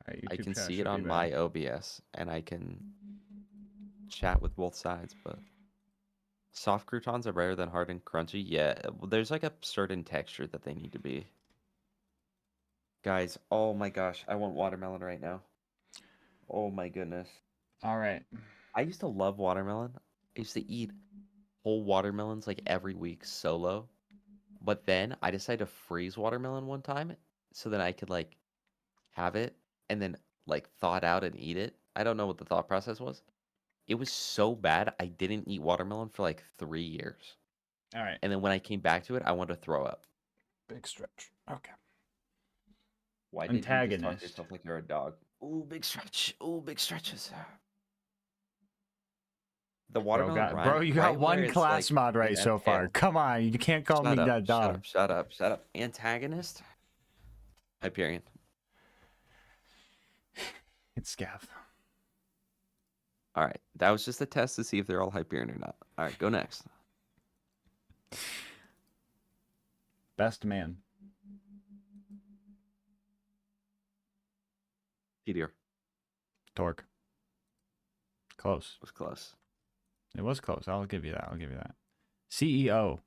Alright, I YouTube can chat see should it be on better. my OBS, and I can chat with both sides, but soft croutons are better than hard and crunchy. Yeah, well, there's like a certain texture that they need to be. Guys, oh my gosh, I want watermelon right now. Oh my goodness. Alright. I used to love watermelon. I used to eat whole watermelons like every week solo. But then I decided to freeze watermelon one time so that I could like have it and then like thaw it out and eat it. I don't know what the thought process was. It was so bad I didn't eat watermelon for like 3 years. Alright. And then when I came back to it, I wanted to throw up. Big stretch. Okay. Why did you just talk to Antagonist. yourself like you're a dog? Ooh, big stretch. Ooh, big stretches. The watermelon Bro, rind, you got right where one it's class like mod in right that so far. tail. Come on, you can't call me Shut up, that shut dog. up, shut up, shut up, shut up. Antagonist? Hyperion. It's Scav. All right, that was just a test to see if they're all Hyperion or not. All right, go next. Best man. Meteor Torque. Close. was close. It was close. I'll give you that. I'll give you that. CEO.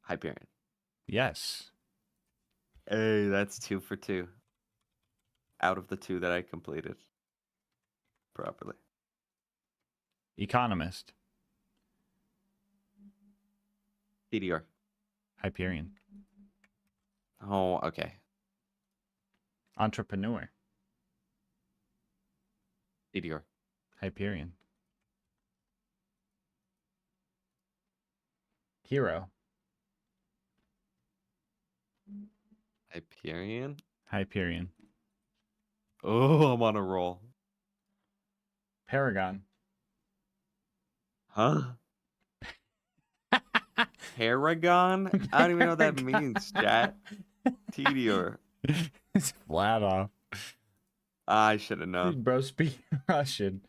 Hyperion. Yes. Hey, that's 2 for 2. Out of the 2 that I completed properly. Economist. TDR. Hyperion. Oh, okay. Entrepreneur. TDR. Hyperion. Hero. Hyperion. Hyperion. Oh, I'm on a roll. Paragon. Huh? Paragon? I don't even know what that means, chat. TDR. It's flat off. I should have known. Bro, speak Russian.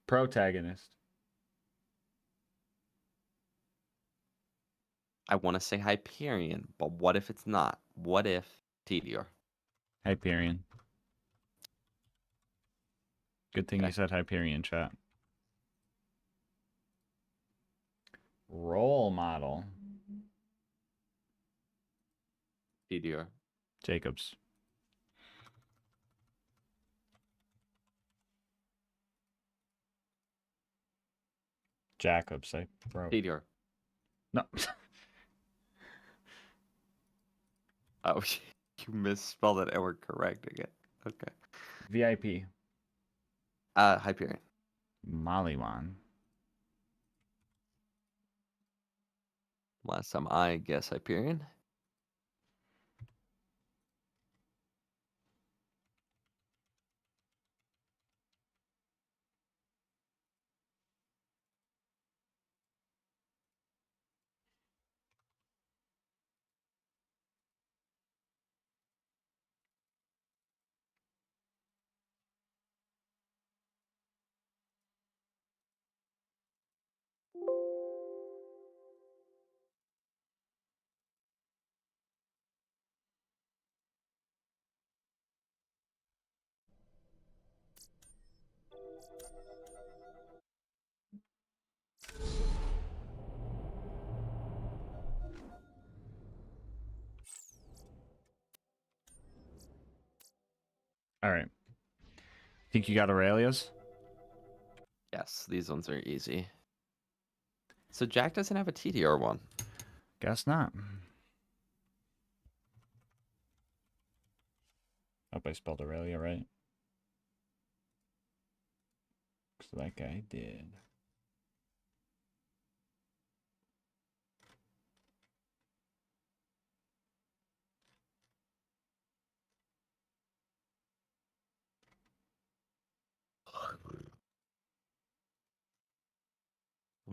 Protagonist. I want to say Hyperion, but what if it's not? What if TDR? Hyperion. Good thing Okay. you said Hyperion, chat. Role model. TDR. Jacobs. Jacobs, I wrote. TDR. No. Oh, you misspelled it and we're correcting it. Okay. VIP. Hyperion. Maliwan. Last time I guess Hyperion. All right. Think you got Aurelius? Yes, these ones are easy. So Jack doesn't have a TDR one. Guess not. Hope I spelled Aurelia right. Looks like I did.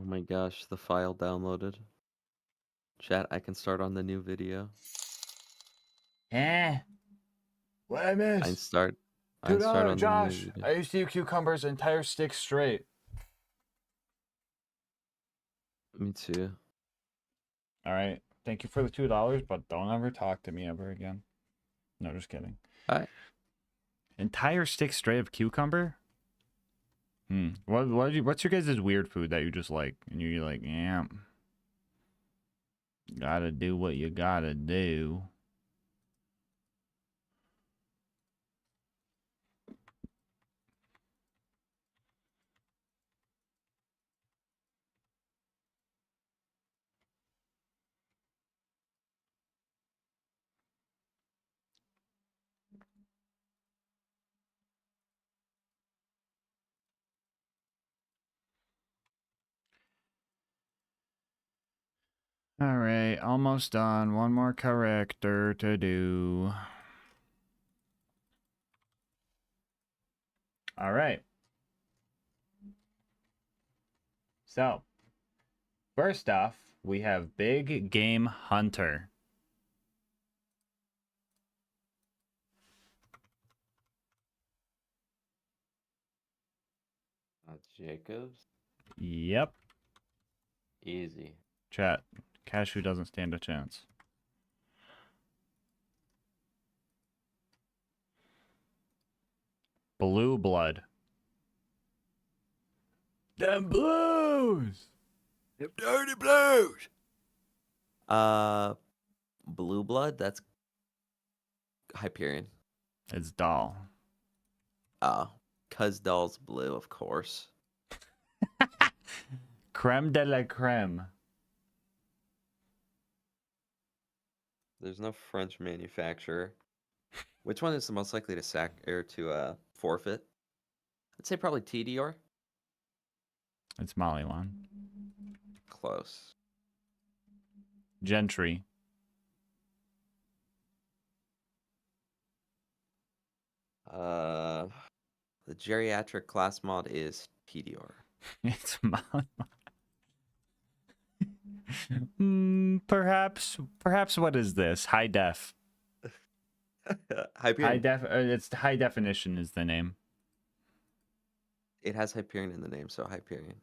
Oh my gosh, the file downloaded. Chat, I can start on the new video. What I I missed? start $2, on the new Josh. video. I used to eat cucumbers entire stick straight. Me too. All right. Thank you for the $2, but don't ever talk to me ever again. No, just kidding. All right. Entire stick straight of cucumber? What's your guys' weird food that you just like? And you're like, yeah, gotta do what you gotta do. All right, almost done. One more character to do. All right. So, first off, we have Big Game Hunter. Jacobs. Yep. Easy. Chat. Cashew doesn't stand a chance. Blue Blood. Them blues! Them dirty blues. Blue blood. That's Hyperion. It's Doll. Cuz doll's blue, of course. Creme de la creme. There's no French manufacturer. Which one is the most likely to sack or to forfeit? I'd say probably TDR. It's Mollywan. Close. Gentry. The geriatric class mod is TDR. It's Mollywan. Perhaps what is this? High def. Hyperion. It's high definition is the name. It has Hyperion in the name, so Hyperion.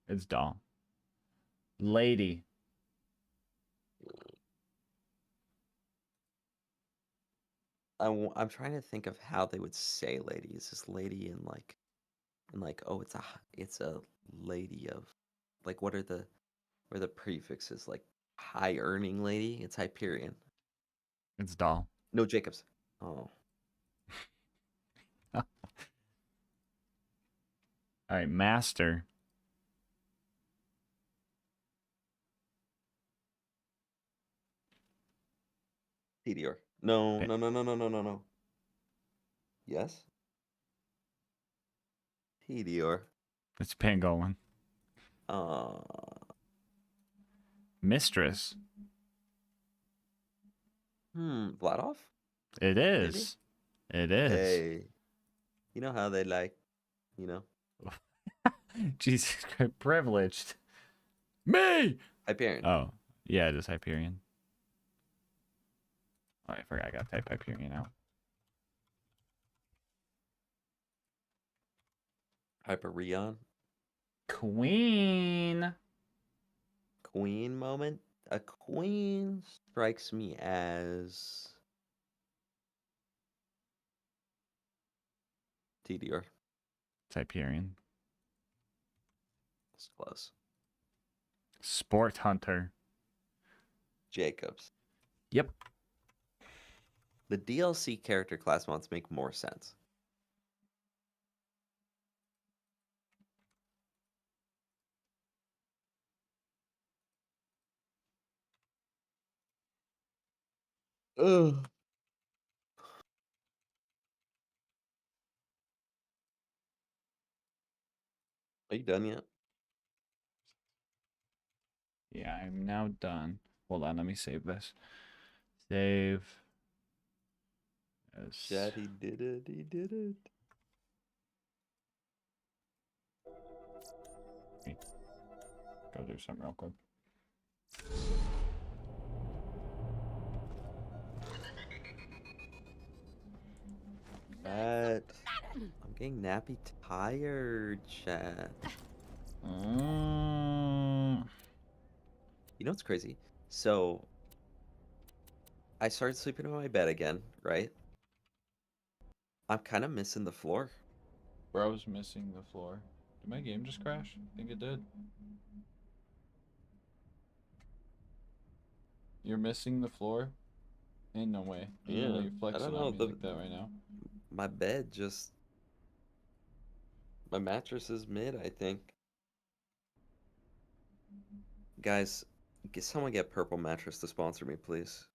It's Doll. Lady. I'm trying to think of how they would say lady. Is this lady in like oh it's a lady of like what are the prefixes like high earning lady? It's Hyperion. It's Doll. No Jacobs. Oh. All right, Master. TDR. No. Yes. TDR. It's Pangolin. Mistress. Vladov? It is. It is. Hey. You know how they like, Jesus Christ, privileged. Me! Hyperion. Oh, yeah, it is Hyperion. Oh, I forgot I gotta type Hyperion out. Hyperion. Queen. Queen moment. A queen strikes me as TDR. It's Hyperion. It's close. Sport Hunter. Jacobs. Yep. The DLC character class mods make more sense. Ugh. Are you done yet? Yeah, I'm now done. Hold on, let me save this. Save. Yes. Chad, he did it. He did it. Go do something real quick. I'm Getting nappy tired, chat. Mm. You know what's crazy? So I started sleeping in my bed again, right? I'm kind of missing the floor. Bro's missing the floor. Did my game just crash? I think it did. You're missing the floor? Ain't no way. Ain't no way Yeah, you're I don't flexing know. on me like that right now. My bed just my mattress is mid, I think. Guys, someone get Purple Mattress to sponsor me, please.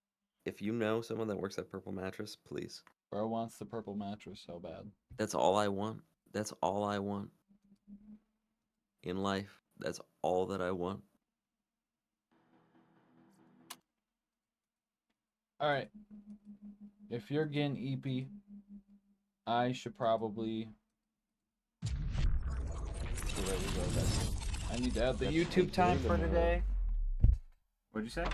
If you know someone that works at Purple Mattress, please. Bro wants the purple mattress so bad. That's all I want. That's all I want in life. That's all that I want. Alright. If you're getting EP, I should probably. There we go. That's it. I need to add the That's YouTube time for today. What'd you say?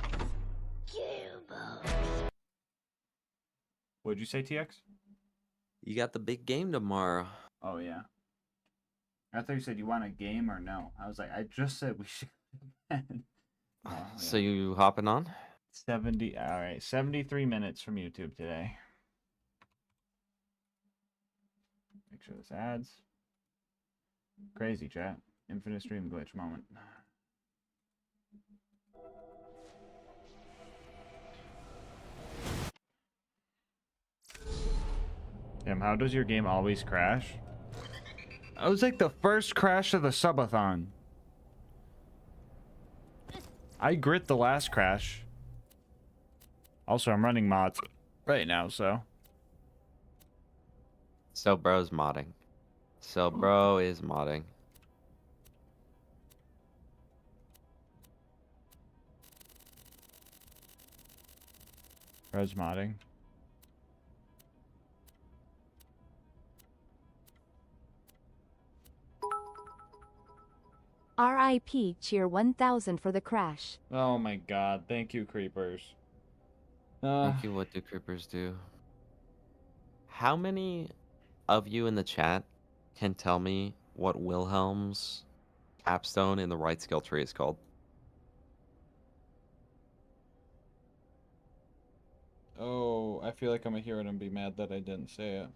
What'd you say, TX? You got the big game tomorrow. Oh, yeah. I thought you said you want a game or no. I was like, I just said we should. Oh, So yeah. you hopping on? 70. All right. 73 minutes from YouTube today. Make sure this adds. Crazy chat. Infinite stream glitch moment. Damn, how does your game always crash? It was like the first crash of the Subathon. I grit the last crash. Also, I'm running mods right now, so. So bro's modding. So bro is modding. Res modding. RIP cheer 1000 for the crash. Oh my god, thank you, creepers. Thank you, what do creepers do? How many of you in the chat can tell me what Wilhelm's capstone in the right skill tree is called? Oh, I feel like I'm gonna hear it and be mad that I didn't say it.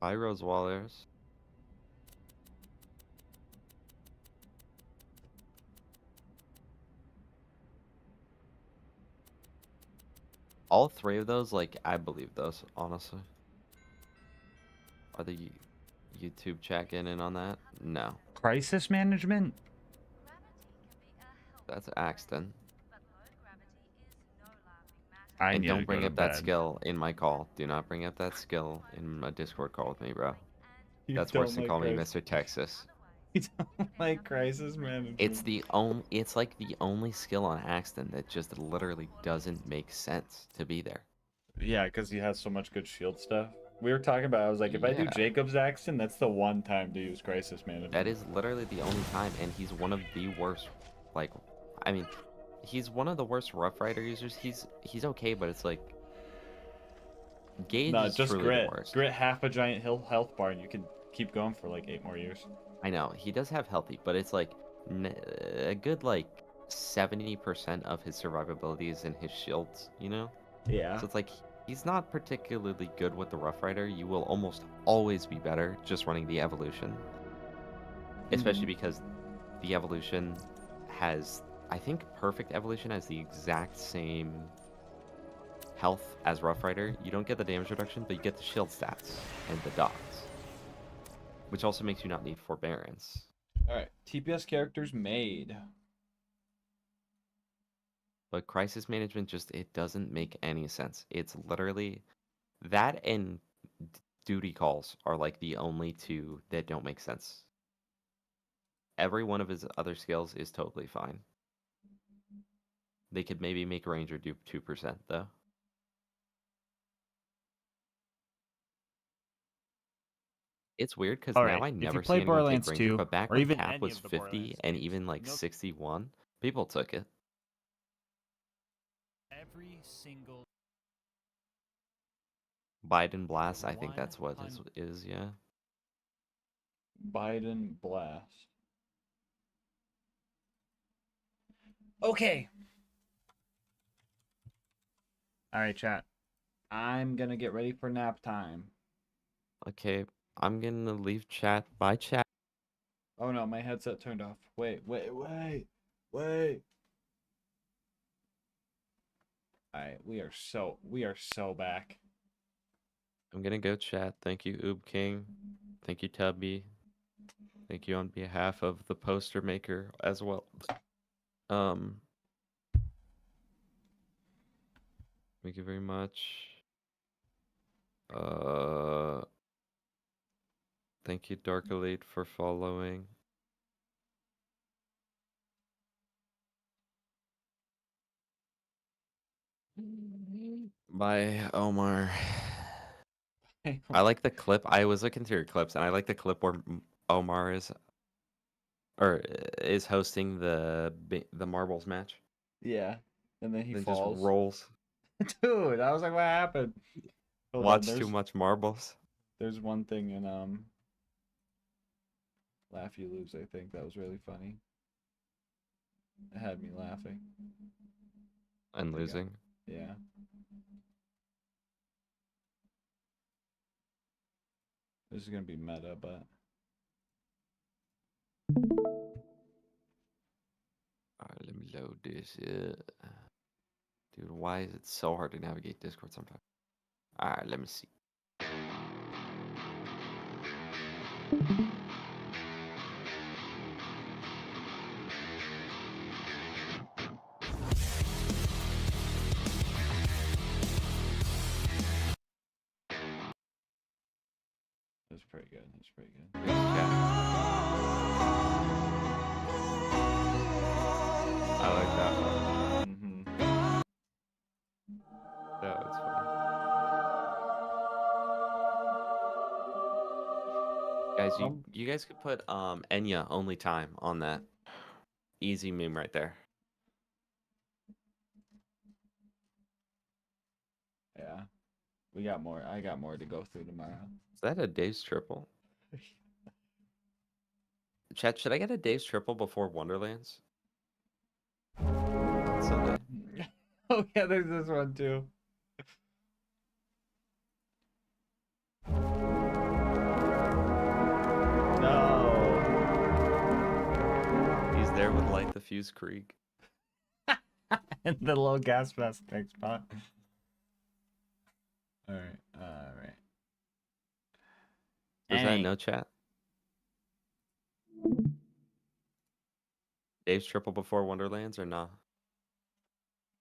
Hi, Rose Wallers. All three of those, like, I believe those, honestly. Are the YouTube chat getting in on that? No. Crisis management? That's Axton. I And need to don't go bring to up that bed. skill in my call. Do not bring up that skill in a Discord call with me, bro. You That's don't worse than like calling me crisis. Mr. Texas. You don't like crisis management. It's like the only skill on Axton that just literally doesn't make sense to be there. Yeah, because he has so much good shield stuff. We were talking about, I was like, if I do Yeah. Jacob's Axton, that's the one time to use crisis management. That is literally the only time, and he's one of the worst, like, I mean, he's one of the worst Rough Rider users. He's okay, but it's like, Gage No, is just truly the grit. worst. Grit half a giant health bar and you can keep going for like 8 more years. I know, he does have healthy, but it's like, a good, like, 70% of his survivability is in his shields, you know? Yeah. So it's like, he's not particularly good with the Rough Rider. You will almost always be better just running the evolution. Especially because the evolution has, I think Perfect Evolution has the exact same health as Rough Rider. You don't get the damage reduction, but you get the shield stats and the dots, which also makes you not need Forbearance. Alright, TPS characters made. But Crisis Management just, it doesn't make any sense. It's literally, that and Duty Calls are like the only two that don't make sense. Every one of his other skills is totally fine. They could maybe make Ranger do 2% though. It's weird because All now right, I if you never play see anyone take Borderlands Ranger, 2, but back or when even cap any was of the 50 Borderlands and games, even like you'll 61, people took it. every single Biden Blast, I think that's what it is, yeah. Biden blast. Okay. All right, chat. I'm gonna get ready for nap time. Okay, I'm gonna leave chat. Bye, chat. Oh no, my headset turned off. Wait. All right, we are so back. I'm gonna go chat. Thank you, Oob King. Thank you, Tubby. Thank you on behalf of the poster maker as well. Thank you very much. Thank you, Dark Elite, for following. Bye, Omar. I like the clip. I was looking through your clips, and I like the clip where Omar is hosting the marbles match. Yeah, and then he Then falls. just rolls. Dude, I was like, what happened? Hold on, Watch too much marbles. There's one thing in Laugh You Lose, I think that was really funny. It had me laughing. And losing. Yeah. This is gonna be meta, but Alright, let me load this. Dude, why is it so hard to navigate Discord sometimes? Alright, let me see. it's pretty good. It's pretty good. I like that one. Mm-hmm. Yeah, it's funny. Guys, you guys could put Enya only time on that. Easy meme right there. Yeah. We got more. I got more to go through tomorrow. Is that a Dave's triple? Chat, should I get a Dave's triple before Wonderlands? On Sunday. Oh yeah, there's this one too. No. He's there with Light the Fuse Krieg. And the little gas mask next spot. Alright, alright. Was that no chat? Dave's triple before Wonderlands or nah?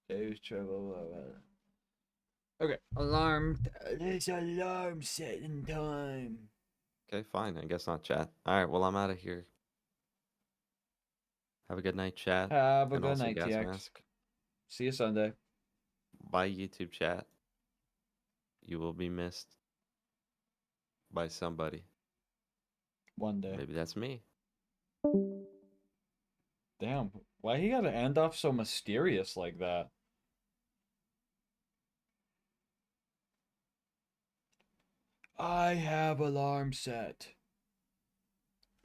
Dave's trouble. Okay, alarm. There's alarm setting time. Okay, fine. I guess not chat. Alright, well, I'm out of here. Have a good night, chat. Have a and good also night, gas TX. mask. See you Sunday. Bye, YouTube chat. You will be missed by somebody. One day. Maybe that's me. Damn, why he gotta end off so mysterious like that? I have alarm set.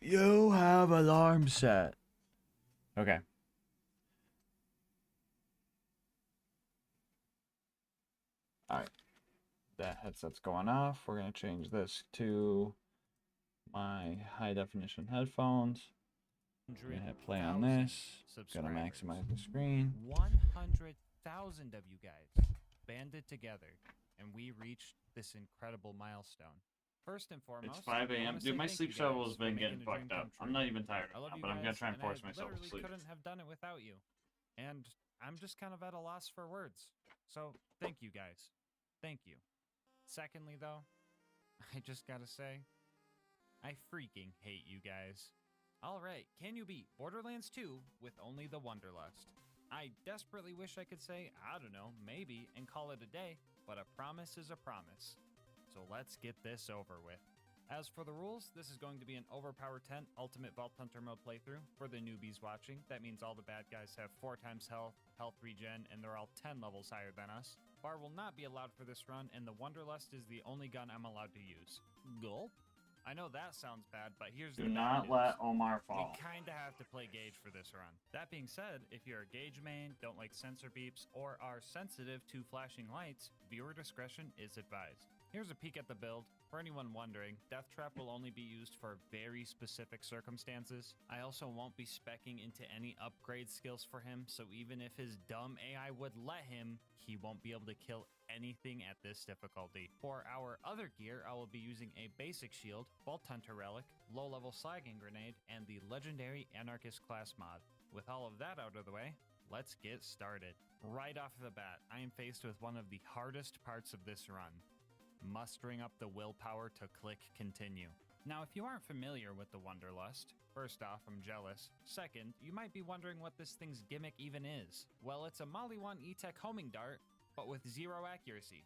You have alarm set. Okay. Alright. That headset's going off. We're gonna change this to my high definition headphones. I'm gonna hit play on this. Gonna maximize the screen. 100,000 of you guys banded together, and we reached this incredible milestone. First and foremost, It's 5 a.m. Dude, my sleep schedule has been getting fucked up. I'm not even tired I love now, you but I'm gonna guys, try and and force I myself to literally sleep. couldn't have done it without you. And I'm just kind of at a loss for words. So thank you guys. Thank you. Secondly, though, I just gotta say, I freaking hate you guys. Alright, can you beat Borderlands 2 with only the Wanderlust? I desperately wish I could say, I don't know, maybe, and call it a day, but a promise is a promise. So let's get this over with. As for the rules, this is going to be an Overpower 10 Ultimate Vault Hunter mode playthrough. For the newbies watching, that means all the bad guys have 4 times health, health regen, and they're all 10 levels higher than us. Bar will not be allowed for this run, and the Wanderlust is the only gun I'm allowed to use. Gulp? I know that sounds bad, but here's the Do bad not news. let Omar fall. We kinda have to play Gauge for this run. That being said, if you're a Gauge main, don't like sensor beeps, or are sensitive to flashing lights, viewer discretion is advised. Here's a peek at the build. For anyone wondering, Death Trap will only be used for very specific circumstances. I also won't be speccing into any upgrade skills for him, so even if his dumb AI would let him, he won't be able to kill anything at this difficulty. For our other gear, I will be using a basic shield, Vault Hunter relic, low-level slagging grenade, and the legendary Anarchist class mod. With all of that out of the way, let's get started. Right off the bat, I am faced with one of the hardest parts of this run: mustering up the willpower to click continue. Now, if you aren't familiar with the Wanderlust, first off, I'm jealous. Second, you might be wondering what this thing's gimmick even is. Well, it's a Mali 1 E-Tech homing dart, but with 0 accuracy.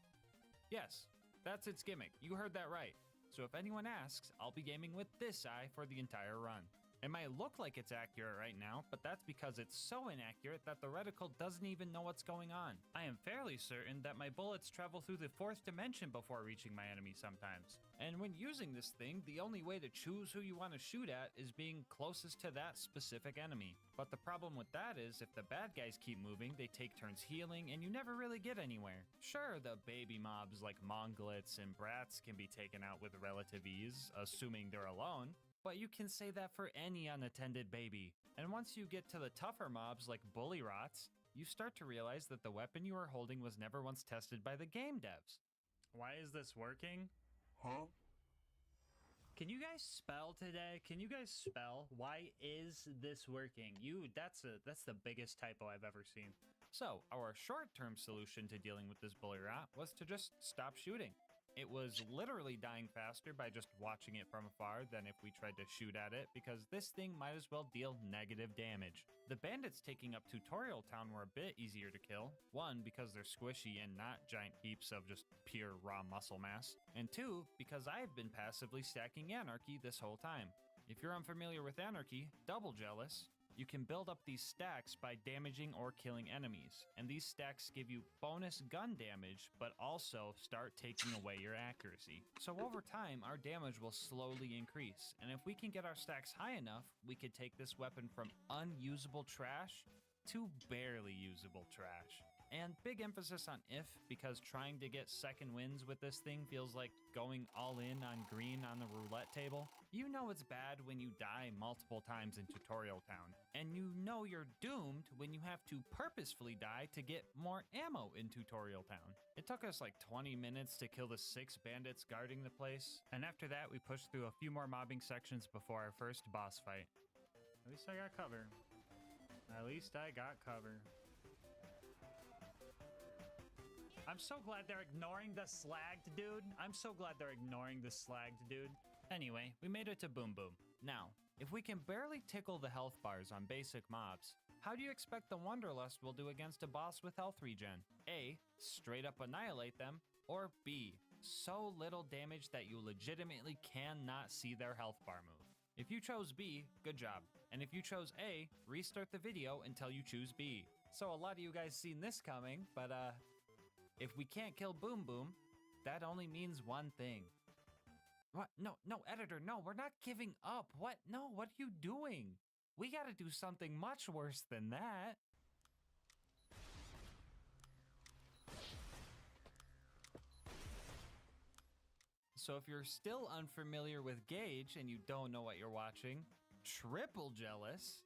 Yes, that's its gimmick. You heard that right. So if anyone asks, I'll be gaming with this eye for the entire run. It might look like it's accurate right now, but that's because it's so inaccurate that the reticle doesn't even know what's going on. I am fairly certain that my bullets travel through the 4th dimension before reaching my enemy sometimes. And when using this thing, the only way to choose who you want to shoot at is being closest to that specific enemy. But the problem with that is, if the bad guys keep moving, they take turns healing, and you never really get anywhere. Sure, the baby mobs like Mongolets and Brats can be taken out with relative ease, assuming they're alone, but you can say that for any unattended baby. And once you get to the tougher mobs like Bully Rots, you start to realize that the weapon you are holding was never once tested by the game devs. Why is this working? Huh? Can you guys spell today? Can you guys spell? Why is this working? That's the biggest typo I've ever seen. So, our short-term solution to dealing with this Bully Rot was to just stop shooting. It was literally dying faster by just watching it from afar than if we tried to shoot at it, because this thing might as well deal negative damage. The bandits taking up Tutorial Town were a bit easier to kill. 1, because they're squishy and not giant heaps of just pure raw muscle mass. And 2, because I've been passively stacking Anarchy this whole time. If you're unfamiliar with Anarchy, double jealous. You can build up these stacks by damaging or killing enemies, and these stacks give you bonus gun damage, but also start taking away your accuracy. So over time, our damage will slowly increase, and if we can get our stacks high enough, we could take this weapon from unusable trash to barely usable trash. And big emphasis on if, because trying to get second wins with this thing feels like going all in on green on the roulette table. You know it's bad when you die multiple times in Tutorial Town, and you know you're doomed when you have to purposefully die to get more ammo in Tutorial Town. It took us like 20 minutes to kill the 6 bandits guarding the place, and after that we pushed through a few more mobbing sections before our first boss fight. At least I got cover. At least I got cover. I'm so glad they're ignoring the slagged dude. I'm so glad they're ignoring the slagged dude. Anyway, we made it to Boom Boom. Now, if we can barely tickle the health bars on basic mobs, how do you expect the Wanderlust will do against a boss with health regen? A, straight up annihilate them, or B, so little damage that you legitimately cannot see their health bar move. If you chose B, good job. And if you chose A, restart the video until you choose B. So a lot of you guys seen this coming, but if we can't kill Boom Boom, that only means one thing. What? No, editor, no, we're not giving up. What? No, what are you doing? We gotta do something much worse than that. So if you're still unfamiliar with Gauge and you don't know what you're watching, triple jealous,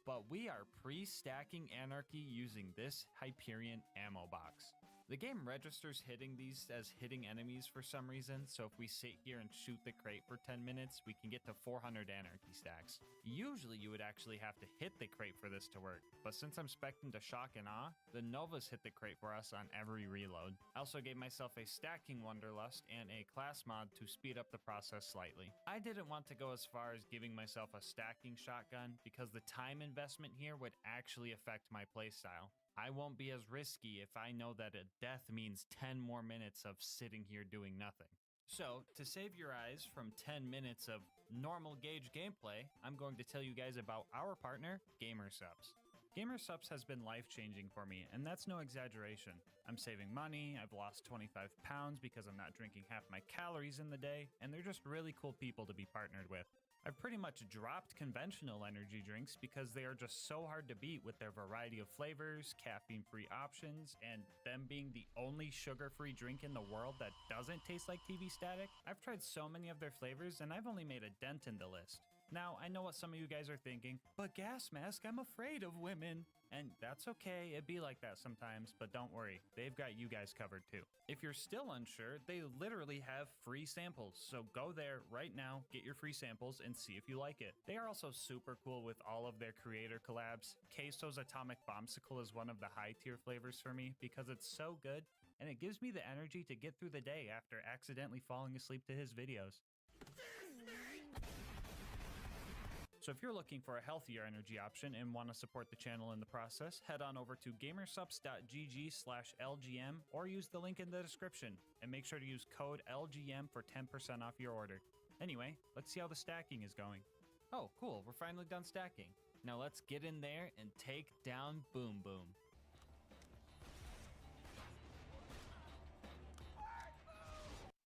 but we are pre-stacking Anarchy using this Hyperion ammo box. The game registers hitting these as hitting enemies for some reason, so if we sit here and shoot the crate for 10 minutes, we can get to 400 Anarchy stacks. Usually you would actually have to hit the crate for this to work, but since I'm spec'ing to Shock and Awe, the Novas hit the crate for us on every reload. I also gave myself a stacking Wanderlust and a class mod to speed up the process slightly. I didn't want to go as far as giving myself a stacking shotgun because the time investment here would actually affect my playstyle. I won't be as risky if I know that a death means 10 more minutes of sitting here doing nothing. So, to save your eyes from 10 minutes of normal gauge gameplay, I'm going to tell you guys about our partner, GamerSupps. GamerSupps has been life-changing for me, and that's no exaggeration. I'm saving money, I've lost 25 pounds because I'm not drinking half my calories in the day, and they're just really cool people to be partnered with. I've pretty much dropped conventional energy drinks because they are just so hard to beat with their variety of flavors, caffeine-free options, and them being the only sugar-free drink in the world that doesn't taste like TV static. I've tried so many of their flavors and I've only made a dent in the list. Now, I know what some of you guys are thinking, but GasMask, I'm afraid of women. And that's okay, it be like that sometimes, but don't worry, they've got you guys covered too. If you're still unsure, they literally have free samples, so go there right now, get your free samples, and see if you like it. They are also super cool with all of their creator collabs. Queso's Atomic Bombsicle is one of the high tier flavors for me because it's so good, and it gives me the energy to get through the day after accidentally falling asleep to his videos. So if you're looking for a healthier energy option and want to support the channel in the process, head on over to gamersupps.gg/LGM or use the link in the description, and make sure to use code LGM for 10% off your order. Anyway, let's see how the stacking is going. Oh, cool, we're finally done stacking. Now let's get in there and take down Boom Boom.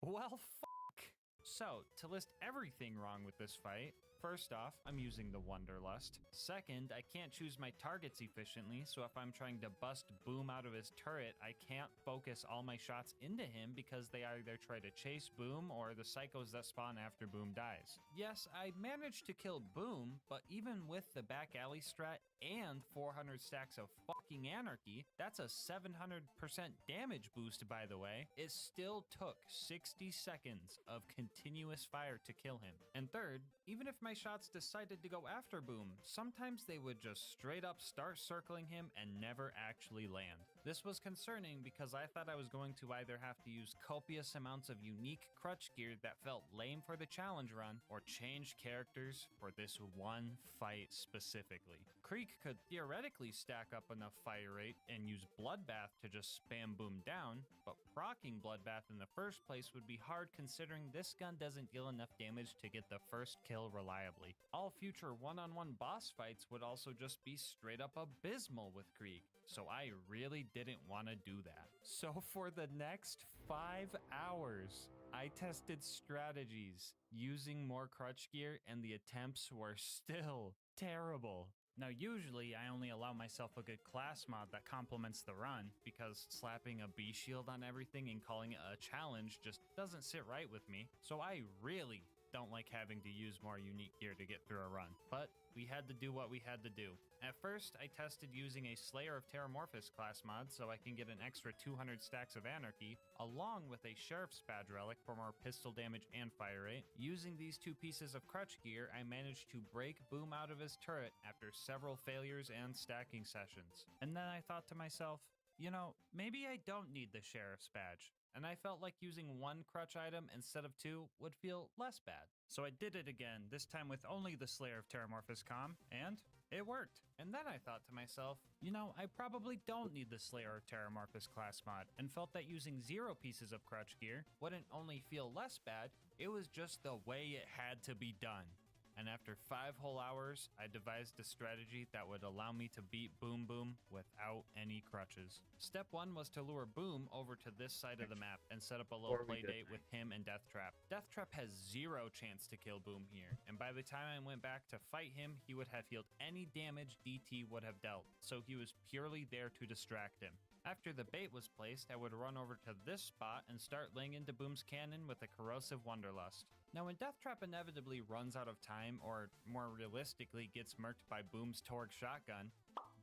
Well, fuck! So, to list everything wrong with this fight, first off, I'm using the Wonderlust. Second, I can't choose my targets efficiently, so if I'm trying to bust Boom out of his turret, I can't focus all my shots into him because they either try to chase Boom or the psychos that spawn after Boom dies. Yes, I managed to kill Boom, but even with the back alley strat and 400 stacks of fucking anarchy, that's a 700% damage boost, by the way. It still took 60 seconds of continuous fire to kill him. And third, even if my shots decided to go after Boom, sometimes they would just straight up start circling him and never actually land. This was concerning because I thought I was going to either have to use copious amounts of unique crutch gear that felt lame for the challenge run, or change characters for this one fight specifically. Creek could theoretically stack up enough fire rate and use Bloodbath to just spam Boom down, but proccing Bloodbath in the first place would be hard considering this gun doesn't deal enough damage to get the first kill reliably. All future one-on-one boss fights would also just be straight up abysmal with Krieg, so I really didn't want to do that. So for the next 5 hours, I tested strategies using more crutch gear and the attempts were still terrible. Now usually I only allow myself a good class mod that complements the run, because slapping a B shield on everything and calling it a challenge just doesn't sit right with me, so I really don't like having to use more unique gear to get through a run. But we had to do what we had to do. At first, I tested using a Slayer of Terramorphous class mod so I can get an extra 200 stacks of anarchy, along with a Sheriff's Badge relic for more pistol damage and fire rate. Using these two pieces of crutch gear, I managed to break Boom out of his turret after several failures and stacking sessions. And then I thought to myself, you know, maybe I don't need the Sheriff's Badge. And I felt like using one crutch item instead of two would feel less bad. So I did it again, this time with only the Slayer of Terramorphous comm, and it worked. And then I thought to myself, you know, I probably don't need the Slayer of Terramorphous class mod, and felt that using 0 pieces of crutch gear wouldn't only feel less bad, it was just the way it had to be done. And after 5 whole hours, I devised a strategy that would allow me to beat Boom Boom without any crutches. Step 1 was to lure Boom over to this side of the map and set up a little playdate with him and Deathtrap. Deathtrap has 0 chance to kill Boom here, and by the time I went back to fight him, he would have healed any damage DT would have dealt, so he was purely there to distract him. After the bait was placed, I would run over to this spot and start laying into Boom's cannon with a corrosive Wonderlust. Now when Deathtrap inevitably runs out of time, or more realistically gets murked by Boom's Torgue shotgun,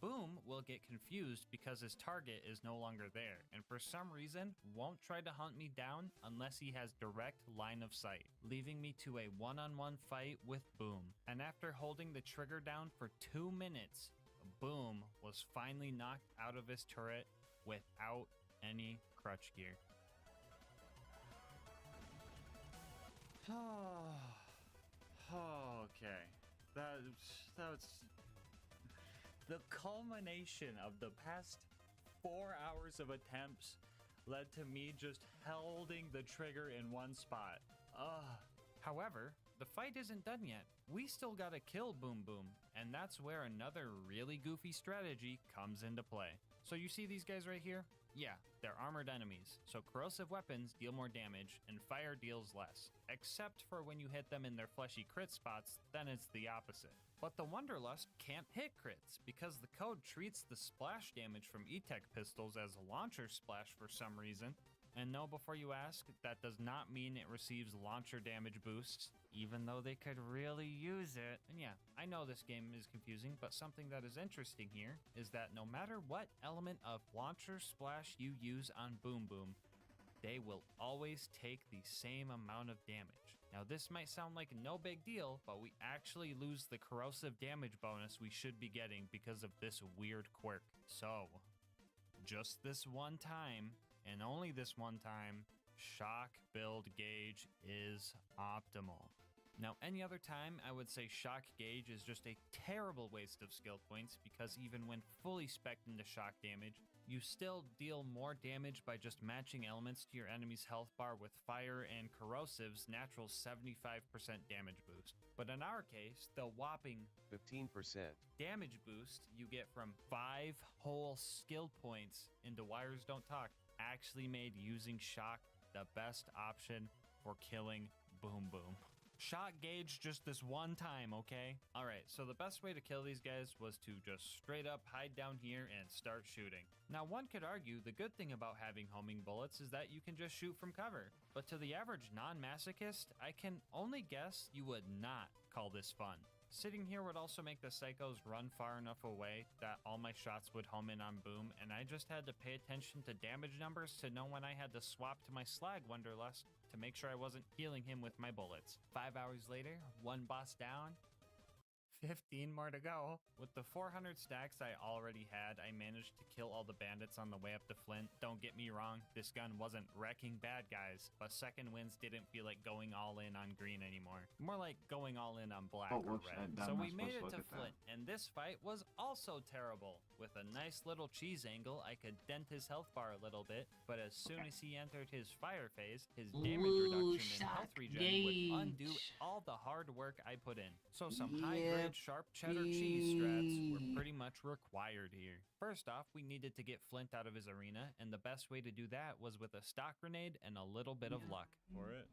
Boom will get confused because his target is no longer there, and for some reason won't try to hunt me down unless he has direct line of sight, leaving me to a one-on-one fight with Boom. And after holding the trigger down for 2 minutes, Boom was finally knocked out of his turret without any crutch gear. Okay, that's the culmination of the past 4 hours of attempts led to me just holding the trigger in one spot. Ugh. However, the fight isn't done yet. We still gotta kill Boom Boom, and that's where another really goofy strategy comes into play. So you see these guys right here? Yeah, they're armored enemies, so corrosive weapons deal more damage and fire deals less. Except for when you hit them in their fleshy crit spots, then it's the opposite. But the Wonderlust can't hit crits because the code treats the splash damage from E-Tech pistols as a launcher splash for some reason. And no, before you ask, that does not mean it receives launcher damage boosts, even though they could really use it. And yeah, I know this game is confusing, but something that is interesting here is that no matter what element of launcher splash you use on Boom Boom, they will always take the same amount of damage. Now this might sound like no big deal, but we actually lose the corrosive damage bonus we should be getting because of this weird quirk. So, just this one time, and only this one time, shock build gauge is optimal. Now, any other time, I would say shock gauge is just a terrible waste of skill points because even when fully spec'd into shock damage, you still deal more damage by just matching elements to your enemy's health bar with fire and corrosive's natural 75% damage boost. But in our case, the whopping 15%. damage boost you get from 5 whole skill points into Wires Don't Talk actually made using shock the best option for killing Boom Boom. Shot gauge just this one time, okay? Alright, so the best way to kill these guys was to just straight up hide down here and start shooting. Now one could argue the good thing about having homing bullets is that you can just shoot from cover. But to the average non-masochist, I can only guess you would not call this fun. Sitting here would also make the psychos run far enough away that all my shots would home in on Boom, and I just had to pay attention to damage numbers to know when I had to swap to my Slag Wonderlust to make sure I wasn't healing him with my bullets. 5 hours later, one boss down, 15 more to go. With the 400 stacks I already had, I managed to kill all the bandits on the way up to Flint. Don't get me wrong, this gun wasn't wrecking bad guys, but second wins didn't feel like going all in on green anymore. More like going all in on black Oh, or whoops, red. I'm So not we made supposed to it look to at that. Flint, and this fight was also terrible. With a nice little cheese angle, I could dent his health bar a little bit, but as soon as he entered his fire phase, his damage reduction and health regen would undo all the hard work I put in. So some high-grade sharp cheddar cheese strats were pretty much required here. First off, we needed to get Flint out of his arena, and the best way to do that was with a stock grenade and a little bit of luck. For it.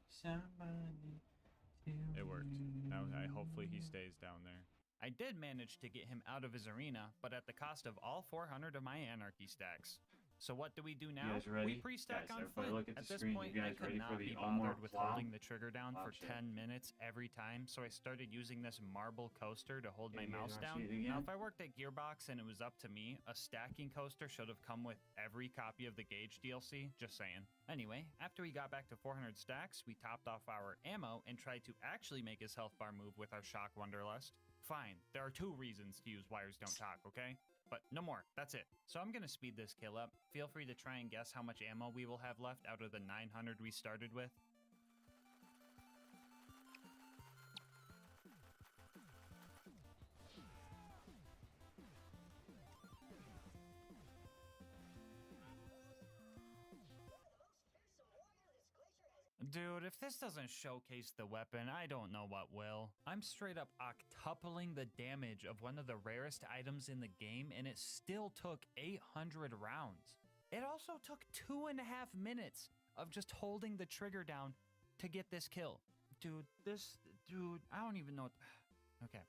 It worked. Now hopefully he stays down there. I did manage to get him out of his arena, but at the cost of all 400 of my anarchy stacks. So what do we do now? guys ready? We pre-stack Guys, on everybody Flint. look at the At this screen. You point, guys I could ready for not the be Omar bothered with flop? holding the trigger down for Watch it. 10 minutes every time, so I started using this marble coaster to hold Yeah, my you guys mouse wanna down. see it Now, again? if I worked at Gearbox and it was up to me, a stacking coaster should have come with every copy of the Gauge DLC, just saying. Anyway, after we got back to 400 stacks, we topped off our ammo and tried to actually make his health bar move with our Shock Wonderlust. Fine, there are 2 reasons to use Wires Don't Talk, okay? But no more, that's it. So I'm gonna speed this kill up. Feel free to try and guess how much ammo we will have left out of the 900 we started with. Dude, if this doesn't showcase the weapon, I don't know what will. I'm straight up octupling the damage of one of the rarest items in the game, and it still took 800 rounds. It also took 2.5 minutes of just holding the trigger down to get this kill. Dude, I don't even know what... Okay,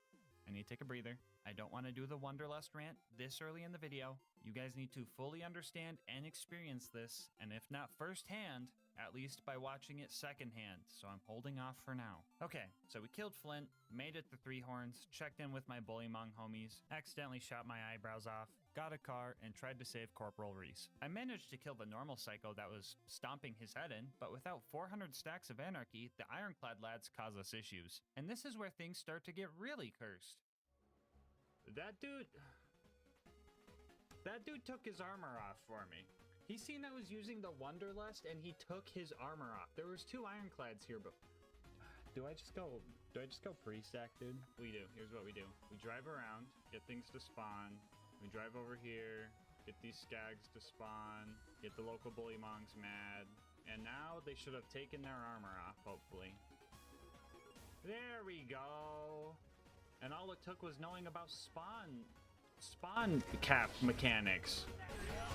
I need to take a breather. I don't want to do the Wonderlust rant this early in the video. You guys need to fully understand and experience this, and if not firsthand, at least by watching it secondhand, so I'm holding off for now. Okay, so we killed Flint, made it to 3 Horns, checked in with my Bullymong homies, accidentally shot my eyebrows off, got a car, and tried to save Corporal Reese. I managed to kill the normal psycho that was stomping his head in, but without 400 stacks of anarchy, the Ironclad lads cause us issues. And this is where things start to get really cursed. That dude took his armor off for me. He seen I was using the Wonderlust and he took his armor off. There was 2 Ironclads here, but do I just go pre-stack, dude? We do. Here's what we do. We drive around, get things to spawn. We drive over here, get these skags to spawn, get the local bully monks mad, and now they should have taken their armor off, hopefully. There we go. And all it took was knowing about spawn cap mechanics.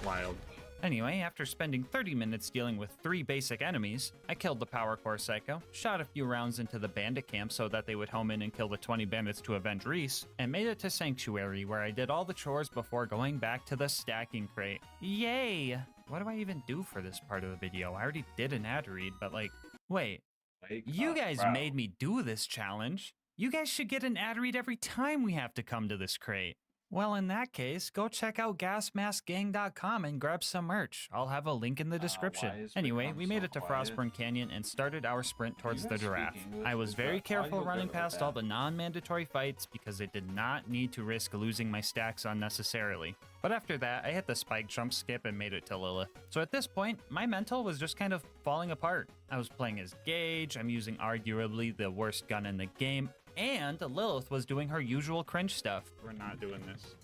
Wild. Anyway, after spending 30 minutes dealing with 3 basic enemies, I killed the Power Core Psycho, shot a few rounds into the bandit camp so that they would home in and kill the 20 bandits to avenge Reese, and made it to Sanctuary where I did all the chores before going back to the stacking crate. Yay! What do I even do for this part of the video? I already did an ad read, but like, wait. You guys made me do this challenge. You guys should get an ad read every time we have to come to this crate. Well, in that case, go check out gasmaskgang.com and grab some merch. I'll have a link in the description. Anyway, we made it to Frostburn Canyon and started our sprint towards the giraffe. I was very careful running past all the non-mandatory fights because I did not need to risk losing my stacks unnecessarily. But after that, I hit the spike jump skip and made it to Lilith. So at this point, my mental was just kind of falling apart. I was playing as Gage, I'm using arguably the worst gun in the game, and Lilith was doing her usual cringe stuff. We're not doing this.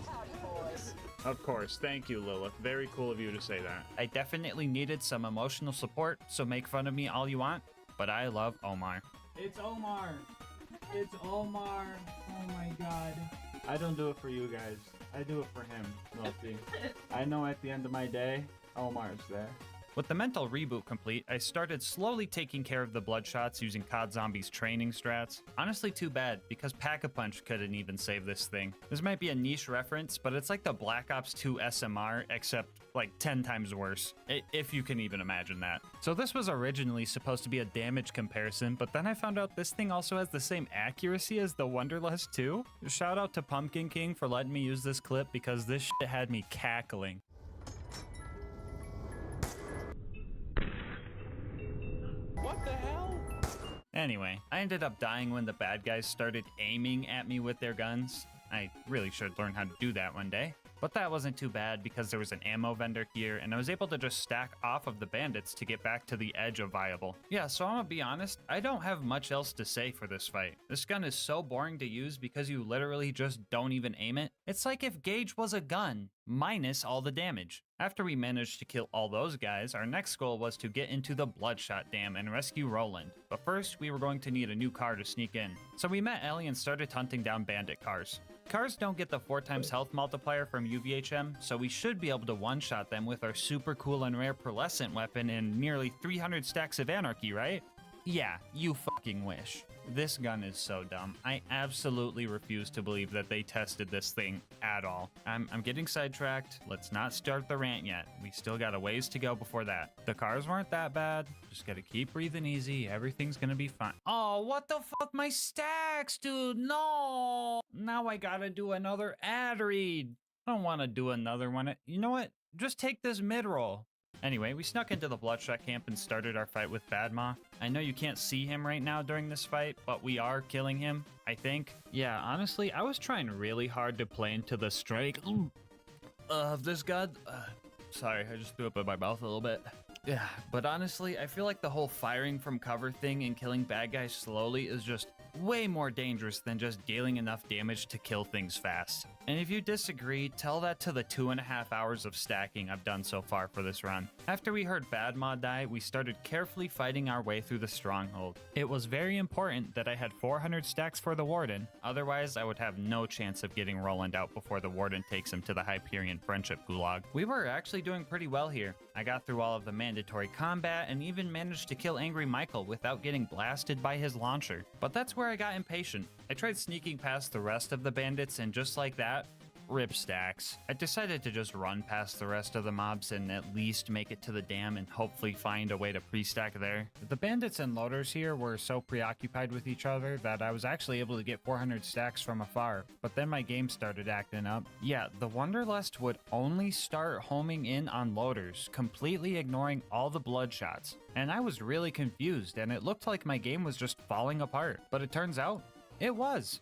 Howdy, boys. Of course, thank you, Lilith. Very cool of you to say that. I definitely needed some emotional support, so make fun of me all you want, but I love Omar. It's Omar! It's Omar! Oh my god. I don't do it for you guys. I do it for him, mostly. I know at the end of my day, Omar's there. With the mental reboot complete, I started slowly taking care of the bloodshots using COD Zombies training strats. Honestly too bad, because Pack-a-Punch couldn't even save this thing. This might be a niche reference, but it's like the Black Ops 2 SMR, except like 10 times worse, if you can even imagine that. So this was originally supposed to be a damage comparison, but then I found out this thing also has the same accuracy as the Wonderlust 2. Shout out to Pumpkin King for letting me use this clip because this shit had me cackling. What the hell? Anyway, I ended up dying when the bad guys started aiming at me with their guns. I really should learn how to do that one day. But that wasn't too bad because there was an ammo vendor here and I was able to just stack off of the bandits to get back to the edge of viable. Yeah, so I'm gonna be honest, I don't have much else to say for this fight. This gun is so boring to use because you literally just don't even aim it. It's like if Gage was a gun, minus all the damage. After we managed to kill all those guys, our next goal was to get into the Bloodshot Dam and rescue Roland. But first, we were going to need a new car to sneak in. So we met Ellie and started hunting down bandit cars. Cars don't get the 4x health multiplier from UVHM, so we should be able to one-shot them with our super cool and rare pearlescent weapon and nearly 300 stacks of anarchy, right? Yeah, you fucking wish. This gun is so dumb. I absolutely refuse to believe that they tested this thing at all. I'm getting sidetracked. Let's not start the rant yet. We still got a ways to go before that. The cars weren't that bad. Just gotta keep breathing easy. Everything's gonna be fine. Oh, what the fuck? My stacks, dude. No. Now I gotta do another ad read. I don't want to do another one. You know what? Just take this mid-roll. Anyway, we snuck into the Bloodshot camp and started our fight with Badma. I know you can't see him right now during this fight, but we are killing him, I think. Yeah, honestly, I was trying really hard to play into the strike of this god. Sorry, I just threw up in my mouth a little bit. Yeah, but honestly, I feel like the whole firing from cover thing and killing bad guys slowly is just way more dangerous than just dealing enough damage to kill things fast. And if you disagree, tell that to the 2.5 hours of stacking I've done so far for this run. After we heard Badma die, we started carefully fighting our way through the stronghold. It was very important that I had 400 stacks for the Warden, otherwise I would have no chance of getting Roland out before the Warden takes him to the Hyperion Friendship Gulag. We were actually doing pretty well here. I got through all of the mandatory combat and even managed to kill Angry Michael without getting blasted by his launcher. But that's where I got impatient. I tried sneaking past the rest of the bandits and just like that, rip stacks. I decided to just run past the rest of the mobs and at least make it to the dam and hopefully find a way to pre-stack there. The bandits and loaders here were so preoccupied with each other that I was actually able to get 400 stacks from afar, but then my game started acting up. Yeah, the Wonderlust would only start homing in on loaders, completely ignoring all the bloodshots. And I was really confused and it looked like my game was just falling apart, but it turns out it was.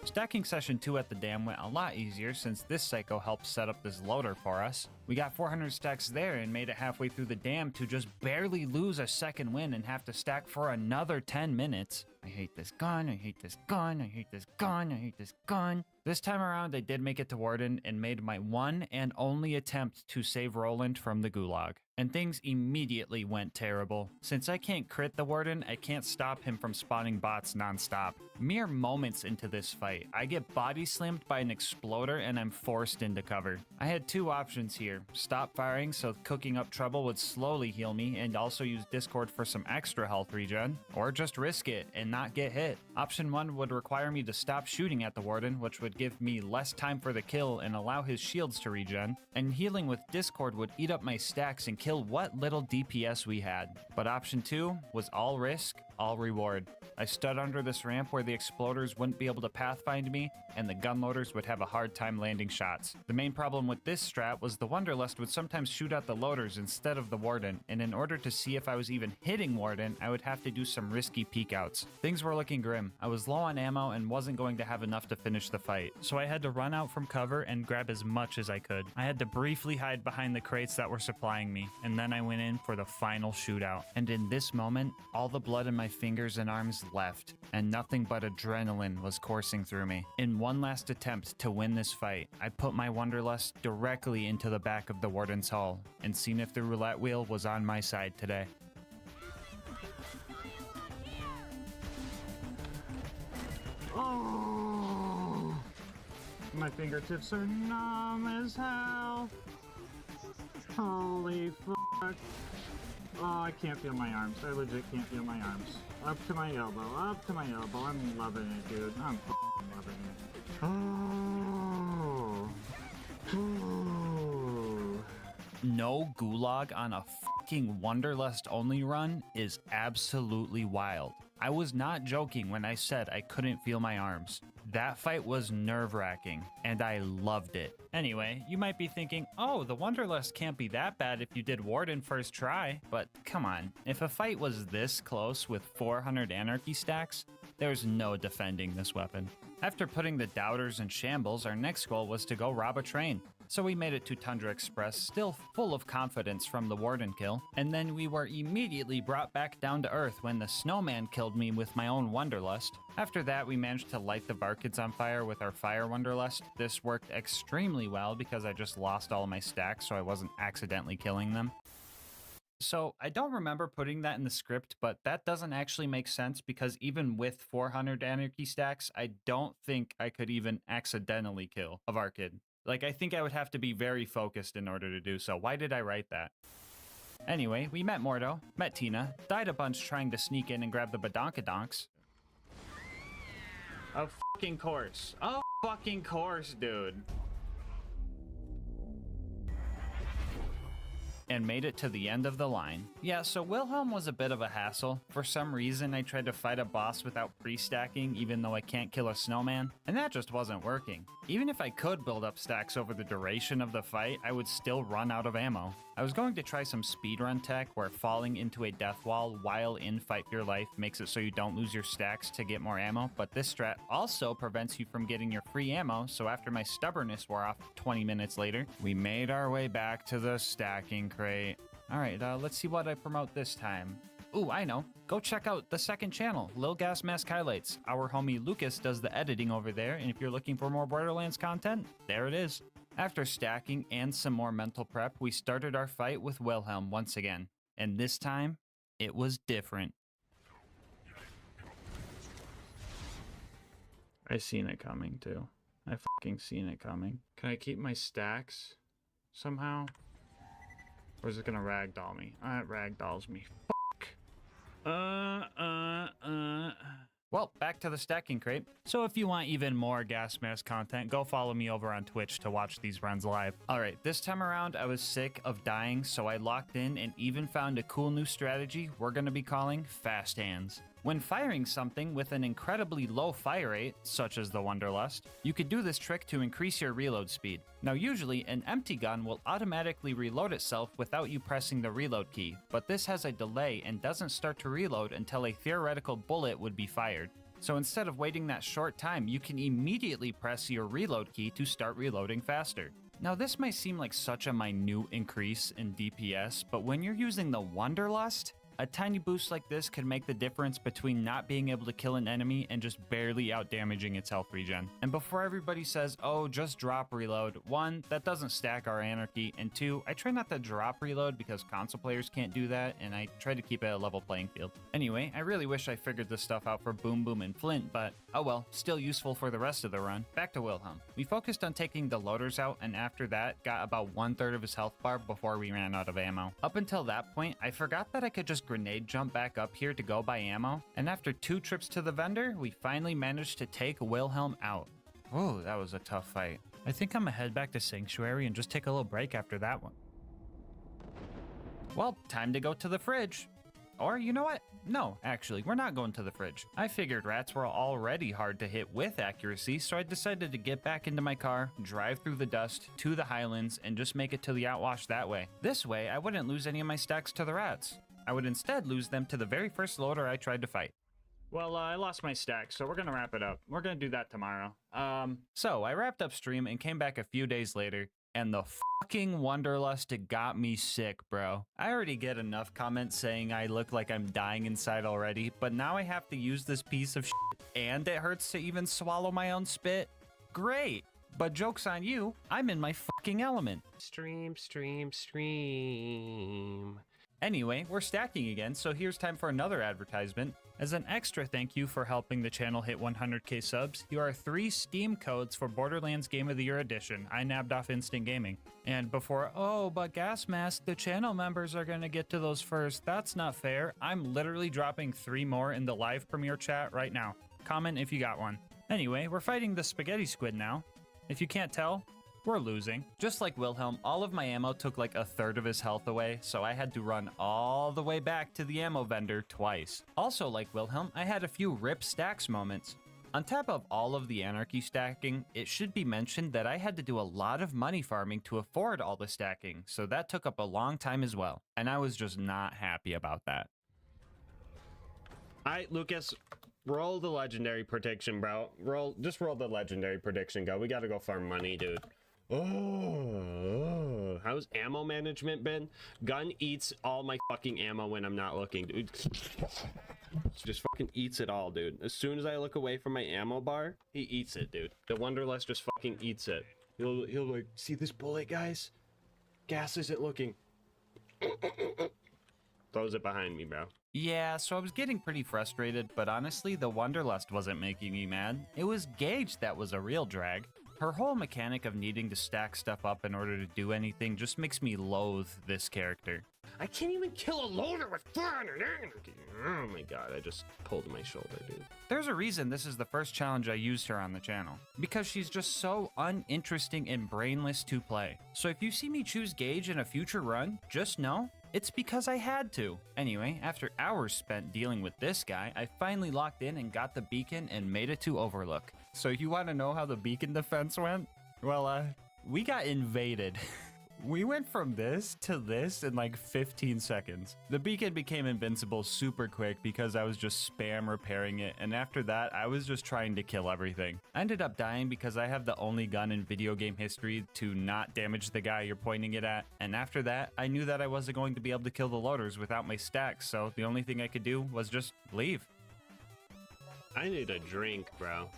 Stacking session 2 at the dam went a lot easier since this psycho helped set up this loader for us. We got 400 stacks there and made it halfway through the dam to just barely lose a second win and have to stack for another 10 minutes. I hate this gun, I hate this gun, I hate this gun, I hate this gun. This time around I did make it to Warden and made my one and only attempt to save Roland from the gulag. And things immediately went terrible. Since I can't crit the Warden, I can't stop him from spawning bots nonstop. Mere moments into this fight, I get body slammed by an exploder and I'm forced into cover. I had two options here. Stop firing so cooking up trouble would slowly heal me and also use Discord for some extra health regen, or just risk it and not get hit. Option 1 would require me to stop shooting at the Warden, which would give me less time for the kill and allow his shields to regen, and healing with Discord would eat up my stacks and kill what little DPS we had. But option 2 was all risk, all reward. I stood under this ramp where the exploders wouldn't be able to pathfind me, and the gunloaders would have a hard time landing shots. The main problem with this strat was the Wanderlust would sometimes shoot at the loaders instead of the Warden, and in order to see if I was even hitting Warden, I would have to do some risky peekouts. Things were looking grim. I was low on ammo and wasn't going to have enough to finish the fight, so I had to run out from cover and grab as much as I could. I had to briefly hide behind the crates that were supplying me, and then I went in for the final shootout. And in this moment, all the blood in my fingers and arms left, and nothing but adrenaline was coursing through me. In one last attempt to win this fight, I put my Wanderlust directly into the back of the Warden's hull, and seen if the roulette wheel was on my side today. Oh, my fingertips are numb as hell. Holy fuck. Oh, I can't feel my arms. I legit can't feel my arms. Up to my elbow, up to my elbow. I'm loving it, dude. I'm loving it. Oh. Ooh. No gulag on a fucking Wanderlust only run is absolutely wild. I was not joking when I said I couldn't feel my arms. That fight was nerve-wracking, and I loved it. Anyway, you might be thinking, oh, the Wanderlust can't be that bad if you did Warden first try, but come on, if a fight was this close with 400 Anarchy stacks, there's no defending this weapon. After putting the Doubters in shambles, our next goal was to go rob a train. So we made it to Tundra Express, still full of confidence from the Warden kill, and then we were immediately brought back down to earth when the snowman killed me with my own Wanderlust. After that, we managed to light the Barkids on fire with our Fire Wanderlust. This worked extremely well because I just lost all of my stacks so I wasn't accidentally killing them. So I don't remember putting that in the script, but that doesn't actually make sense because even with 400 Anarchy stacks, I don't think I could even accidentally kill a Barkid. Like, I think I would have to be very focused in order to do so. Why did I write that? Anyway, we met Mordo, met Tina, died a bunch trying to sneak in and grab the Badonkadonks. Of fucking course. Of fucking course, dude. And made it to the end of the line. Yeah, so Wilhelm was a bit of a hassle. For some reason, I tried to fight a boss without pre-stacking, even though I can't kill a snowman, and that just wasn't working. Even if I could build up stacks over the duration of the fight, I would still run out of ammo. I was going to try some speedrun tech where falling into a death wall while in Fight for Your Life makes it so you don't lose your stacks to get more ammo, but this strat also prevents you from getting your free ammo, so after my stubbornness wore off 20 minutes later, we made our way back to the stacking crate. Alright, let's see what I promote this time. Ooh, I know. Go check out the second channel, LilGasmask Highlights. Our homie Lucas does the editing over there, and if you're looking for more Borderlands content, there it is. After stacking and some more mental prep, we started our fight with Wilhelm once again. And this time, it was different. I seen it coming too. I fucking seen it coming. Can I keep my stacks somehow? Or is it gonna ragdoll me? It ragdolls me. Fuck. Well, back to the stacking crate. So if you want even more Gasmask content, go follow me over on Twitch to watch these runs live. Alright, this time around I was sick of dying, so I locked in and even found a cool new strategy we're gonna be calling Fast Hands. When firing something with an incredibly low fire rate, such as the Wanderlust, you could do this trick to increase your reload speed. Now usually, an empty gun will automatically reload itself without you pressing the reload key, but this has a delay and doesn't start to reload until a theoretical bullet would be fired. So instead of waiting that short time, you can immediately press your reload key to start reloading faster. Now this might seem like such a minute increase in DPS, but when you're using the Wanderlust, a tiny boost like this could make the difference between not being able to kill an enemy and just barely out-damaging its health regen. And before everybody says, oh, just drop reload, 1, that doesn't stack our anarchy, and 2, I try not to drop reload because console players can't do that, and I try to keep it a level playing field. Anyway, I really wish I figured this stuff out for Boom Boom and Flint, but oh well, still useful for the rest of the run. Back to Wilhelm. We focused on taking the loaders out, and after that, got about 1/3 of his health bar before we ran out of ammo. Up until that point, I forgot that I could just grenade jump back up here to go buy ammo, and after 2 trips to the vendor, we finally managed to take Wilhelm out. Oh, that was a tough fight. I think I'm gonna head back to Sanctuary and just take a little break after that one. Well, time to go to the fridge. Or, you know what? No, actually, we're not going to the fridge. I figured rats were already hard to hit with accuracy, so I decided to get back into my car, drive through the dust to the Highlands, and just make it to the outwash that way. This way, I wouldn't lose any of my stacks to the rats. I would instead lose them to the very first loader I tried to fight. Well, I lost my stack, so we're gonna wrap it up. We're gonna do that tomorrow. So I wrapped up stream and came back a few days later, and the fucking Wanderlust got me sick, bro. I already get enough comments saying I look like I'm dying inside already, but now I have to use this piece of shit, and it hurts to even swallow my own spit. Great! But joke's on you, I'm in my fucking element. Stream. Anyway, we're stacking again, so here's time for another advertisement. As an extra thank you for helping the channel hit 100k subs, here are 3 Steam codes for Borderlands Game of the Year Edition. I nabbed off Instant Gaming. And before, oh, but Gasmask, the channel members are gonna get to those first. That's not fair. I'm literally dropping 3 more in the live premiere chat right now. Comment if you got one. Anyway, we're fighting the spaghetti squid now. If you can't tell, we're losing. Just like Wilhelm, all of my ammo took like 1/3 of his health away, so I had to run all the way back to the ammo vendor twice. Also like Wilhelm, I had a few rip stacks moments. On top of all of the anarchy stacking, it should be mentioned that I had to do a lot of money farming to afford all the stacking, so that took up a long time as well, and I was just not happy about that. Alright, Lucas, roll the legendary prediction, bro. Just roll the legendary prediction, go. We gotta go farm money, dude. Oh, how's ammo management been? Gun eats all my fucking ammo when I'm not looking, dude. Just fucking eats it all, dude. As soon as I look away from my ammo bar, he eats it, dude. The Wanderlust just fucking eats it. He'll like, see this bullet, guys? Gas isn't looking. Throws it behind me, bro. Yeah, so I was getting pretty frustrated, but honestly, the Wanderlust wasn't making me mad. It was Gage that was a real drag. Her whole mechanic of needing to stack stuff up in order to do anything just makes me loathe this character. I can't even kill a loader with 400 energy. Oh my god, I just pulled my shoulder, dude. There's a reason this is the first challenge I used her on the channel. Because she's just so uninteresting and brainless to play. So if you see me choose Gage in a future run, just know it's because I had to. Anyway, after hours spent dealing with this guy, I finally locked in and got the beacon and made it to Overlook. So you want to know how the beacon defense went? Well, we got invaded. We went from this to this in like 15 seconds. The beacon became invincible super quick because I was just spam repairing it, and after that, I was just trying to kill everything. I ended up dying because I have the only gun in video game history to not damage the guy you're pointing it at, and after that, I knew that I wasn't going to be able to kill the loaders without my stacks, so the only thing I could do was just leave. I need a drink, bro.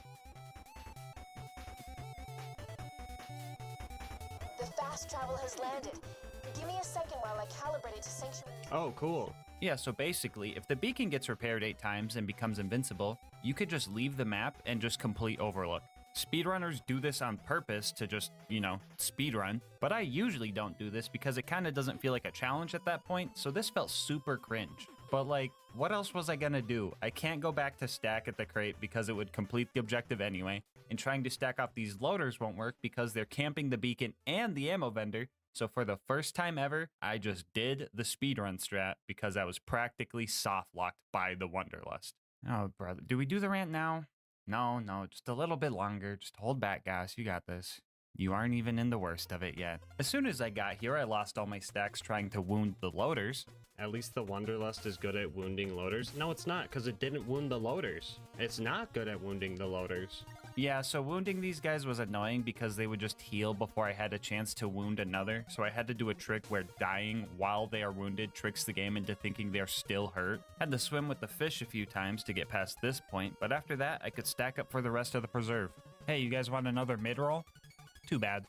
The fast travel has landed. Give me a second while I calibrate it to Sanctuary. Oh, cool. Yeah, so basically, if the beacon gets repaired 8 times and becomes invincible, you could just leave the map and just complete Overlook. Speedrunners do this on purpose to just, you know, speedrun, but I usually don't do this because it kind of doesn't feel like a challenge at that point, so this felt super cringe. But like, what else was I gonna do? I can't go back to stack at the crate because it would complete the objective anyway, and trying to stack off these loaders won't work because they're camping the beacon and the ammo vendor, so for the first time ever, I just did the speedrun strat because I was practically soft-locked by the Wanderlust. Oh, brother. Do we do the rant now? No, just a little bit longer. Just hold back, guys. You got this. You aren't even in the worst of it yet. As soon as I got here, I lost all my stacks trying to wound the loaders. At least the Wanderlust is good at wounding loaders. No, it's not, because it didn't wound the loaders. It's not good at wounding the loaders. Yeah, so wounding these guys was annoying because they would just heal before I had a chance to wound another. So I had to do a trick where dying while they are wounded tricks the game into thinking they're still hurt. Had to swim with the fish a few times to get past this point, but after that, I could stack up for the rest of the preserve. Hey, you guys want another mid-roll? Too bad.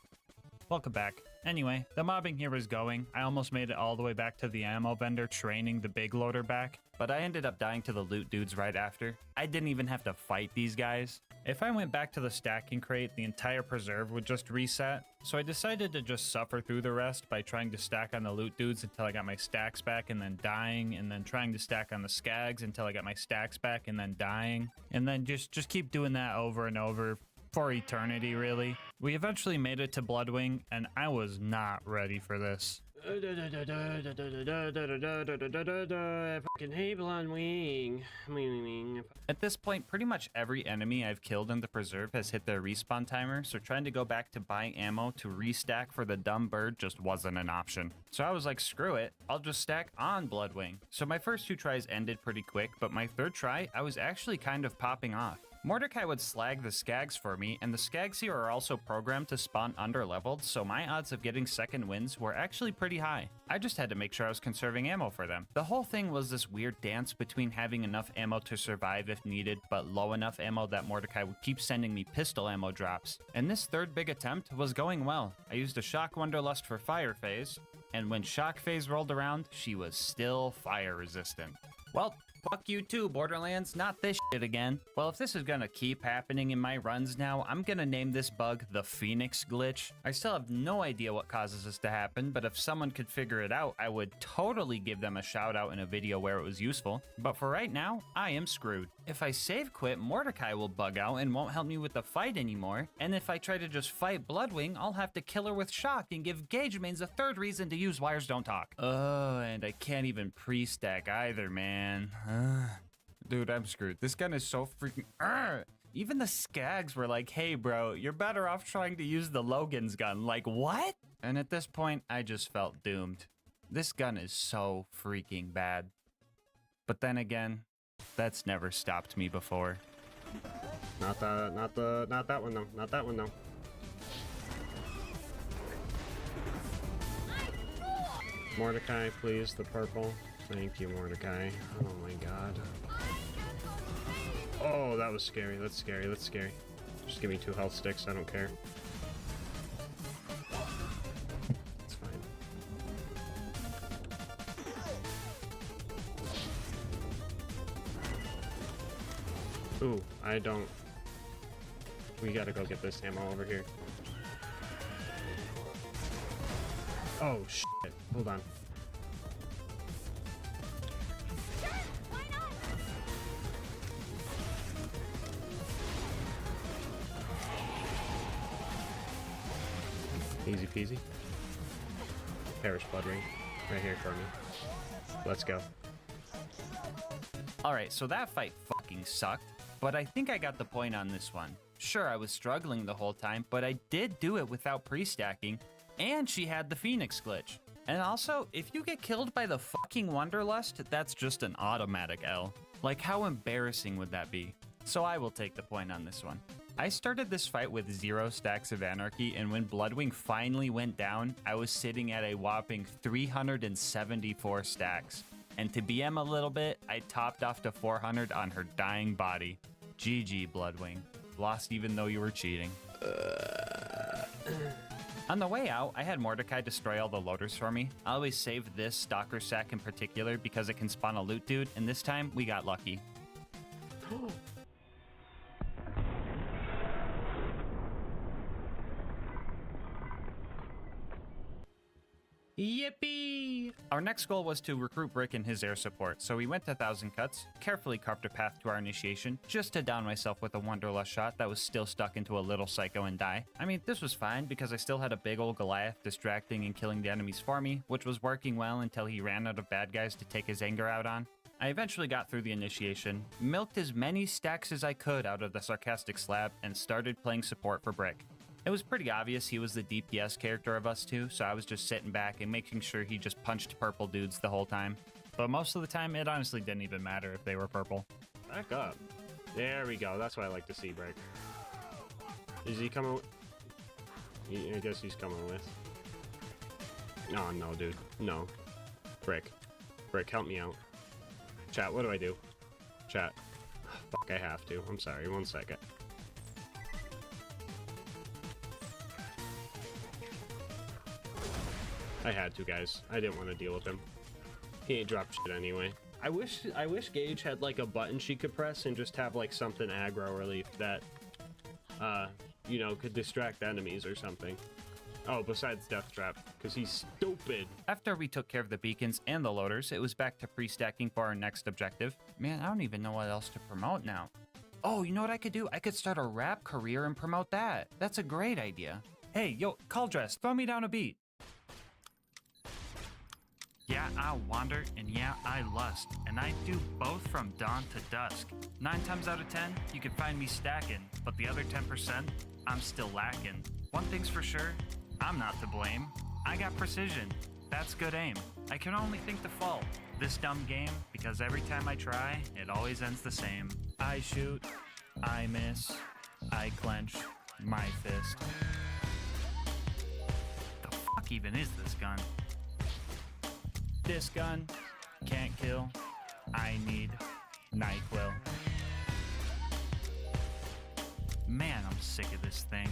Welcome back. Anyway, the mobbing here is going. I almost made it all the way back to the ammo vendor training the big loader back, but I ended up dying to the loot dudes right after. I didn't even have to fight these guys. If I went back to the stacking crate, the entire preserve would just reset, so I decided to just suffer through the rest by trying to stack on the loot dudes until I got my stacks back and then dying, and then trying to stack on the skags until I got my stacks back and then dying, and then just keep doing that over and over for eternity, really. We eventually made it to Bloodwing, and I was not ready for this. Fucking hate Bloodwing. At this point, pretty much every enemy I've killed in the preserve has hit their respawn timer, so trying to go back to buy ammo to restack for the dumb bird just wasn't an option. So I was like, screw it, I'll just stack on Bloodwing. So my first 2 tries ended pretty quick, but my 3rd try, I was actually kind of popping off. Mordecai would slag the skags for me, and the skags here are also programmed to spawn under-leveled, so my odds of getting second wins were actually pretty high. I just had to make sure I was conserving ammo for them. The whole thing was this weird dance between having enough ammo to survive if needed, but low enough ammo that Mordecai would keep sending me pistol ammo drops. And this 3rd big attempt was going well. I used a Shock Wanderlust for fire phase, and when Shock phase rolled around, she was still fire resistant. Well, fuck you too, Borderlands, not this shit again. Well, if this is gonna keep happening in my runs now, I'm gonna name this bug the Phoenix Glitch. I still have no idea what causes this to happen, but if someone could figure it out, I would totally give them a shout out in a video where it was useful. But for right now, I am screwed. If I save quit, Mordecai will bug out and won't help me with the fight anymore. And if I try to just fight Bloodwing, I'll have to kill her with Shock and give Gauge Mains a 3rd reason to use Wires Don't Talk. Oh, and I can't even pre-stack either, man. Dude, I'm screwed. This gun is so freaking... Even the skags were like, hey bro, you're better off trying to use the Logan's gun. Like, what? And at this point, I just felt doomed. This gun is so freaking bad. But then again, that's never stopped me before. Not that one though. Not that one though. Mordecai, please, the purple. Thank you, Mordecai. Oh my god. Oh, that was scary. That's scary. That's scary. Just give me 2 health sticks. I don't care. It's fine. Ooh, I don't... We gotta go get this ammo over here. Oh, shit. Hold on. Easy peasy. Perish Blood Ring. Right here for me. Let's go. Alright, so that fight fucking sucked, but I think I got the point on this one. Sure, I was struggling the whole time, but I did do it without pre-stacking, and she had the Phoenix glitch. And also, if you get killed by the fucking Wanderlust, that's just an automatic L. Like, how embarrassing would that be? So I will take the point on this one. I started this fight with 0 stacks of Anarchy, and when Bloodwing finally went down, I was sitting at a whopping 374 stacks. And to BM a little bit, I topped off to 400 on her dying body. GG, Bloodwing. Lost even though you were cheating. On the way out, I had Mordecai destroy all the loaders for me. I always save this Stalker sack in particular because it can spawn a loot dude, and this time we got lucky. Yippee! Our next goal was to recruit Brick and his air support, so we went to 1,000 Cuts, carefully carved a path to our initiation, just to down myself with a Wanderlust shot that was still stuck into a little psycho and die. I mean, this was fine because I still had a big old Goliath distracting and killing the enemies for me, which was working well until he ran out of bad guys to take his anger out on. I eventually got through the initiation, milked as many stacks as I could out of the sarcastic slab, and started playing support for Brick. It was pretty obvious he was the DPS character of us two, so I was just sitting back and making sure he just punched purple dudes the whole time. But most of the time, it honestly didn't even matter if they were purple. Back up. There we go. That's what I like to see, Break. Is he coming with... I guess he's coming with... Oh, no, dude. No. Brick. Brick, help me out. Chat, what do I do? Chat. Fuck, I have to. I'm sorry. 1 second. I had to, guys. I didn't want to deal with him. He ain't dropped shit anyway. I wish Gage had like a button she could press and just have like something aggro relief that you know, could distract enemies or something. Oh, besides Death Trap, because he's stupid. After we took care of the beacons and the loaders, it was back to pre-stacking for our next objective. Man, I don't even know what else to promote now. Oh, you know what I could do? I could start a rap career and promote that. That's a great idea. Hey, yo, Call Dress, throw me down a beat. Yeah, I wander, and yeah, I lust, and I do both from dawn to dusk. 9 times out of 10, you can find me stacking, but the other 10%, I'm still lacking. One thing's for sure, I'm not to blame. I got precision. That's good aim. I can only think to fault this dumb game, because every time I try, it always ends the same. I shoot, I miss, I clench my fist. The fuck even is this gun? This gun can't kill. I need NyQuil. Man, I'm sick of this thing.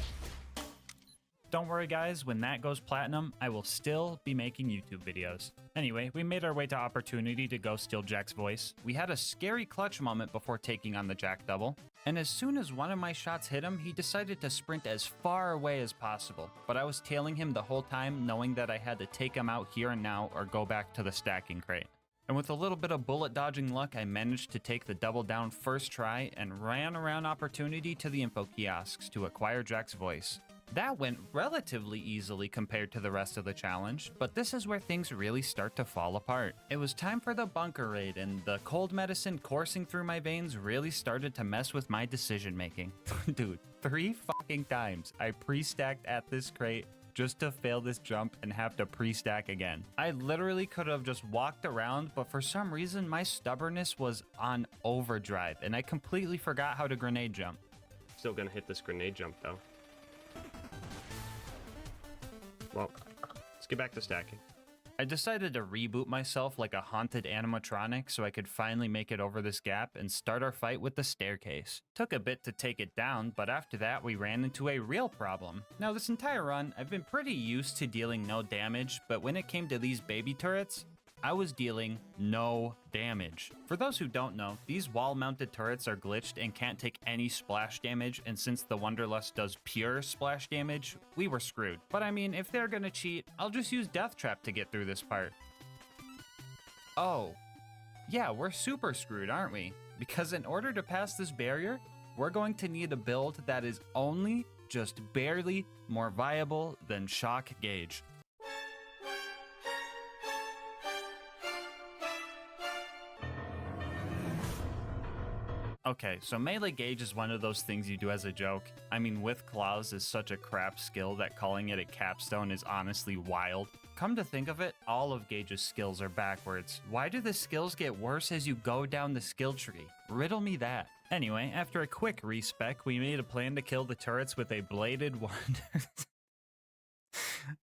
Don't worry guys, when that goes platinum, I will still be making YouTube videos. Anyway, we made our way to Opportunity to go steal Jack's voice. We had a scary clutch moment before taking on the Jack double, and as soon as one of my shots hit him, he decided to sprint as far away as possible. But I was tailing him the whole time, knowing that I had to take him out here and now or go back to the stacking crate. And with a little bit of bullet dodging luck, I managed to take the double down first try and ran around Opportunity to the info kiosks to acquire Jack's voice. That went relatively easily compared to the rest of the challenge, but this is where things really start to fall apart. It was time for the bunker raid, and the cold medicine coursing through my veins really started to mess with my decision making. Dude, 3 fucking times I pre-stacked at this crate just to fail this jump and have to pre-stack again. I literally could have just walked around, but for some reason my stubbornness was on overdrive, and I completely forgot how to grenade jump. Still gonna hit this grenade jump though. Well, let's get back to stacking. I decided to reboot myself like a haunted animatronic so I could finally make it over this gap and start our fight with the staircase. Took a bit to take it down, but after that we ran into a real problem. Now this entire run, I've been pretty used to dealing no damage, but when it came to these baby turrets, I was dealing no damage. For those who don't know, these wall-mounted turrets are glitched and can't take any splash damage, and since the Wanderlust does pure splash damage, we were screwed. But I mean, if they're gonna cheat, I'll just use Death Trap to get through this part. Oh, yeah, we're super screwed, aren't we? Because in order to pass this barrier, we're going to need a build that is only just barely more viable than Shock Gauge. Okay, so melee gauge is one of those things you do as a joke. I mean, with claws is such a crap skill that calling it a capstone is honestly wild. Come to think of it, all of Gage's skills are backwards. Why do the skills get worse as you go down the skill tree? Riddle me that. Anyway, after a quick respec, we made a plan to kill the turrets with a bladed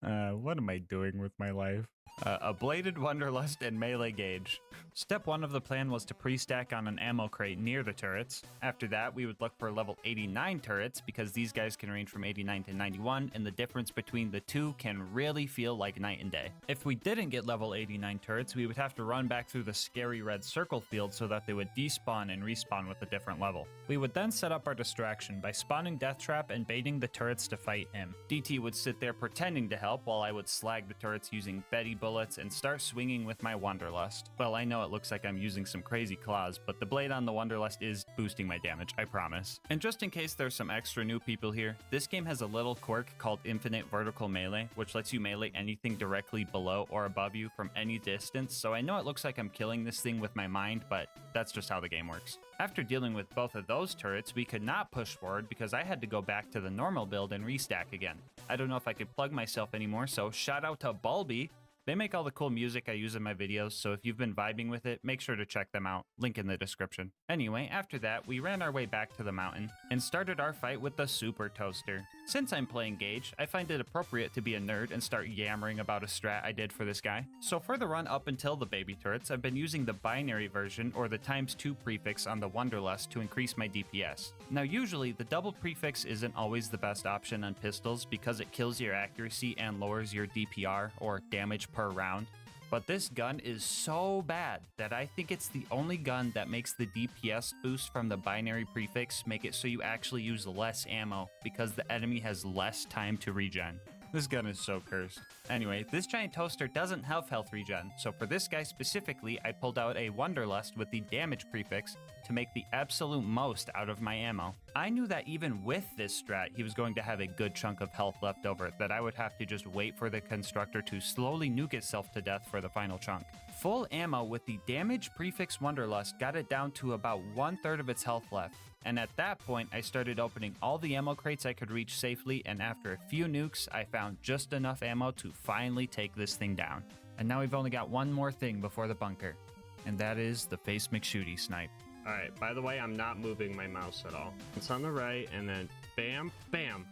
what am I doing with my life? A bladed Wanderlust and melee gauge. Step 1 of the plan was to pre-stack on an ammo crate near the turrets. After that, we would look for level 89 turrets because these guys can range from 89 to 91, and the difference between the two can really feel like night and day. If we didn't get level 89 turrets, we would have to run back through the scary red circle field so that they would despawn and respawn with a different level. We would then set up our distraction by spawning Death Trap and baiting the turrets to fight him. DT would sit there pretending to help while I would slag the turrets using Betty bullets and start swinging with my Wanderlust. Well, I know it looks like I'm using some crazy claws, but the blade on the Wanderlust is boosting my damage, I promise. And just in case there's some extra new people here, this game has a little quirk called Infinite Vertical Melee, which lets you melee anything directly below or above you from any distance, so I know it looks like I'm killing this thing with my mind, but that's just how the game works. After dealing with both of those turrets, we could not push forward because I had to go back to the normal build and restack again. I don't know if I could plug myself anymore, so shout out to Bulby. They make all the cool music I use in my videos, so if you've been vibing with it, make sure to check them out. Link in the description. Anyway, after that, we ran our way back to the mountain and started our fight with the Super Toaster. Since I'm playing Gage, I find it appropriate to be a nerd and start yammering about a strat I did for this guy. So for the run up until the baby turrets, I've been using the binary version or the ×2 prefix on the Wonderlust to increase my DPS. Now usually, the double prefix isn't always the best option on pistols because it kills your accuracy and lowers your DPR or damage per round. But this gun is so bad that I think it's the only gun that makes the DPS boost from the binary prefix make it so you actually use less ammo because the enemy has less time to regen. This gun is so cursed. Anyway, this giant toaster doesn't have health regen, so for this guy specifically, I pulled out a Wonderlust with the damage prefix to make the absolute most out of my ammo. I knew that even with this strat, he was going to have a good chunk of health left over, that I would have to just wait for the constructor to slowly nuke itself to death for the final chunk. Full ammo with the damage prefix Wonderlust got it down to about 1/3 of its health left. And at that point, I started opening all the ammo crates I could reach safely, and after a few nukes, I found just enough ammo to finally take this thing down. And now we've only got one more thing before the bunker, and that is the Face McShooty snipe. Alright, by the way, I'm not moving my mouse at all. It's on the right, and then bam, bam.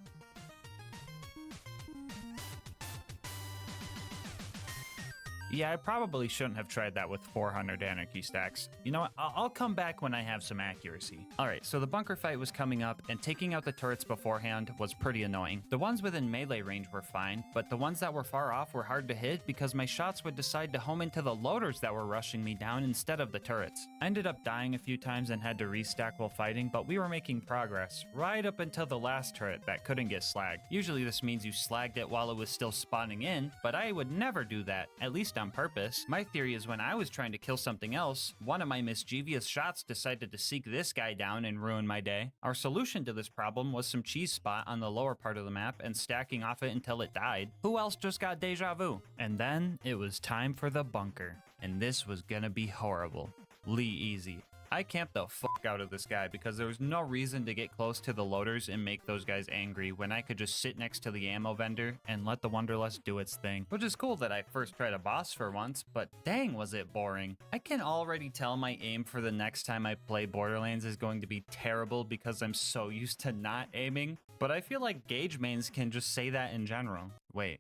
Yeah, I probably shouldn't have tried that with 400 anarchy stacks. You know what, I'll come back when I have some accuracy. Alright, so the bunker fight was coming up, and taking out the turrets beforehand was pretty annoying. The ones within melee range were fine, but the ones that were far off were hard to hit because my shots would decide to home into the loaders that were rushing me down instead of the turrets. I ended up dying a few times and had to restack while fighting, but we were making progress, right up until the last turret that couldn't get slagged. Usually this means you slagged it while it was still spawning in, but I would never do that, at least on purpose. My theory is when I was trying to kill something else, one of my mischievous shots decided to seek this guy down and ruin my day. Our solution to this problem was some cheese spot on the lower part of the map and stacking off it until it died. Who else just got deja vu? And then it was time for the bunker, and this was gonna be horrible. Lee easy. I camped the fuck out of this guy because there was no reason to get close to the loaders and make those guys angry when I could just sit next to the ammo vendor and let the Wonderlust do its thing. Which is cool that I first tried a boss for once, but dang was it boring. I can already tell my aim for the next time I play Borderlands is going to be terrible because I'm so used to not aiming, but I feel like Gage mains can just say that in general. Wait,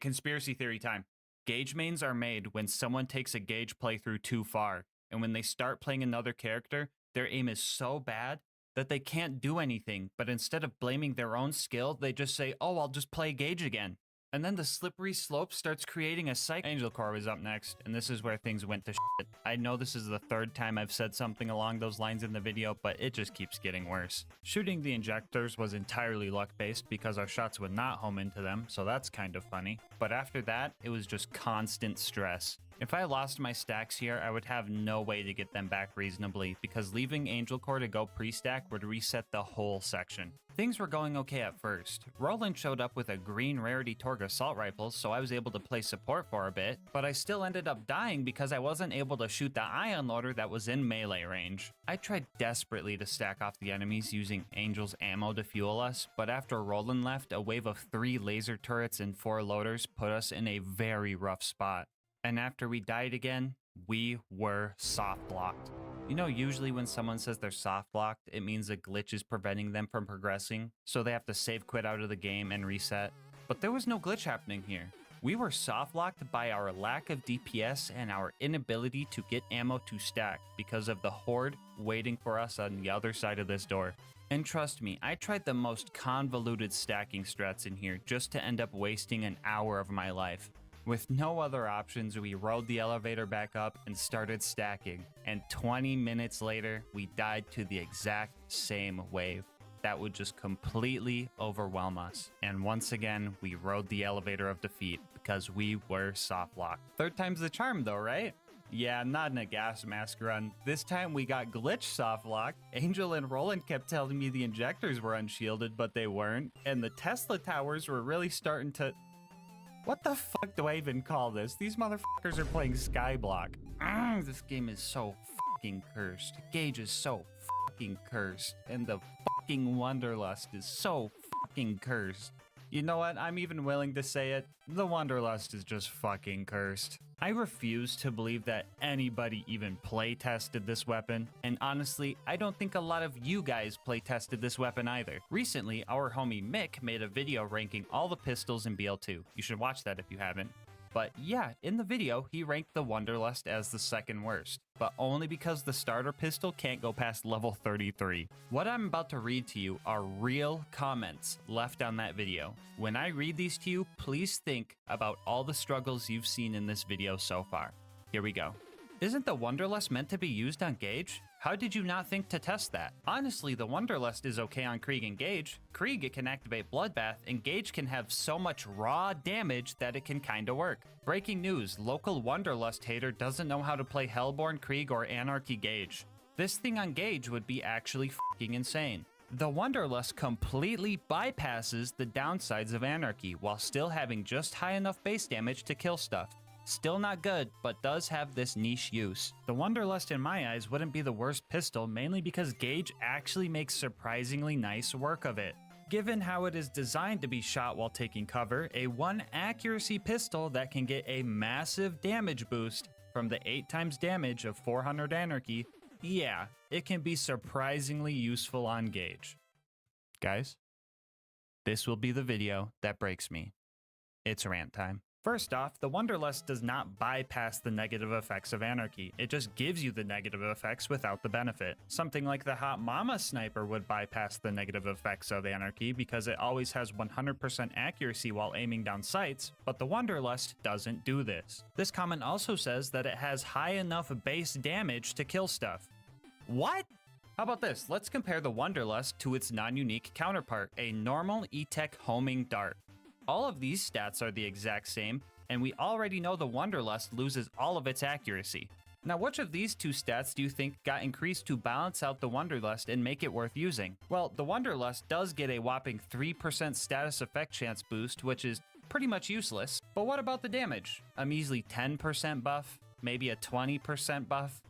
conspiracy theory time. Gage mains are made when someone takes a Gage playthrough too far. And when they start playing another character, their aim is so bad that they can't do anything. But instead of blaming their own skill, they just say, oh, I'll just play Gage again. And then the slippery slope starts creating a cycle. Angel Core was up next, and this is where things went to shit. I know this is the third time I've said something along those lines in the video, but it just keeps getting worse. Shooting the injectors was entirely luck-based because our shots would not home into them, so that's kind of funny. But after that, it was just constant stress. If I lost my stacks here, I would have no way to get them back reasonably because leaving Angel Core to go pre-stack would reset the whole section. Things were going okay at first. Roland showed up with a green rarity Torg assault rifle, so I was able to play support for a bit, but I still ended up dying because I wasn't able to shoot the ion loader that was in melee range. I tried desperately to stack off the enemies using Angel's ammo to fuel us, but after Roland left, a wave of 3 laser turrets and 4 loaders put us in a very rough spot. And after we died again, we were soft blocked. You know, usually when someone says they're soft blocked, it means a glitch is preventing them from progressing, so they have to save quit out of the game and reset. But there was no glitch happening here. We were soft locked by our lack of DPS and our inability to get ammo to stack because of the horde waiting for us on the other side of this door. And trust me, I tried the most convoluted stacking strats in here just to end up wasting an hour of my life. With no other options, we rode the elevator back up and started stacking. And 20 minutes later, we died to the exact same wave. That would just completely overwhelm us. And once again, we rode the elevator of defeat because we were soft locked. Third time's the charm though, right? Yeah, not in a gas mask run. This time we got glitch soft locked. Angel and Roland kept telling me the injectors were unshielded, but they weren't. And the Tesla towers were really starting to... What the fuck do I even call this? These motherfuckers are playing Skyblock. This game is so fucking cursed. Gauge is so fucking cursed. And the fucking Wanderlust is so fucking cursed. You know what? I'm even willing to say it. The Wanderlust is just fucking cursed. I refuse to believe that anybody even play tested this weapon, and honestly, I don't think a lot of you guys play tested this weapon either. Recently, our homie Mick made a video ranking all the pistols in BL2. You should watch that if you haven't. But yeah, in the video, he ranked the Wanderlust as the second worst, but only because the starter pistol can't go past level 33. What I'm about to read to you are real comments left on that video. When I read these to you, please think about all the struggles you've seen in this video so far. Here we go. Isn't the Wanderlust meant to be used on Gauge? How did you not think to test that? Honestly, the Wanderlust is okay on Krieg and Gauge. Krieg, it can activate Bloodbath, and Gauge can have so much raw damage that it can kinda work. Breaking news, local Wanderlust hater doesn't know how to play Hellborn Krieg or Anarchy Gauge. This thing on Gauge would be actually fucking insane. The Wanderlust completely bypasses the downsides of Anarchy while still having just high enough base damage to kill stuff. Still not good, but does have this niche use. The Wanderlust in my eyes wouldn't be the worst pistol, mainly because Gauge actually makes surprisingly nice work of it. Given how it is designed to be shot while taking cover, a 1 accuracy pistol that can get a massive damage boost from the 8 times damage of 400 Anarchy, yeah, it can be surprisingly useful on Gauge. Guys, this will be the video that breaks me. It's rant time. First off, the Wanderlust does not bypass the negative effects of Anarchy. It just gives you the negative effects without the benefit. Something like the Hot Mama Sniper would bypass the negative effects of Anarchy because it always has 100% accuracy while aiming down sights, but the Wanderlust doesn't do this. This comment also says that it has high enough base damage to kill stuff. What? How about this? Let's compare the Wanderlust to its non-unique counterpart, a normal E-Tech homing dart. All of these stats are the exact same, and we already know the Wanderlust loses all of its accuracy. Now, which of these two stats do you think got increased to balance out the Wanderlust and make it worth using? Well, the Wanderlust does get a whopping 3% status effect chance boost, which is pretty much useless. But what about the damage? A measly 10% buff? Maybe a 20% buff?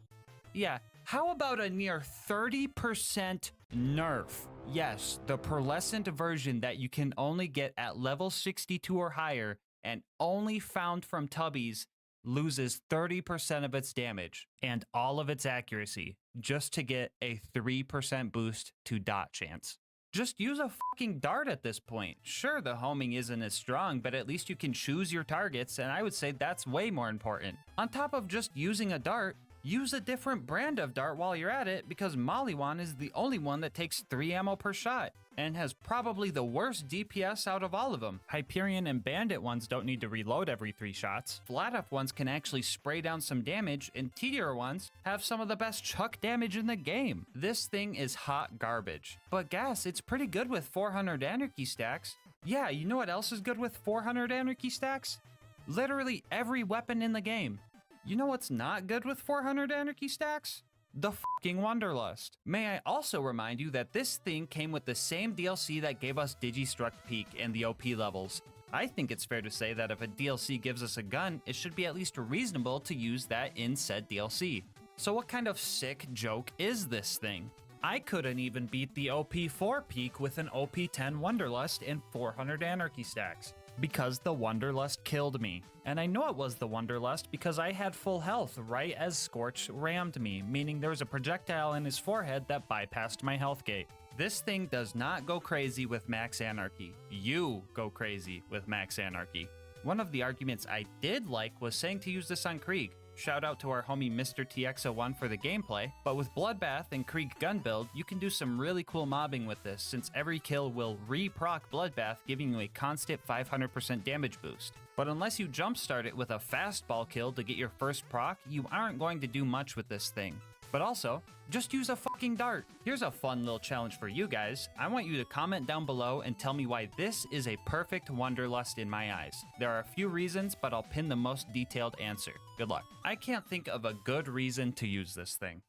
Yeah, how about a near 30% nerf? Yes, the pearlescent version that you can only get at level 62 or higher and only found from Tubbies loses 30% of its damage and all of its accuracy just to get a 3% boost to dot chance. Just use a fucking dart at this point. Sure, the homing isn't as strong, but at least you can choose your targets, and I would say that's way more important. On top of just using a dart, use a different brand of dart while you're at it, because Maliwan is the only one that takes 3 ammo per shot and has probably the worst DPS out of all of them. Hyperion and Bandit ones don't need to reload every 3 shots. Flat Up ones can actually spray down some damage, and T-Tier ones have some of the best chuck damage in the game. This thing is hot garbage. But Gas, it's pretty good with 400 Anarchy stacks. Yeah, you know what else is good with 400 Anarchy stacks? Literally every weapon in the game. You know what's not good with 400 Anarchy stacks? The fucking Wanderlust. May I also remind you that this thing came with the same DLC that gave us Digistruct Peak and the OP levels. I think it's fair to say that if a DLC gives us a gun, it should be at least reasonable to use that in said DLC. So what kind of sick joke is this thing? I couldn't even beat the OP4 Peak with an OP10 Wanderlust and 400 Anarchy stacks, because the Wanderlust killed me. And I know it was the Wanderlust because I had full health right as Scorch rammed me, meaning there was a projectile in his forehead that bypassed my health gate. This thing does not go crazy with Max Anarchy. You go crazy with Max Anarchy. One of the arguments I did like was saying to use this on Krieg. Shout out to our homie Mr. TX01 for the gameplay, but with Bloodbath and Krieg gun build, you can do some really cool mobbing with this, since every kill will re-proc Bloodbath, giving you a constant 500% damage boost. But unless you jumpstart it with a fastball kill to get your first proc, you aren't going to do much with this thing. But also, just use a fucking dart. Here's a fun little challenge for you guys. I want you to comment down below and tell me why this is a perfect Wanderlust in my eyes. There are a few reasons, but I'll pin the most detailed answer. Good luck. I can't think of a good reason to use this thing.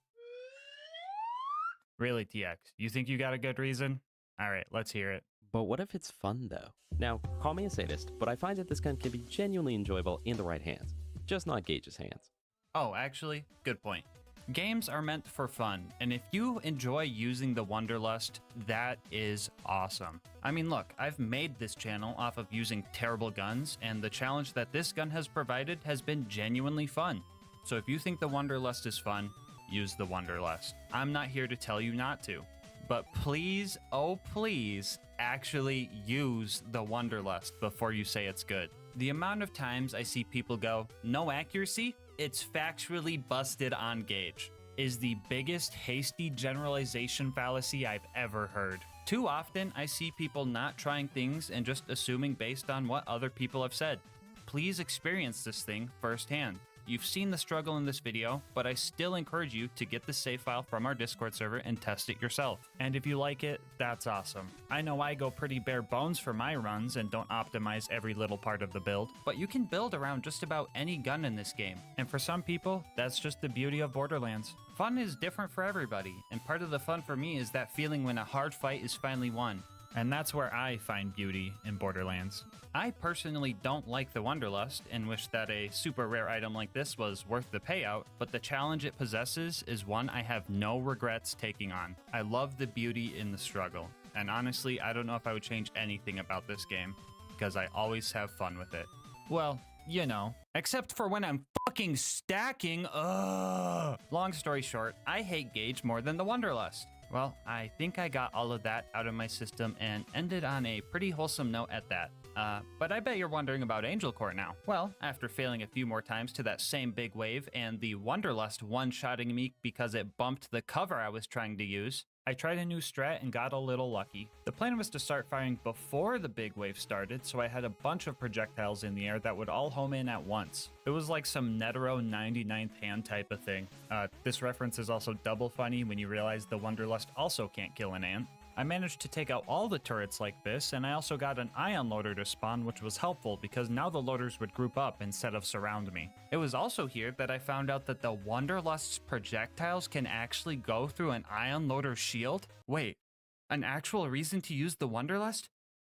Really, TX? You think you got a good reason? Alright, let's hear it. But what if it's fun, though? Now, call me a sadist, but I find that this gun can be genuinely enjoyable in the right hands, just not Gage's hands. Oh, actually, good point. Games are meant for fun, and if you enjoy using the Wanderlust, that is awesome. I mean, look, I've made this channel off of using terrible guns, and the challenge that this gun has provided has been genuinely fun. So if you think the Wanderlust is fun, use the Wanderlust. I'm not here to tell you not to, but please, oh please, actually use the Wanderlust before you say it's good. The amount of times I see people go, no accuracy, it's factually busted on gauge, is the biggest hasty generalization fallacy I've ever heard. Too often, I see people not trying things and just assuming based on what other people have said. Please experience this thing firsthand. You've seen the struggle in this video, but I still encourage you to get the save file from our Discord server and test it yourself. And if you like it, that's awesome. I know I go pretty bare bones for my runs and don't optimize every little part of the build, but you can build around just about any gun in this game. And for some people, that's just the beauty of Borderlands. Fun is different for everybody, and part of the fun for me is that feeling when a hard fight is finally won. And that's where I find beauty in Borderlands. I personally don't like the Wanderlust and wish that a super rare item like this was worth the payout, but the challenge it possesses is one I have no regrets taking on. I love the beauty in the struggle, and honestly, I don't know if I would change anything about this game, because I always have fun with it. Well, you know, except for when I'm fucking stacking, ugh! Long story short, I hate Gauge more than the Wanderlust. Well, I think I got all of that out of my system and ended on a pretty wholesome note at that. But I bet you're wondering about Angel Core now. Well, after failing a few more times to that same big wave and the Wanderlust one-shotting me because it bumped the cover I was trying to use, I tried a new strat and got a little lucky. The plan was to start firing before the big wave started, so I had a bunch of projectiles in the air that would all home in at once. It was like some Netero 99th hand type of thing. This reference is also double funny when you realize the Wanderlust also can't kill an ant. I managed to take out all the turrets like this, and I also got an ion loader to spawn, which was helpful because now the loaders would group up instead of surround me. It was also here that I found out that the Wanderlust's projectiles can actually go through an ion loader shield. Wait, an actual reason to use the Wanderlust?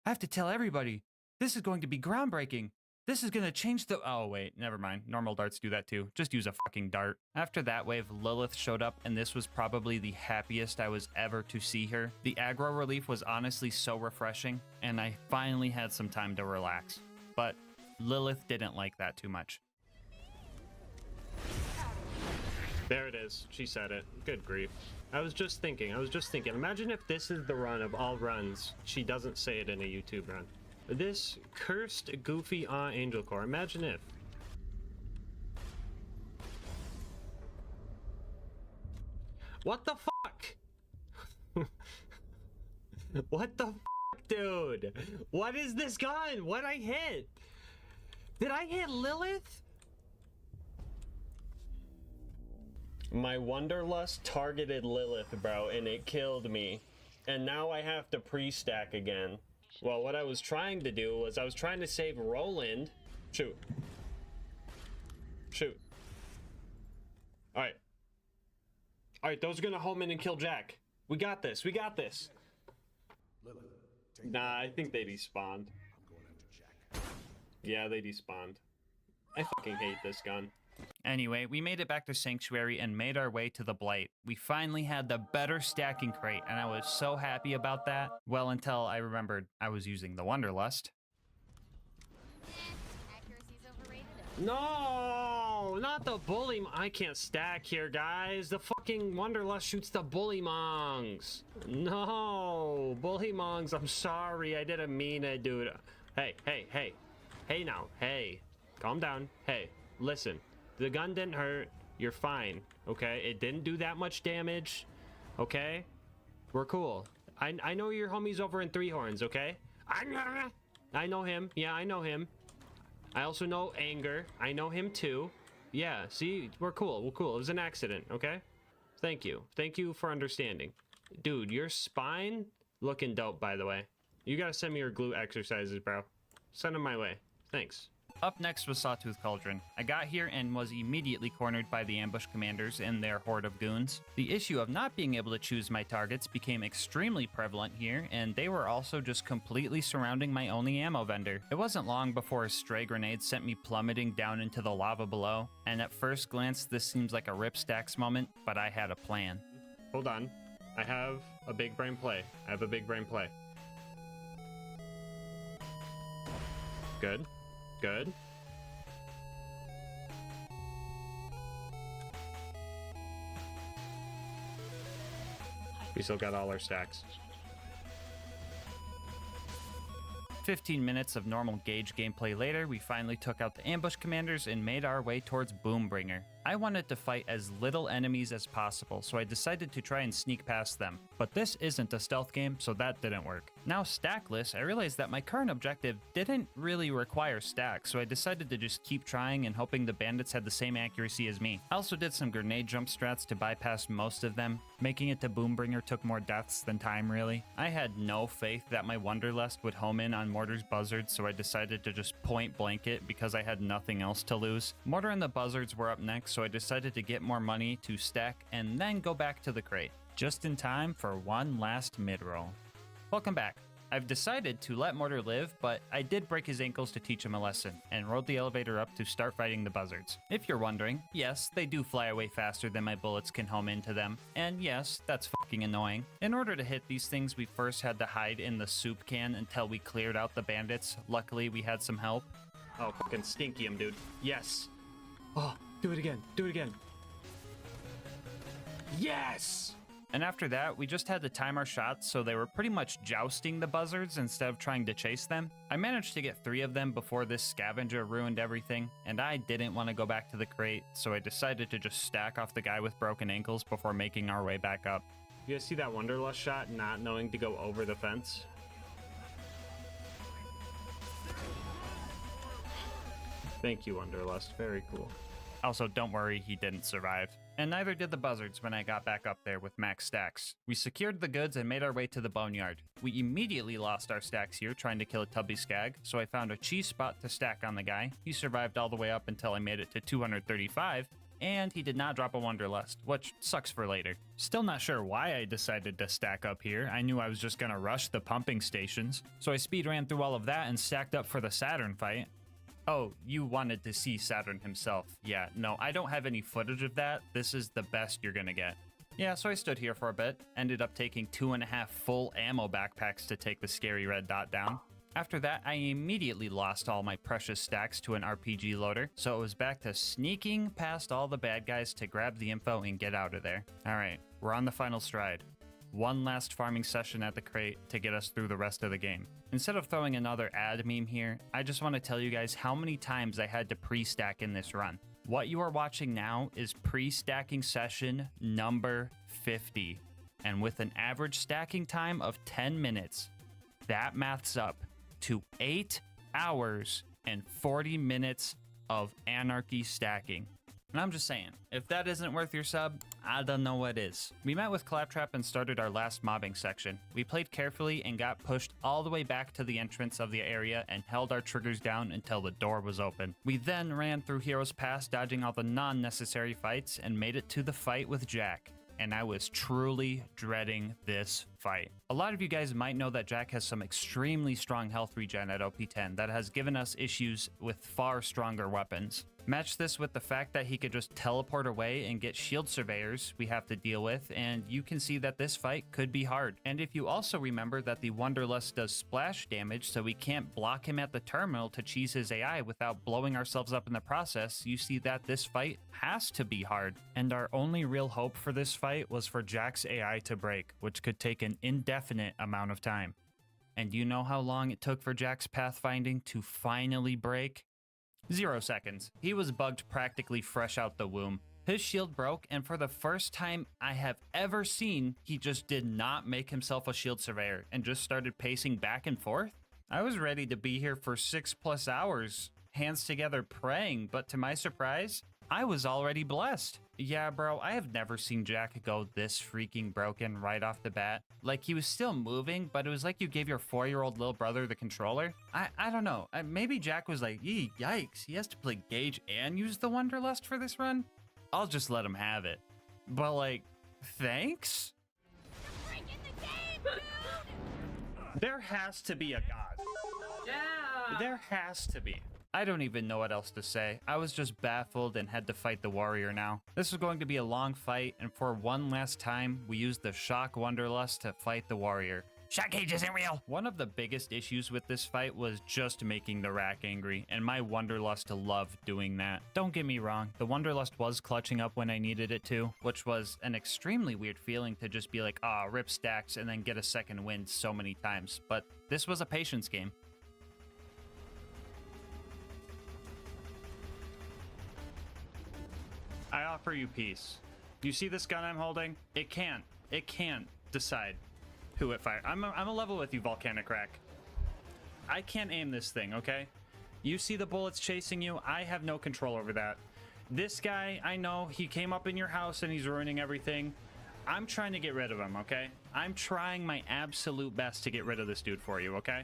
I have to tell everybody. This is going to be groundbreaking. This is gonna change the— oh wait, never mind. Normal darts do that too. Just use a fucking dart. After that wave, Lilith showed up, and this was probably the happiest I was ever to see her. The aggro relief was honestly so refreshing, and I finally had some time to relax. But Lilith didn't like that too much. There it is. She said it. Good grief. I was just thinking. Imagine if this is the run of all runs. She doesn't say it in a YouTube run. This cursed, goofy Angel Core. Imagine if. What the fuck? What the fuck, dude? What is this gun? What'd I hit? Did I hit Lilith? My Wanderlust targeted Lilith, bro, and it killed me. And now I have to pre-stack again. Well, what I was trying to do was I was trying to save Roland. Shoot. Shoot. Alright. Alright, those are gonna home in and kill Jack. We got this. We got this. Nah, I think they despawned. Yeah, they despawned. I fucking hate this gun. Anyway, we made it back to Sanctuary and made our way to the Blight. We finally had the better stacking crate, and I was so happy about that. Well, until I remembered I was using the Wanderlust. No, not the bully. I can't stack here, guys. The fucking Wanderlust shoots the bully mongs. No, bully mongs. I'm sorry. I didn't mean it, dude. Hey, hey, hey. Hey now. Hey. Calm down. Hey, listen. The gun didn't hurt. You're fine. Okay? It didn't do that much damage. Okay? We're cool. I know your homie's over in Three Horns, okay? I know him. Yeah, I know him. I also know Anger. I know him too. Yeah, see? We're cool. We're cool. It was an accident, okay? Thank you. Thank you for understanding. Dude, your spine looking dope, by the way. You gotta send me your glute exercises, bro. Send them my way. Thanks. Up next was Sawtooth Cauldron. I got here and was immediately cornered by the ambush commanders and their horde of goons. The issue of not being able to choose my targets became extremely prevalent here, and they were also just completely surrounding my only ammo vendor. It wasn't long before a stray grenade sent me plummeting down into the lava below, and at first glance this seems like a Rip Stacks moment, but I had a plan. Hold on. I have a big brain play. Good. Good. We still got all our stacks. 15 minutes of normal gauge gameplay later, we finally took out the ambush commanders and made our way towards Boombringer. I wanted to fight as little enemies as possible, so I decided to try and sneak past them. But this isn't a stealth game, so that didn't work. Now stackless, I realized that my current objective didn't really require stacks, so I decided to just keep trying and hoping the bandits had the same accuracy as me. I also did some grenade jump strats to bypass most of them. Making it to Boombringer took more deaths than time, really. I had no faith that my Wonderlust would home in on Mortar's buzzards, so I decided to just point blank it because I had nothing else to lose. Mortar and the buzzards were up next, so I decided to get more money to stack and then go back to the crate, just in time for one last mid-roll. Welcome back. I've decided to let Mortar live, but I did break his ankles to teach him a lesson, and rode the elevator up to start fighting the buzzards. If you're wondering, yes, they do fly away faster than my bullets can home into them, and yes, that's fucking annoying. In order to hit these things, we first had to hide in the soup can until we cleared out the bandits. Luckily, we had some help. Oh, fucking stinky him, dude. Yes. Oh, do it again. Do it again. Yes! And after that, we just had to time our shots so they were pretty much jousting the buzzards instead of trying to chase them. I managed to get 3 of them before this scavenger ruined everything, and I didn't want to go back to the crate, so I decided to just stack off the guy with broken ankles before making our way back up. You guys see that Wonderlust shot not knowing to go over the fence? Thank you, Wonderlust. Very cool. Also, don't worry, he didn't survive. And neither did the buzzards when I got back up there with max stacks. We secured the goods and made our way to the boneyard. We immediately lost our stacks here trying to kill a tubby skag, so I found a cheese spot to stack on the guy. He survived all the way up until I made it to 235, and he did not drop a Wonderlust, which sucks for later. Still not sure why I decided to stack up here. I knew I was just gonna rush the pumping stations, so I speed ran through all of that and stacked up for the Saturn fight. Oh, you wanted to see Saturn himself. Yeah, no, I don't have any footage of that. This is the best you're gonna get. Yeah, so I stood here for a bit, ended up taking 2.5 full ammo backpacks to take the scary red dot down. After that, I immediately lost all my precious stacks to an RPG loader, so it was back to sneaking past all the bad guys to grab the info and get out of there. Alright, we're on the final stride. One last farming session at the crate to get us through the rest of the game. Instead of throwing another ad meme here, I just want to tell you guys how many times I had to pre-stack in this run. What you are watching now is pre-stacking session number 50. And with an average stacking time of 10 minutes, that maths up to 8 hours and 40 minutes of anarchy stacking. And I'm just saying, if that isn't worth your sub, I don't know what is. We met with Claptrap and started our last mobbing section. We played carefully and got pushed all the way back to the entrance of the area and held our triggers down until the door was open. We then ran through Heroes Pass, dodging all the non-necessary fights, and made it to the fight with Jack. And I was truly dreading this fight. A lot of you guys might know that Jack has some extremely strong health regen at OP10 that has given us issues with far stronger weapons. Match this with the fact that he could just teleport away and get shield surveyors we have to deal with, and you can see that this fight could be hard. And if you also remember that the Wonderlust does splash damage, so we can't block him at the terminal to cheese his AI without blowing ourselves up in the process, you see that this fight has to be hard. And our only real hope for this fight was for Jack's AI to break, which could take an indefinite amount of time. And you know how long it took for Jack's pathfinding to finally break? 0 seconds. He was bugged practically fresh out the womb. His shield broke, and for the first time I have ever seen, he just did not make himself a shield surveyor and just started pacing back and forth. I was ready to be here for 6+ hours, hands together praying, but to my surprise, I was already blessed. Yeah, bro, I have never seen Jack go this freaking broken right off the bat. Like, he was still moving, but it was like you gave your 4-year-old little brother the controller. I don't know. Maybe Jack was like, yikes, he has to play Gauge and use the Wanderlust for this run? I'll just let him have it. But, like, thanks? There has to be a god. Yeah! There has to be. I don't even know what else to say. I was just baffled and had to fight the warrior now. This was going to be a long fight, and for one last time, we used the Shock Wanderlust to fight the warrior. Shock Gauge isn't real! One of the biggest issues with this fight was just making the rack angry, and my Wanderlust loved doing that. Don't get me wrong, the Wanderlust was clutching up when I needed it to, which was an extremely weird feeling to just be like, rip stacks, and then get a second win so many times. But this was a patience game. I offer you peace. You see this gun I'm holding? It can't decide who it fires. I'm a level with you, Volcanic Rack. I can't aim this thing, okay? You see the bullets chasing you? I have no control over that. This guy, I know, he came up in your house and he's ruining everything. I'm trying to get rid of him, okay? I'm trying my absolute best to get rid of this dude for you, okay?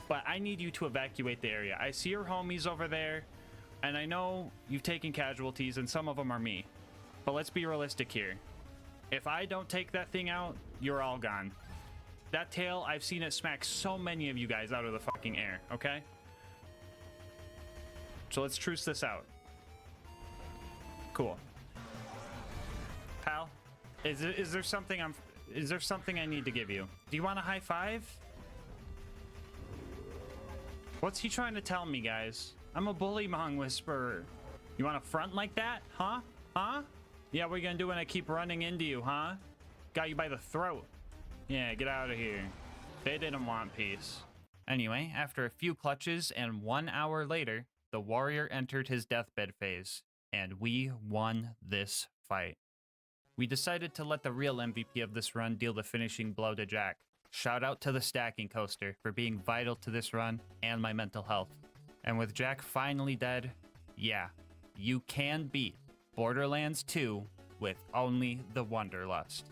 But I need you to evacuate the area. I see your homies over there. And I know you've taken casualties, and some of them are me. But let's be realistic here. If I don't take that thing out, you're all gone. That tail, I've seen it smack so many of you guys out of the fucking air, okay? So let's truce this out. Cool. Pal, is there something I need to give you? Do you want a high five? What's he trying to tell me, guys? I'm a bullymong whisperer. You want to front like that? Huh? Huh? Yeah, what are you gonna do when I keep running into you, huh? Got you by the throat. Yeah, get out of here. They didn't want peace. Anyway, after a few clutches and 1 hour later, the warrior entered his deathbed phase, and we won this fight. We decided to let the real MVP of this run deal the finishing blow to Jack. Shout out to the stacking coaster for being vital to this run and my mental health. And with Jack finally dead, yeah, you can beat Borderlands 2 with only the Wanderlust.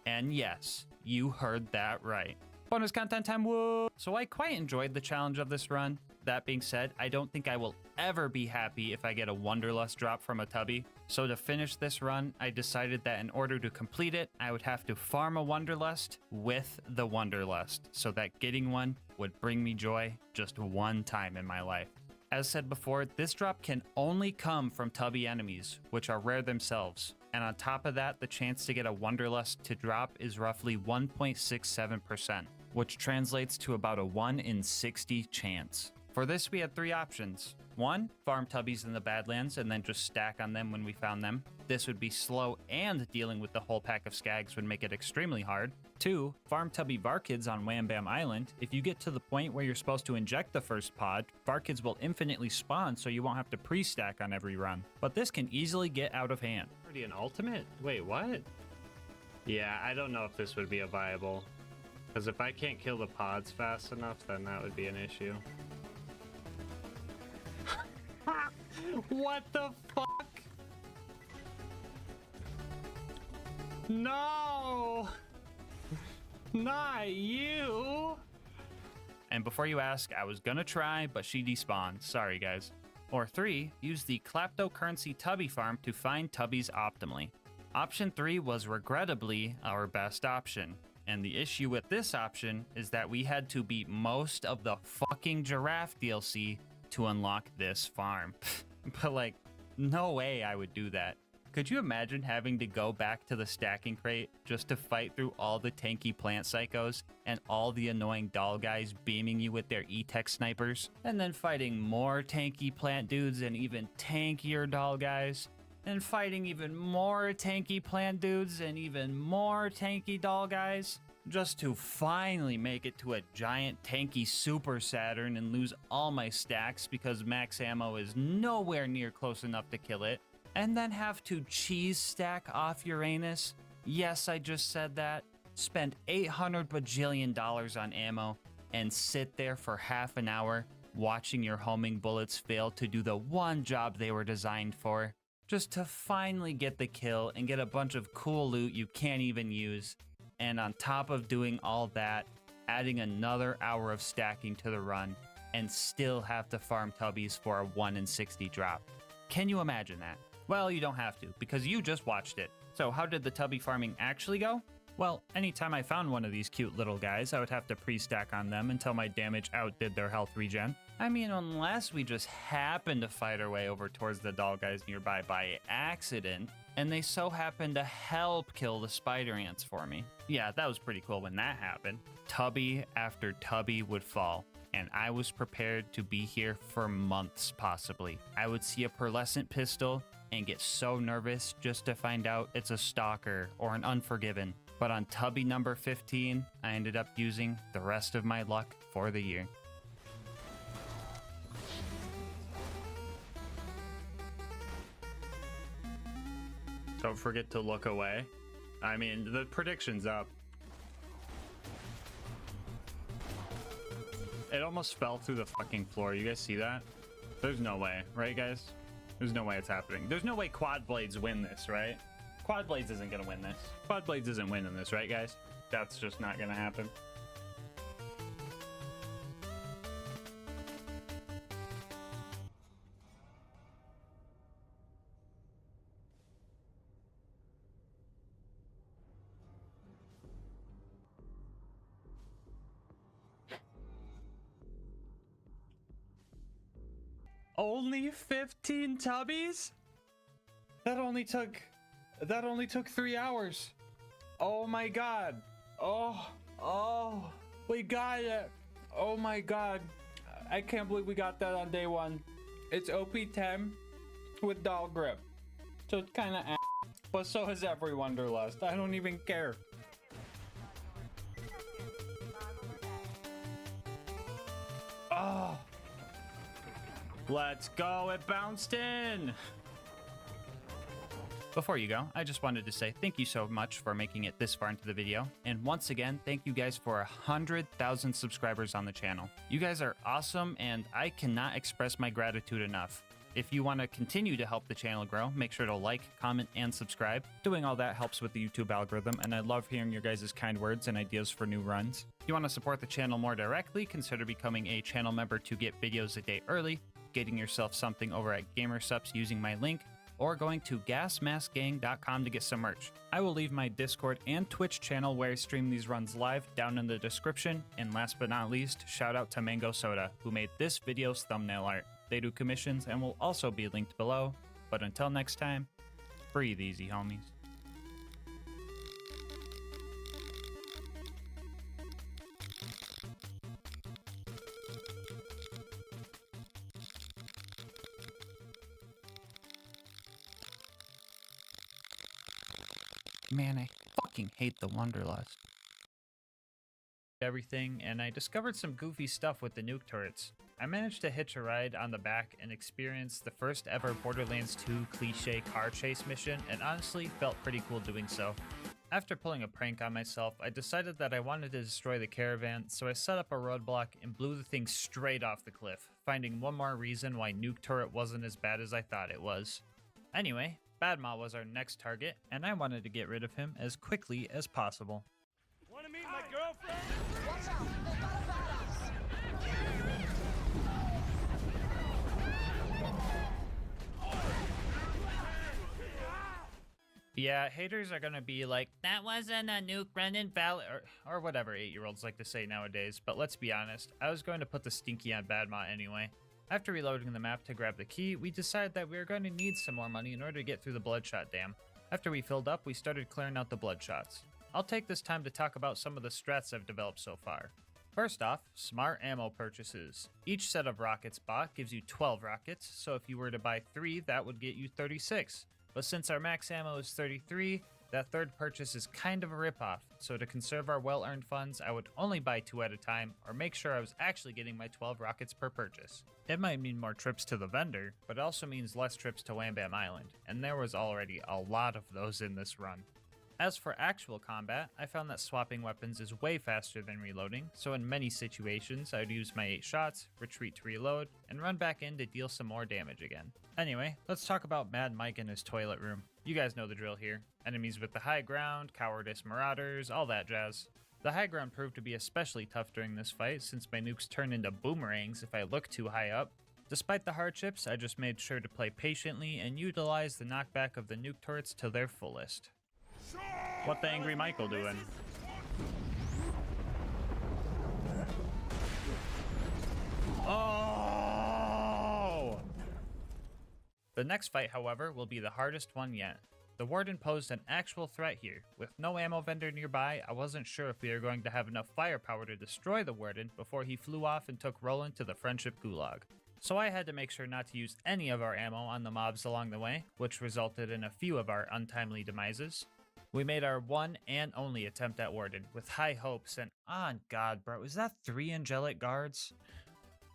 And yes, you heard that right. Bonus content time, whoa! So I quite enjoyed the challenge of this run. That being said, I don't think I will ever be happy if I get a Wanderlust drop from a tubby. So to finish this run, I decided that in order to complete it, I would have to farm a Wanderlust with the Wanderlust, so that getting one would bring me joy just one time in my life. As said before, this drop can only come from tubby enemies, which are rare themselves. And on top of that, the chance to get a Wanderlust to drop is roughly 1.67%, which translates to about a 1 in 60 chance. For this, we had 3 options. 1, farm tubbies in the Badlands and then just stack on them when we found them. This would be slow, and dealing with the whole pack of skags would make it extremely hard. 2, farm tubby Varkids on Wham Bam Island. If you get to the point where you're supposed to inject the first pod, Varkids will infinitely spawn, so you won't have to pre-stack on every run. But this can easily get out of hand. Already an ultimate? Wait, what? Yeah, I don't know if this would be a viable. Because if I can't kill the pods fast enough, then that would be an issue. What the fuck? No! Not you! And before you ask, I was gonna try, but she despawned. Sorry, guys. Or 3, use the Kleptocurrency Tubby Farm to find tubbies optimally. Option 3 was regrettably our best option. And the issue with this option is that we had to beat most of the fucking giraffe DLC to unlock this farm. But like, no way I would do that. Could you imagine having to go back to the stacking crate just to fight through all the tanky plant psychos and all the annoying doll guys beaming you with their E-Tech snipers? And then fighting more tanky plant dudes and even tankier doll guys? And fighting even more tanky plant dudes and even more tanky doll guys? Just to finally make it to a giant tanky Super Saturn and lose all my stacks because max ammo is nowhere near close enough to kill it. And then have to cheese stack off Uranus? Yes, I just said that. Spend $800 bajillion on ammo and sit there for half an hour watching your homing bullets fail to do the one job they were designed for, just to finally get the kill and get a bunch of cool loot you can't even use. And on top of doing all that, adding another hour of stacking to the run, and still have to farm tubbies for a 1 in 60 drop. Can you imagine that? Well, you don't have to, because you just watched it. So how did the tubby farming actually go? Well, anytime I found one of these cute little guys, I would have to pre-stack on them until my damage outdid their health regen. I mean, unless we just happened to fight our way over towards the doll guys nearby by accident, and they so happened to help kill the spider ants for me. Yeah, that was pretty cool when that happened. Tubby after tubby would fall, and I was prepared to be here for months possibly. I would see a pearlescent pistol and get so nervous just to find out it's a stalker or an unforgiven. But on tubby number 15, I ended up using the rest of my luck for the year. Don't forget to look away. I mean, the prediction's up. It almost fell through the fucking floor. You guys see that? There's no way, right, guys? There's no way it's happening. There's no way Quad Blades win this, right? Quad Blades isn't gonna win this. Quad Blades isn't winning this, right, guys? That's just not gonna happen. Only 15 tubbies? That only took 3 hours. Oh my god. Oh, we got it. Oh my god. I can't believe we got that on day 1. It's OP10 with doll grip. So it's kind of but so is every Wonderlust. I don't even care. Oh. Let's go, it bounced in! Before you go, I just wanted to say thank you so much for making it this far into the video, and once again, thank you guys for 100,000 subscribers on the channel. You guys are awesome, and I cannot express my gratitude enough. If you want to continue to help the channel grow, make sure to like, comment, and subscribe. Doing all that helps with the YouTube algorithm, and I love hearing your guys' kind words and ideas for new runs. If you want to support the channel more directly, consider becoming a channel member to get videos a day early, getting yourself something over at GamerSupps using my link, or going to gasmaskgang.com to get some merch. I will leave my Discord and Twitch channel where I stream these runs live down in the description, and last but not least, shout out to Mango Soda, who made this video's thumbnail art. They do commissions and will also be linked below, but until next time, breathe easy, homies. Man, I fucking hate the Wonderlust. Everything, and I discovered some goofy stuff with the nuke turrets. I managed to hitch a ride on the back and experience the first ever Borderlands 2 cliche car chase mission, and honestly felt pretty cool doing so. After pulling a prank on myself, I decided that I wanted to destroy the caravan, so I set up a roadblock and blew the thing straight off the cliff, finding one more reason why nuke turret wasn't as bad as I thought it was. Anyway, Badma was our next target, and I wanted to get rid of him as quickly as possible. Wanna meet my girlfriend? Watch out, they've got a badass. Yeah, haters are gonna be like, that wasn't a nuke, Brendan Valid, or whatever 8-year-olds like to say nowadays, but let's be honest, I was going to put the stinky on Badma anyway. After reloading the map to grab the key, we decided that we were going to need some more money in order to get through the Bloodshot Dam. After we filled up, we started clearing out the Bloodshots. I'll take this time to talk about some of the strats I've developed so far. First off, smart ammo purchases. Each set of rockets bought gives you 12 rockets, so if you were to buy 3, that would get you 36. But since our max ammo is 33, that third purchase is kind of a ripoff, so to conserve our well-earned funds, I would only buy 2 at a time, or make sure I was actually getting my 12 rockets per purchase. It might mean more trips to the vendor, but it also means less trips to Wham Bam Island, and there was already a lot of those in this run. As for actual combat, I found that swapping weapons is way faster than reloading, so in many situations I'd use my 8 shots, retreat to reload, and run back in to deal some more damage again. Anyway, let's talk about Mad Mike and his toilet room. You guys know the drill here. Enemies with the high ground, cowardice marauders, all that jazz. The high ground proved to be especially tough during this fight since my nukes turn into boomerangs if I look too high up. Despite the hardships, I just made sure to play patiently and utilize the knockback of the nuke turrets to their fullest. What the Angry Michael doing? Oh! The next fight, however, will be the hardest one yet. The Warden posed an actual threat here. With no ammo vendor nearby, I wasn't sure if we were going to have enough firepower to destroy the Warden before he flew off and took Roland to the Friendship Gulag. So I had to make sure not to use any of our ammo on the mobs along the way, which resulted in a few of our untimely demises. We made our one and only attempt at Warden, with high hopes and on God, bro, is that 3 angelic guards?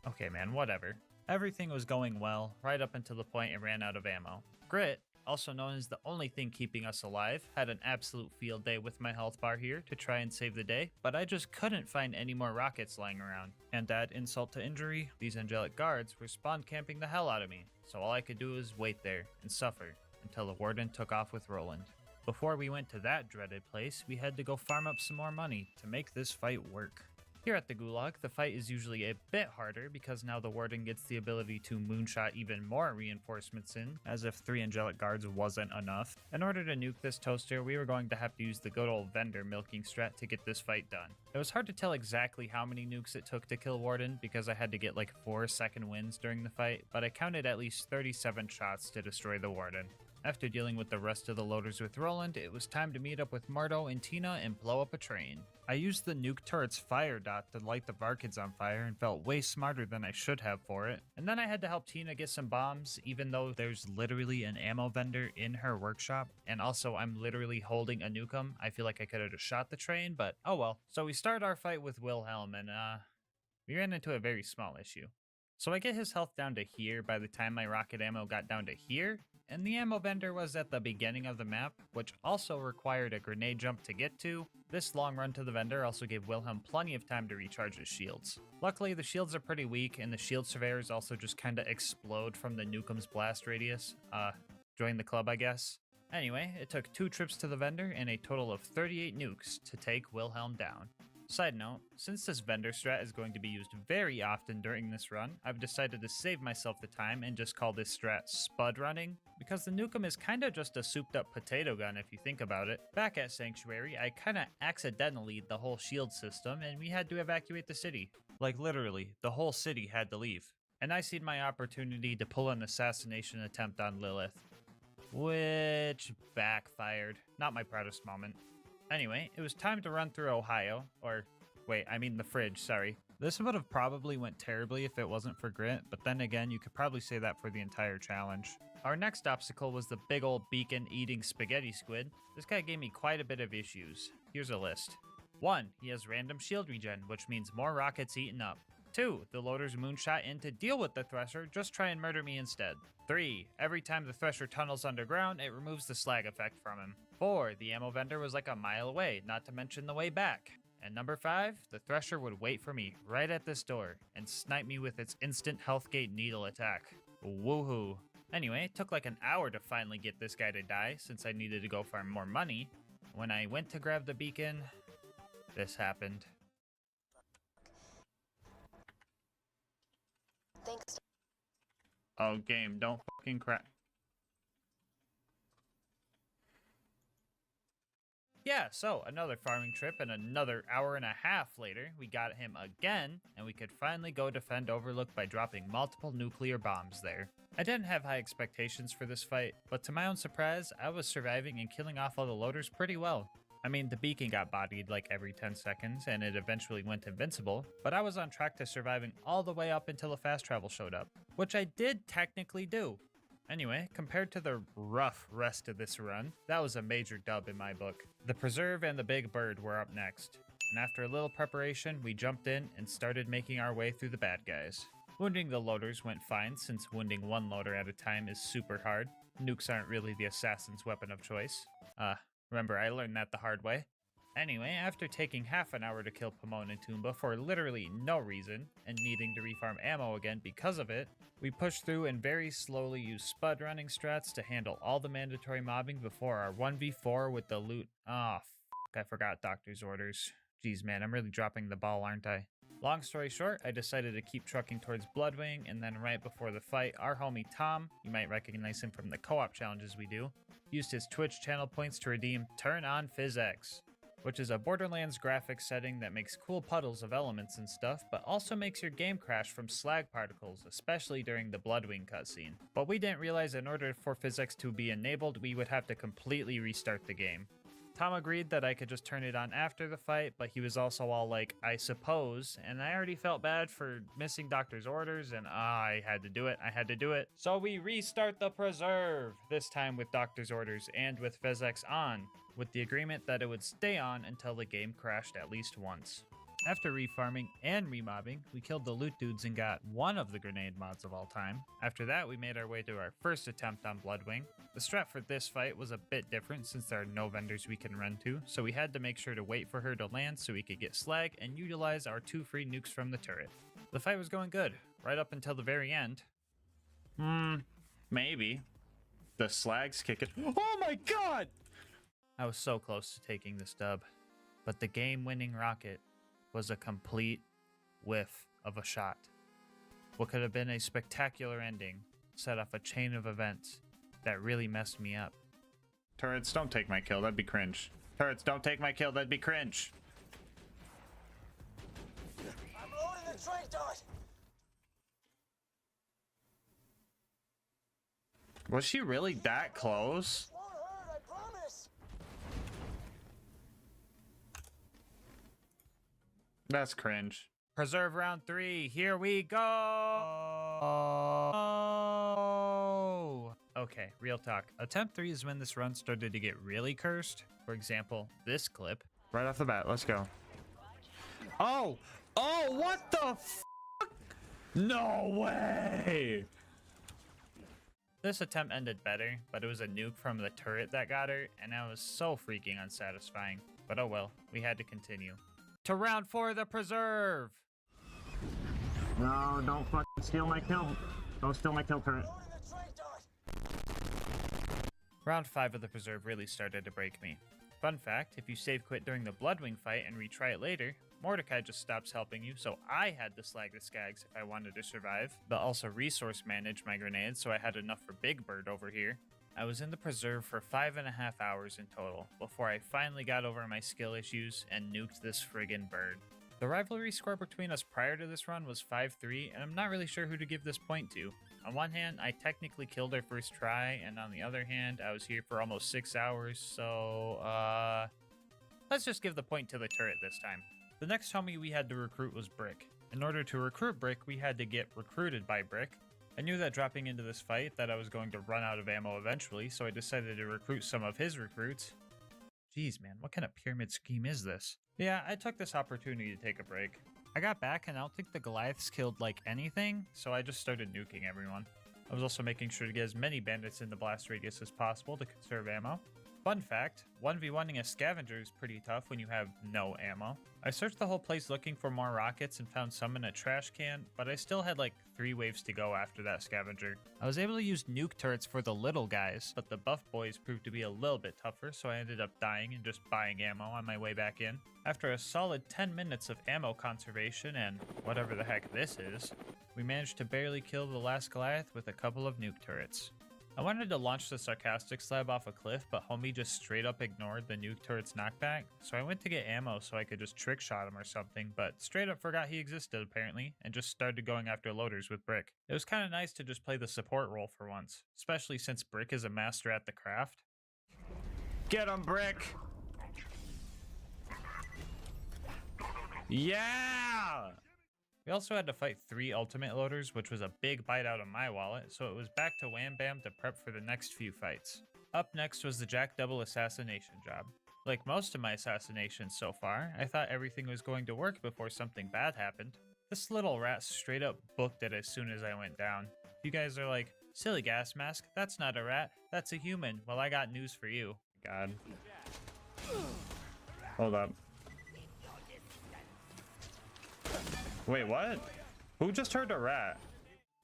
Okay man, whatever. Everything was going well, right up until the point it ran out of ammo. Grit, also known as the only thing keeping us alive, had an absolute field day with my health bar here to try and save the day, but I just couldn't find any more rockets lying around. And to add insult to injury, these angelic guards were spawn camping the hell out of me, so all I could do was wait there and suffer until the Warden took off with Roland. Before we went to that dreaded place, we had to go farm up some more money to make this fight work. Here at the Gulag, the fight is usually a bit harder because now the Warden gets the ability to moonshot even more reinforcements in, as if 3 angelic guards wasn't enough. In order to nuke this toaster, we were going to have to use the good old vendor milking strat to get this fight done. It was hard to tell exactly how many nukes it took to kill Warden because I had to get like 4 second wins during the fight, but I counted at least 37 shots to destroy the Warden. After dealing with the rest of the loaders with Roland, it was time to meet up with Marto and Tina and blow up a train. I used the nuke turret's fire dot to light the Varkids on fire and felt way smarter than I should have for it. And then I had to help Tina get some bombs, even though there's literally an ammo vendor in her workshop, and also I'm literally holding a nukem. I feel like I could have just shot the train, but oh well. So we start our fight with Wilhelm, and we ran into a very small issue. So I get his health down to here by the time my rocket ammo got down to here, and the ammo vendor was at the beginning of the map, which also required a grenade jump to get to. This long run to the vendor also gave Wilhelm plenty of time to recharge his shields. Luckily, the shields are pretty weak, and the shield surveyors also just kinda explode from the nukem's blast radius. Join the club, I guess. Anyway, it took 2 trips to the vendor and a total of 38 nukes to take Wilhelm down. Side note, since this vendor strat is going to be used very often during this run, I've decided to save myself the time and just call this strat spud running, because the nukem is kinda just a souped up potato gun if you think about it. Back at Sanctuary, I kinda accidentally the whole shield system and we had to evacuate the city. Like literally, the whole city had to leave. And I seen my opportunity to pull an assassination attempt on Lilith, which backfired. Not my proudest moment. Anyway, it was time to run through Ohio, or wait, I mean the fridge, sorry. This would have probably went terribly if it wasn't for Grit, but then again, you could probably say that for the entire challenge. Our next obstacle was the big old beacon-eating spaghetti squid. This guy gave me quite a bit of issues. Here's a list. 1. He has random shield regen, which means more rockets eaten up. 2. The loaders moonshot in to deal with the Thresher, just try and murder me instead. 3. Every time the Thresher tunnels underground, it removes the slag effect from him. 4. The ammo vendor was like a mile away, not to mention the way back. And number 5, the Thresher would wait for me right at this door and snipe me with its instant healthgate needle attack. Woohoo. Anyway, it took like an hour to finally get this guy to die since I needed to go farm more money. When I went to grab the beacon, this happened. Thanks. Oh, game, don't fucking crack. Yeah, so another farming trip and another hour and a half later, we got him again, and we could finally go defend Overlook by dropping multiple nuclear bombs there. I didn't have high expectations for this fight, but to my own surprise, I was surviving and killing off all the loaders pretty well. I mean, the beacon got bodied like every 10 seconds, and it eventually went invincible, but I was on track to surviving all the way up until the fast travel showed up, which I did technically do. Anyway, compared to the rough rest of this run, that was a major dub in my book. The Preserve and the Big Bird were up next, and after a little preparation, we jumped in and started making our way through the bad guys. Wounding the loaders went fine, since wounding one loader at a time is super hard. Nukes aren't really the assassin's weapon of choice. Remember, I learned that the hard way. Anyway, after taking half an hour to kill Pomone and Toomba for literally no reason, and needing to refarm ammo again because of it, we pushed through and very slowly used spud running strats to handle all the mandatory mobbing before our 1v4 with the loot. Ah, I forgot Doctor's orders. Jeez man, I'm really dropping the ball, aren't I? Long story short, I decided to keep trucking towards Bloodwing, and then right before the fight, our homie Tom, you might recognize him from the co-op challenges we do, used his Twitch channel points to redeem Turn On PhysX, which is a Borderlands graphics setting that makes cool puddles of elements and stuff, but also makes your game crash from slag particles, especially during the Bloodwing cutscene. But we didn't realize in order for PhysX to be enabled, we would have to completely restart the game. Tom agreed that I could just turn it on after the fight, but he was also all like, I suppose, and I already felt bad for missing Doctor's orders, and I had to do it. So we restart the preserve, this time with Doctor's orders and with PhysX on, with the agreement that it would stay on until the game crashed at least once. After refarming and remobbing, we killed the loot dudes and got one of the grenade mods of all time. After that, we made our way to our first attempt on Bloodwing. The strat for this fight was a bit different since there are no vendors we can run to, so we had to make sure to wait for her to land so we could get slag and utilize our 2 free nukes from the turret. The fight was going good, right up until the very end. Maybe. The slag's kicking. Oh my god! I was so close to taking this dub, but the game-winning rocket was a complete whiff of a shot. What could have been a spectacular ending set off a chain of events that really messed me up. Turrets, don't take my kill, that'd be cringe. Turrets, don't take my kill, that'd be cringe. I'm loading the trade dart. Was she really that close? Won't hurt, I promise. That's cringe. Preserve round 3, here we go! Okay, real talk. Attempt 3 is when this run started to get really cursed. For example, this clip. Right off the bat, let's go. Oh! Oh, what the f***? No way! This attempt ended better, but it was a nuke from the turret that got her, and that was so freaking unsatisfying. But oh well, we had to continue. To round 4, the preserve! No, don't fucking steal my kill. Don't steal my kill turret. Loading the trade dart. Round 5 of the preserve really started to break me. Fun fact, if you save quit during the Bloodwing fight and retry it later, Mordecai just stops helping you, so I had to slag the skags if I wanted to survive, but also resource manage my grenades so I had enough for Big Bird over here. I was in the preserve for 5.5 hours in total, before I finally got over my skill issues and nuked this friggin' bird. The rivalry score between us prior to this run was 5-3, and I'm not really sure who to give this point to. On one hand, I technically killed her first try, and on the other hand, I was here for almost 6 hours, so, let's just give the point to the turret this time. The next homie we had to recruit was Brick. In order to recruit Brick, we had to get recruited by Brick. I knew that dropping into this fight that I was going to run out of ammo eventually, so I decided to recruit some of his recruits. Jeez man, what kind of pyramid scheme is this? Yeah, I took this opportunity to take a break. I got back and I don't think the Goliaths killed like anything, so I just started nuking everyone. I was also making sure to get as many bandits in the blast radius as possible to conserve ammo. Fun fact, 1v1ing a scavenger is pretty tough when you have no ammo. I searched the whole place looking for more rockets and found some in a trash can, but I still had like 3 waves to go after that scavenger. I was able to use nuke turrets for the little guys, but the buff boys proved to be a little bit tougher, so I ended up dying and just buying ammo on my way back in. After a solid 10 minutes of ammo conservation and whatever the heck this is, we managed to barely kill the last Goliath with a couple of nuke turrets. I wanted to launch the sarcastic slab off a cliff, but homie just straight up ignored the nuke turret's knockback, so I went to get ammo so I could just trick shot him or something, but straight up forgot he existed apparently, and just started going after loaders with Brick. It was kinda nice to just play the support role for once, especially since Brick is a master at the craft. Get him, Brick! Yeah! We also had to fight 3 ultimate loaders, which was a big bite out of my wallet, so it was back to Wham Bam to prep for the next few fights. Up next was the Jack Double assassination job. Like most of my assassinations so far, I thought everything was going to work before something bad happened. This little rat straight up booked it as soon as I went down. You guys are like, silly gas mask, that's not a rat, that's a human. Well, I got news for you. God. Hold up. Wait, what? Who just heard a rat?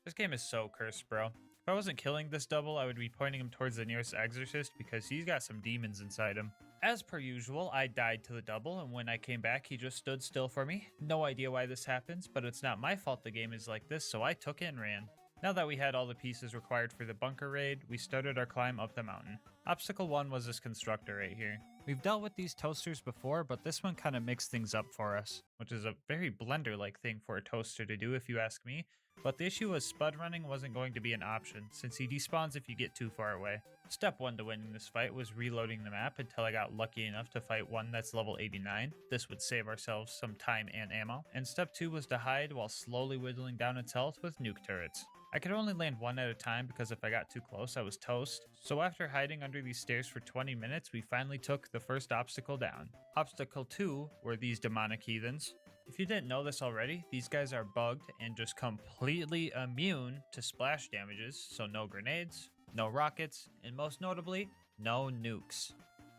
This game is so cursed, bro. If I wasn't killing this double, I would be pointing him towards the nearest exorcist because he's got some demons inside him. As per usual, I died to the double, and when I came back, he just stood still for me. No idea why this happens, but it's not my fault the game is like this, so I took it and ran. Now that we had all the pieces required for the bunker raid, we started our climb up the mountain. Obstacle 1 was this constructor right here. We've dealt with these toasters before, but this one kind of mixed things up for us, which is a very Blender-like thing for a toaster to do if you ask me. But the issue was spud running wasn't going to be an option, since he despawns if you get too far away. Step 1 to winning this fight was reloading the map until I got lucky enough to fight one that's level 89. This would save ourselves some time and ammo. And step 2 was to hide while slowly whittling down its health with nuke turrets. I could only land one at a time because if I got too close I was toast. So after hiding under these stairs for 20 minutes, we finally took the first obstacle down. Obstacle 2 were these demonic heathens. If you didn't know this already, these guys are bugged and just completely immune to splash damages, so no grenades, no rockets, and most notably, no nukes.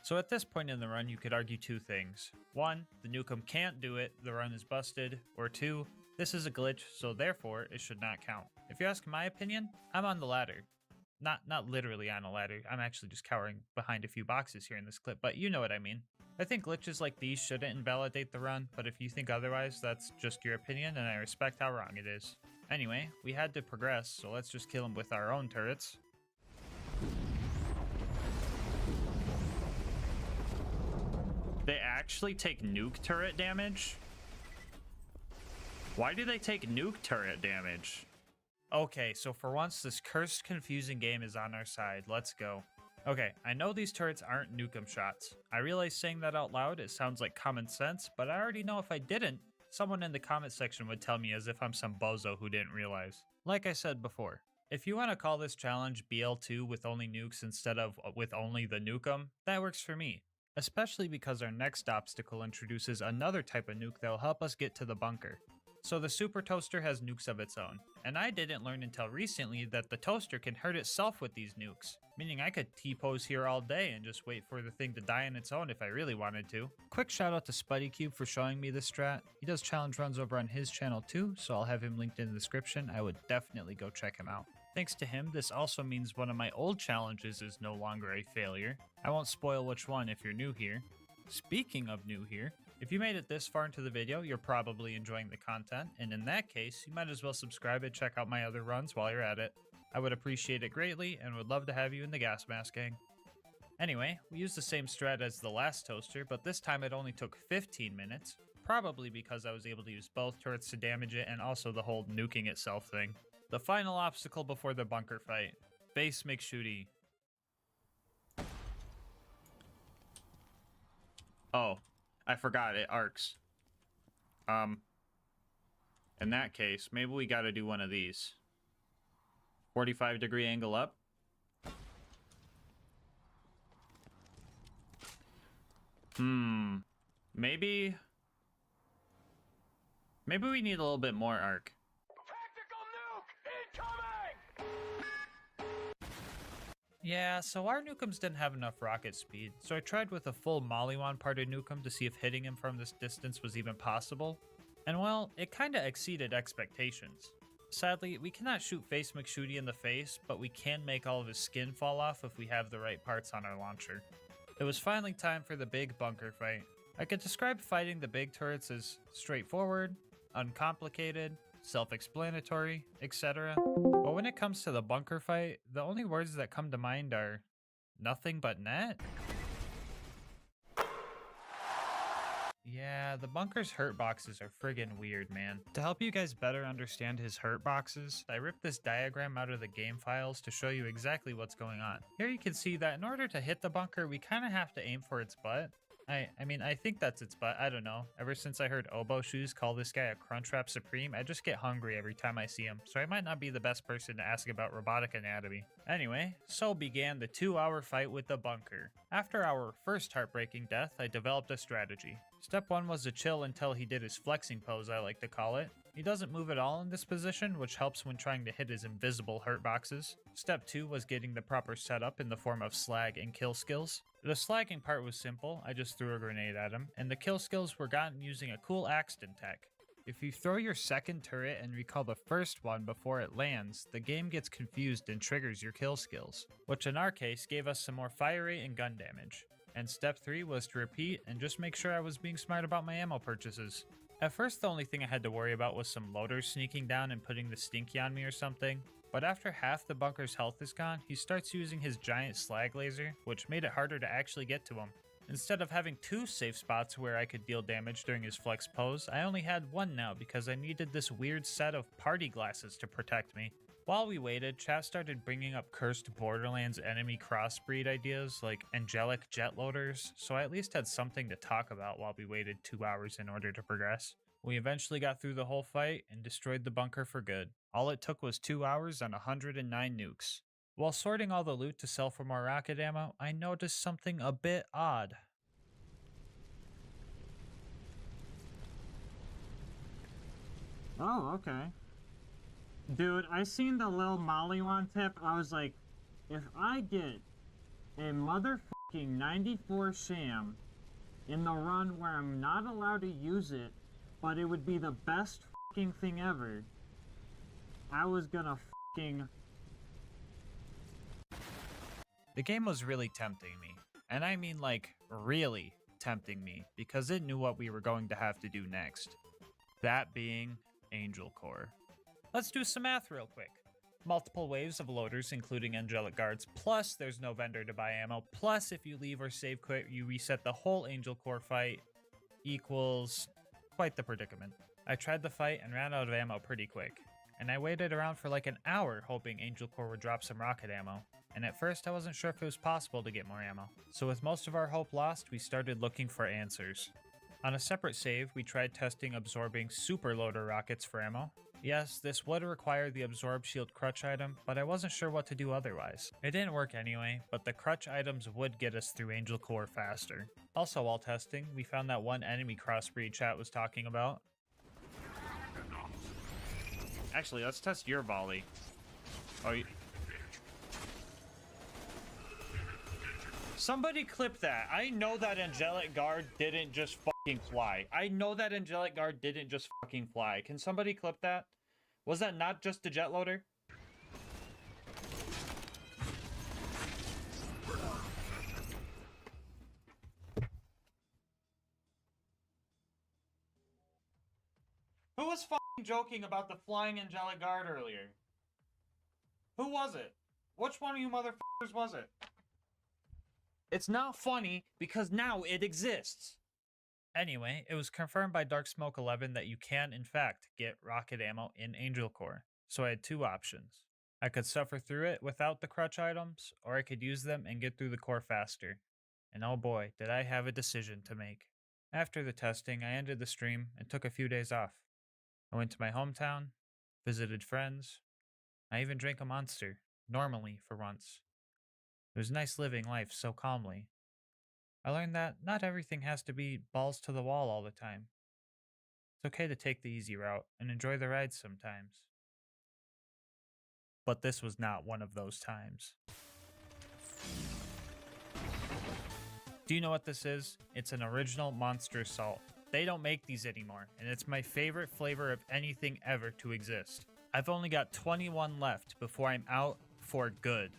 So at this point in the run, you could argue two things. 1, the nukem can't do it, the run is busted, or 2, this is a glitch, so therefore it should not count. If you ask my opinion, I'm on the ladder. Not literally on a ladder, I'm actually just cowering behind a few boxes here in this clip, but you know what I mean. I think glitches like these shouldn't invalidate the run, but if you think otherwise, that's just your opinion, and I respect how wrong it is. Anyway, we had to progress, so let's just kill him with our own turrets. They actually take nuke turret damage? Why do they take nuke turret damage? Okay, so for once, this cursed, confusing game is on our side. Let's go. Okay, I know these turrets aren't nukem shots. I realize saying that out loud, it sounds like common sense, but I already know if I didn't, someone in the comment section would tell me as if I'm some bozo who didn't realize. Like I said before, if you want to call this challenge BL2 with only nukes instead of with only the nukem, that works for me. Especially because our next obstacle introduces another type of nuke that will help us get to the bunker. So the super toaster has nukes of its own, and I didn't learn until recently that the toaster can hurt itself with these nukes, meaning I could T-pose here all day and just wait for the thing to die on its own if I really wanted to. Quick shout out to SpuddyCube for showing me this strat. He does challenge runs over on his channel too, so I'll have him linked in the description. I would definitely go check him out. Thanks to him, this also means one of my old challenges is no longer a failure. I won't spoil which one if you're new here. Speaking of new here, if you made it this far into the video, you're probably enjoying the content, and in that case, you might as well subscribe and check out my other runs while you're at it. I would appreciate it greatly, and would love to have you in the LilGasmask gang. Anyway, we used the same strat as the last toaster, but this time it only took 15 minutes, probably because I was able to use both turrets to damage it and also the whole nuking itself thing. The final obstacle before the bunker fight. Face McShooty. Oh, I forgot it arcs. In that case, maybe we gotta do one of these. 45-degree angle up. Maybe we need a little bit more arc. Tactical nuke incoming! Yeah, so our nukums didn't have enough rocket speed, so I tried with a full Mollywan parted nukem to see if hitting him from this distance was even possible. And well, it kinda exceeded expectations. Sadly, we cannot shoot Face McShooty in the face, but we can make all of his skin fall off if we have the right parts on our launcher. It was finally time for the big bunker fight. I could describe fighting the big turrets as straightforward, uncomplicated, self-explanatory, etc. But when it comes to the bunker fight, the only words that come to mind are nothing but net. Yeah, the bunker's hurt boxes are friggin' weird, man. To help you guys better understand his hurt boxes, I ripped this diagram out of the game files to show you exactly what's going on. Here you can see that in order to hit the bunker, we kinda have to aim for its butt. I mean, I think that's its butt. I don't know. Ever since I heard Oboe Shoes call this guy a Crunchwrap Supreme, I just get hungry every time I see him, so I might not be the best person to ask about robotic anatomy. Anyway, so began the 2-hour fight with the bunker. After our first heartbreaking death, I developed a strategy. Step 1 was to chill until he did his flexing pose, I like to call it. He doesn't move at all in this position, which helps when trying to hit his invisible hurt boxes. Step 2 was getting the proper setup in the form of slag and kill skills. The slagging part was simple, I just threw a grenade at him, and the kill skills were gotten using a cool Axton tech. If you throw your second turret and recall the first one before it lands, the game gets confused and triggers your kill skills, which in our case gave us some more fire rate and gun damage. And step 3 was to repeat and just make sure I was being smart about my ammo purchases. At first the only thing I had to worry about was some loaders sneaking down and putting the stinky on me or something, but after half the bunker's health is gone, he starts using his giant slag laser, which made it harder to actually get to him. Instead of having 2 safe spots where I could deal damage during his flex pose, I only had 1 now because I needed this weird set of party glasses to protect me. While we waited, chat started bringing up cursed Borderlands enemy crossbreed ideas like angelic jet loaders, so I at least had something to talk about while we waited 2 hours in order to progress. We eventually got through the whole fight and destroyed the bunker for good. All it took was 2 hours and 109 nukes. While sorting all the loot to sell for more rocket ammo, I noticed something a bit odd. Oh, okay. Dude, I seen the Lil Molly one tip. I was like, if I get a motherfucking 94 sham in the run where I'm not allowed to use it, but it would be the best fucking thing ever, I was gonna fucking... The game was really tempting me, and I mean like really tempting me, because it knew what we were going to have to do next. That being Angel Core. Let's do some math real quick. Multiple waves of loaders including angelic guards, plus there's no vendor to buy ammo, plus if you leave or save quit you reset the whole Angel Core fight, equals quite the predicament. I tried the fight and ran out of ammo pretty quick, and I waited around for like an hour hoping Angel Core would drop some rocket ammo, and at first I wasn't sure if it was possible to get more ammo. So with most of our hope lost, we started looking for answers. On a separate save, we tried testing absorbing super loader rockets for ammo. Yes, this would require the absorb shield crutch item, but I wasn't sure what to do otherwise. It didn't work anyway, but the crutch items would get us through Angel Core faster. Also while testing, we found that one enemy crossbreed chat was talking about. Actually, let's test your volley. Oh, somebody clip that. I know that angelic guard didn't just fucking fly. I know that angelic guard didn't just fucking fly. Can somebody clip that? Was that not just a jet loader? Who was fucking joking about the flying angelic guard earlier? Who was it? Which one of you motherfuckers was it? It's not funny because now it exists. Anyway, it was confirmed by Dark Smoke 11 that you can, in fact, get rocket ammo in Angel Core. So I had 2 options. I could suffer through it without the crutch items, or I could use them and get through the core faster. And oh boy, did I have a decision to make. After the testing, I ended the stream and took a few days off. I went to my hometown, visited friends. I even drank a Monster, normally for once. It was nice living life so calmly. I learned that not everything has to be balls to the wall all the time. It's okay to take the easy route and enjoy the ride sometimes. But this was not one of those times. Do you know what this is? It's an original Monster Assault. They don't make these anymore, and it's my favorite flavor of anything ever to exist. I've only got 21 left before I'm out for good.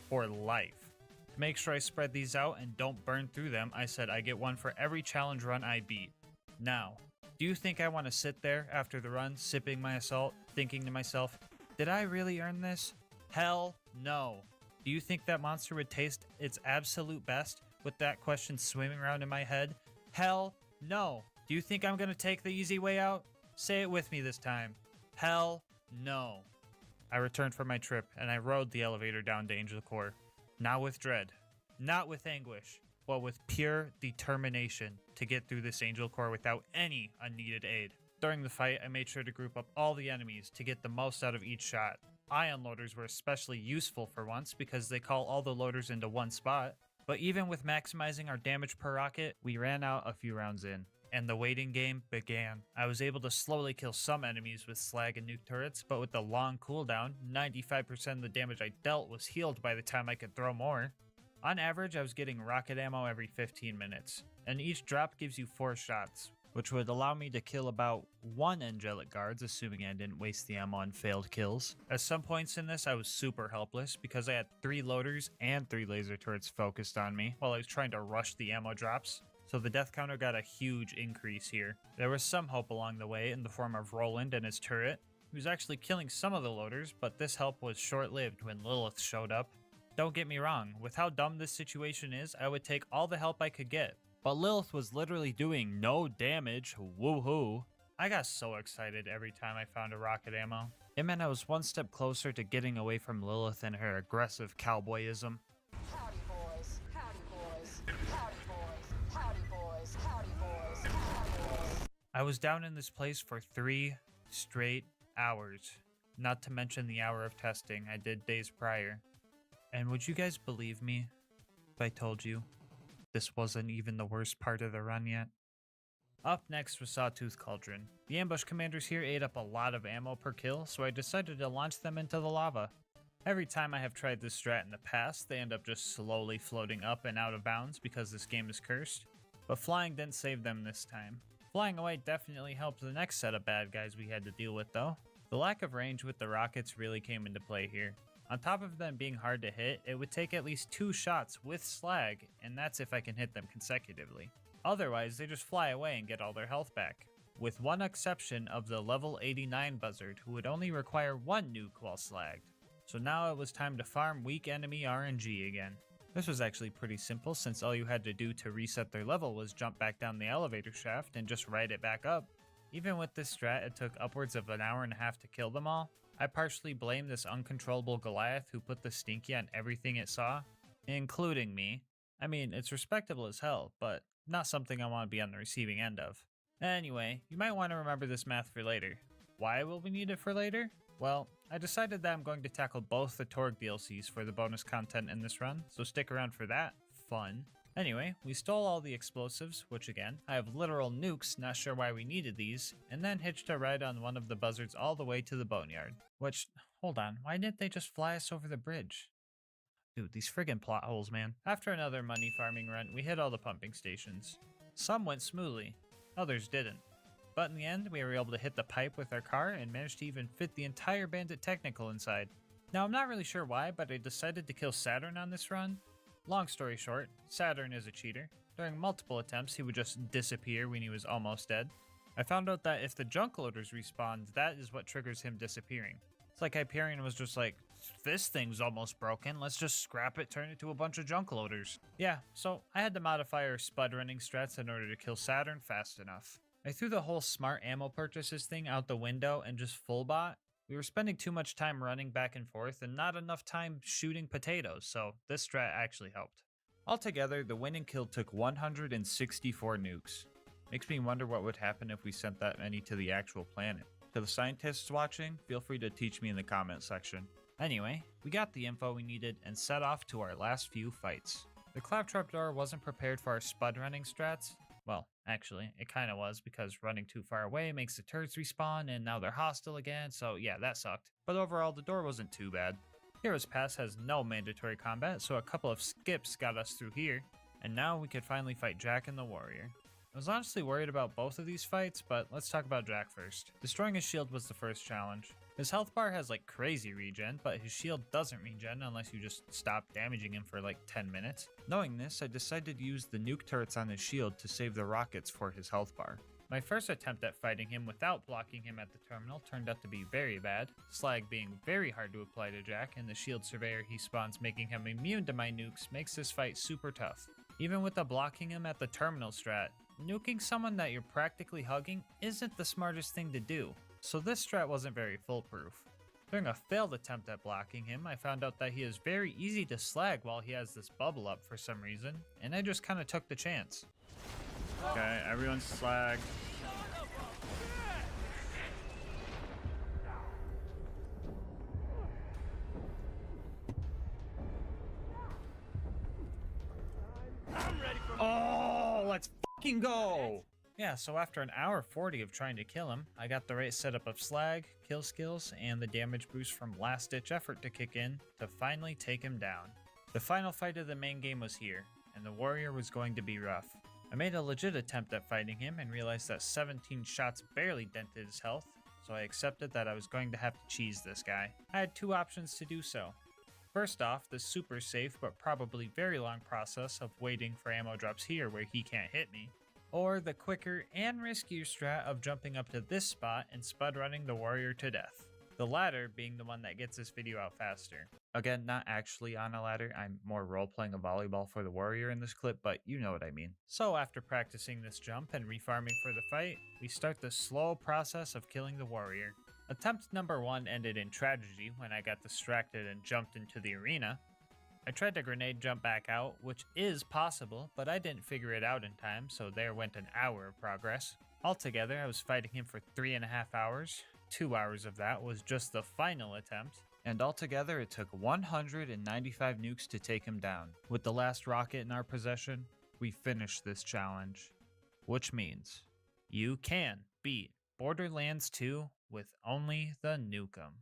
For life. To make sure I spread these out and don't burn through them, I said I get one for every challenge run I beat. Now, do you think I want to sit there after the run, sipping my assault, thinking to myself, did I really earn this? Hell no. Do you think that monster would taste its absolute best with that question swimming around in my head? Hell no. Do you think I'm going to take the easy way out? Say it with me this time. Hell no. I returned from my trip and I rode the elevator down to Angel Core. Not with dread, not with anguish, but with pure determination to get through this Angel Core without any unneeded aid. During the fight, I made sure to group up all the enemies to get the most out of each shot. Ion loaders were especially useful for once because they call all the loaders into one spot. But even with maximizing our damage per rocket, we ran out a few rounds in, and the waiting game began. I was able to slowly kill some enemies with slag and nuke turrets, but with the long cooldown, 95% of the damage I dealt was healed by the time I could throw more. On average, I was getting rocket ammo every 15 minutes, and each drop gives you 4 shots, which would allow me to kill about 1 angelic guards, assuming I didn't waste the ammo on failed kills. At some points in this, I was super helpless because I had 3 loaders and 3 laser turrets focused on me while I was trying to rush the ammo drops. So the death counter got a huge increase here. There was some hope along the way in the form of Roland and his turret. He was actually killing some of the loaders, but this help was short-lived when Lilith showed up. Don't get me wrong, with how dumb this situation is, I would take all the help I could get. But Lilith was literally doing no damage, woohoo. I got so excited every time I found a rocket ammo. It meant I was one step closer to getting away from Lilith and her aggressive cowboyism. Howdy, boys. Howdy, boys. Howdy, boys. Howdy, boys. Howdy, boys. Howdy, boys. I was down in this place for 3 straight hours, not to mention the hour of testing I did days prior. And would you guys believe me if I told you this wasn't even the worst part of the run yet? Up next was Sawtooth Cauldron. The ambush commanders here ate up a lot of ammo per kill, so I decided to launch them into the lava. Every time I have tried this strat in the past, they end up just slowly floating up and out of bounds because this game is cursed. But flying didn't save them this time. Flying away definitely helped the next set of bad guys we had to deal with though. The lack of range with the rockets really came into play here. On top of them being hard to hit, it would take at least 2 shots with slag, and that's if I can hit them consecutively. Otherwise, they just fly away and get all their health back. With one exception of the level 89 buzzard, who would only require 1 nuke while slagged. So now it was time to farm weak enemy RNG again. This was actually pretty simple since all you had to do to reset their level was jump back down the elevator shaft and just ride it back up. Even with this strat, it took upwards of an hour and a half to kill them all. I partially blame this uncontrollable Goliath who put the stinky on everything it saw, including me. I mean, it's respectable as hell, but not something I want to be on the receiving end of. Anyway, you might want to remember this math for later. Why will we need it for later? Well, I decided that I'm going to tackle both the Torg DLCs for the bonus content in this run, so stick around for that. Fun. Anyway, we stole all the explosives, which again, I have literal nukes, not sure why we needed these, and then hitched a ride on one of the buzzards all the way to the boneyard. Which, hold on, why didn't they just fly us over the bridge? Dude, these friggin' plot holes, man. After another money farming run, we hit all the pumping stations. Some went smoothly, others didn't. But in the end, we were able to hit the pipe with our car and managed to even fit the entire Bandit Technical inside. Now, I'm not really sure why, but I decided to kill Saturn on this run. Long story short, Saturn is a cheater. During multiple attempts, he would just disappear when he was almost dead. I found out that if the junk loaders respawned, that is what triggers him disappearing. It's like Hyperion was just like, this thing's almost broken, let's just scrap it, turn it to a bunch of junk loaders. Yeah, so I had to modify our spud running strats in order to kill Saturn fast enough. I threw the whole smart ammo purchases thing out the window and just full bot. We were spending too much time running back and forth and not enough time shooting potatoes, so this strat actually helped. Altogether, the win and kill took 164 nukes. Makes me wonder what would happen if we sent that many to the actual planet. To the scientists watching, feel free to teach me in the comment section. Anyway, we got the info we needed and set off to our last few fights. The claptrap door wasn't prepared for our spud running strats. Well, actually, it kinda was because running too far away makes the turrets respawn and now they're hostile again, so yeah, that sucked. But overall, the door wasn't too bad. Heroes Pass has no mandatory combat, so a couple of skips got us through here, and now we could finally fight Jack and the Warrior. I was honestly worried about both of these fights, but let's talk about Jack first. Destroying his shield was the first challenge. His health bar has like crazy regen, but his shield doesn't regen unless you just stop damaging him for like 10 minutes. Knowing this, I decided to use the nuke turrets on his shield to save the rockets for his health bar. My first attempt at fighting him without blocking him at the terminal turned out to be very bad, slag being very hard to apply to Jack, and the shield surveyor he spawns making him immune to my nukes makes this fight super tough. Even with the blocking him at the terminal strat, nuking someone that you're practically hugging isn't the smartest thing to do. So this strat wasn't very foolproof. During a failed attempt at blocking him, I found out that he is very easy to slag while he has this bubble up for some reason, and I just kinda took the chance. Okay, everyone's slagged. Oh, let's fucking go! Yeah, so after an hour 40 of trying to kill him, I got the right setup of slag, kill skills, and the damage boost from last ditch effort to kick in to finally take him down. The final fight of the main game was here, and the warrior was going to be rough. I made a legit attempt at fighting him and realized that 17 shots barely dented his health, so I accepted that I was going to have to cheese this guy. I had two options to do so. First off, the super safe but probably very long process of waiting for ammo drops here where he can't hit me, or the quicker and riskier strat of jumping up to this spot and spud running the warrior to death. The latter being the one that gets this video out faster. Again, not actually on a ladder, I'm more role-playing a volleyball for the warrior in this clip, but you know what I mean. So after practicing this jump and refarming for the fight, we start the slow process of killing the warrior. Attempt number 1 ended in tragedy when I got distracted and jumped into the arena. I tried to grenade jump back out, which is possible, but I didn't figure it out in time, so there went an hour of progress. Altogether, I was fighting him for 3.5 hours. 2 hours of that was just the final attempt, and altogether it took 195 nukes to take him down. With the last rocket in our possession, we finished this challenge. Which means, you can beat Borderlands 2 with only the Nukem.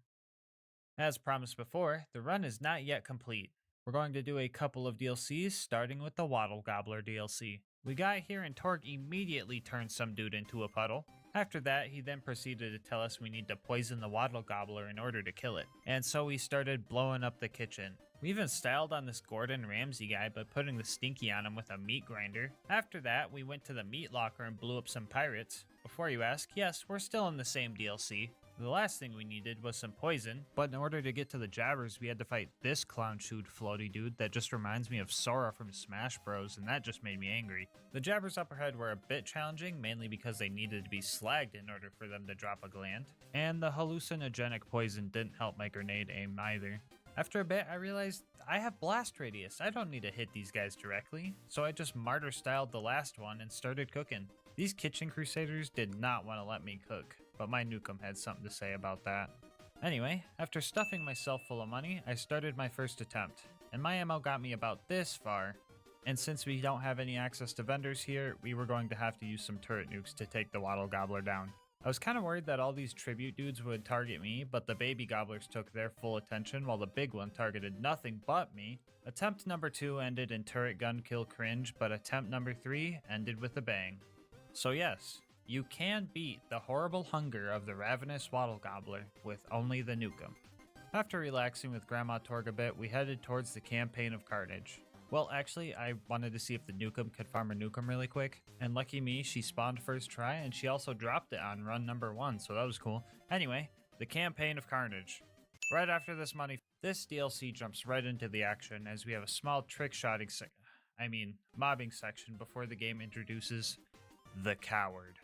As promised before, the run is not yet complete. We're going to do a couple of DLCs, starting with the Waddle Gobbler DLC. We got here and Torg immediately turned some dude into a puddle. After that, he then proceeded to tell us we need to poison the Waddle Gobbler in order to kill it. And so we started blowing up the kitchen. We even styled on this Gordon Ramsay guy by putting the stinky on him with a meat grinder. After that, we went to the meat locker and blew up some pirates. Before you ask, yes, we're still in the same DLC. The last thing we needed was some poison, but in order to get to the jabbers, we had to fight this clown-shoed floaty dude that just reminds me of Sora from Smash Bros, and that just made me angry. The jabbers up ahead were a bit challenging, mainly because they needed to be slagged in order for them to drop a gland, and the hallucinogenic poison didn't help my grenade aim either. After a bit, I realized I have blast radius. I don't need to hit these guys directly, so I just martyr-styled the last one and started cooking. These kitchen crusaders did not want to let me cook, but my Nukem had something to say about that. Anyway, after stuffing myself full of money, I started my first attempt, and my ammo got me about this far, and since we don't have any access to vendors here, we were going to have to use some turret nukes to take the Waddle Gobbler down. I was kind of worried that all these tribute dudes would target me, but the baby gobblers took their full attention while the big one targeted nothing but me. Attempt number 2 ended in turret gun kill cringe, but attempt number 3 ended with a bang. So yes, you can beat the horrible hunger of the ravenous Waddle Gobbler with only the Nukem. After relaxing with Grandma Torg a bit, we headed towards the Campaign of Carnage. Well, actually, I wanted to see if the Nukem could farm a Nukem really quick, and lucky me, she spawned first try, and she also dropped it on run number 1, so that was cool. Anyway, the Campaign of Carnage. Right after this this DLC jumps right into the action, as we have a small mobbing section before the game introduces the Coward.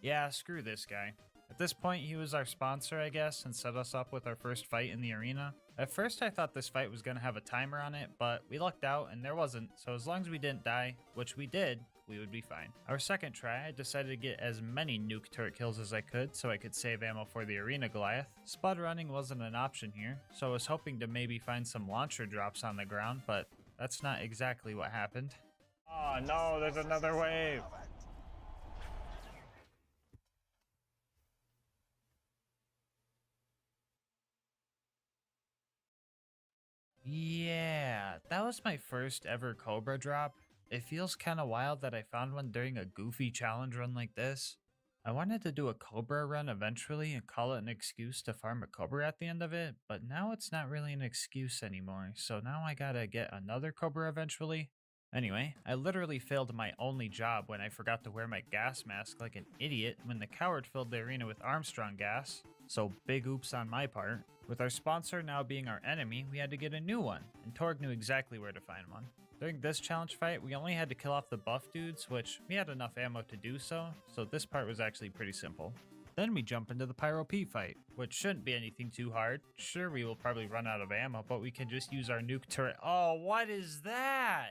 Yeah, screw this guy. At this point, he was our sponsor, I guess, and set us up with our first fight in the arena. At first, I thought this fight was going to have a timer on it, but we lucked out and there wasn't, so as long as we didn't die, which we did, we would be fine. Our second try, I decided to get as many nuke turret kills as I could so I could save ammo for the arena Goliath. Spud running wasn't an option here, so I was hoping to maybe find some launcher drops on the ground, but that's not exactly what happened. Oh no, there's another wave! Yeah, that was my first ever Cobra drop. It feels kinda wild that I found one during a goofy challenge run like this. I wanted to do a Cobra run eventually and call it an excuse to farm a Cobra at the end of it, but now it's not really an excuse anymore, so now I gotta get another Cobra eventually. Anyway, I literally failed my only job when I forgot to wear my gas mask like an idiot when the Coward filled the arena with Armstrong gas, so big oops on my part. With our sponsor now being our enemy, we had to get a new one, and Torg knew exactly where to find one. During this challenge fight, we only had to kill off the buff dudes, which we had enough ammo to do so this part was actually pretty simple. Then we jump into the Pyro Pete fight, which shouldn't be anything too hard. Sure, we will probably run out of ammo, but we can just use our nuke turret. Oh, what is that?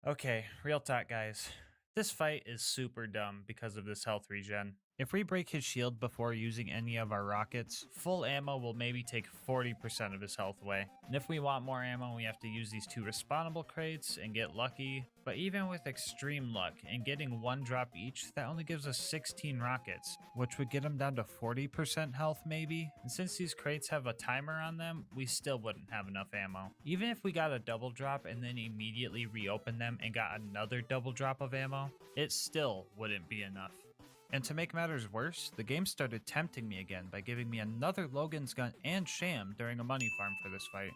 Okay, real talk guys. This fight is super dumb because of this health regen. If we break his shield before using any of our rockets, full ammo will maybe take 40% of his health away. And if we want more ammo, we have to use these 2 respawnable crates and get lucky. But even with extreme luck and getting 1 drop each, that only gives us 16 rockets, which would get him down to 40% health maybe. And since these crates have a timer on them, we still wouldn't have enough ammo. Even if we got a double drop and then immediately reopened them and got another double drop of ammo, it still wouldn't be enough. And to make matters worse, the game started tempting me again by giving me another Logan's gun and sham during a money farm for this fight.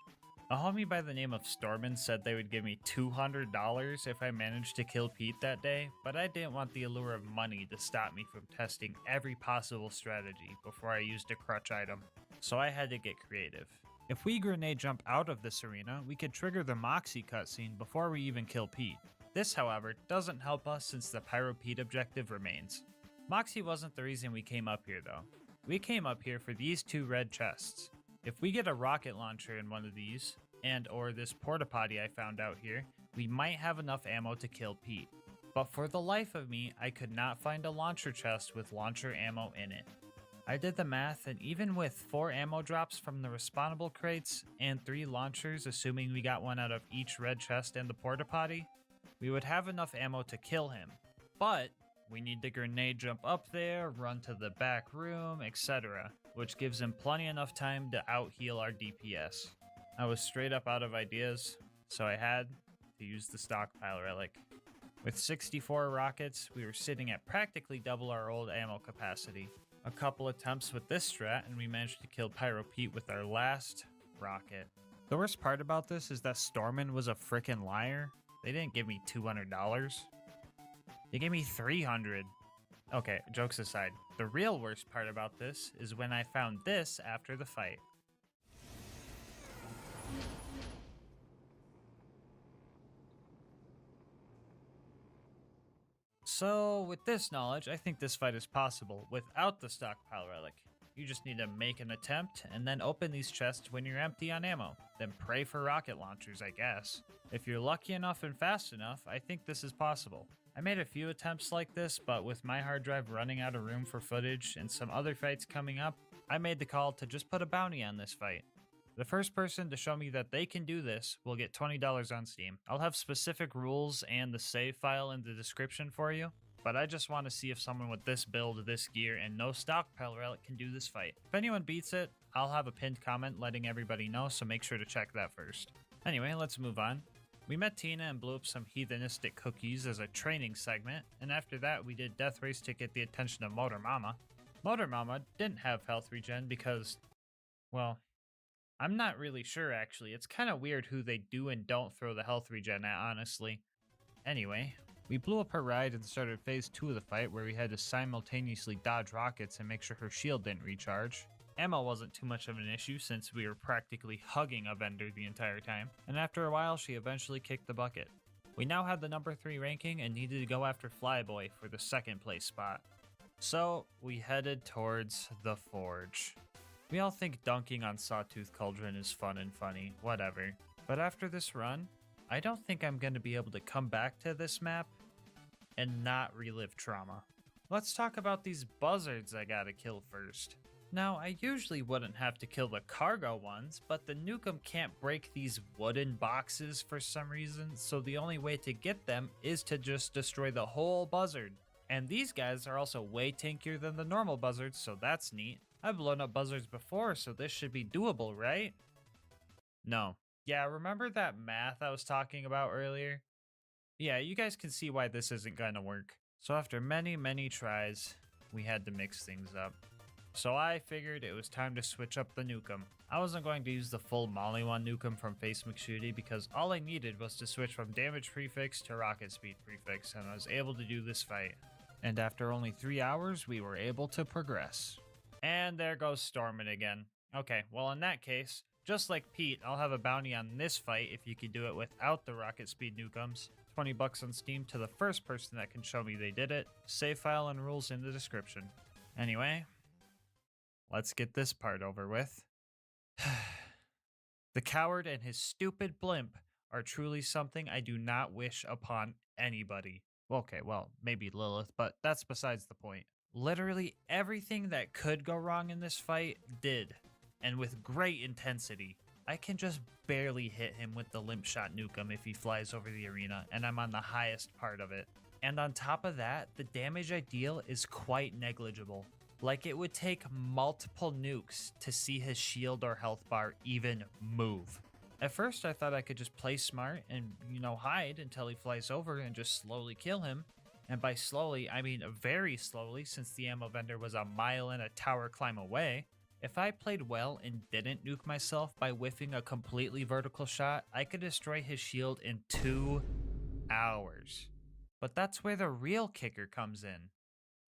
A homie by the name of Stormin said they would give me $200 if I managed to kill Pete that day, but I didn't want the allure of money to stop me from testing every possible strategy before I used a crutch item, so I had to get creative. If we grenade jump out of this arena, we could trigger the Moxie cutscene before we even kill Pete. This, however, doesn't help us since the Pyro Pete objective remains. Moxie wasn't the reason we came up here though. We came up here for these 2 red chests. If we get a rocket launcher in one of these, and or this porta potty I found out here, we might have enough ammo to kill Pete. But for the life of me, I could not find a launcher chest with launcher ammo in it. I did the math, and even with 4 ammo drops from the respawnable crates and 3 launchers, assuming we got 1 out of each red chest and the porta potty, we would have enough ammo to kill him. But we need to grenade jump up there, run to the back room, etc., which gives him plenty enough time to out-heal our DPS. I was straight up out of ideas, so I had to use the stockpile relic. With 64 rockets, we were sitting at practically double our old ammo capacity. A couple attempts with this strat, and we managed to kill Pyro Pete with our last rocket. The worst part about this is that Stormin was a frickin' liar. They didn't give me $200. They gave me 300. Okay, jokes aside, the real worst part about this is when I found this after the fight. So, with this knowledge, I think this fight is possible without the stockpile relic. You just need to make an attempt and then open these chests when you're empty on ammo. Then pray for rocket launchers, I guess. If you're lucky enough and fast enough, I think this is possible. I made a few attempts like this, but with my hard drive running out of room for footage and some other fights coming up, I made the call to just put a bounty on this fight. The first person to show me that they can do this will get $20 on Steam. I'll have specific rules and the save file in the description for you, but I just want to see if someone with this build, this gear, and no stockpile relic can do this fight. If anyone beats it, I'll have a pinned comment letting everybody know, so make sure to check that first. Anyway, let's move on. We met Tina and blew up some heathenistic cookies as a training segment, and after that we did Death Race to get the attention of Motor Mama. Motor Mama didn't have health regen because, well, I'm not really sure actually. It's kind of weird who they do and don't throw the health regen at, honestly. Anyway, we blew up her ride and started phase 2 of the fight where we had to simultaneously dodge rockets and make sure her shield didn't recharge. Ammo wasn't too much of an issue since we were practically hugging a vendor the entire time, and after a while she eventually kicked the bucket. We now had the number 3 ranking and needed to go after Flyboy for the 2nd place spot. So we headed towards the Forge. We all think dunking on Sawtooth Cauldron is fun and funny, whatever. But after this run, I don't think I'm going to be able to come back to this map and not relive trauma. Let's talk about these buzzards I gotta kill first. Now, I usually wouldn't have to kill the cargo ones, but the Nukem can't break these wooden boxes for some reason, so the only way to get them is to just destroy the whole buzzard. And these guys are also way tankier than the normal buzzards, so that's neat. I've blown up buzzards before, so this should be doable, right? No. Yeah, remember that math I was talking about earlier? Yeah, you guys can see why this isn't gonna work. So after many tries, we had to mix things up. So I figured it was time to switch up the Nukem. I wasn't going to use the full Molly 1 Nukem from Face McShooty because all I needed was to switch from damage prefix to rocket speed prefix, and I was able to do this fight. And after only 3 hours, we were able to progress. And there goes Stormin again. Okay, well in that case, just like Pete, I'll have a bounty on this fight if you can do it without the rocket speed Nukems. $20 on Steam to the first person that can show me they did it. Save file and rules in the description. Anyway, let's get this part over with. The coward and his stupid blimp are truly something I do not wish upon anybody. Okay, well, maybe Lilith, but that's besides the point. Literally everything that could go wrong in this fight did, and with great intensity. I can just barely hit him with the limp shot nukem if he flies over the arena, and I'm on the highest part of it. And on top of that, the damage I deal is quite negligible. Like it would take multiple nukes to see his shield or health bar even move. At first I thought I could just play smart and, hide until he flies over and just slowly kill him. And by slowly, I mean very slowly, since the ammo vendor was a mile and a tower climb away. If I played well and didn't nuke myself by whiffing a completely vertical shot, I could destroy his shield in 2 hours. But that's where the real kicker comes in.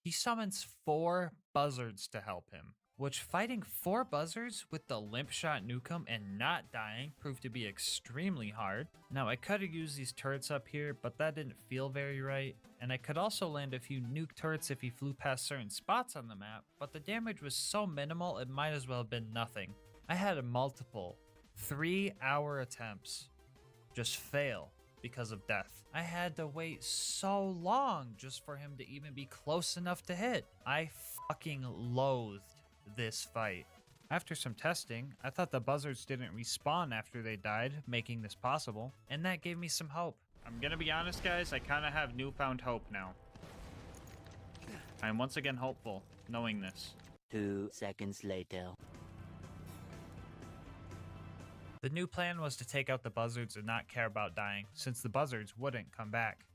He summons 4 buzzards to help him, which fighting 4 buzzards with the limp shot nukem and not dying proved to be extremely hard. Now I could have used these turrets up here, but that didn't feel very right, and I could also land a few nuke turrets if he flew past certain spots on the map, but the damage was so minimal it might as well have been nothing. I had multiple 3-hour attempts just fail because of death. I had to wait so long just for him to even be close enough to hit. I fucking loathed this fight. After some testing, I thought the buzzards didn't respawn after they died, making this possible, and that gave me some hope. I'm gonna be honest, guys, I kinda have newfound hope now. I'm once again hopeful, knowing this. 2 seconds later. The new plan was to take out the buzzards and not care about dying, since the buzzards wouldn't come back.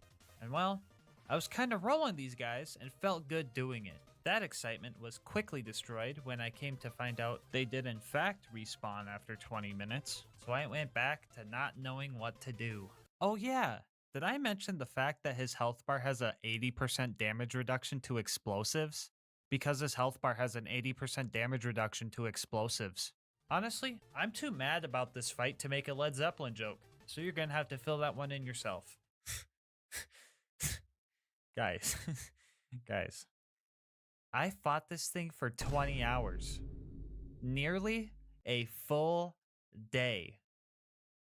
And well, I was kinda rolling these guys and felt good doing it. That excitement was quickly destroyed when I came to find out they did in fact respawn after 20 minutes, so I went back to not knowing what to do. Oh yeah, did I mention the fact that his health bar has a 80% damage reduction to explosives? Because his health bar has an 80% damage reduction to explosives. Honestly, I'm too mad about this fight to make a Led Zeppelin joke, so you're gonna have to fill that one in yourself. Guys, guys. I fought this thing for 20 hours. Nearly a full day.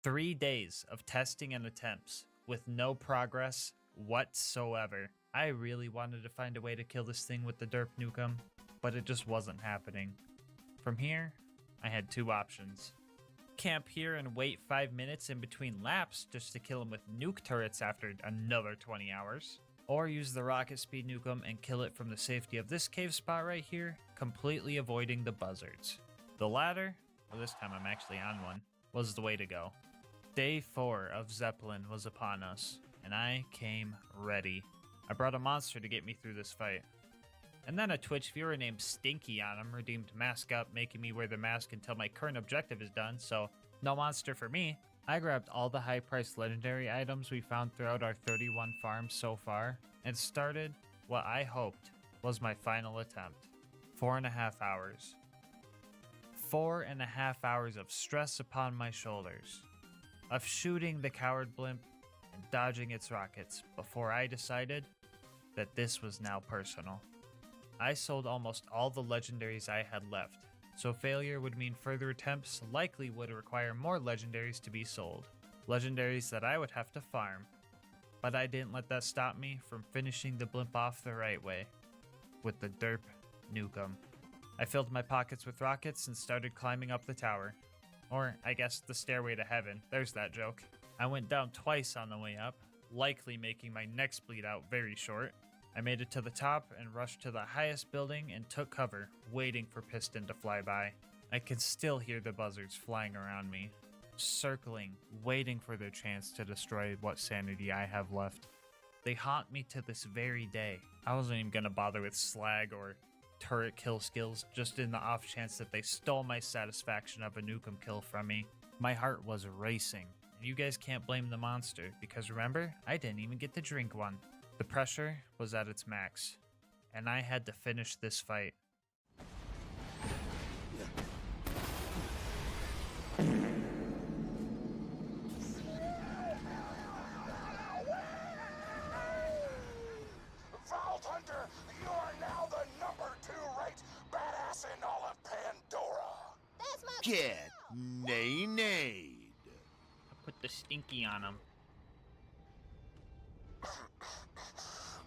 3 days of testing and attempts with no progress whatsoever. I really wanted to find a way to kill this thing with the derp nukem, but it just wasn't happening. From here, I had 2 options. Camp here and wait 5 minutes in between laps just to kill him with nuke turrets after another 20 hours. Or use the rocket speed nukem and kill it from the safety of this cave spot right here, completely avoiding the buzzards. The latter, well this time I'm actually on one, was the way to go. Day 4 of Zeppelin was upon us, and I came ready. I brought a monster to get me through this fight. And then a Twitch viewer named Stinky on him redeemed Mask Up, making me wear the mask until my current objective is done, so no monster for me. I grabbed all the high-priced legendary items we found throughout our 31 farms so far, and started what I hoped was my final attempt. 4.5 hours. 4.5 hours of stress upon my shoulders, of shooting the coward blimp and dodging its rockets before I decided that this was now personal. I sold almost all the legendaries I had left, so failure would mean further attempts likely would require more legendaries to be sold. Legendaries that I would have to farm. But I didn't let that stop me from finishing the blimp off the right way, with the derp nukem. I filled my pockets with rockets and started climbing up the tower. Or, I guess, the stairway to heaven. There's that joke. I went down twice on the way up, likely making my next bleed out very short. I made it to the top and rushed to the highest building and took cover, waiting for Piston to fly by. I can still hear the buzzards flying around me, circling, waiting for their chance to destroy what sanity I have left. They haunt me to this very day. I wasn't even gonna bother with slag or turret kill skills, just in the off chance that they stole my satisfaction of a nukem kill from me. My heart was racing, and you guys can't blame the monster, because remember, I didn't even get to drink one. The pressure was at its max, and I had to finish this fight. Vault Hunter, you are now the number 2 ranked badass in all of Pandora. That's my Get nay. I put the stinky on him.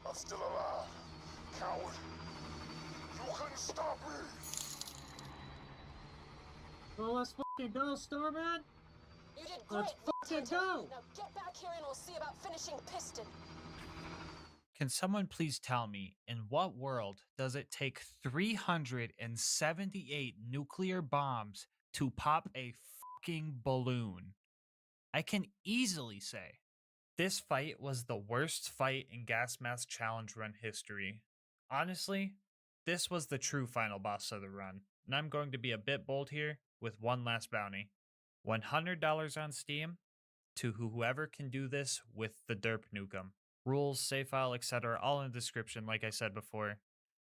I'm still alive, coward. can stop me! Well, let's fucking go, Starman! You did great, Let's fucking Dictator. go! Now get back here and we'll see about finishing Piston. Can someone please tell me, in what world does it take 378 nuclear bombs to pop a fucking balloon? I can easily say this fight was the worst fight in Gas Mask Challenge Run history. Honestly, this was the true final boss of the run, and I'm going to be a bit bold here with one last bounty. $100 on Steam to whoever can do this with the Derp Nukem. Rules, save file, etc. all in the description like I said before.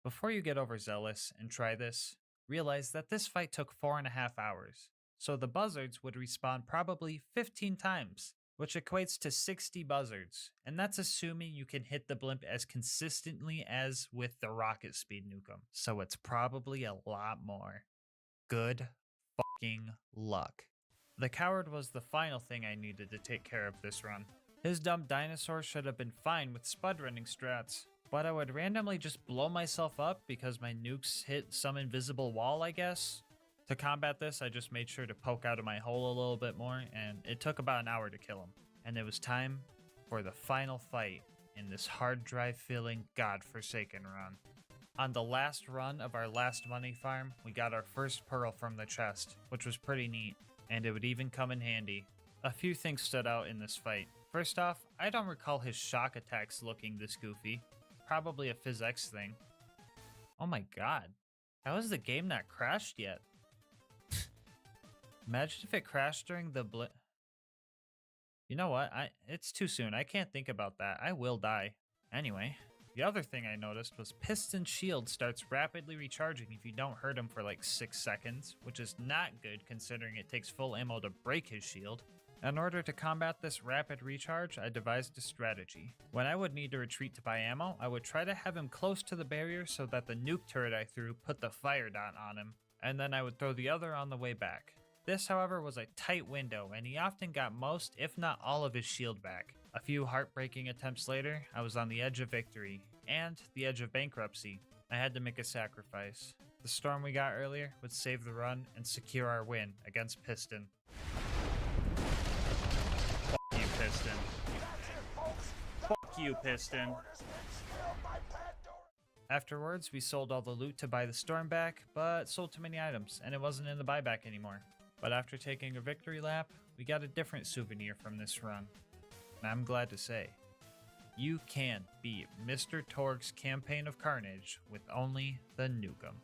Before you get overzealous and try this, realize that this fight took 4.5 hours, so the buzzards would respawn probably 15 times, which equates to 60 buzzards, and that's assuming you can hit the blimp as consistently as with the rocket speed nukem, so it's probably a lot more. Good fucking luck. The coward was the final thing I needed to take care of this run. His dumb dinosaur should have been fine with spud running strats, but I would randomly just blow myself up because my nukes hit some invisible wall, I guess. To combat this, I just made sure to poke out of my hole a little bit more, and it took about an hour to kill him. And it was time for the final fight in this hard drive filling godforsaken run. On the last run of our last money farm, we got our first pearl from the chest, which was pretty neat, and it would even come in handy. A few things stood out in this fight. First off, I don't recall his shock attacks looking this goofy. Probably a PhysX thing. Oh my god. How has the game not crashed yet? Imagine if it crashed during the blip. You know what? It's too soon. I can't think about that. I will die. Anyway, the other thing I noticed was Piston's shield starts rapidly recharging if you don't hurt him for like 6 seconds, which is not good considering it takes full ammo to break his shield. In order to combat this rapid recharge, I devised a strategy. When I would need to retreat to buy ammo, I would try to have him close to the barrier so that the nuke turret I threw put the fire dot on him, and then I would throw the other on the way back. This, however, was a tight window, and he often got most, if not all, of his shield back. A few heartbreaking attempts later, I was on the edge of victory, and the edge of bankruptcy. I had to make a sacrifice. The storm we got earlier would save the run and secure our win against Piston. Fuck you, Piston. Fuck you, Piston. Afterwards, we sold all the loot to buy the storm back, but sold too many items, and it wasn't in the buyback anymore. But after taking a victory lap, we got a different souvenir from this run. And I'm glad to say, you can beat Mr. Torg's Campaign of Carnage with only the Nukem.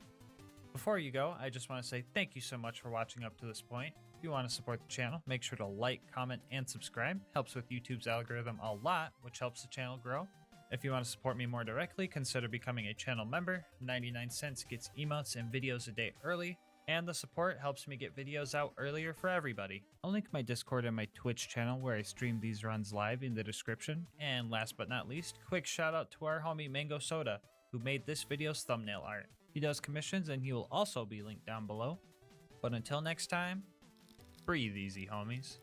Before you go, I just want to say thank you so much for watching up to this point. If you want to support the channel, make sure to like, comment, and subscribe. Helps with YouTube's algorithm a lot, which helps the channel grow. If you want to support me more directly, consider becoming a channel member. 99 cents gets emotes and videos a day early, and the support helps me get videos out earlier for everybody. I'll link my Discord and my Twitch channel where I stream these runs live in the description. And last but not least, quick shout out to our homie Mango Soda, who made this video's thumbnail art. He does commissions and he will also be linked down below. But until next time, breathe easy, homies.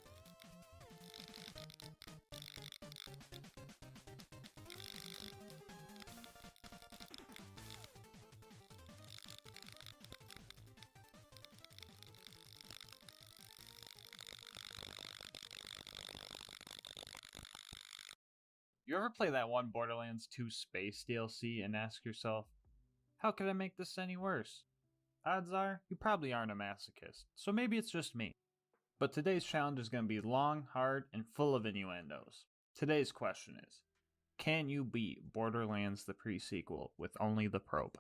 You ever play that one Borderlands 2 Space DLC and ask yourself, how could I make this any worse? Odds are, you probably aren't a masochist, so maybe it's just me. But today's challenge is going to be long, hard, and full of innuendos. Today's question is, can you beat Borderlands the pre-sequel with only the probe?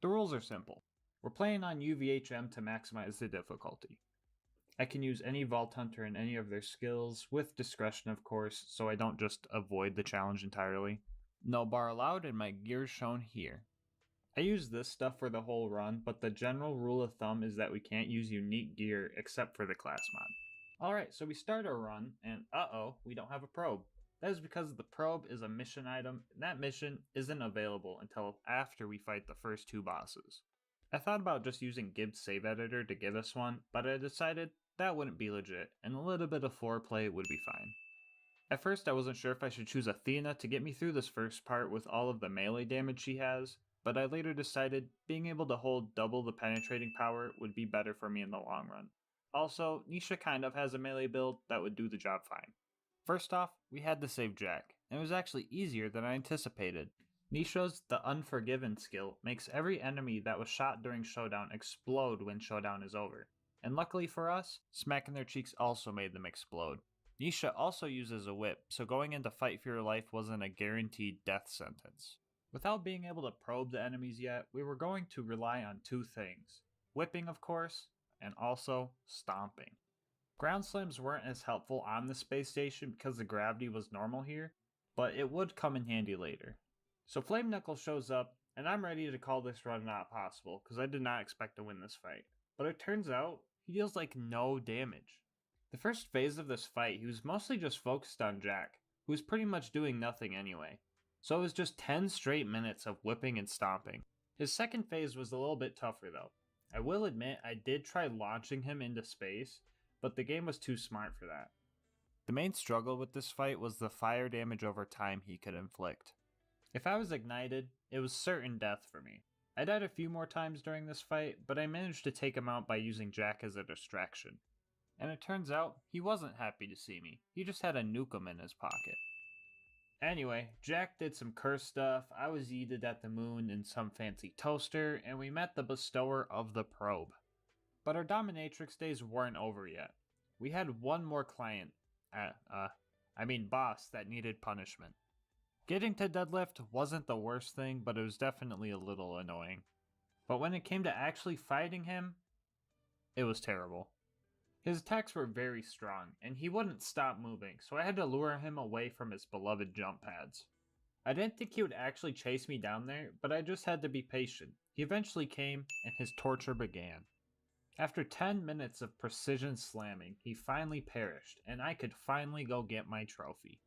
The rules are simple. We're playing on UVHM to maximize the difficulty. I can use any Vault Hunter and any of their skills, with discretion of course, so I don't just avoid the challenge entirely. No bar allowed and my gear shown here. I use this stuff for the whole run, but the general rule of thumb is that we can't use unique gear except for the class mod. Alright, so we start our run, and uh-oh, we don't have a probe. That is because the probe is a mission item, and that mission isn't available until after we fight the first 2 bosses. I thought about just using Gibbs Save Editor to give us one, but I decided that wouldn't be legit, and a little bit of foreplay would be fine. At first I wasn't sure if I should choose Athena to get me through this first part with all of the melee damage she has, but I later decided being able to hold double the penetrating power would be better for me in the long run. Also, Nisha kind of has a melee build that would do the job fine. First off, we had to save Jack, and it was actually easier than I anticipated. Nisha's The Unforgiven skill makes every enemy that was shot during Showdown explode when Showdown is over. And luckily for us, smacking their cheeks also made them explode. Nisha also uses a whip, so going into fight for your life wasn't a guaranteed death sentence. Without being able to probe the enemies yet, we were going to rely on two things. Whipping, of course, and also stomping. Ground slams weren't as helpful on the space station because the gravity was normal here, but it would come in handy later. So Flame Knuckle shows up, and I'm ready to call this run not possible because I did not expect to win this fight. But it turns out, he deals like no damage. The first phase of this fight, he was mostly just focused on Jack, who was pretty much doing nothing anyway. So it was just 10 straight minutes of whipping and stomping. His second phase was a little bit tougher though. I will admit I did try launching him into space, but the game was too smart for that. The main struggle with this fight was the fire damage over time he could inflict. If I was ignited, it was certain death for me. I died a few more times during this fight, but I managed to take him out by using Jack as a distraction. And it turns out, he wasn't happy to see me, he just had a nukem in his pocket. Anyway, Jack did some curse stuff, I was yeeted at the moon in some fancy toaster, and we met the bestower of the probe. But our dominatrix days weren't over yet. We had one more client, boss that needed punishment. Getting to deadlift wasn't the worst thing, but it was definitely a little annoying. But when it came to actually fighting him, it was terrible. His attacks were very strong, and he wouldn't stop moving, so I had to lure him away from his beloved jump pads. I didn't think he would actually chase me down there, but I just had to be patient. He eventually came, and his torture began. After 10 minutes of precision slamming, he finally perished, and I could finally go get my trophy.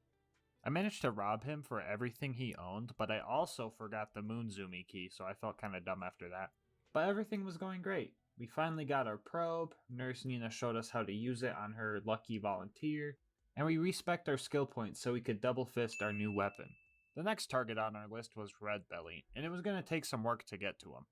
I managed to rob him for everything he owned, but I also forgot the Moonzoomy key, so I felt kinda dumb after that. But everything was going great. We finally got our probe, Nurse Nina showed us how to use it on her lucky volunteer, and we respec'd our skill points so we could double fist our new weapon. The next target on our list was Red Belly, and it was going to take some work to get to him.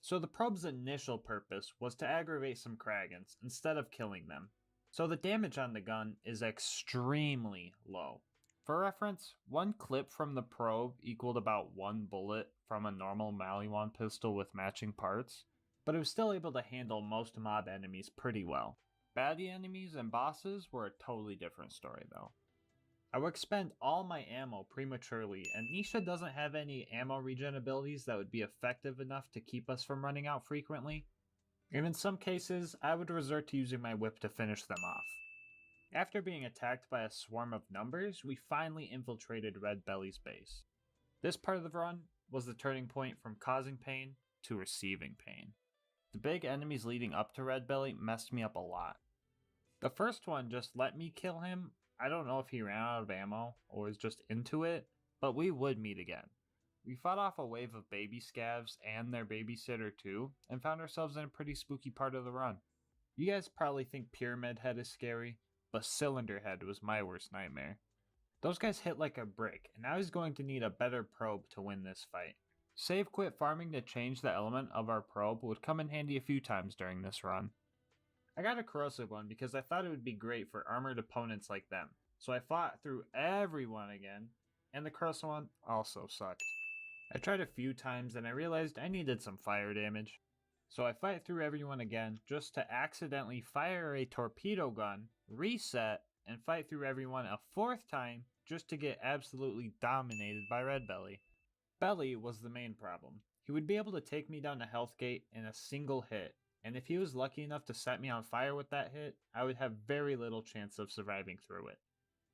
So the probe's initial purpose was to aggravate some Kragans instead of killing them. So the damage on the gun is extremely low. For reference, one clip from the probe equaled about one bullet from a normal Maliwan pistol with matching parts, but it was still able to handle most mob enemies pretty well. Baddie enemies and bosses were a totally different story though. I would expend all my ammo prematurely, and Nisha doesn't have any ammo regen abilities that would be effective enough to keep us from running out frequently, and in some cases, I would resort to using my whip to finish them off. After being attacked by a swarm of numbers, we finally infiltrated Red Belly's base. This part of the run was the turning point from causing pain to receiving pain. The big enemies leading up to Red Belly messed me up a lot. The first one just let me kill him. I don't know if he ran out of ammo or was just into it, but we would meet again. We fought off a wave of baby scavs and their babysitter too, and found ourselves in a pretty spooky part of the run. You guys probably think Pyramid Head is scary, but Cylinder Head was my worst nightmare. Those guys hit like a brick, and I was going to need a better probe to win this fight. Save quit farming to change the element of our probe would come in handy a few times during this run. I got a corrosive one because I thought it would be great for armored opponents like them, so I fought through everyone again, and the corrosive one also sucked. I tried a few times and I realized I needed some fire damage. So I fight through everyone again just to accidentally fire a torpedo gun, reset, and fight through everyone a fourth time just to get absolutely dominated by Red Belly. Belly was the main problem. He would be able to take me down a health gate in a single hit, and if he was lucky enough to set me on fire with that hit, I would have very little chance of surviving through it.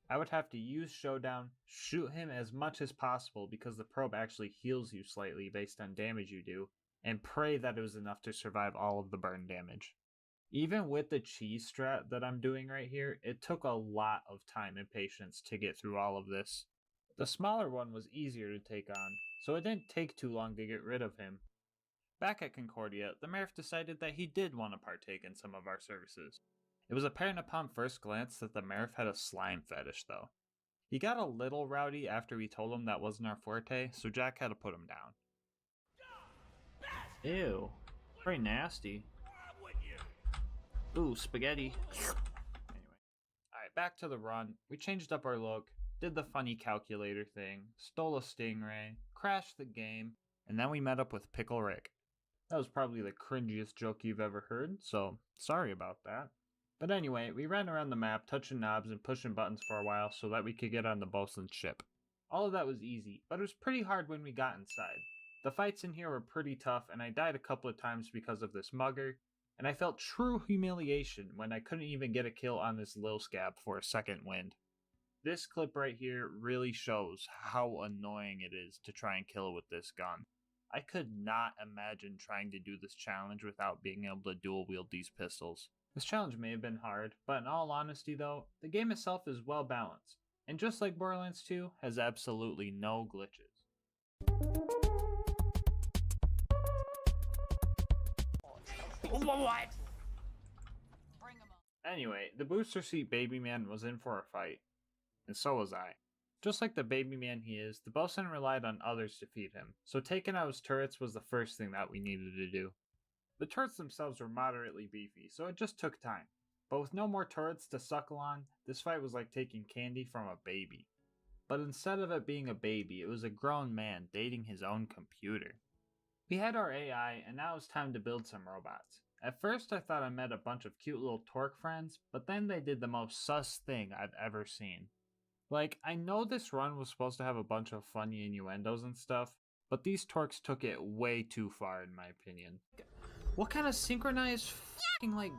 I would have to use Showdown, shoot him as much as possible because the probe actually heals you slightly based on damage you do, and pray that it was enough to survive all of the burn damage. Even with the cheese strat that I'm doing right here, it took a lot of time and patience to get through all of this. The smaller one was easier to take on, so it didn't take too long to get rid of him. Back at Concordia, the Merif decided that he did want to partake in some of our services. It was apparent upon first glance that the Merif had a slime fetish though. He got a little rowdy after we told him that wasn't our forte, so Jack had to put him down. Ew. Very nasty. Ooh, spaghetti. Anyway. Alright, back to the run. We changed up our look, did the funny calculator thing, stole a stingray, crashed the game, and then we met up with Pickle Rick. That was probably the cringiest joke you've ever heard, so sorry about that. But anyway, we ran around the map touching knobs and pushing buttons for a while so that we could get on the bosun's ship. All of that was easy, but it was pretty hard when we got inside. The fights in here were pretty tough, and I died a couple of times because of this mugger, and I felt true humiliation when I couldn't even get a kill on this Lil Scab for a second wind. This clip right here really shows how annoying it is to try and kill with this gun. I could not imagine trying to do this challenge without being able to dual wield these pistols. This challenge may have been hard, but in all honesty though, the game itself is well balanced, and just like Borderlands 2, has absolutely no glitches. What? Anyway, the booster seat baby man was in for a fight, and so was I. Just like the baby man he is, the bosun relied on others to feed him, so taking out his turrets was the first thing that we needed to do. The turrets themselves were moderately beefy, so it just took time. But with no more turrets to suckle on, this fight was like taking candy from a baby. But instead of it being a baby, it was a grown man dating his own computer. We had our AI, and now it's time to build some robots. At first I thought I met a bunch of cute little Torque friends, but then they did the most sus thing I've ever seen. Like, I know this run was supposed to have a bunch of funny innuendos and stuff, but these Torques took it way too far in my opinion. What kind of synchronized f***ing like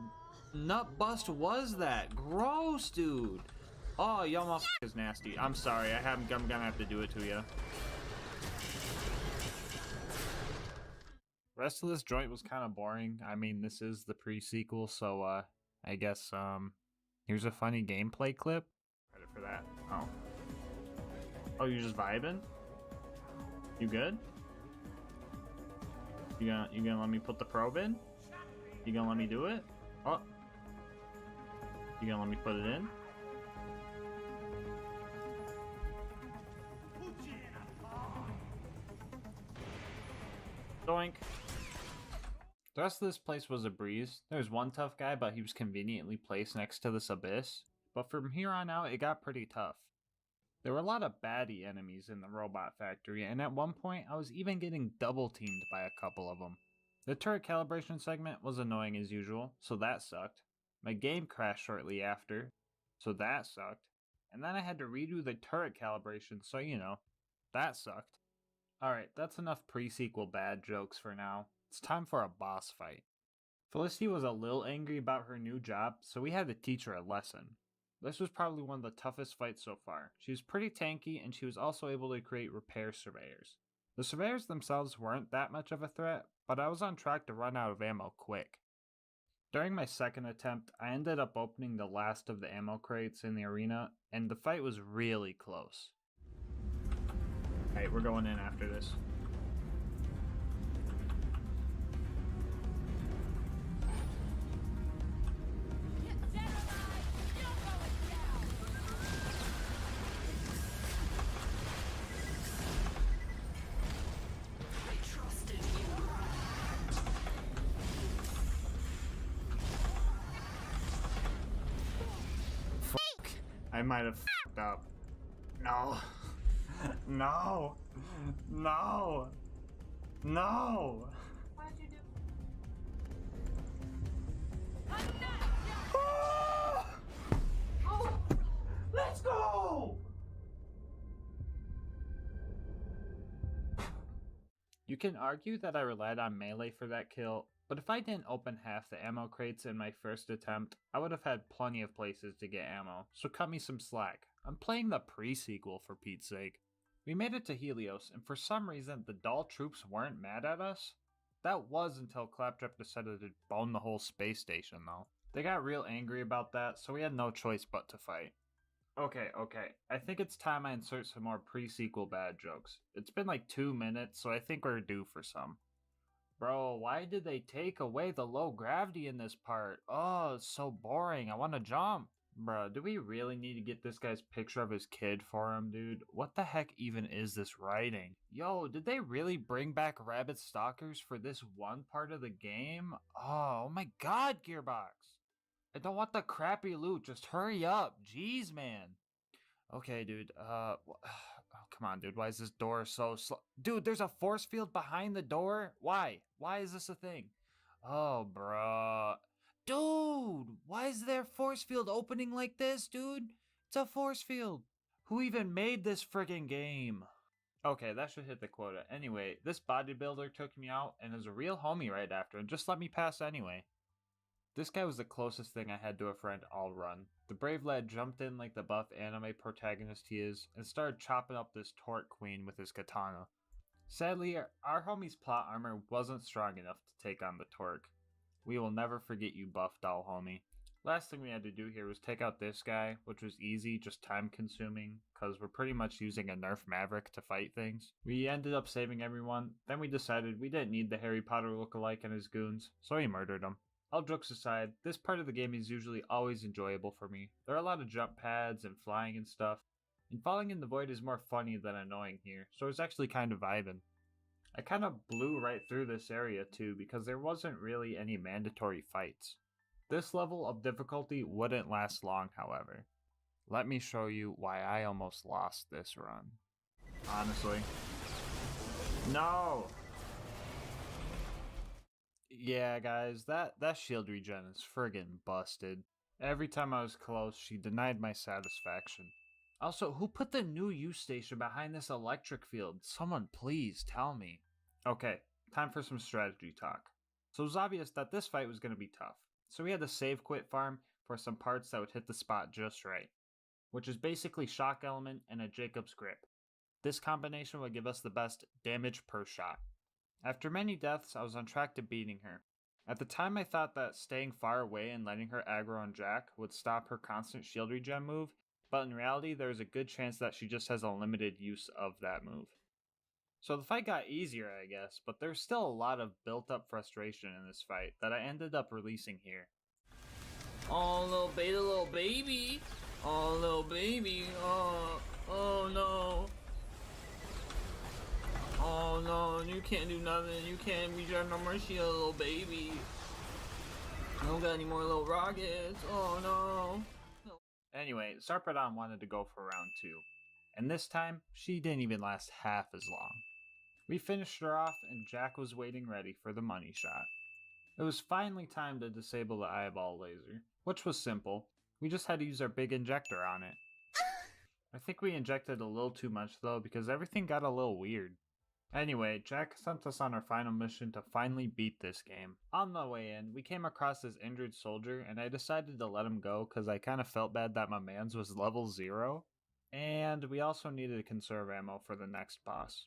nut bust was that? Gross, dude! Oh, y'all motherfuckers nasty. I'm sorry, I'm gonna have to do it to you. Rest of this joint was kind of boring. I mean, this is the pre-sequel, so I guess here's a funny gameplay clip. Credit for that. Oh. Oh, you're just vibing? You good? You gonna let me put the probe in? You gonna let me do it? Oh. You gonna let me put it in? Doink. The rest of this place was a breeze. There was one tough guy, but he was conveniently placed next to this abyss. But from here on out, it got pretty tough. There were a lot of baddie enemies in the robot factory, and at one point, I was even getting double teamed by a couple of them. The turret calibration segment was annoying as usual, so that sucked. My game crashed shortly after, so that sucked. And then I had to redo the turret calibration, so you know, that sucked. Alright, that's enough pre-sequel bad jokes for now. It's time for a boss fight. Felicity was a little angry about her new job, so we had to teach her a lesson. This was probably one of the toughest fights so far. She was pretty tanky, and she was also able to create repair surveyors. The surveyors themselves weren't that much of a threat, but I was on track to run out of ammo quick. During my second attempt, I ended up opening the last of the ammo crates in the arena, and the fight was really close. Alright, we're going in after this. Fuck. I might have f***ed up. No. No! No! No! Why'd you do? Oh! Let's go! You can argue that I relied on melee for that kill, but if I didn't open half the ammo crates in my first attempt, I would have had plenty of places to get ammo, so cut me some slack. I'm playing the pre-sequel for Pete's sake. We made it to Helios, and for some reason the Dahl troops weren't mad at us. That was until Claptrap decided to bone the whole space station though. They got real angry about that, so we had no choice but to fight. Okay, I think it's time I insert some more pre-sequel bad jokes. It's been like 2 minutes, so I think we're due for some. Bro, why did they take away the low gravity in this part? Oh, it's so boring, I wanna jump. Bruh, do we really need to get this guy's picture of his kid for him, dude? What the heck even is this writing? Yo, did they really bring back rabbit stalkers for this one part of the game? Oh my god, Gearbox! I don't want the crappy loot, just hurry up. Jeez, man. Okay, dude, oh, come on, dude, why is this door so slow? Dude, there's a force field behind the door? Why? Why is this a thing? Oh, bruh. Dude, why is there force field opening like this, dude? It's a force field. Who even made this friggin' game? Okay, that should hit the quota. Anyway, this bodybuilder took me out and is a real homie right after and just let me pass anyway. This guy was the closest thing I had to a friend all run. The brave lad jumped in like the buff anime protagonist he is and started chopping up this torque queen with his katana. Sadly, our homie's plot armor wasn't strong enough to take on the torque. We will never forget you, buff doll homie. Last thing we had to do here was take out this guy, which was easy, just time consuming, because we're pretty much using a Nerf Maverick to fight things. We ended up saving everyone, then we decided we didn't need the Harry Potter lookalike and his goons, so we murdered him. All jokes aside, this part of the game is usually always enjoyable for me. There are a lot of jump pads and flying and stuff, and falling in the void is more funny than annoying here, so it's actually kind of vibing. I kind of blew right through this area too because there wasn't really any mandatory fights. This level of difficulty wouldn't last long, however. Let me show you why I almost lost this run. Honestly. No! Yeah, guys, that shield regen is friggin' busted. Every time I was close, she denied my satisfaction. Also, who put the new use station behind this electric field? Someone please tell me. Okay, time for some strategy talk. So it was obvious that this fight was going to be tough. So we had to save quit farm for some parts that would hit the spot just right, which is basically shock element and a Jacob's grip. This combination would give us the best damage per shot. After many deaths, I was on track to beating her. At the time, I thought that staying far away and letting her aggro on Jack would stop her constant shield regen move, but in reality, there is a good chance that she just has a limited use of that move. So the fight got easier, I guess, but there's still a lot of built-up frustration in this fight that I ended up releasing here. Oh, little baby. Oh, little baby. Oh no. Oh no, you can't do nothing. You can't regen no more shield, little baby. I don't got any more little rockets. Oh no. Anyway, Sarpedon wanted to go for round 2, and this time, she didn't even last half as long. We finished her off, and Jack was waiting ready for the money shot. It was finally time to disable the eyeball laser, which was simple. We just had to use our big injector on it. I think we injected a little too much though, because everything got a little weird. Anyway, Jack sent us on our final mission to finally beat this game. On the way in, we came across this injured soldier, and I decided to let him go because I kind of felt bad that my man's was level 0. And we also needed to conserve ammo for the next boss.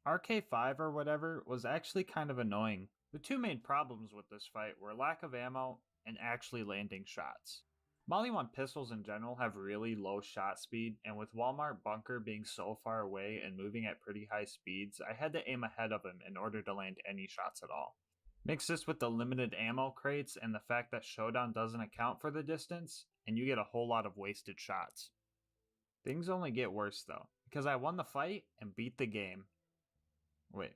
RK5 or whatever was actually kind of annoying. The two main problems with this fight were lack of ammo and actually landing shots. Molly 1 pistols in general have really low shot speed, and with Walmart Bunker being so far away and moving at pretty high speeds, I had to aim ahead of him in order to land any shots at all. Mix this with the limited ammo crates and the fact that Showdown doesn't account for the distance, and you get a whole lot of wasted shots. Things only get worse though, because I won the fight and beat the game. Wait,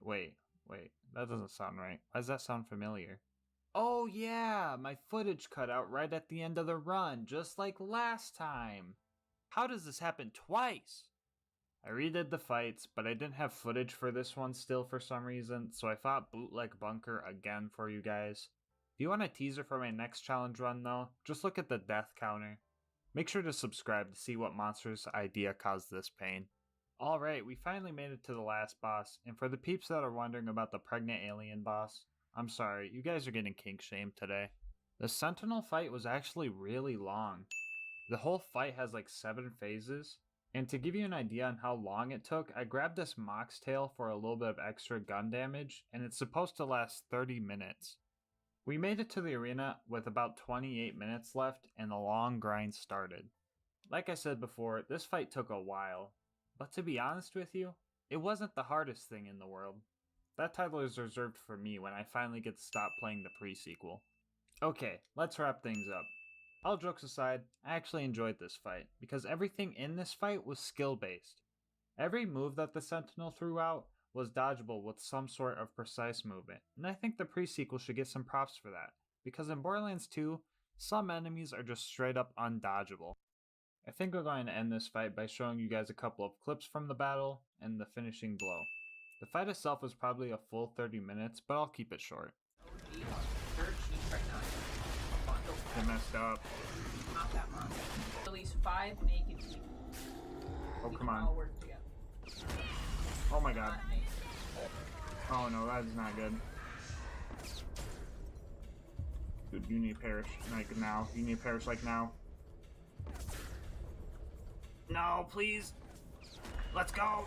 that doesn't sound right. Why does that sound familiar? Oh yeah, my footage cut out right at the end of the run, just like last time. How does this happen twice? I redid the fights, but I didn't have footage for this one still for some reason, so I fought Bootleg Bunker again for you guys. If you want a teaser for my next challenge run though, just look at the death counter. Make sure to subscribe to see what monstrous idea caused this pain. Alright, we finally made it to the last boss, and for the peeps that are wondering about the pregnant alien boss, I'm sorry, you guys are getting kink shamed today. The Sentinel fight was actually really long. The whole fight has like 7 phases, and to give you an idea on how long it took, I grabbed this Mox Tail for a little bit of extra gun damage, and it's supposed to last 30 minutes. We made it to the arena with about 28 minutes left, and the long grind started. Like I said before, this fight took a while, but to be honest with you, it wasn't the hardest thing in the world. That title is reserved for me when I finally get to stop playing the pre-sequel. Okay, let's wrap things up. All jokes aside, I actually enjoyed this fight, because everything in this fight was skill-based. Every move that the Sentinel threw out was dodgeable with some sort of precise movement, and I think the pre-sequel should get some props for that, because in Borderlands 2, some enemies are just straight up undodgeable. I think we're going to end this fight by showing you guys a couple of clips from the battle and the finishing blow. The fight itself was probably a full 30 minutes, but I'll keep it short. Dirt cheap right now. Come on, go. I messed up. Not that much. At least 5 naked people. Oh, We come can on. all work together. Oh my god. Not naked. Oh no, that is not good. Dude, you need to perish like now. You need to perish like now. No, please. Let's go.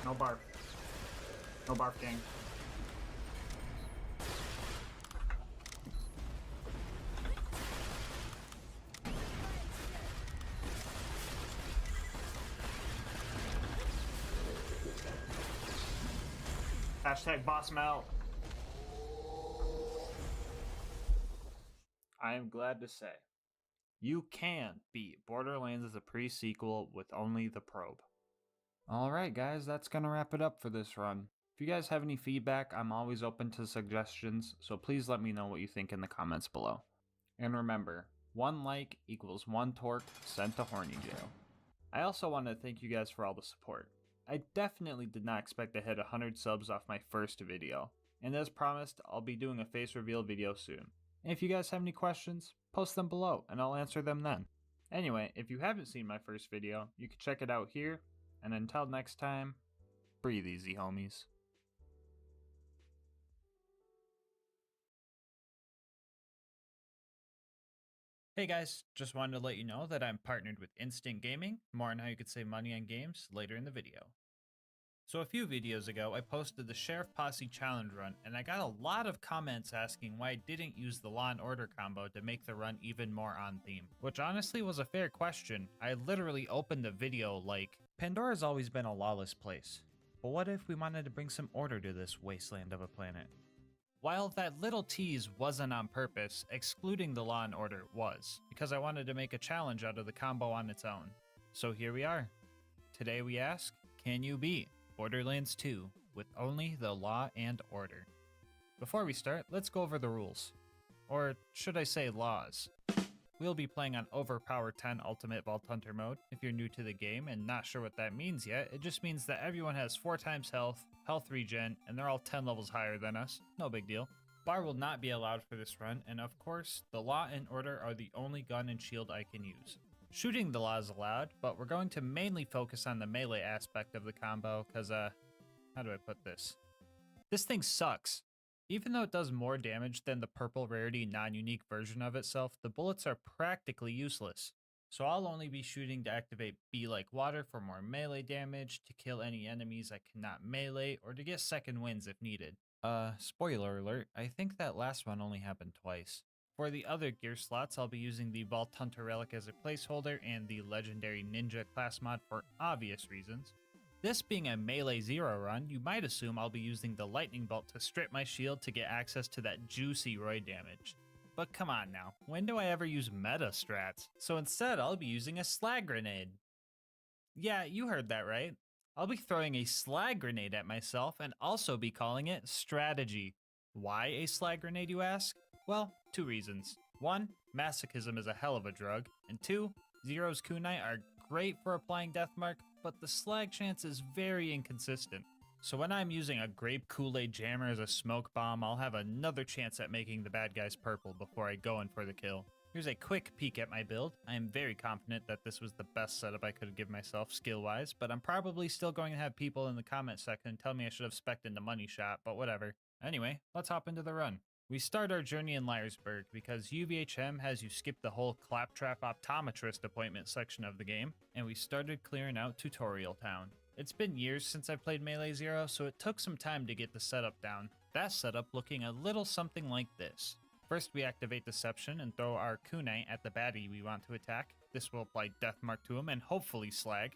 No barf. No barf, gang. Hashtag boss melt. I am glad to say, you can beat Borderlands as a pre-sequel with only the probe. Alright guys, that's gonna wrap it up for this run. If you guys have any feedback, I'm always open to suggestions, so please let me know what you think in the comments below. And remember, 1 like equals 1 torque sent to horny jail. I also want to thank you guys for all the support. I definitely did not expect to hit 100 subs off my first video, and as promised, I'll be doing a face reveal video soon. And if you guys have any questions, post them below and I'll answer them then. Anyway, if you haven't seen my first video, you can check it out here, and until next time, breathe easy, homies. Hey guys, just wanted to let you know that I'm partnered with Instant Gaming. More on how you could save money on games later in the video. So a few videos ago, I posted the Sheriff Posse Challenge run, and I got a lot of comments asking why I didn't use the Law and Order combo to make the run even more on theme. Which honestly was a fair question. I literally opened the video like, Pandora's always been a lawless place, but what if we wanted to bring some order to this wasteland of a planet? While that little tease wasn't on purpose, excluding the Law and Order was, because I wanted to make a challenge out of the combo on its own. So here we are. Today we ask, can you beat Borderlands 2 with only the Law and Order? Before we start, let's go over the rules. Or should I say laws. We'll be playing on Overpower 10 Ultimate Vault Hunter mode. If you're new to the game and not sure what that means yet, it just means that everyone has 4 times health, health regen, and they're all 10 levels higher than us. No big deal. Bar will not be allowed for this run, and of course, the Law and Order are the only gun and shield I can use. Shooting the Law is allowed, but we're going to mainly focus on the melee aspect of the combo, cause how do I put this? This thing sucks. Even though it does more damage than the purple rarity non-unique version of itself, the bullets are practically useless. So I'll only be shooting to activate Be Like Water for more melee damage, to kill any enemies I cannot melee, or to get second wins if needed. Spoiler alert, I think that last one only happened twice. For the other gear slots, I'll be using the Vault Hunter Relic as a placeholder and the Legendary Ninja class mod for obvious reasons. This being a Melee Zero run, you might assume I'll be using the Lightning Bolt to strip my shield to get access to that juicy Roy damage. But come on now, when do I ever use meta strats? So instead, I'll be using a Slag Grenade. Yeah, you heard that right. I'll be throwing a Slag Grenade at myself and also be calling it Strategy. Why a Slag Grenade, you ask? Well, 2 reasons. 1, masochism is a hell of a drug, and 2, Zero's kunai are great for applying Deathmark, but the slag chance is very inconsistent. So when I'm using a grape Kool-Aid jammer as a smoke bomb, I'll have another chance at making the bad guys purple before I go in for the kill. Here's a quick peek at my build. I am very confident that this was the best setup I could give myself skill-wise, but I'm probably still going to have people in the comment section tell me I should have spec'd into Money Shot, but whatever. Anyway, let's hop into the run. We start our journey in Liarsburg because UVHM has you skip the whole Claptrap Optometrist appointment section of the game, and we started clearing out Tutorial Town. It's been years since I played Melee Zero, so it took some time to get the setup down. That setup looking a little something like this. First we activate Deception and throw our kunai at the baddie we want to attack. This will apply Deathmark to him and hopefully slag.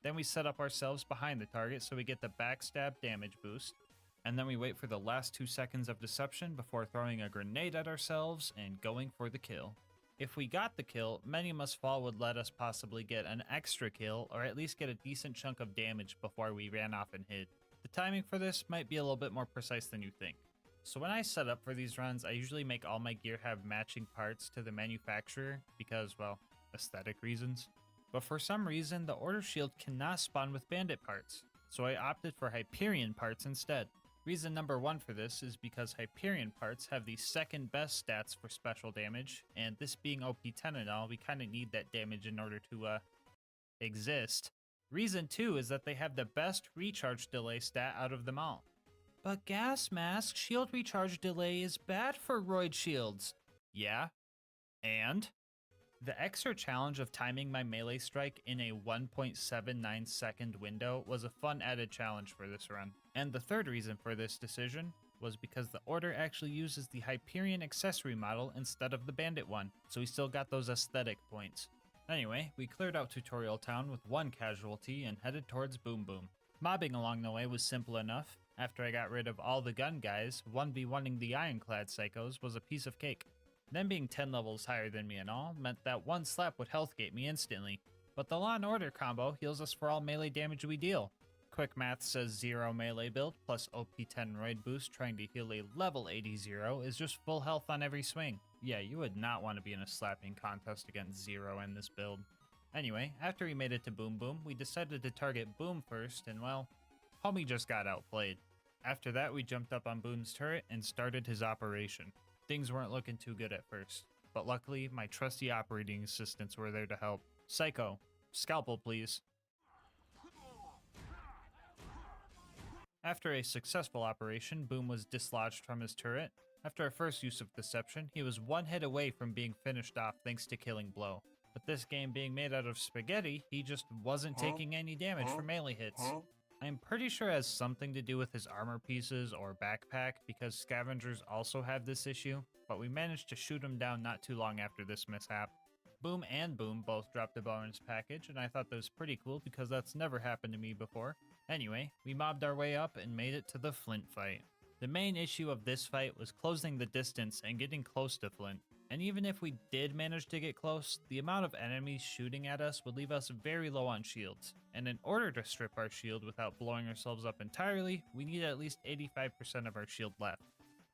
Then we set up ourselves behind the target so we get the backstab damage boost. And then we wait for the last 2 seconds of Deception before throwing a grenade at ourselves and going for the kill. If we got the kill, Many Must Fall would let us possibly get an extra kill or at least get a decent chunk of damage before we ran off and hid. The timing for this might be a little bit more precise than you think. So when I set up for these runs, I usually make all my gear have matching parts to the manufacturer because, well, aesthetic reasons. But for some reason, the Order Shield cannot spawn with bandit parts, so I opted for Hyperion parts instead. Reason number one for this is because Hyperion parts have the second best stats for special damage, and this being OP10 and all, we kind of need that damage in order to, exist. Reason 2 is that they have the best recharge delay stat out of them all. But Gasmask, shield recharge delay is bad for roid shields. Yeah? And? The extra challenge of timing my melee strike in a 1.79 second window was a fun added challenge for this run. And the third reason for this decision was because the Order actually uses the Hyperion accessory model instead of the Bandit one, so we still got those aesthetic points. Anyway, we cleared out Tutorial Town with one casualty and headed towards Boom Boom. Mobbing along the way was simple enough. After I got rid of all the gun guys, 1v1ing the Ironclad Psychos was a piece of cake. Them being 10 levels higher than me and all meant that one slap would healthgate me instantly, but the Law and Order combo heals us for all melee damage we deal. Quick math says 0 melee build plus OP10 roid boost trying to heal a level 80 0 is just full health on every swing. Yeah, you would not want to be in a slapping contest against 0 in this build. Anyway, after we made it to Boom Boom, we decided to target Boom first, and well, homie just got outplayed. After that, we jumped up on Boom's turret and started his operation. Things weren't looking too good at first, but luckily, my trusty operating assistants were there to help. Psycho, scalpel please. After a successful operation, Boom was dislodged from his turret. After our first use of deception, he was one hit away from being finished off thanks to Killing Blow. But this game being made out of spaghetti, he just wasn't taking any damage from melee hits. I'm pretty sure it has something to do with his armor pieces or backpack, because scavengers also have this issue, but we managed to shoot him down not too long after this mishap. Boom and Boom both dropped a bonus package, and I thought that was pretty cool because that's never happened to me before. Anyway, we mobbed our way up and made it to the Flint fight. The main issue of this fight was closing the distance and getting close to Flint. And even if we did manage to get close, the amount of enemies shooting at us would leave us very low on shields. And in order to strip our shield without blowing ourselves up entirely, we need at least 85% of our shield left.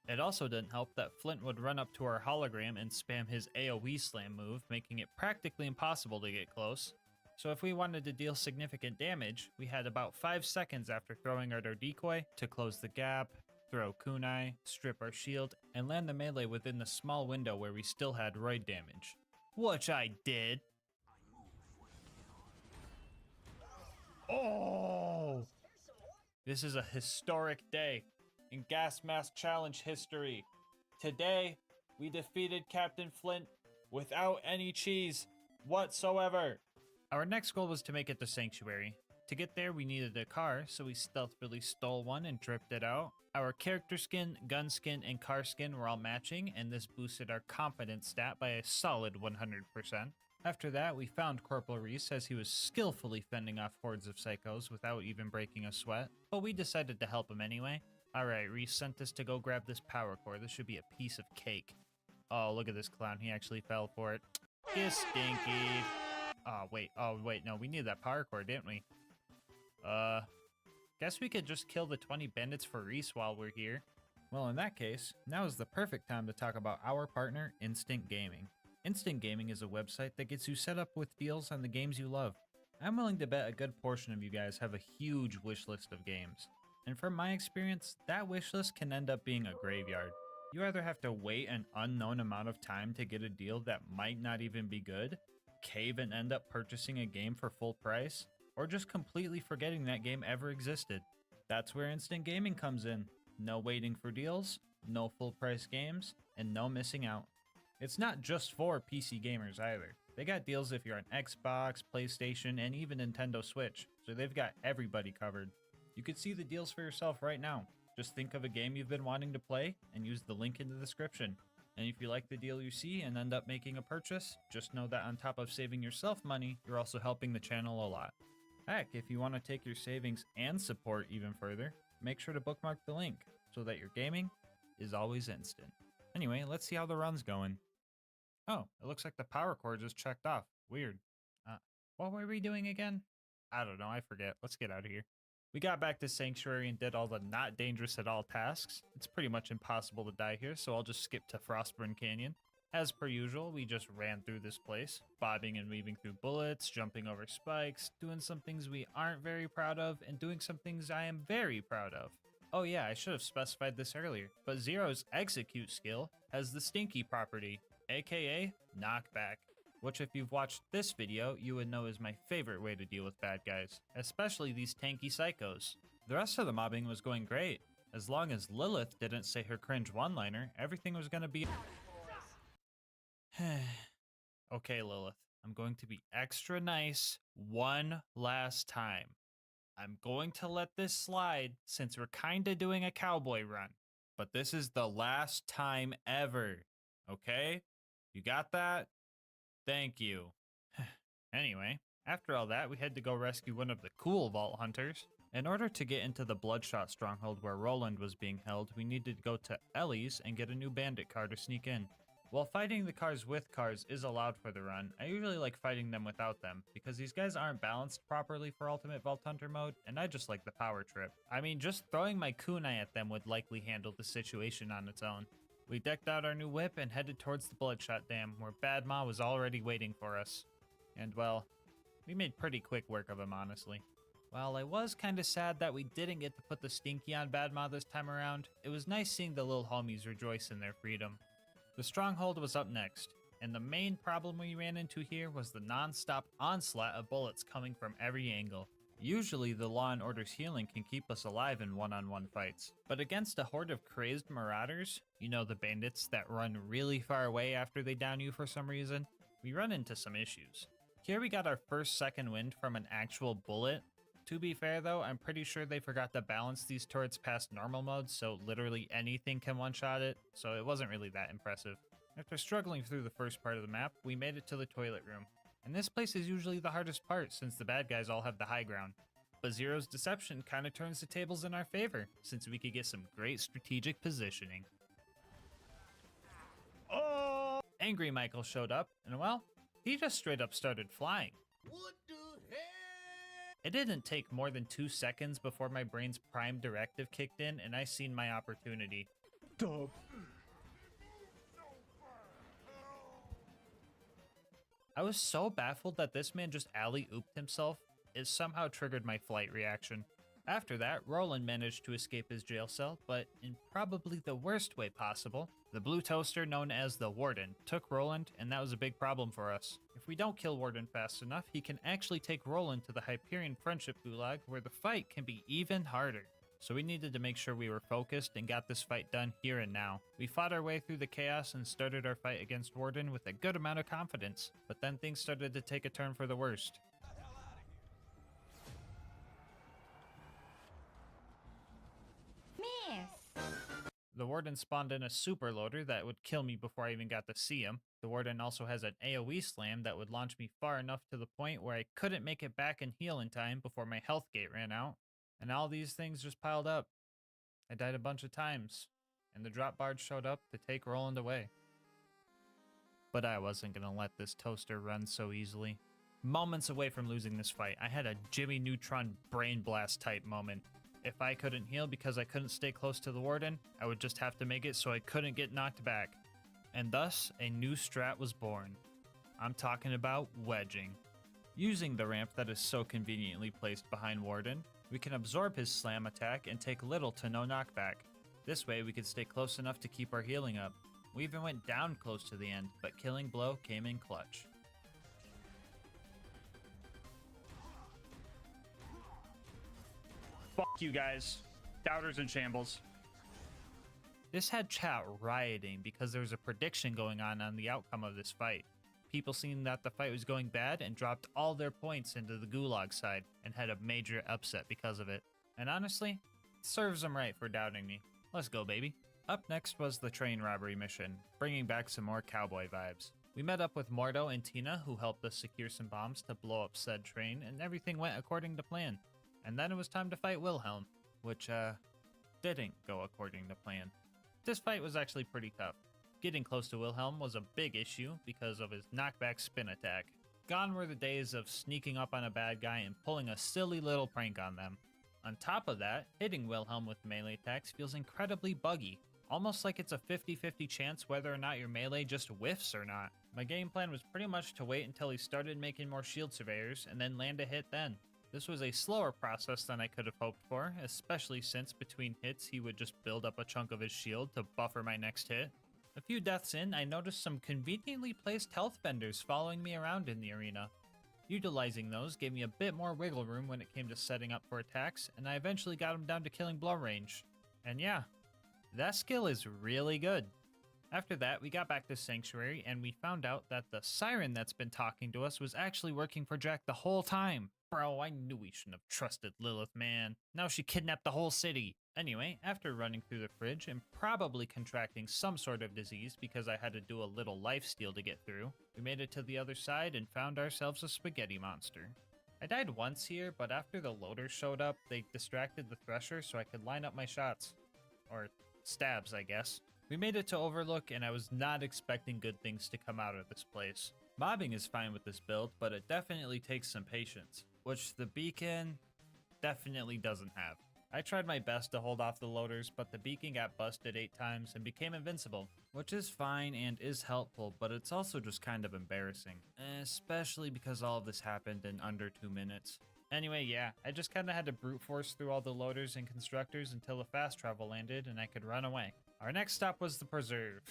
It also didn't help that Flint would run up to our hologram and spam his AoE slam move, making it practically impossible to get close. So if we wanted to deal significant damage, we had about 5 seconds after throwing out our decoy to close the gap, throw kunai, strip our shield, and land the melee within the small window where we still had roid damage. Which I did. Oh! This is a historic day in Gasmask Challenge history. Today, we defeated Captain Flint without any cheese whatsoever. Our next goal was to make it to Sanctuary. To get there, we needed a car, so we stealthily stole one and dripped it out. Our character skin, gun skin, and car skin were all matching, and this boosted our confidence stat by a solid 100%. After that, we found Corporal Reese as he was skillfully fending off hordes of psychos without even breaking a sweat, but we decided to help him anyway. Alright, Reese sent us to go grab this power core. This should be a piece of cake. Oh, look at this clown. He actually fell for it. You stinky. Oh, wait, no, we needed that power core, didn't we? Guess we could just kill the 20 bandits for Reese while we're here. Well, in that case, now is the perfect time to talk about our partner, Instant Gaming. Instant Gaming is a website that gets you set up with deals on the games you love. I'm willing to bet a good portion of you guys have a huge wish list of games. And from my experience, that wish list can end up being a graveyard. You either have to wait an unknown amount of time to get a deal that might not even be good, cave and end up purchasing a game for full price, or just completely forgetting that game ever existed. That's where Instant Gaming comes in. No waiting for deals, no full price games, and no missing out. It's not just for PC gamers either. They got deals if you're on Xbox, PlayStation, and even Nintendo Switch, so they've got everybody covered. You could see the deals for yourself right now. Just think of a game you've been wanting to play and use the link in the description. And if you like the deal you see and end up making a purchase, just know that on top of saving yourself money, you're also helping the channel a lot. Heck, if you want to take your savings and support even further, make sure to bookmark the link so that your gaming is always instant. Anyway, let's see how the run's going. Oh, it looks like the power cord just checked off. Weird. What were we doing again? I don't know, I forget. Let's get out of here. We got back to Sanctuary and did all the not dangerous at all tasks. It's pretty much impossible to die here, so I'll just skip to Frostburn Canyon. As per usual, we just ran through this place, bobbing and weaving through bullets, jumping over spikes, doing some things we aren't very proud of, and doing some things I am very proud of. Oh yeah, I should have specified this earlier, but Zero's execute skill has the stinky property, aka knockback, which if you've watched this video, you would know is my favorite way to deal with bad guys, especially these tanky psychos. The rest of the mobbing was going great. As long as Lilith didn't say her cringe one-liner, everything was gonna be... Okay, Lilith, I'm going to be extra nice one last time. I'm going to let this slide since we're kinda doing a cowboy run, but this is the last time ever, okay? You got that? Thank you. Anyway, after all that, we had to go rescue one of the cool vault hunters. In order to get into the Bloodshot stronghold where Roland was being held, we needed to go to Ellie's and get a new bandit car to sneak in. While fighting the cars with cars is allowed for the run, I usually like fighting them without them, because these guys aren't balanced properly for Ultimate Vault Hunter mode, and I just like the power trip. I mean, just throwing my kunai at them would likely handle the situation on its own. We decked out our new whip and headed towards the Bloodshot Dam, where Bad Ma was already waiting for us. And well, we made pretty quick work of him, honestly. While I was kinda sad that we didn't get to put the stinky on Bad Ma this time around, it was nice seeing the little homies rejoice in their freedom. The stronghold was up next, and the main problem we ran into here was the non-stop onslaught of bullets coming from every angle. Usually the Law and Order's healing can keep us alive in one-on-one fights, but against a horde of crazed marauders, you know, the bandits that run really far away after they down you for some reason, we run into some issues. Here we got our first second wind from an actual bullet. To be fair though, I'm pretty sure they forgot to balance these turrets past normal mode, so literally anything can one-shot it, so it wasn't really that impressive. After struggling through the first part of the map, we made it to the toilet room. And this place is usually the hardest part since the bad guys all have the high ground. But Zero's deception kinda turns the tables in our favor, since we could get some great strategic positioning. Oh! Angry Michael showed up, and well, he just straight up started flying. What the hell? It didn't take more than 2 seconds before my brain's prime directive kicked in and I seen my opportunity. Dub. I was so baffled that this man just alley-ooped himself, it somehow triggered my flight reaction. After that, Roland managed to escape his jail cell, but in probably the worst way possible, the blue toaster known as the Warden took Roland, and that was a big problem for us. If we don't kill Warden fast enough, he can actually take Roland to the Hyperion Friendship Gulag, where the fight can be even harder. So we needed to make sure we were focused and got this fight done here and now. We fought our way through the chaos and started our fight against Warden with a good amount of confidence, but then things started to take a turn for the worst. The Warden spawned in a super loader that would kill me before I even got to see him. The Warden also has an AoE slam that would launch me far enough to the point where I couldn't make it back and heal in time before my health gate ran out. And all these things just piled up. I died a bunch of times, and the drop barge showed up to take Roland away. But I wasn't gonna let this toaster run so easily. Moments away from losing this fight, I had a Jimmy Neutron brain blast type moment. If I couldn't heal because I couldn't stay close to the Warden, I would just have to make it so I couldn't get knocked back. And thus, a new strat was born. I'm talking about wedging. Using the ramp that is so conveniently placed behind Warden, we can absorb his slam attack and take little to no knockback. This way we could stay close enough to keep our healing up. We even went down close to the end, but killing blow came in clutch. Fuck you guys. Doubters in shambles. This had chat rioting because there was a prediction going on the outcome of this fight. People seen that the fight was going bad and dropped all their points into the Gulag side and had a major upset because of it. And honestly, it serves them right for doubting me. Let's go, baby. Up next was the train robbery mission, bringing back some more cowboy vibes. We met up with Mordo and Tina, who helped us secure some bombs to blow up said train, and everything went according to plan. And then it was time to fight Wilhelm, which, didn't go according to plan. This fight was actually pretty tough. Getting close to Wilhelm was a big issue because of his knockback spin attack. Gone were the days of sneaking up on a bad guy and pulling a silly little prank on them. On top of that, hitting Wilhelm with melee attacks feels incredibly buggy, almost like it's a 50-50 chance whether or not your melee just whiffs or not. My game plan was pretty much to wait until he started making more shield surveyors and then land a hit then. This was a slower process than I could have hoped for, especially since between hits he would just build up a chunk of his shield to buffer my next hit. A few deaths in, I noticed some conveniently placed health vendors following me around in the arena. Utilizing those gave me a bit more wiggle room when it came to setting up for attacks, and I eventually got him down to killing blow range. And yeah, that skill is really good. After that, we got back to Sanctuary, and we found out that the siren that's been talking to us was actually working for Jack the whole time. Bro, I knew we shouldn't have trusted Lilith, man. Now she kidnapped the whole city. Anyway, after running through the fridge and probably contracting some sort of disease because I had to do a little lifesteal to get through, we made it to the other side and found ourselves a spaghetti monster. I died once here, but after the loaders showed up, they distracted the thresher so I could line up my shots. Or stabs, I guess. We made it to Overlook, and I was not expecting good things to come out of this place. Mobbing is fine with this build, but it definitely takes some patience, which the beacon definitely doesn't have. I tried my best to hold off the loaders, but the beacon got busted 8 times and became invincible, which is fine and is helpful, but it's also just kind of embarrassing, especially because all of this happened in under 2 minutes. Anyway, yeah, I just kind of had to brute force through all the loaders and constructors until the fast travel landed and I could run away. Our next stop was the Preserve.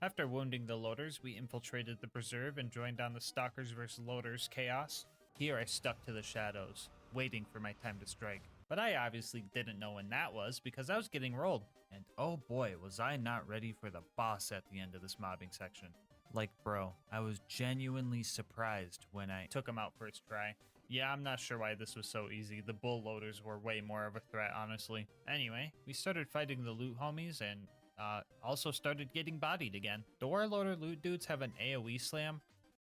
After wounding the loaders, we infiltrated the Preserve and joined on the Stalkers vs. Loaders chaos. Here I stuck to the shadows, waiting for my time to strike. But I obviously didn't know when that was because I was getting rolled. And oh boy, was I not ready for the boss at the end of this mobbing section. Like bro, I was genuinely surprised when I took him out first try. Yeah, I'm not sure why this was so easy. The bull loaders were way more of a threat, honestly. Anyway, we started fighting the loot homies and also started getting bodied again. The warloader loot dudes have an AoE slam.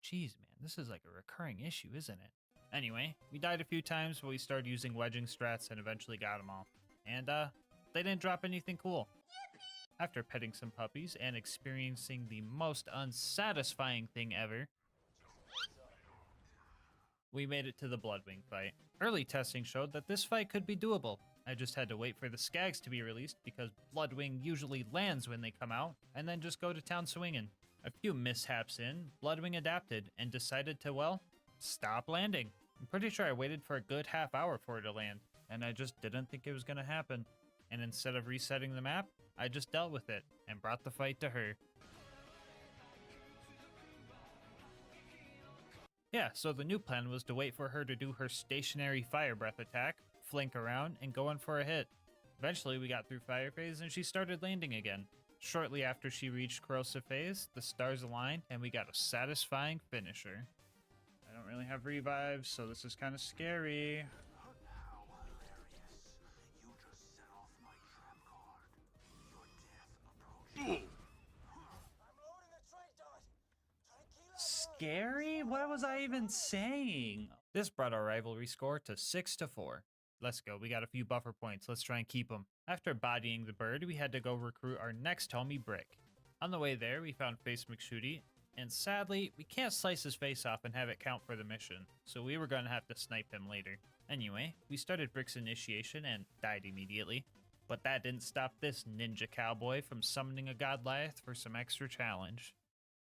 Jeez, man, this is like a recurring issue, isn't it? Anyway, we died a few times, but we started using wedging strats and eventually got them all. And they didn't drop anything cool. After petting some puppies and experiencing the most unsatisfying thing ever, we made it to the Bloodwing fight. Early testing showed that this fight could be doable. I just had to wait for the skags to be released because Bloodwing usually lands when they come out, and then just go to town swinging. A few mishaps in, Bloodwing adapted and decided to, well, stop landing. I'm pretty sure I waited for a good half hour for it to land, and I just didn't think it was gonna happen. And instead of resetting the map, I just dealt with it and brought the fight to her. Yeah, so the new plan was to wait for her to do her stationary fire breath attack, flank around, and go in for a hit. Eventually we got through fire phase and she started landing again. Shortly after she reached corrosive phase, the stars aligned and we got a satisfying finisher. I don't really have revives, so this is kind of scary. Scary? What was I even saying? This brought our rivalry score to 6-4. Let's go, we got a few buffer points, let's try and keep them. After bodying the bird, we had to go recruit our next homie, Brick. On the way there, we found Face McShooty, and sadly, we can't slice his face off and have it count for the mission, so we were gonna have to snipe him later. Anyway, we started Brick's initiation and died immediately, but that didn't stop this ninja cowboy from summoning a Godliath for some extra challenge.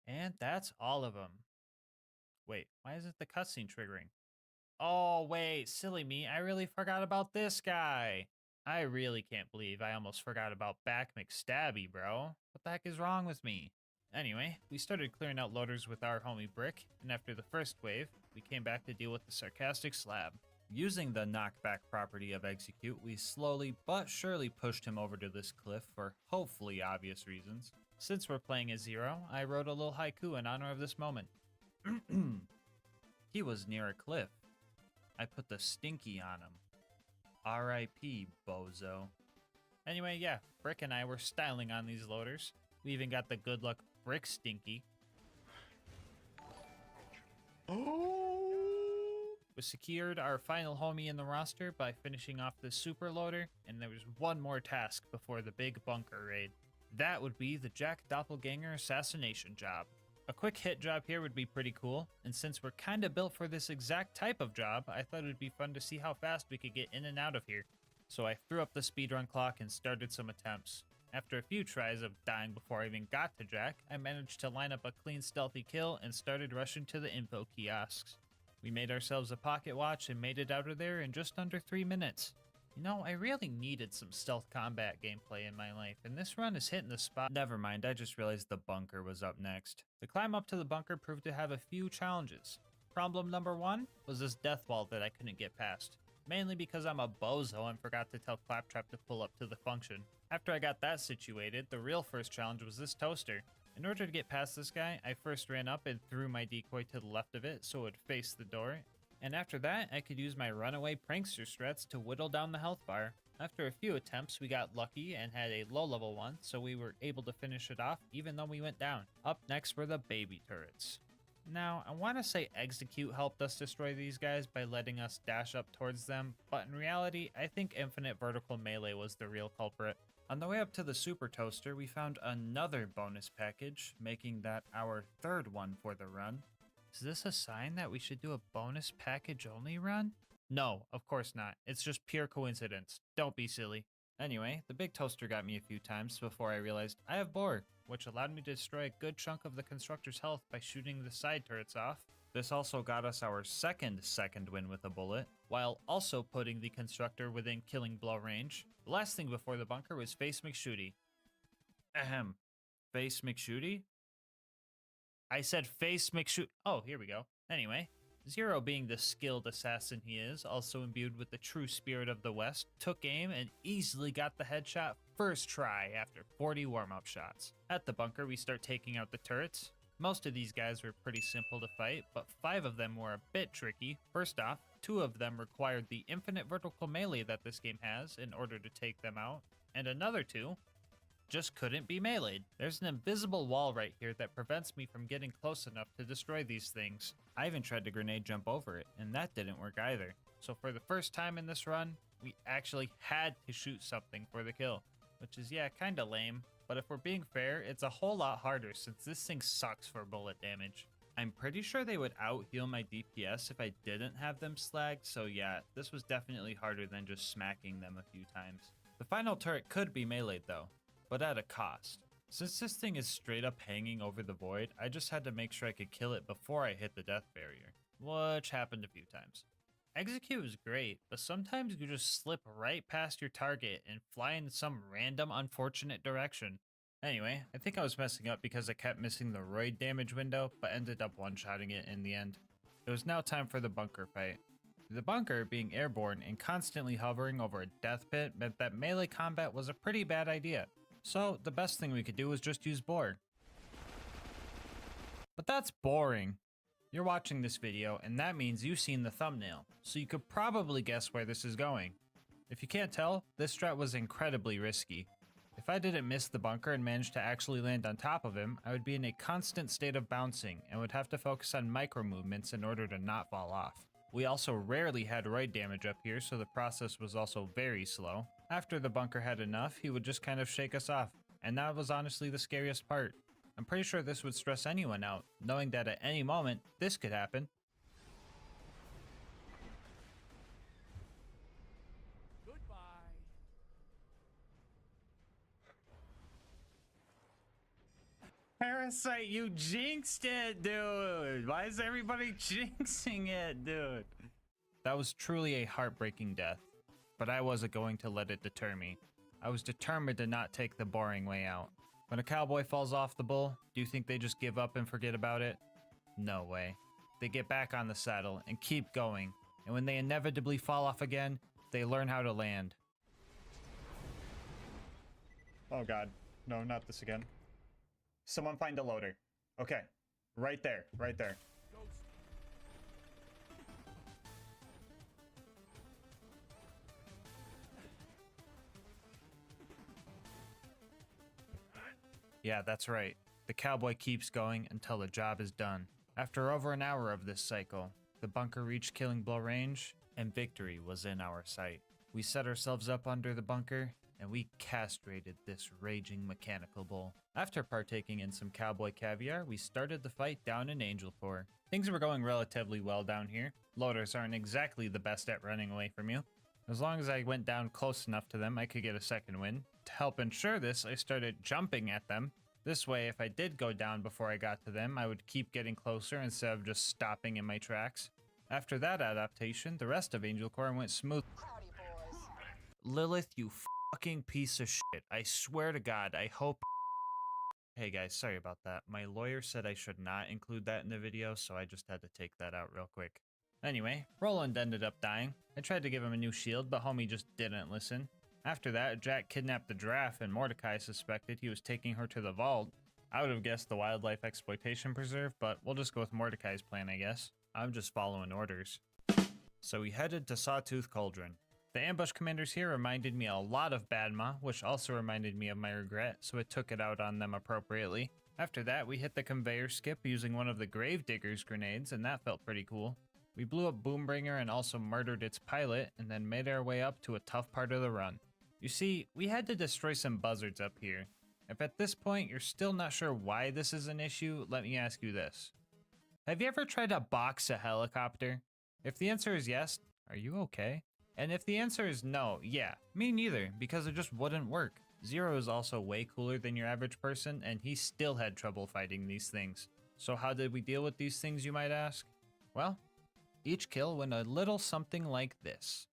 And that's all of them. Wait, why isn't the cutscene triggering? Oh, wait, silly me, I really forgot about this guy. I really can't believe I almost forgot about Back McStabby, bro. What the heck is wrong with me? Anyway, we started clearing out loaders with our homie Brick, and after the first wave, we came back to deal with the sarcastic slab. Using the knockback property of Execute, we slowly but surely pushed him over to this cliff for hopefully obvious reasons. Since we're playing as Zero, I wrote a little haiku in honor of this moment. He was near a cliff. I put the stinky on him. R.I.P. bozo. Anyway, yeah, Brick and I were styling on these loaders. We even got the good luck Brick Stinky. We secured our final homie in the roster by finishing off the super loader, and there was one more task before the big bunker raid. that would be the Jack Doppelganger assassination job. A quick hit job here would be pretty cool, and since we're kinda built for this exact type of job, I thought it would be fun to see how fast we could get in and out of here. So I threw up the speedrun clock and started some attempts. After a few tries of dying before I even got to Jack, I managed to line up a clean stealthy kill and started rushing to the info kiosks. We made ourselves a pocket watch and made it out of there in just under 3 minutes. You know, I really needed some stealth combat gameplay in my life, and this run is hitting the spot. Never mind, I just realized the bunker was up next. The climb up to the bunker proved to have a few challenges. Problem number 1 was this death wall that I couldn't get past. Mainly because I'm a bozo and forgot to tell Claptrap to pull up to the function. After I got that situated, the real first challenge was this toaster. In order to get past this guy, I first ran up and threw my decoy to the left of it so it would face the door. And after that, I could use my runaway prankster strats to whittle down the health bar. After a few attempts, we got lucky and had a low level one, so we were able to finish it off even though we went down. Up next were the baby turrets. Now, I want to say Execute helped us destroy these guys by letting us dash up towards them, but in reality, I think Infinite Vertical Melee was the real culprit. On the way up to the Super Toaster, we found another bonus package, making that our third one for the run. Is this a sign that we should do a bonus package only run? No, of course not. It's just pure coincidence. Don't be silly. Anyway, the big toaster got me a few times before I realized I have Boar, which allowed me to destroy a good chunk of the constructor's health by shooting the side turrets off. This also got us our second win with a bullet, while also putting the constructor within killing blow range. The last thing before the bunker was Face McShooty. Ahem. Face McShooty? I said Face McShoot. Oh, here we go. Anyway, Zero, being the skilled assassin he is, also imbued with the true spirit of the West, took aim and easily got the headshot first try after 40 warm-up shots. At the bunker, we start taking out the turrets. Most of these guys were pretty simple to fight, but 5 of them were a bit tricky. First off, 2 of them required the infinite vertical melee that this game has in order to take them out, and another 2 just couldn't be meleeed. There's an invisible wall right here that prevents me from getting close enough to destroy these things. I even tried to grenade jump over it, and that didn't work either. So for the first time in this run, we actually had to shoot something for the kill, which is, yeah, kinda lame. But if we're being fair, it's a whole lot harder since this thing sucks for bullet damage. I'm pretty sure they would out-heal my DPS if I didn't have them slagged, so yeah, this was definitely harder than just smacking them a few times. The final turret could be meleeed though, but at a cost. Since this thing is straight up hanging over the void, I just had to make sure I could kill it before I hit the death barrier, which happened a few times. Execute is great, but sometimes you just slip right past your target and fly in some random unfortunate direction. Anyway, I think I was messing up because I kept missing the roid damage window, but ended up one-shotting it in the end. It was now time for the bunker fight. The bunker, being airborne and constantly hovering over a death pit, meant that melee combat was a pretty bad idea. So the best thing we could do was just use Boar. But that's boring. You're watching this video, and that means you've seen the thumbnail, so you could probably guess where this is going. If you can't tell, this strat was incredibly risky. If I didn't miss the bunker and managed to actually land on top of him, I would be in a constant state of bouncing and would have to focus on micro movements in order to not fall off. We also rarely had roid damage up here, so the process was also very slow. After the bunker had enough, he would just kind of shake us off, and that was honestly the scariest part. I'm pretty sure this would stress anyone out, knowing that at any moment, this could happen. Parasite, you jinxed it, dude! Why is everybody jinxing it, dude? That was truly a heartbreaking death, but I wasn't going to let it deter me. I was determined to not take the boring way out. When a cowboy falls off the bull, do you think they just give up and forget about it? No way. They get back on the saddle and keep going, and when they inevitably fall off again, they learn how to land. Oh god, no, not this again. Someone find a loader. Okay, right there, right there. Yeah, that's right. The cowboy keeps going until the job is done. After over an hour of this cycle, the bunker reached killing blow range, and victory was in our sight. We set ourselves up under the bunker, and we castrated this raging mechanical bull. After partaking in some cowboy caviar, we started the fight down in Angel Core. Things were going relatively well down here. Loaders aren't exactly the best at running away from you. As long as I went down close enough to them, I could get a second win. To help ensure this, I started jumping at them. This way, if I did go down before I got to them, I would keep getting closer instead of just stopping in my tracks. After that adaptation, the rest of Angel Core went smooth. Howdy, boys. Lilith, you fucking piece of shit. I swear to God, I hope... Hey guys, sorry about that. My lawyer said I should not include that in the video, so I just had to take that out real quick. Anyway, Roland ended up dying. I tried to give him a new shield, but homie just didn't listen. After that, Jack kidnapped the giraffe, and Mordecai suspected he was taking her to the vault. I would have guessed the wildlife exploitation preserve, but we'll just go with Mordecai's plan, I guess. I'm just following orders. So we headed to Sawtooth Cauldron. The ambush commanders here reminded me a lot of Badma, which also reminded me of my regret, so I took it out on them appropriately. After that, we hit the conveyor skip using one of the Gravedigger's grenades, and that felt pretty cool. We blew up Boombringer and also murdered its pilot, and then made our way up to a tough part of the run. You see, we had to destroy some buzzards up here. If at this point you're still not sure why this is an issue, let me ask you this. Have you ever tried to box a helicopter? If the answer is yes, are you okay? And if the answer is no, yeah, me neither, because it just wouldn't work. Zero is also way cooler than your average person, and he still had trouble fighting these things. So how did we deal with these things, you might ask? Well, each kill went a little something like this.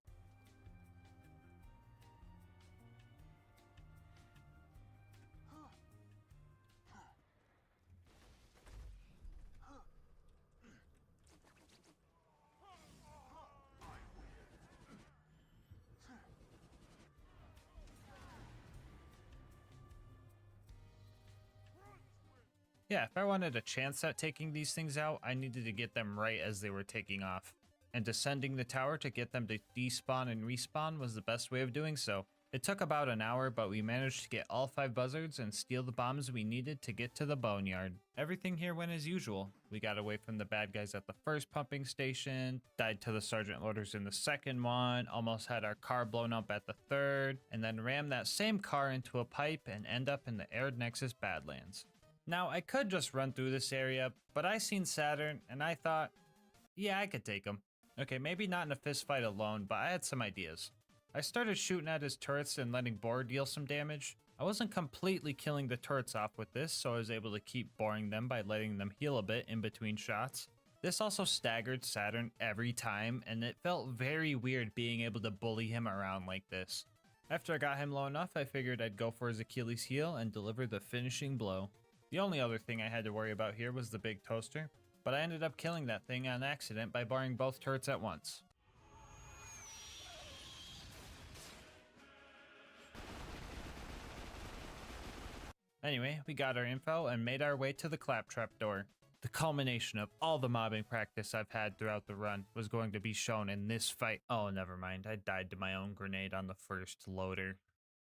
Yeah, if I wanted a chance at taking these things out, I needed to get them right as they were taking off. And descending the tower to get them to despawn and respawn was the best way of doing so. It took about an hour, but we managed to get all 5 buzzards and steal the bombs we needed to get to the boneyard. Everything here went as usual. We got away from the bad guys at the first pumping station, died to the sergeant loaders in the second one, almost had our car blown up at the third, and then rammed that same car into a pipe and end up in the Arid Nexus Badlands. Now, I could just run through this area, but I seen Saturn, and I thought, yeah, I could take him. Okay, maybe not in a fist fight alone, but I had some ideas. I started shooting at his turrets and letting Boar deal some damage. I wasn't completely killing the turrets off with this, so I was able to keep boring them by letting them heal a bit in between shots. This also staggered Saturn every time, and it felt very weird being able to bully him around like this. After I got him low enough, I figured I'd go for his Achilles heel and deliver the finishing blow. The only other thing I had to worry about here was the big toaster, but I ended up killing that thing on accident by barring both turrets at once. Anyway, we got our info and made our way to the claptrap door. The culmination of all the mobbing practice I've had throughout the run was going to be shown in this fight. Oh, never mind, I died to my own grenade on the first loader.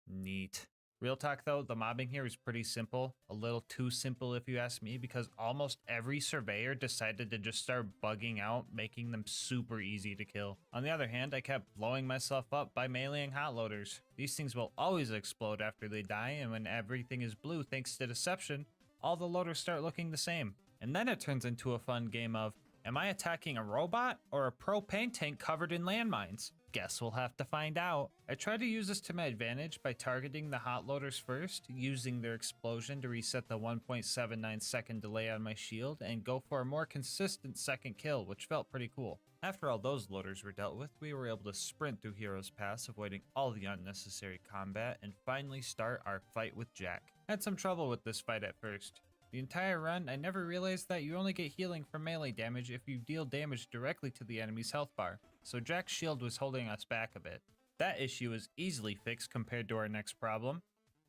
Neat. Real talk though, the mobbing here is pretty simple. A little too simple if you ask me, because almost every surveyor decided to just start bugging out, making them super easy to kill. On the other hand, I kept blowing myself up by meleeing hot loaders. These things will always explode after they die, and when everything is blue thanks to deception, all the loaders start looking the same. And then it turns into a fun game of, am I attacking a robot or a propane tank covered in landmines? Guess we'll have to find out. I tried to use this to my advantage by targeting the hot loaders first, using their explosion to reset the 1.79 second delay on my shield, and go for a more consistent second kill, which felt pretty cool. After all those loaders were dealt with, we were able to sprint through Hero's Pass, avoiding all the unnecessary combat, and finally start our fight with Jack. I had some trouble with this fight at first. The entire run, I never realized that you only get healing from melee damage if you deal damage directly to the enemy's health bar, so Jack's shield was holding us back a bit. That issue is easily fixed compared to our next problem.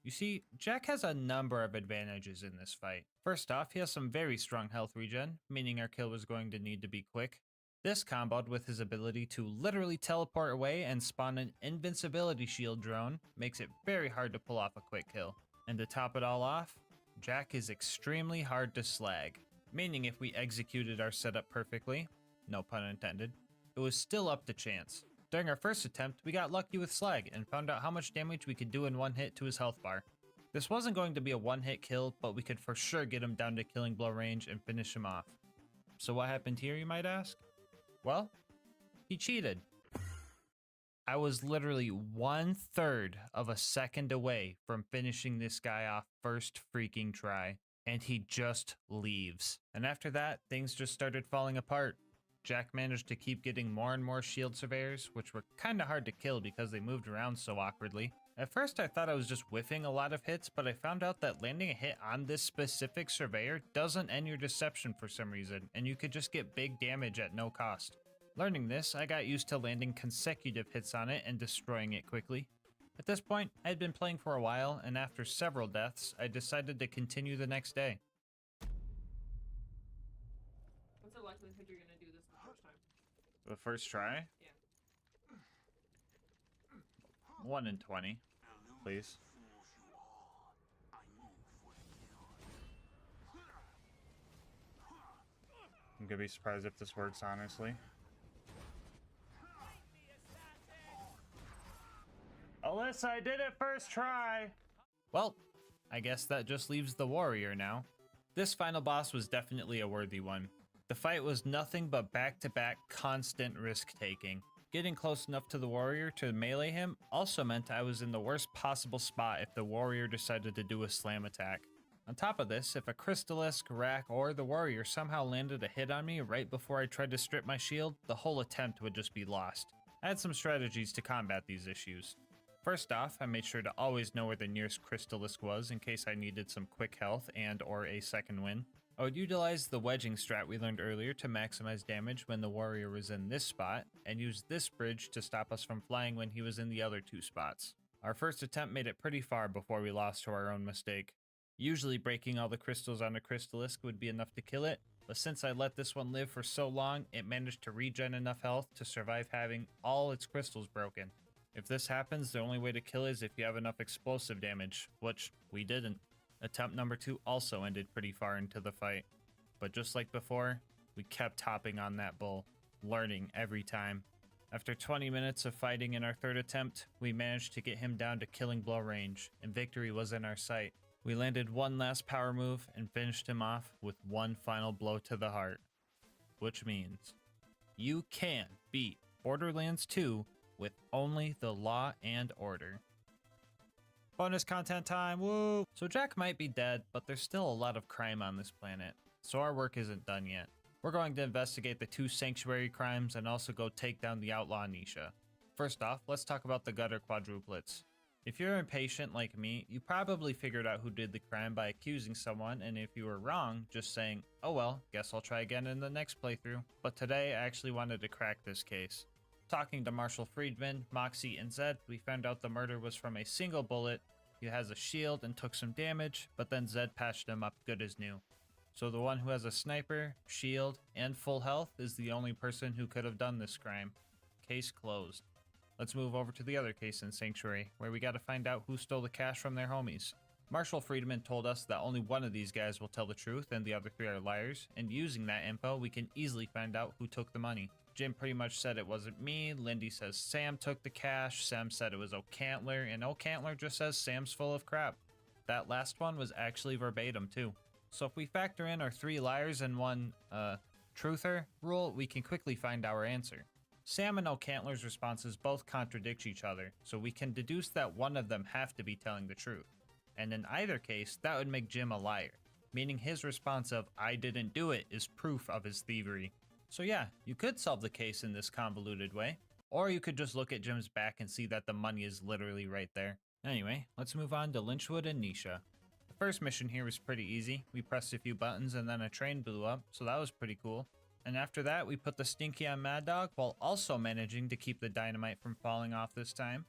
You see, Jack has a number of advantages in this fight. First off, he has some very strong health regen, meaning our kill was going to need to be quick. This comboed with his ability to literally teleport away and spawn an invincibility shield drone makes it very hard to pull off a quick kill. And to top it all off, Jack is extremely hard to slag, meaning if we executed our setup perfectly, no pun intended, it was still up to chance. During our first attempt, we got lucky with Slag and found out how much damage we could do in one hit to his health bar. This wasn't going to be a one-hit kill, but we could for sure get him down to killing blow range and finish him off. So what happened here, you might ask? Well, he cheated. I was literally 1/3 of a second away from finishing this guy off first freaking try, and he just leaves. And after that, things just started falling apart. Jack managed to keep getting more and more shield surveyors, which were kinda hard to kill because they moved around so awkwardly. At first I thought I was just whiffing a lot of hits, but I found out that landing a hit on this specific surveyor doesn't end your deception for some reason, and you could just get big damage at no cost. Learning this, I got used to landing consecutive hits on it and destroying it quickly. At this point, I had been playing for a while, and after several deaths, I decided to continue the next day. What's the likelihood you're gonna do this the first time? The first try? Yeah. 1 in 20, please. I'm gonna be surprised if this works, honestly. Alyssa, I did it first try! Well, I guess that just leaves the warrior now. This final boss was definitely a worthy one. The fight was nothing but back-to-back constant risk-taking. Getting close enough to the warrior to melee him also meant I was in the worst possible spot if the warrior decided to do a slam attack. On top of this, if a Crystalisk, Rack, or the warrior somehow landed a hit on me right before I tried to strip my shield, the whole attempt would just be lost. I had some strategies to combat these issues. First off, I made sure to always know where the nearest Crystalisk was in case I needed some quick health and or a second win. I would utilize the wedging strat we learned earlier to maximize damage when the warrior was in this spot, and use this bridge to stop us from flying when he was in the other two spots. Our first attempt made it pretty far before we lost to our own mistake. Usually breaking all the crystals on a Crystalisk would be enough to kill it, but since I let this one live for so long, it managed to regen enough health to survive having all its crystals broken. If this happens, the only way to kill is if you have enough explosive damage, which we didn't. Attempt number 2 also ended pretty far into the fight. But just like before, we kept hopping on that bull, learning every time. After 20 minutes of fighting in our third attempt, we managed to get him down to killing blow range, and victory was in our sight. We landed one last power move and finished him off with one final blow to the heart. Which means, you can beat Borderlands 2 with only the Law and Order. Bonus content time, woo! So Jack might be dead, but there's still a lot of crime on this planet, so our work isn't done yet. We're going to investigate the 2 sanctuary crimes and also go take down the outlaw Nisha. First off, let's talk about the gutter quadruplets. If you're impatient like me, you probably figured out who did the crime by accusing someone, and if you were wrong, just saying, oh well, guess I'll try again in the next playthrough. But today I actually wanted to crack this case. Talking to Marshall Friedman, Moxie, and Zed, we found out the murder was from a single bullet. He has a shield and took some damage, but then Zed patched him up good as new. So the one who has a sniper, shield, and full health is the only person who could have done this crime. Case closed. Let's move over to the other case in Sanctuary, where we gotta find out who stole the cash from their homies. Marshall Friedman told us that only one of these guys will tell the truth and the other 3 are liars, and using that info, we can easily find out who took the money. Jim pretty much said it wasn't me, Lindy says Sam took the cash, Sam said it was O'Cantler, and O'Cantler just says Sam's full of crap. That last one was actually verbatim too. So if we factor in our 3 liars and 1, truther rule, we can quickly find our answer. Sam and O'Cantler's responses both contradict each other, so we can deduce that one of them have to be telling the truth. And in either case, that would make Jim a liar, meaning his response of I didn't do it is proof of his thievery. So yeah, you could solve the case in this convoluted way, or you could just look at Jim's back and see that the money is literally right there. Anyway, let's move on to Lynchwood and Nisha. The first mission here was pretty easy. We pressed a few buttons and then a train blew up, so that was pretty cool. And after that, we put the Stinky on Mad Dog while also managing to keep the dynamite from falling off this time.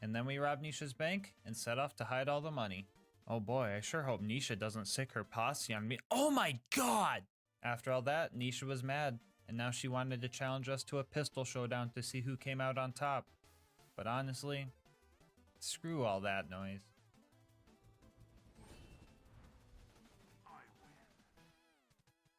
And then we robbed Nisha's bank and set off to hide all the money. Oh boy, I sure hope Nisha doesn't sick her posse on me. Oh my god! After all that, Nisha was mad, and now she wanted to challenge us to a pistol showdown to see who came out on top. But honestly, screw all that noise.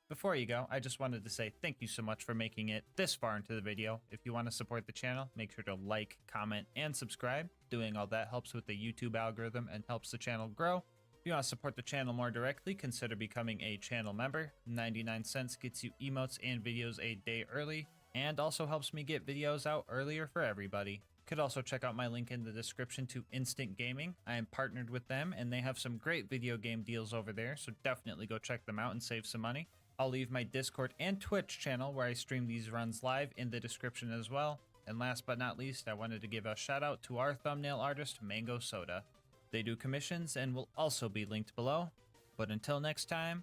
Before you go, I just wanted to say thank you so much for making it this far into the video. If you want to support the channel, make sure to like, comment, and subscribe. Doing all that helps with the YouTube algorithm and helps the channel grow. If you want to support the channel more directly, consider becoming a channel member. 99 cents gets you emotes and videos a day early, and also helps me get videos out earlier for everybody. You could also check out my link in the description to Instant Gaming. I am partnered with them, and they have some great video game deals over there, so definitely go check them out and save some money. I'll leave my Discord and Twitch channel where I stream these runs live in the description as well. And last but not least, I wanted to give a shout out to our thumbnail artist, Mango Soda. They do commissions and will also be linked below. But until next time,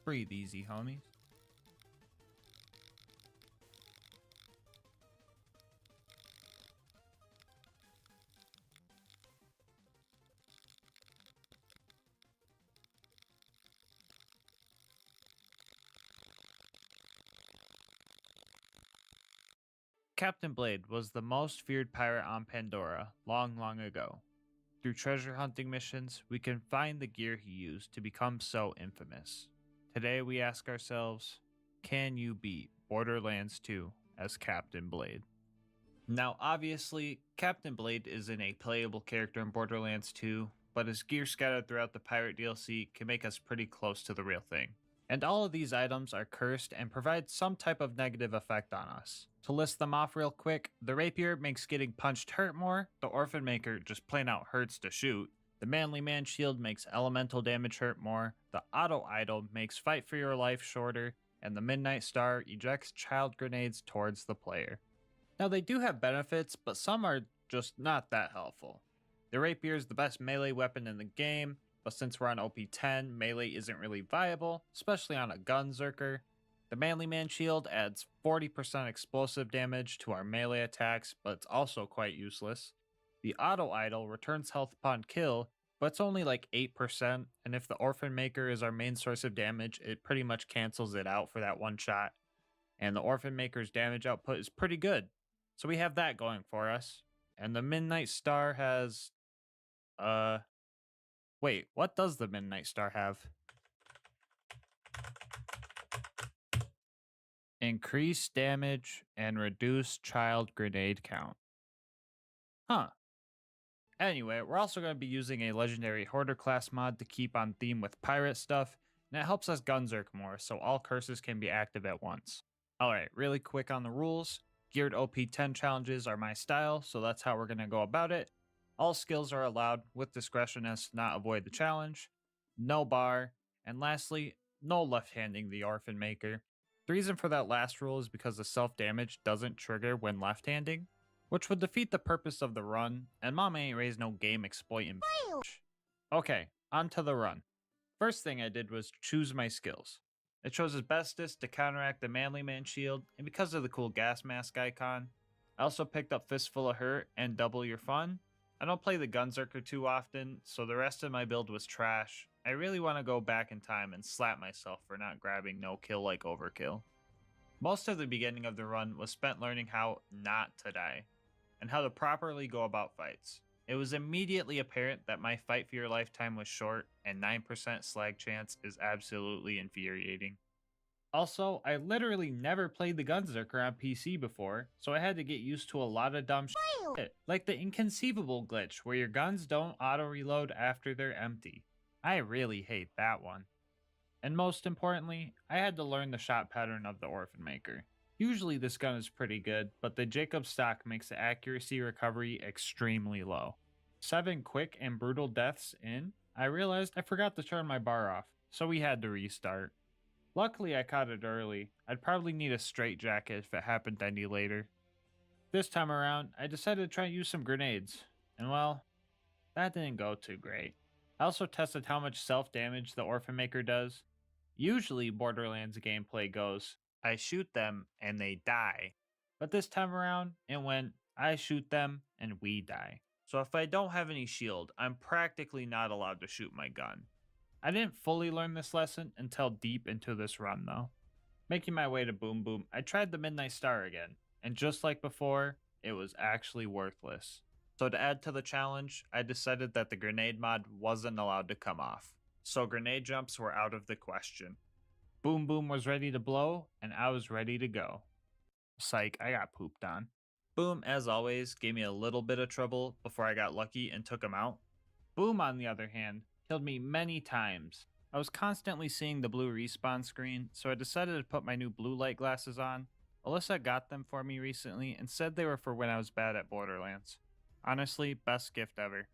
breathe easy, homies. Captain Blade was the most feared pirate on Pandora long, long ago. Through treasure hunting missions, we can find the gear he used to become so infamous. Today we ask ourselves, can you beat Borderlands 2 as Captain Blade? Now obviously, Captain Blade isn't a playable character in Borderlands 2, but his gear scattered throughout the pirate DLC can make us pretty close to the real thing. And all of these items are cursed and provide some type of negative effect on us. To list them off real quick, the rapier makes getting punched hurt more, the orphan maker just plain out hurts to shoot, the manly man shield makes elemental damage hurt more, the auto idol makes fight for your life shorter, and the midnight star ejects child grenades towards the player. Now they do have benefits, but some are just not that helpful. The rapier is the best melee weapon in the game, but since we're on OP10, melee isn't really viable, especially on a gunzerker. The Manly Man shield adds 40% explosive damage to our melee attacks, but it's also quite useless. The auto idol returns health upon kill, but it's only like 8%, and if the orphan maker is our main source of damage, it pretty much cancels it out for that one shot. And the orphan maker's damage output is pretty good, so we have that going for us. And the Midnight Star has... Wait, what does the Midnight Star have? Increased damage and reduced child grenade count. Huh. Anyway, we're also going to be using a legendary hoarder class mod to keep on theme with pirate stuff, and it helps us gunzerk more, so all curses can be active at once. Alright, really quick on the rules. Geared OP10 challenges are my style, so that's how we're going to go about it. All skills are allowed with discretion as to not avoid the challenge. No bar. And lastly, no left-handing the orphan maker. The reason for that last rule is because the self-damage doesn't trigger when left-handing, which would defeat the purpose of the run, and mama ain't raised no game exploiting bitch. Okay, on to the run. First thing I did was choose my skills. I chose Asbestos to counteract the Manly Man shield, and because of the cool gas mask icon. I also picked up Fistful of Hurt and Double Your Fun. I don't play the Gunzerker too often, so the rest of my build was trash. I really want to go back in time and slap myself for not grabbing no kill like overkill. Most of the beginning of the run was spent learning how not to die, and how to properly go about fights. It was immediately apparent that my fight for your lifetime was short, and 9% slag chance is absolutely infuriating. Also, I literally never played the Gunzerker on PC before, so I had to get used to a lot of dumb shit, like the inconceivable glitch where your guns don't auto-reload after they're empty. I really hate that one. And most importantly, I had to learn the shot pattern of the Orphan Maker. Usually this gun is pretty good, but the Jacob stock makes the accuracy recovery extremely low. 7 quick and brutal deaths in, I realized I forgot to turn my bar off, so we had to restart. Luckily I caught it early. I'd probably need a straitjacket if it happened any later. This time around, I decided to try and use some grenades, and well, that didn't go too great. I also tested how much self-damage the Orphan Maker does. Usually Borderlands gameplay goes, I shoot them and they die. But this time around, it went, I shoot them and we die. So if I don't have any shield, I'm practically not allowed to shoot my gun. I didn't fully learn this lesson until deep into this run though. Making my way to Boom Boom, I tried the Midnight Star again, and just like before, it was actually worthless. So to add to the challenge, I decided that the grenade mod wasn't allowed to come off, so grenade jumps were out of the question. Boom Boom was ready to blow, and I was ready to go. Psych, I got pooped on. Boom, as always, gave me a little bit of trouble before I got lucky and took him out. Boom, on the other hand, killed me many times. I was constantly seeing the blue respawn screen, so I decided to put my new blue light glasses on. Alyssa got them for me recently and said they were for when I was bad at Borderlands. Honestly, best gift ever.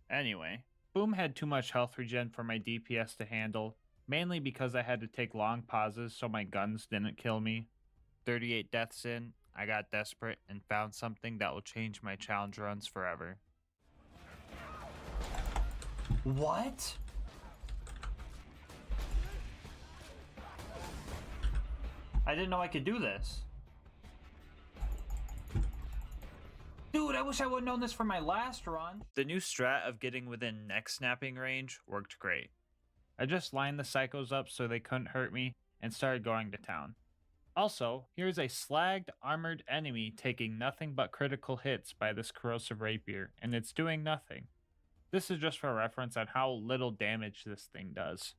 Anyway, Boom had too much health regen for my DPS to handle, mainly because I had to take long pauses so my guns didn't kill me. 38 deaths in, I got desperate and found something that will change my challenge runs forever. What? I didn't know I could do this. Dude, I wish I would have known this from my last run. The new strat of getting within neck snapping range worked great. I just lined the psychos up so they couldn't hurt me and started going to town. Also, here's a slagged armored enemy taking nothing but critical hits by this corrosive rapier, and it's doing nothing. This is just for reference on how little damage this thing does.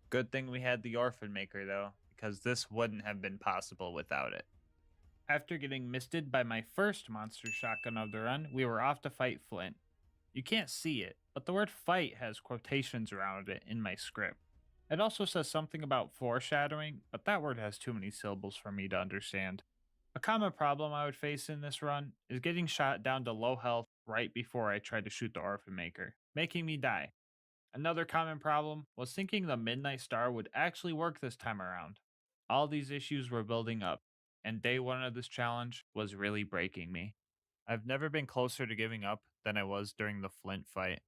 Good thing we had the Orphan Maker though, because this wouldn't have been possible without it. After getting misted by my first monster shotgun of the run, we were off to fight Flint. You can't see it, but the word fight has quotations around it in my script. It also says something about foreshadowing, but that word has too many syllables for me to understand. A common problem I would face in this run is getting shot down to low health right before I tried to shoot the Orphan Maker, making me die. Another common problem was thinking the Midnight Star would actually work this time around. All these issues were building up, and day one of this challenge was really breaking me. I've never been closer to giving up than I was during the Flint fight.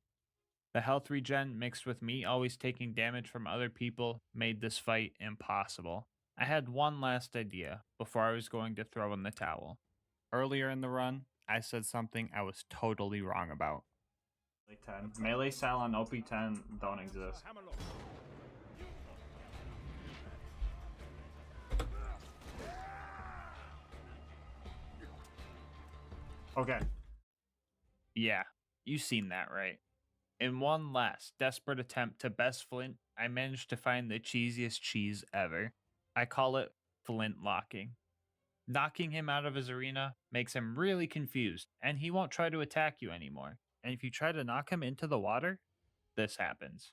The health regen mixed with me always taking damage from other people made this fight impossible. I had one last idea before I was going to throw in the towel. Earlier in the run, I said something I was totally wrong about. Melee style on OP10 don't exist. Okay. Yeah, you seen that right. In one last desperate attempt to best Flint, I managed to find the cheesiest cheese ever. I call it Flint locking. Knocking him out of his arena makes him really confused, and he won't try to attack you anymore. And if you try to knock him into the water, this happens.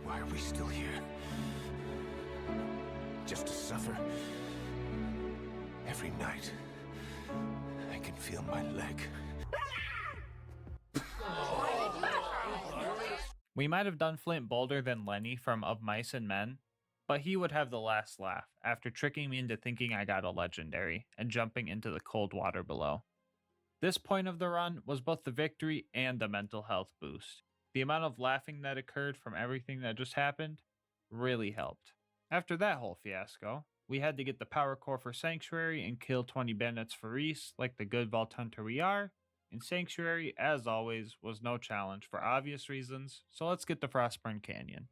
Why are we still here? Just to suffer? Every night, I can feel my leg. We might have done Flint bolder than Lenny from Of Mice and Men, but he would have the last laugh after tricking me into thinking I got a legendary and jumping into the cold water below. This point of the run was both the victory and the mental health boost. The amount of laughing that occurred from everything that just happened really helped. After that whole fiasco, we had to get the power core for Sanctuary and kill 20 bandits for Reese like the good Vault Hunter we are, and Sanctuary, as always, was no challenge for obvious reasons, so let's get to Frostburn Canyon.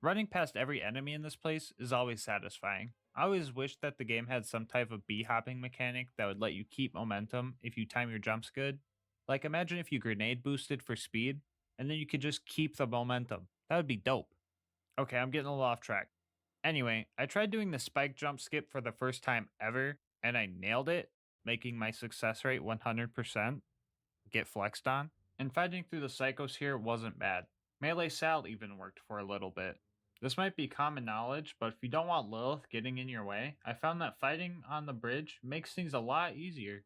Running past every enemy in this place is always satisfying. I always wish that the game had some type of bee-hopping mechanic that would let you keep momentum if you time your jumps good. Like imagine if you grenade boosted for speed, and then you could just keep the momentum. That would be dope. Okay, I'm getting a little off track. Anyway, I tried doing the spike jump skip for the first time ever, and I nailed it, making my success rate 100%. Get flexed on. And fighting through the psychos here wasn't bad. Melee Sal even worked for a little bit. This might be common knowledge, but if you don't want Lilith getting in your way, I found that fighting on the bridge makes things a lot easier.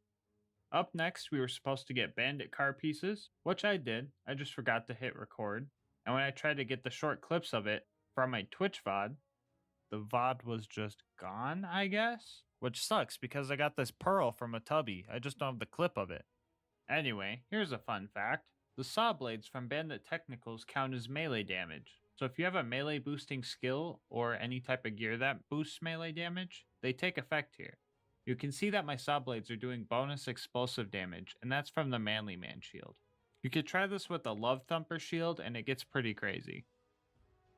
Up next, we were supposed to get bandit car pieces, which I did, I just forgot to hit record. And when I tried to get the short clips of it from my Twitch VOD, the VOD was just gone, I guess? Which sucks because I got this pearl from a tubby, I just don't have the clip of it. Anyway, here's a fun fact. The saw blades from Bandit Technicals count as melee damage. So if you have a melee boosting skill or any type of gear that boosts melee damage, they take effect here. You can see that my saw blades are doing bonus explosive damage, and that's from the Manly Man shield. You could try this with the Love Thumper shield and it gets pretty crazy.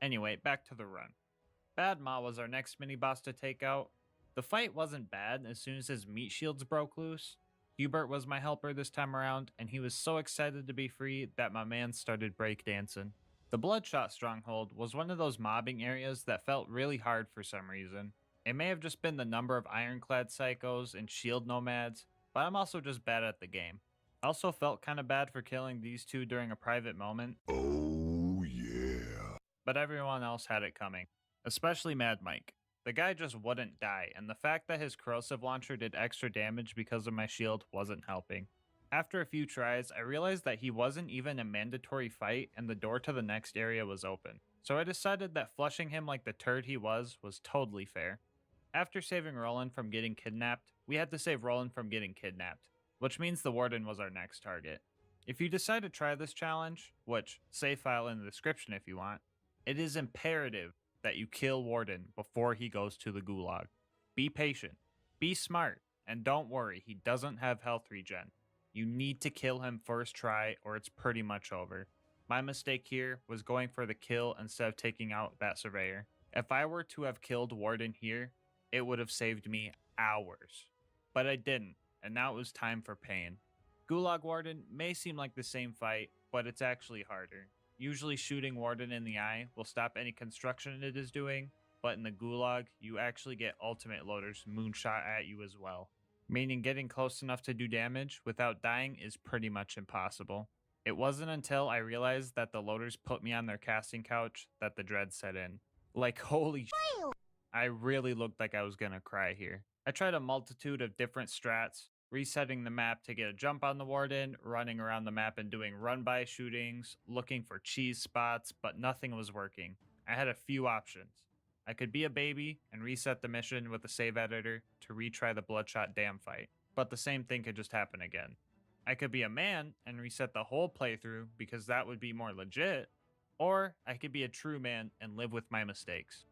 Anyway, back to the run. Bad Ma was our next mini boss to take out. The fight wasn't bad as soon as his meat shields broke loose. Hubert was my helper this time around, and he was so excited to be free that my man started breakdancing. The Bloodshot Stronghold was one of those mobbing areas that felt really hard for some reason. It may have just been the number of ironclad psychos and shield nomads, but I'm also just bad at the game. I also felt kind of bad for killing these two during a private moment. Oh, yeah. But everyone else had it coming, especially Mad Mike. The guy just wouldn't die, and the fact that his corrosive launcher did extra damage because of my shield wasn't helping. After a few tries, I realized that he wasn't even a mandatory fight and the door to the next area was open. So I decided that flushing him like the turd he was totally fair. After saving Roland from getting kidnapped, we had to save Roland from getting kidnapped, which means the Warden was our next target. If you decide to try this challenge, which, save file in the description if you want, it is imperative that you kill Warden before he goes to the gulag. Be patient, be smart, and don't worry, he doesn't have health regen. You need to kill him first try or it's pretty much over. My mistake here was going for the kill instead of taking out that surveyor. If I were to have killed Warden here, it would have saved me hours. But I didn't, and now it was time for pain. Gulag Warden may seem like the same fight, but it's actually harder. Usually shooting Warden in the eye will stop any construction it is doing, but in the Gulag, you actually get ultimate loaders moonshot at you as well. Meaning getting close enough to do damage without dying is pretty much impossible. It wasn't until I realized that the loaders put me on their casting couch that the dread set in. Like, holy shit, I really looked like I was gonna cry here. I tried a multitude of different strats, resetting the map to get a jump on the Warden, running around the map and doing run-by shootings, looking for cheese spots, but nothing was working. I had a few options. I could be a baby and reset the mission with the save editor to retry the Bloodshot Dam fight, but the same thing could just happen again. I could be a man and reset the whole playthrough because that would be more legit, or I could be a true man and live with my mistakes.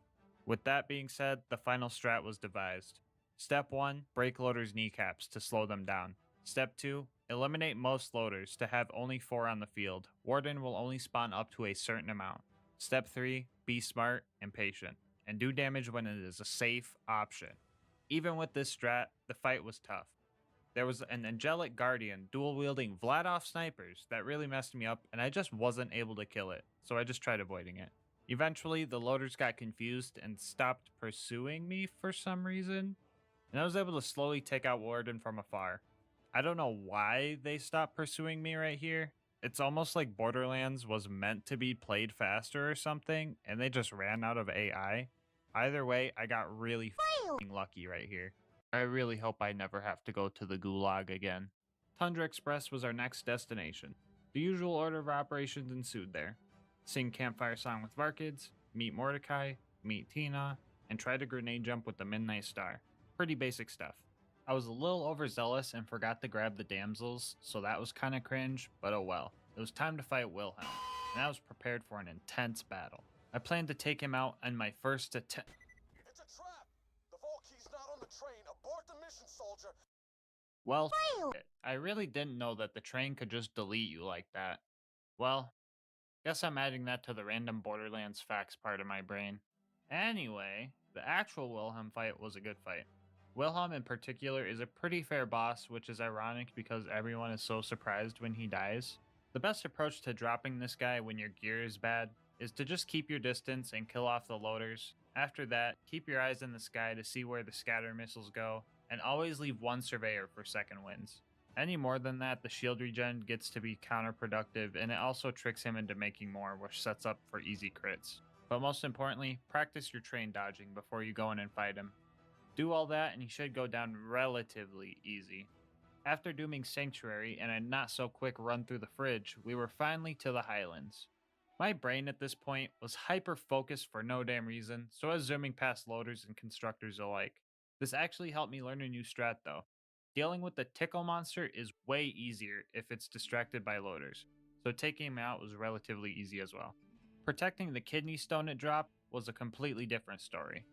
With that being said, the final strat was devised. Step 1, break loaders' kneecaps to slow them down. Step 2, eliminate most loaders to have only 4 on the field. Warden will only spawn up to a certain amount. Step 3, be smart and patient, and do damage when it is a safe option. Even with this strat, the fight was tough. There was an angelic guardian dual-wielding Vladov snipers that really messed me up, and I just wasn't able to kill it, so I just tried avoiding it. Eventually, the loaders got confused and stopped pursuing me for some reason, and I was able to slowly take out Warden from afar. I don't know why they stopped pursuing me right here. It's almost like Borderlands was meant to be played faster or something, and they just ran out of AI. Either way, I got really f***ing lucky right here. I really hope I never have to go to the gulag again. Tundra Express was our next destination. The usual order of operations ensued there. Sing Campfire Song with Varkids, meet Mordecai, meet Tina, and try to grenade jump with the Midnight Star. Pretty basic stuff. I was a little overzealous and forgot to grab the damsels, so that was kinda cringe, but oh well. It was time to fight Wilhelm, and I was prepared for an intense battle. I planned to take him out in my first attempt. It's a trap! The vault key's not on the train. Abort the mission, soldier! Well, shit. I really didn't know that the train could just delete you like that. Well, guess I'm adding that to the random Borderlands facts part of my brain. Anyway, the actual Wilhelm fight was a good fight. Wilhelm in particular is a pretty fair boss, which is ironic because everyone is so surprised when he dies. The best approach to dropping this guy when your gear is bad is to just keep your distance and kill off the loaders. After that, keep your eyes in the sky to see where the scatter missiles go, and always leave one surveyor for second wins. Any more than that, the shield regen gets to be counterproductive, and it also tricks him into making more, which sets up for easy crits. But most importantly, practice your train dodging before you go in and fight him. Do all that and he should go down relatively easy. After dooming Sanctuary and a not so quick run through the fridge, we were finally to the Highlands. My brain at this point was hyper-focused for no damn reason, so I was zooming past loaders and constructors alike. This actually helped me learn a new strat though. Dealing with the tickle monster is way easier if it's distracted by loaders, so taking him out was relatively easy as well. Protecting the kidney stone it dropped was a completely different story.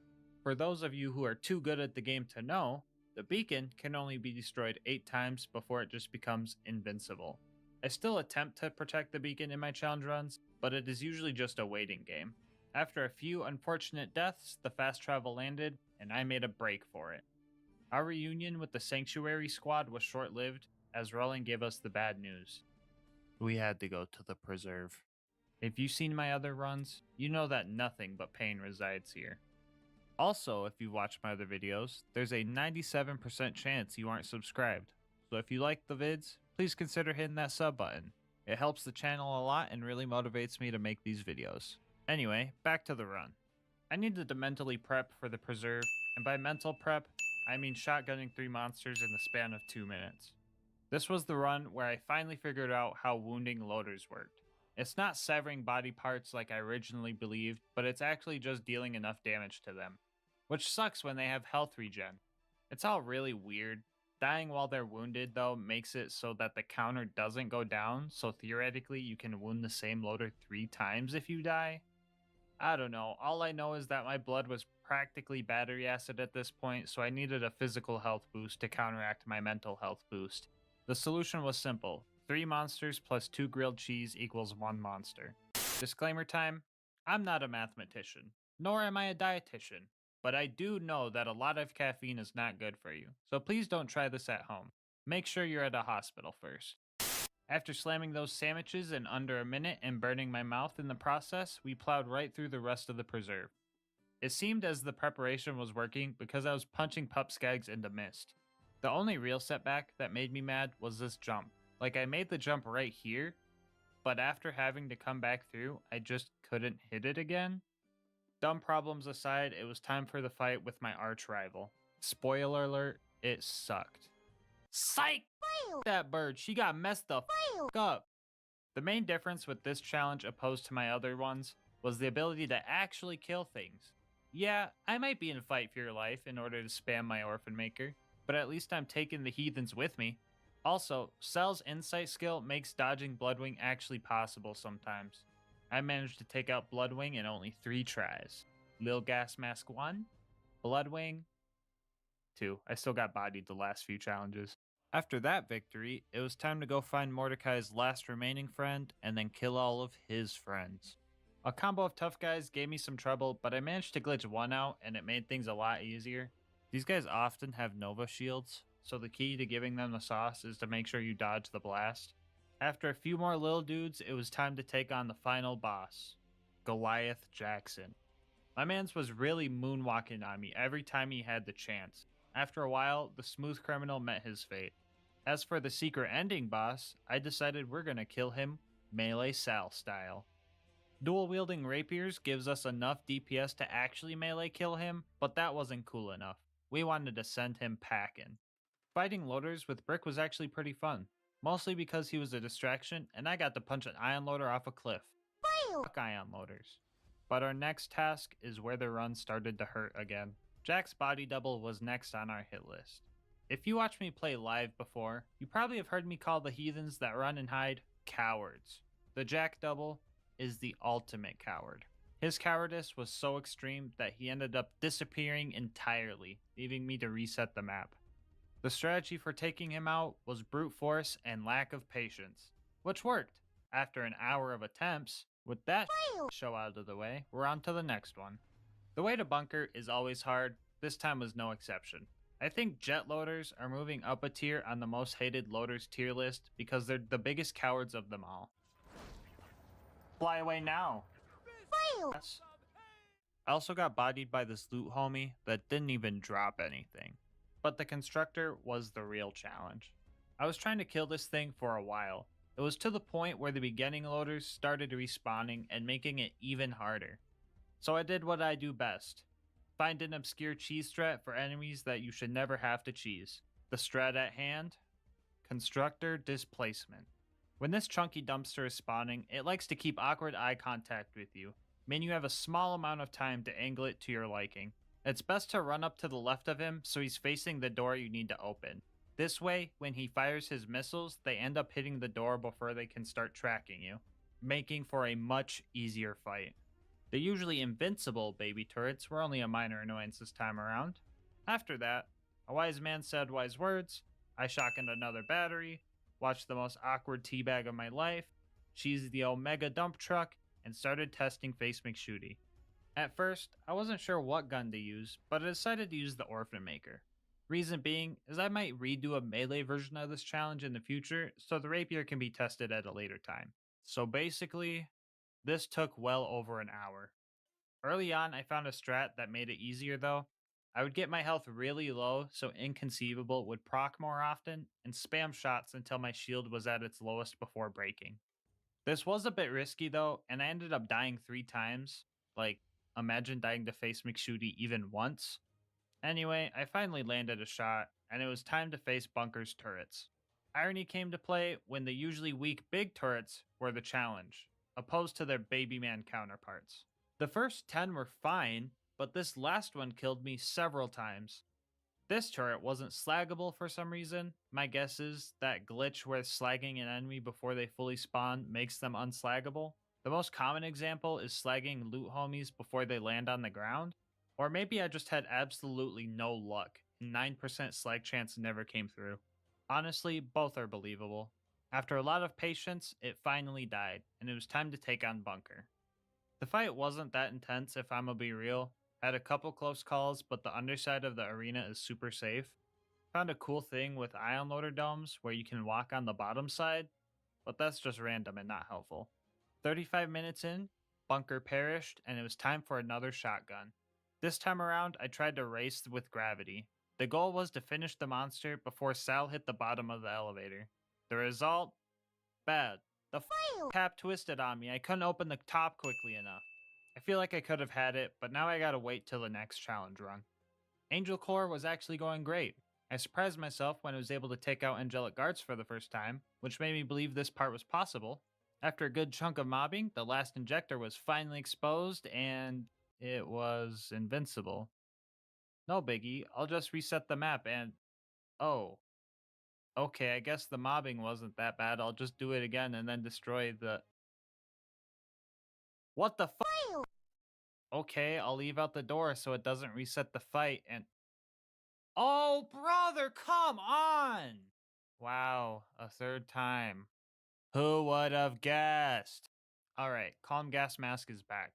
For those of you who are too good at the game to know, the beacon can only be destroyed 8 times before it just becomes invincible. I still attempt to protect the beacon in my challenge runs, but it is usually just a waiting game. After a few unfortunate deaths, the fast travel landed, and I made a break for it. Our reunion with the Sanctuary Squad was short-lived, as Roland gave us the bad news. We had to go to the preserve. If you've seen my other runs, you know that nothing but pain resides here. Also, if you've watched my other videos, there's a 97% chance you aren't subscribed. So if you like the vids, please consider hitting that sub button. It helps the channel a lot and really motivates me to make these videos. Anyway, back to the run. I needed to mentally prep for the preserve, and by mental prep, I mean shotgunning 3 monsters in the span of 2 minutes. This was the run where I finally figured out how wounding loaders worked. It's not severing body parts like I originally believed, but it's actually just dealing enough damage to them. Which sucks when they have health regen. It's all really weird. Dying while they're wounded, though, makes it so that the counter doesn't go down, so theoretically you can wound the same loader 3 times if you die. I don't know, all I know is that my blood was practically battery acid at this point, so I needed a physical health boost to counteract my mental health boost. The solution was simple: 3 monsters plus 2 grilled cheese equals 1 monster. Disclaimer time, I'm not a mathematician, nor am I a dietitian, but I do know that a lot of caffeine is not good for you, so please don't try this at home. Make sure you're at a hospital first. After slamming those sandwiches in under a minute and burning my mouth in the process, we plowed right through the rest of the preserve. It seemed as the preparation was working because I was punching pupskags into mist. The only real setback that made me mad was this jump. Like, I made the jump right here, but after having to come back through, I just couldn't hit it again. Dumb problems aside, it was time for the fight with my arch rival. Spoiler alert, it sucked. Psych! That bird, she got messed the f up. The main difference with this challenge opposed to my other ones was the ability to actually kill things. Yeah, I might be in a fight for your life in order to spam my Orphan Maker, but at least I'm taking the heathens with me. Also, Cell's insight skill makes dodging Bloodwing actually possible sometimes. I managed to take out Bloodwing in only 3 tries. LilGasmask 1, Bloodwing 2. I still got bodied the last few challenges. After that victory, it was time to go find Mordecai's last remaining friend and then kill all of his friends. A combo of tough guys gave me some trouble, but I managed to glitch one out and it made things a lot easier. These guys often have Nova shields, so the key to giving them the sauce is to make sure you dodge the blast. After a few more little dudes, it was time to take on the final boss, Goliath Jackson. My mans was really moonwalking on me every time he had the chance. After a while, the smooth criminal met his fate. As for the secret ending boss, I decided we're gonna kill him Melee Sal style. Dual wielding rapiers gives us enough DPS to actually melee kill him, but that wasn't cool enough. We wanted to send him packing. Fighting loaders with Brick was actually pretty fun, mostly because he was a distraction and I got to punch an ion loader off a cliff. Fuck ion loaders. But our next task is where the run started to hurt again. Jack's body double was next on our hit list. If you watched me play live before, you probably have heard me call the heathens that run and hide cowards. The Jack double is the ultimate coward. His cowardice was so extreme that he ended up disappearing entirely, leaving me to reset the map. The strategy for taking him out was brute force and lack of patience, which worked. After an hour of attempts, with that show out of the way, we're on to the next one. The way to bunker is always hard, this time was no exception. I think jet loaders are moving up a tier on the most hated loaders tier list because they're the biggest cowards of them all. Fly away now! Yes. I also got bodied by this loot homie that didn't even drop anything. But the constructor was the real challenge. I was trying to kill this thing for a while. It was to the point where the beginning loaders started respawning and making it even harder. So I did what I do best. Find an obscure cheese strat for enemies that you should never have to cheese. The strat at hand? Constructor displacement. When this chunky dumpster is spawning, it likes to keep awkward eye contact with you, meaning you have a small amount of time to angle it to your liking. It's best to run up to the left of him so he's facing the door you need to open. This way, when he fires his missiles, they end up hitting the door before they can start tracking you, making for a much easier fight. The usually invincible baby turrets were only a minor annoyance this time around. After that, a wise man said wise words, I shotgunned another battery, watched the most awkward teabag of my life, cheesed the Omega dump truck, and started testing Face McShooty. At first, I wasn't sure what gun to use, but I decided to use the Orphan Maker. Reason being is I might redo a melee version of this challenge in the future so the rapier can be tested at a later time. So basically, this took well over an hour. Early on, I found a strat that made it easier though. I would get my health really low so Inconceivable would proc more often and spam shots until my shield was at its lowest before breaking. This was a bit risky though, and I ended up dying 3 times. Like, imagine dying to face McShooty even once. Anyway, I finally landed a shot, and it was time to face Bunker's turrets. Irony came to play when the usually weak big turrets were the challenge, opposed to their baby man counterparts. The first 10 were fine, but this last one killed me several times. This turret wasn't slaggable for some reason. My guess is that glitch where slagging an enemy before they fully spawn makes them unslaggable. The most common example is slagging loot homies before they land on the ground. Or maybe I just had absolutely no luck, and 9% slag chance never came through. Honestly, both are believable. After a lot of patience, it finally died, and it was time to take on Bunker. The fight wasn't that intense if I'm gonna be real. Had a couple close calls, but the underside of the arena is super safe. Found a cool thing with ion loader domes where you can walk on the bottom side, but that's just random and not helpful. 35 minutes in, Bunker perished, and it was time for another shotgun. This time around, I tried to race with gravity. The goal was to finish the monster before Sal hit the bottom of the elevator. The result? Bad. The cap twisted on me. I couldn't open the top quickly enough. I feel like I could have had it, but now I gotta wait till the next challenge run. Angel Core was actually going great. I surprised myself when I was able to take out angelic guards for the first time, which made me believe this part was possible. After a good chunk of mobbing, the last injector was finally exposed and it was invincible. No biggie, I'll just reset the map and... oh. Okay, I guess the mobbing wasn't that bad. I'll just do it again and then destroy the... what the fuck? Okay, I'll leave out the door so it doesn't reset the fight and... oh, brother, come on! Wow, a third time. Who would have guessed? Alright, LilGasmask is back.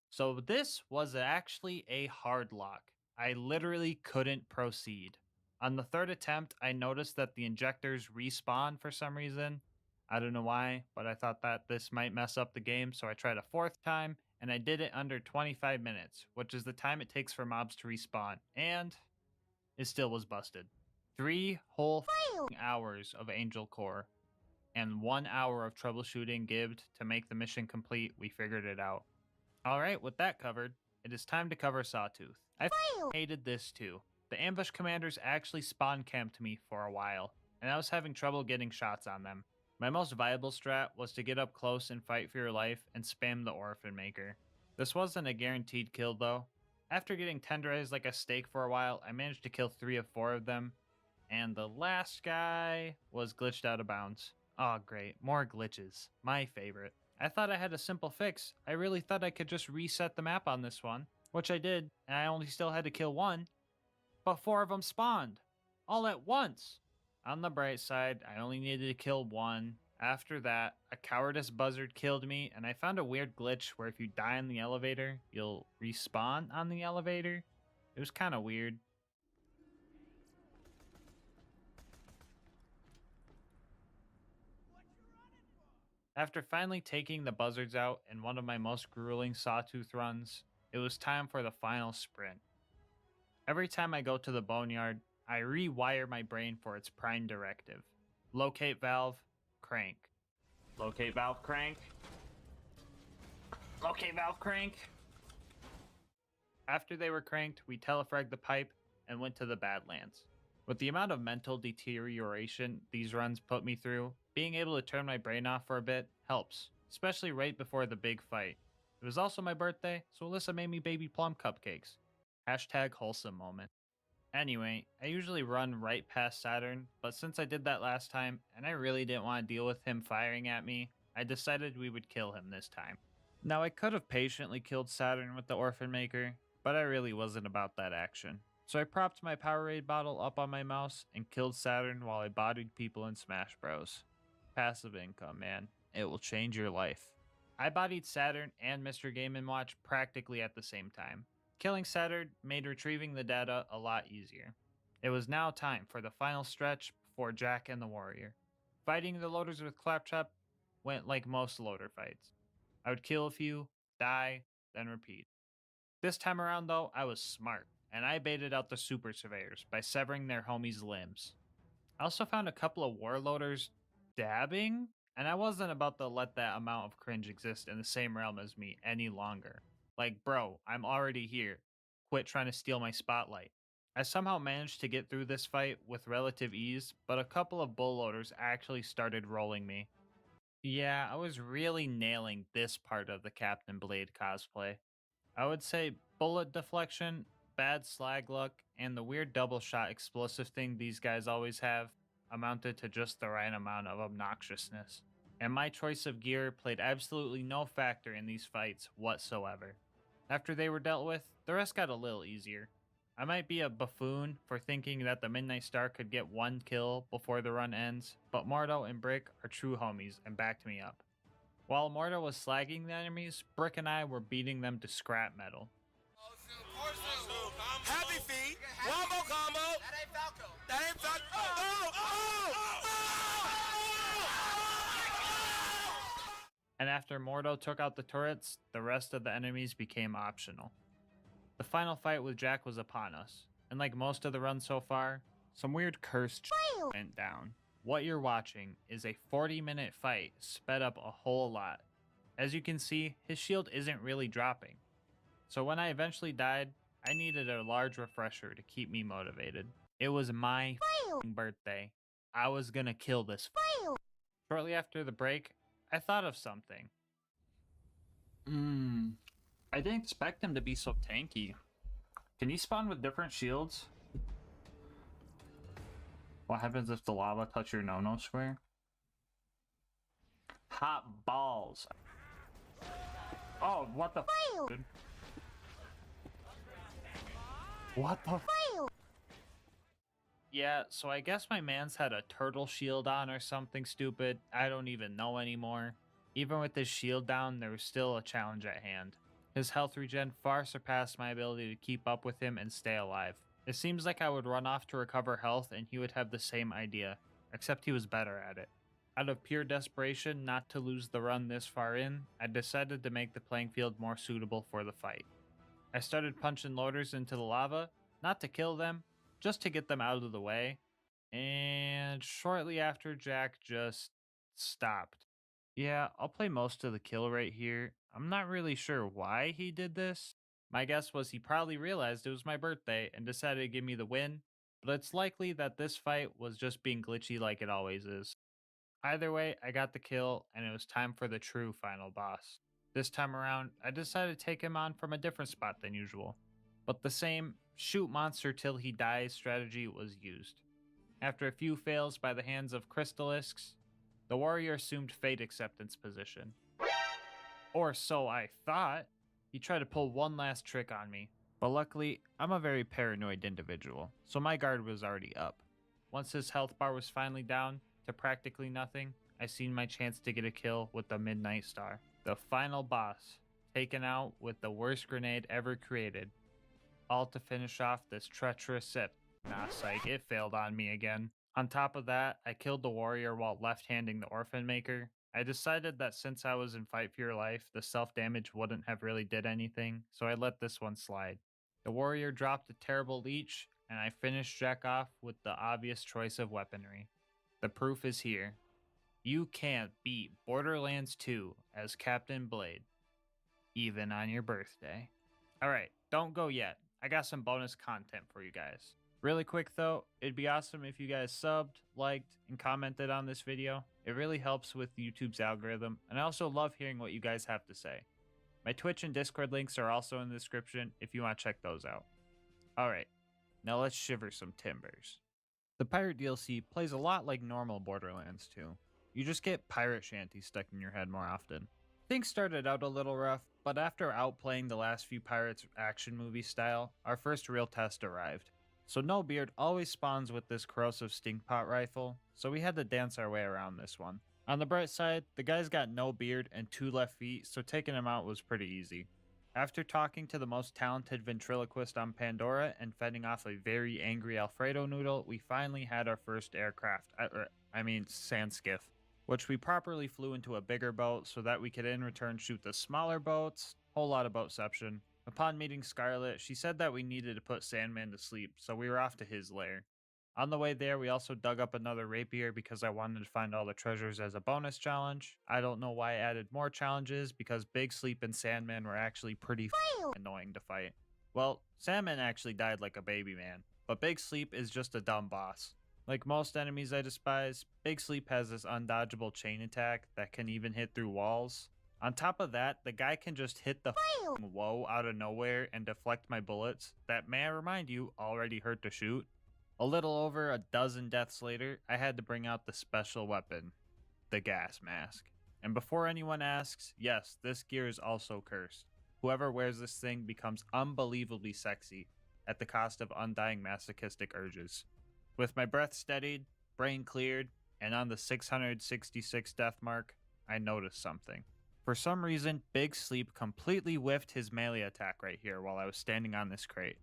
So this was actually a hard lock. I literally couldn't proceed. On the third attempt, I noticed that the injectors respawn for some reason. I don't know why, but I thought that this might mess up the game, so I tried a fourth time, and I did it under 25 minutes, which is the time it takes for mobs to respawn, and it still was busted. 3 whole hours of Angel Core, and 1 hour of troubleshooting gibbed to make the mission complete. We figured it out. Alright, with that covered, it is time to cover Sawtooth. I hated this too. The ambush commanders actually spawn camped me for a while, and I was having trouble getting shots on them. My most viable strat was to get up close and fight for your life and spam the Orphan Maker. This wasn't a guaranteed kill though. After getting tenderized like a steak for a while, I managed to kill 3 of 4 of them, and the last guy was glitched out of bounds. Oh great, more glitches. My favorite. I thought I had a simple fix. I really thought I could just reset the map on this one, which I did, and I only still had to kill 1, but 4 of them spawned, all at once. On the bright side, I only needed to kill 1. After that, a cowardice buzzard killed me, and I found a weird glitch where if you die in the elevator, you'll respawn on the elevator. It was kind of weird. After finally taking the buzzards out in one of my most grueling Sawtooth runs, it was time for the final sprint. Every time I go to the boneyard, I rewire my brain for its prime directive. Locate valve, crank. Locate valve, crank. Locate valve, crank. After they were cranked, we telefragged the pipe and went to the Badlands. With the amount of mental deterioration these runs put me through, being able to turn my brain off for a bit helps, especially right before the big fight. It was also my birthday, so Alyssa made me baby plum cupcakes. Hashtag wholesome moment. Anyway, I usually run right past Saturn, but since I did that last time, and I really didn't want to deal with him firing at me, I decided we would kill him this time. Now I could have patiently killed Saturn with the Orphan Maker, but I really wasn't about that action. So I propped my Powerade bottle up on my mouse and killed Saturn while I bodied people in Smash Bros. Passive income, man. It will change your life. I bodied Saturn and Mr. Game & Watch practically at the same time. Killing Saturn made retrieving the data a lot easier. It was now time for the final stretch before Jack and the warrior. Fighting the loaders with Claptrap went like most loader fights. I would kill a few, die, then repeat. This time around, though, I was smart, and I baited out the super surveyors by severing their homies' limbs. I also found a couple of warloaders dabbing, and I wasn't about to let that amount of cringe exist in the same realm as me any longer. Like, bro, I'm already here. Quit trying to steal my spotlight. I somehow managed to get through this fight with relative ease, but a couple of bullloaders actually started rolling me. Yeah, I was really nailing this part of the Captain Blade cosplay. I would say bullet deflection, bad slag luck, and the weird double shot explosive thing these guys always have amounted to just the right amount of obnoxiousness. And my choice of gear played absolutely no factor in these fights whatsoever. After they were dealt with, the rest got a little easier. I might be a buffoon for thinking that the Midnight Star could get one kill before the run ends, but Mordo and Brick are true homies and backed me up. While Mordo was slagging the enemies, Brick and I were beating them to scrap metal. Happy feet. One more combo. That ain't Falco. That ain't Falco. And after Mordo took out the turrets, the rest of the enemies became optional. The final fight with Jack was upon us, and like most of the run so far, some weird cursed shit went down. What you're watching is a 40-minute fight sped up a whole lot. As you can see, his shield isn't really dropping. So when I eventually died, I needed a large refresher to keep me motivated. It was my birthday. I was gonna kill this. Shortly after the break, I thought of something. I didn't expect him to be so tanky. Can he spawn with different shields? What happens if the lava touch your no-no square? Hot balls. Oh, what the f, dude? What the f? Yeah, so I guess my man's had a turtle shield on or something stupid. I don't even know anymore. Even with his shield down, there was still a challenge at hand. His health regen far surpassed my ability to keep up with him and stay alive. It seems like I would run off to recover health and he would have the same idea, except he was better at it. Out of pure desperation not to lose the run this far in, I decided to make the playing field more suitable for the fight. I started punching loaders into the lava, not to kill them, just to get them out of the way, and shortly after Jack just stopped. Yeah, I'll play most of the kill right here. I'm not really sure why he did this. My guess was he probably realized it was my birthday and decided to give me the win, but it's likely that this fight was just being glitchy like it always is. Either way, I got the kill, and it was time for the true final boss. This time around, I decided to take him on from a different spot than usual, but the same shoot monster till he dies strategy was used. After a few fails by the hands of Crystalisks, the warrior assumed fate acceptance position. Or so I thought. He tried to pull one last trick on me, but luckily, I'm a very paranoid individual, so my guard was already up. Once his health bar was finally down to practically nothing, I seen my chance to get a kill with the Midnight Star. The final boss, taken out with the worst grenade ever created. All to finish off this treacherous set. Nah, psych, it failed on me again. On top of that, I killed the warrior while left-handing the Orphan Maker. I decided that since I was in Fight for Your Life, the self-damage wouldn't have really did anything, so I let this one slide. The warrior dropped a terrible leech, and I finished Jack off with the obvious choice of weaponry. The proof is here. You can't beat Borderlands 2 as Captain Blade, even on your birthday. Alright, don't go yet. I got some bonus content for you guys. Really quick though, it'd be awesome if you guys subbed, liked, and commented on this video. It really helps with YouTube's algorithm, and I also love hearing what you guys have to say. My Twitch and Discord links are also in the description if you want to check those out. Alright, now let's shiver some timbers. The Pirate DLC plays a lot like normal Borderlands 2. You just get pirate shanties stuck in your head more often. Things started out a little rough, but after outplaying the last few Pirates action movie style, our first real test arrived. So No Beard always spawns with this corrosive stinkpot rifle, so we had to dance our way around this one. On the bright side, the guy's got no beard and 2 left feet, so taking him out was pretty easy. After talking to the most talented ventriloquist on Pandora and fending off a very angry Alfredo noodle, we finally had our first aircraft, sand skiff, which we properly flew into a bigger boat so that we could in return shoot the smaller boats. Whole lot of boatception. Upon meeting Scarlet, she said that we needed to put Sandman to sleep, so we were off to his lair. On the way there, we also dug up another rapier because I wanted to find all the treasures as a bonus challenge. I don't know why I added more challenges because Big Sleep and Sandman were actually pretty annoying to fight. Well, Sandman actually died like a baby man, but Big Sleep is just a dumb boss. Like most enemies I despise, Big Sleep has this undodgeable chain attack that can even hit through walls. On top of that, the guy can just hit the whoa out of nowhere and deflect my bullets that, may I remind you, already hurt to shoot. A little over a dozen deaths later, I had to bring out the special weapon, the gas mask. And before anyone asks, yes, this gear is also cursed. Whoever wears this thing becomes unbelievably sexy at the cost of undying masochistic urges. With my breath steadied, brain cleared, and on the 666 death mark, I noticed something. For some reason, Big Sleep completely whiffed his melee attack right here while I was standing on this crate.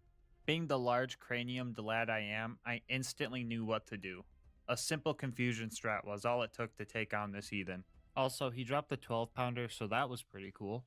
Being the large craniumed lad I am, I instantly knew what to do. A simple confusion strat was all it took to take on this heathen. Also, he dropped the 12-pounder, so that was pretty cool.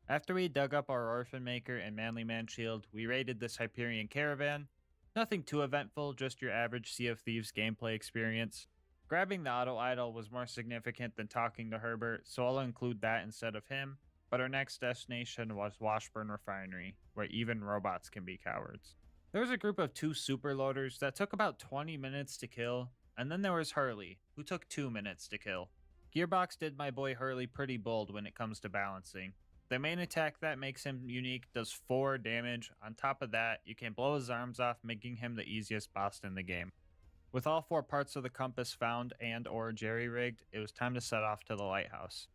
After we dug up our Orphan Maker and Manly Man shield, we raided this Hyperion caravan. Nothing too eventful, just your average Sea of Thieves gameplay experience. Grabbing the auto idol was more significant than talking to Herbert, so I'll include that instead of him. But our next destination was Washburn Refinery, where even robots can be cowards. There was a group of 2 super loaders that took about 20 minutes to kill, and then there was Hurley, who took 2 minutes to kill. Gearbox did my boy Hurley pretty bold when it comes to balancing. The main attack that makes him unique does 4 damage. On top of that, you can blow his arms off, making him the easiest boss in the game. With all 4 parts of the compass found and or jerry-rigged, it was time to set off to the lighthouse.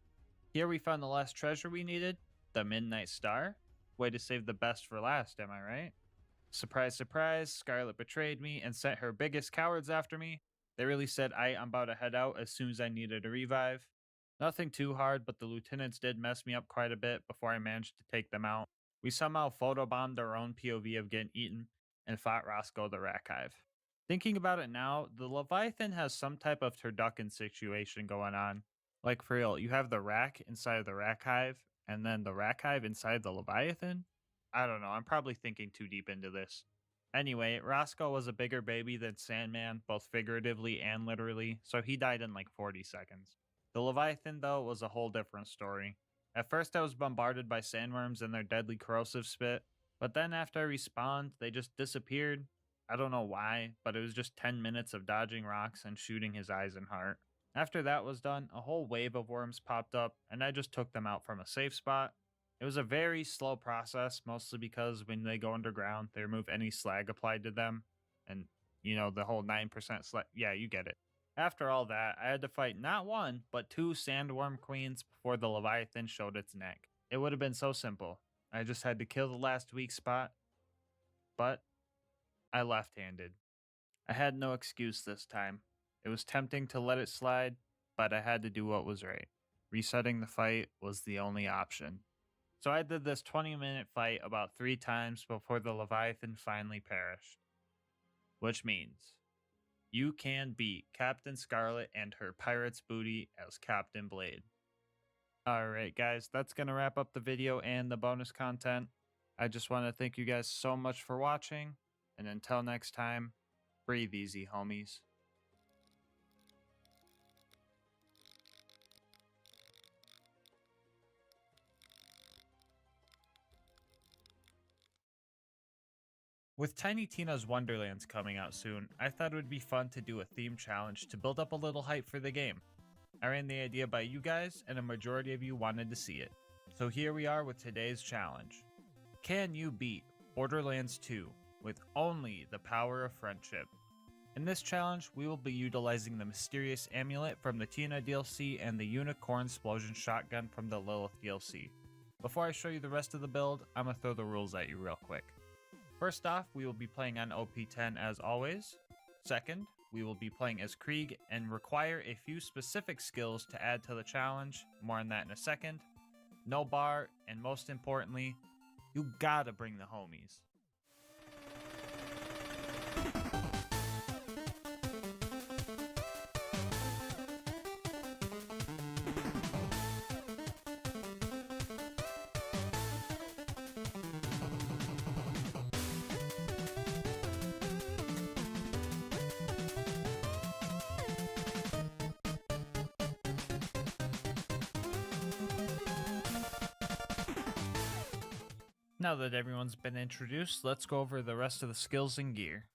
Here we found the last treasure we needed, the Midnight Star. Way to save the best for last, am I right? Surprise, surprise, Scarlet betrayed me and sent her biggest cowards after me. They really said I'm about to head out as soon as I needed a revive. Nothing too hard, but the lieutenants did mess me up quite a bit before I managed to take them out. We somehow photobombed our own POV of getting eaten and fought Roscoe the Rack Hive. Thinking about it now, the Leviathan has some type of turducken situation going on. Like for real, you have the rack inside of the Rack Hive, and then the Rack Hive inside the Leviathan? I don't know, I'm probably thinking too deep into this. Anyway, Roscoe was a bigger baby than Sandman, both figuratively and literally, so he died in like 40 seconds. The Leviathan, though, was a whole different story. At first I was bombarded by sandworms and their deadly corrosive spit, but then after I respawned, they just disappeared. I don't know why, but it was just 10 minutes of dodging rocks and shooting his eyes and heart. After that was done, a whole wave of worms popped up, and I just took them out from a safe spot. It was a very slow process, mostly because when they go underground, they remove any slag applied to them, and, you know, the whole 9% slag, yeah, you get it. After all that, I had to fight not 1, but 2 sandworm queens before the Leviathan showed its neck. It would have been so simple. I just had to kill the last weak spot, but I left-handed. I had no excuse this time. It was tempting to let it slide, but I had to do what was right. Resetting the fight was the only option. So I did this 20-minute fight about 3 times before the Leviathan finally perished. Which means you can beat Captain Scarlet and her pirate's booty as Captain Blade. Alright guys, that's going to wrap up the video and the bonus content. I just want to thank you guys so much for watching. And until next time, breathe easy, homies. With Tiny Tina's Wonderlands coming out soon, I thought it would be fun to do a theme challenge to build up a little hype for the game. I ran the idea by you guys, and a majority of you wanted to see it. So here we are with today's challenge. Can you beat Borderlands 2 with only the power of friendship? In this challenge, we will be utilizing the Mysterious Amulet from the Tina DLC and the Unicorn Explosion Shotgun from the Lilith DLC. Before I show you the rest of the build, I'm going to throw the rules at you real quick. First off, we will be playing on OP10 as always. Second, we will be playing as Krieg and require a few specific skills to add to the challenge, more on that in a second. No bar, and most importantly, You gotta bring the homies. Now that everyone's been introduced, let's go over the rest of the skills and gear.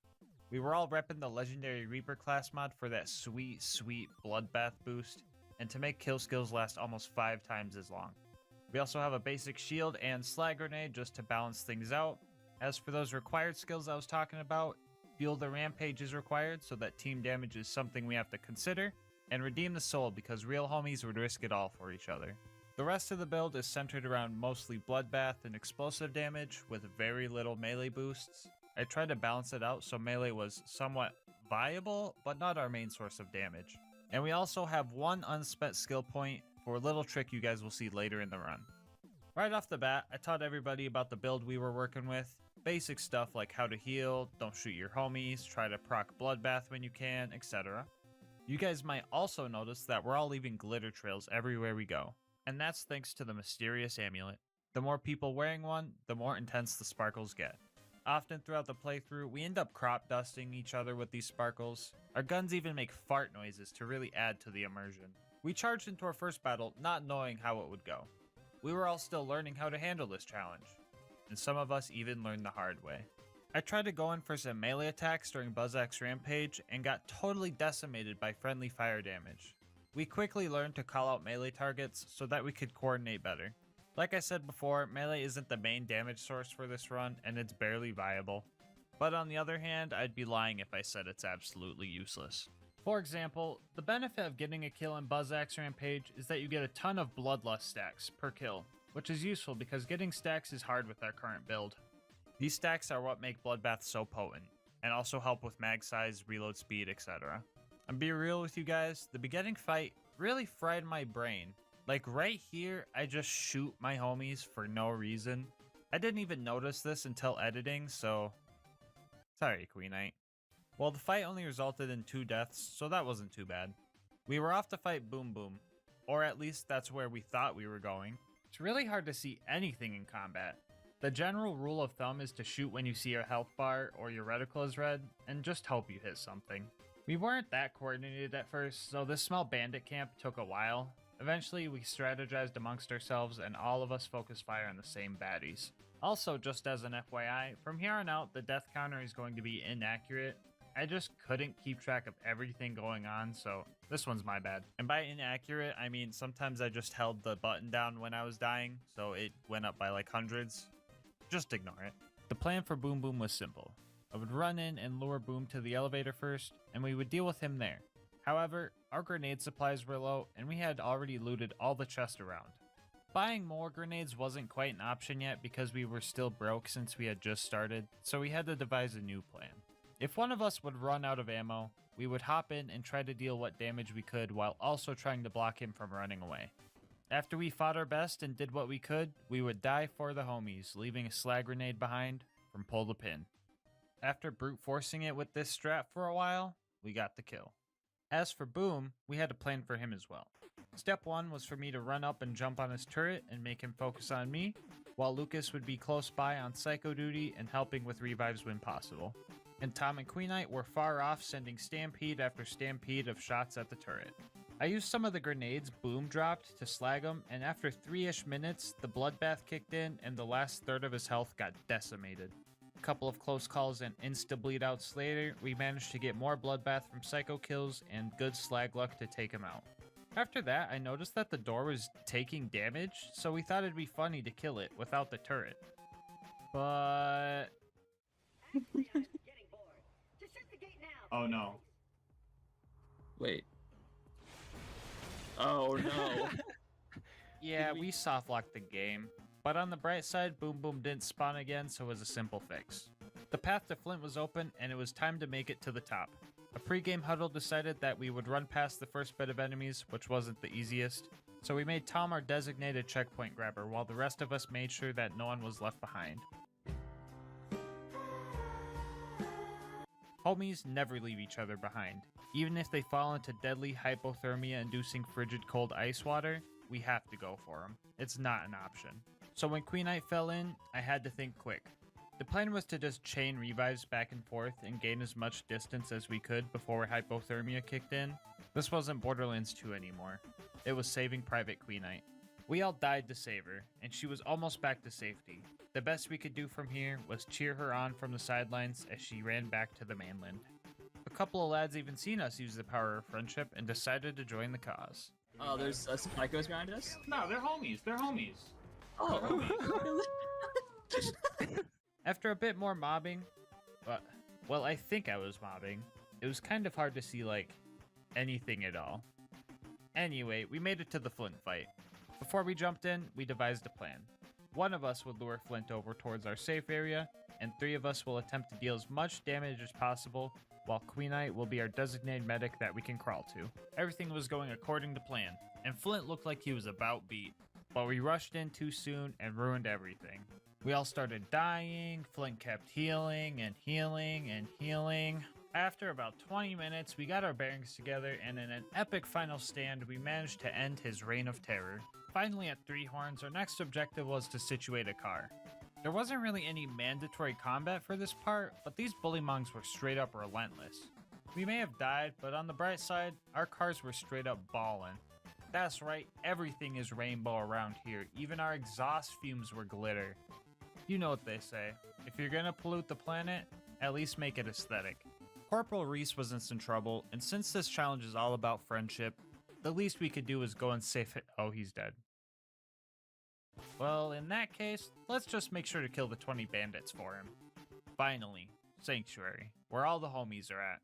We were all repping the legendary Reaper class mod for that sweet bloodbath boost, and to make kill skills last almost 5 times as long. We also have a basic shield and slag grenade just to balance things out. As for those required skills I was talking about, Fuel the Rampage is required so that team damage is something we have to consider, and Redeem the Soul because real homies would risk it all for each other. The rest of the build is centered around mostly bloodbath and explosive damage with very little melee boosts. I tried to balance it out so melee was somewhat viable, but not our main source of damage. And we also have one unspent skill point for a little trick you guys will see later in the run. Right off the bat, I taught everybody about the build we were working with. Basic stuff like how to heal, don't shoot your homies, try to proc bloodbath when you can, etc. You guys might also notice that we're all leaving glitter trails everywhere we go. And that's thanks to the mysterious amulet. The more people wearing one, the more intense the sparkles get. Often throughout the playthrough, we end up crop dusting each other with these sparkles. Our guns even make fart noises to really add to the immersion. We charged into our first battle not knowing how it would go. We were all still learning how to handle this challenge, and some of us even learned the hard way. I tried to go in for some melee attacks during Buzzak's Rampage and got totally decimated by friendly fire damage. We quickly learned to call out melee targets so that we could coordinate better. Like I said before, melee isn't the main damage source for this run, and it's barely viable. But on the other hand, I'd be lying if I said it's absolutely useless. For example, the benefit of getting a kill in Buzzak's Rampage is that you get a ton of Bloodlust stacks per kill, which is useful because getting stacks is hard with our current build. These stacks are what make Bloodbath so potent, and also help with mag size, reload speed, etc. I'm being real with you guys, the beginning fight really fried my brain. Like right here, I just shoot my homies for no reason. I didn't even notice this until editing, so sorry, Queen Knight. Well, the fight only resulted in 2 deaths, so that wasn't too bad. We were off to fight Boom Boom, or at least that's where we thought we were going. It's really hard to see anything in combat. The general rule of thumb is to shoot when you see your health bar or your reticle is red, and just hope you hit something. We weren't that coordinated at first, so this small bandit camp took a while. Eventually, we strategized amongst ourselves and all of us focused fire on the same baddies. Also, just as an FYI, from here on out, the death counter is going to be inaccurate. I just couldn't keep track of everything going on, so this one's my bad. And by inaccurate, I mean sometimes I just held the button down when I was dying, so it went up by like hundreds. Just ignore it. The plan for Boom Boom was simple. I would run in and lure Boom to the elevator first, and we would deal with him there. However, our grenade supplies were low, and we had already looted all the chests around. Buying more grenades wasn't quite an option yet because we were still broke since we had just started, so we had to devise a new plan. If one of us would run out of ammo, we would hop in and try to deal what damage we could while also trying to block him from running away. After we fought our best and did what we could, we would die for the homies, leaving a slag grenade behind from pull to pin. After brute forcing it with this strat for a while, we got the kill. As for Boom, we had a plan for him as well. Step 1 was for me to run up and jump on his turret and make him focus on me, while Lucas would be close by on psycho duty and helping with revives when possible. And Tom and Queen Knight were far off sending stampede after stampede of shots at the turret. I used some of the grenades Boom dropped to slag him, and after 3-ish minutes, the bloodbath kicked in and the last third of his health got decimated. A couple of close calls and insta-bleed outs later, we managed to get more bloodbath from psycho kills and good slag luck to take him out. After that, I noticed that the door was taking damage, so we thought it'd be funny to kill it without the turret. But... oh no. Wait. Oh no. Yeah, we soft-locked the game. But on the bright side, Boom Boom didn't spawn again, so it was a simple fix. The path to Flint was open, and it was time to make it to the top. A pre-game huddle decided that we would run past the first bit of enemies, which wasn't the easiest. So we made Tom our designated checkpoint grabber while the rest of us made sure that no one was left behind. Homies never leave each other behind. Even if they fall into deadly hypothermia-inducing frigid cold ice water, we have to go for them. It's not an option. So when Queen Knight fell in, I had to think quick. The plan was to just chain revives back and forth and gain as much distance as we could before hypothermia kicked in. This wasn't Borderlands 2 anymore. It was saving Private Queen Knight. We all died to save her, and she was almost back to safety. The best we could do from here was cheer her on from the sidelines as she ran back to the mainland. A couple of lads even seen us use the power of friendship and decided to join the cause. Oh, there's psychos behind us? No, they're homies. They're homies. Oh. After a bit more mobbing, well, I think I was mobbing. It was kind of hard to see, like, anything at all. Anyway, we made it to the Flint fight. Before we jumped in, we devised a plan. One of us would lure Flint over towards our safe area, and 3 of us will attempt to deal as much damage as possible, while Queen Knight will be our designated medic that we can crawl to. Everything was going according to plan, and Flint looked like he was about beat, but we rushed in too soon and ruined everything. We all started dying, Flint kept healing and healing and healing. After about 20 minutes, we got our bearings together, and in an epic final stand, we managed to end his reign of terror. Finally, at 3 Horns, our next objective was to situate a car. There wasn't really any mandatory combat for this part, but these bullymongs were straight up relentless. We may have died, but on the bright side, our cars were straight up ballin'. That's right, everything is rainbow around here, even our exhaust fumes were glitter. You know what they say, if you're gonna pollute the planet, at least make it aesthetic. Corporal Reese was in some trouble, and since this challenge is all about friendship, the least we could do is go and save it. Oh, he's dead. Well, in that case, let's just make sure to kill the 20 bandits for him. Finally, Sanctuary, where all the homies are at.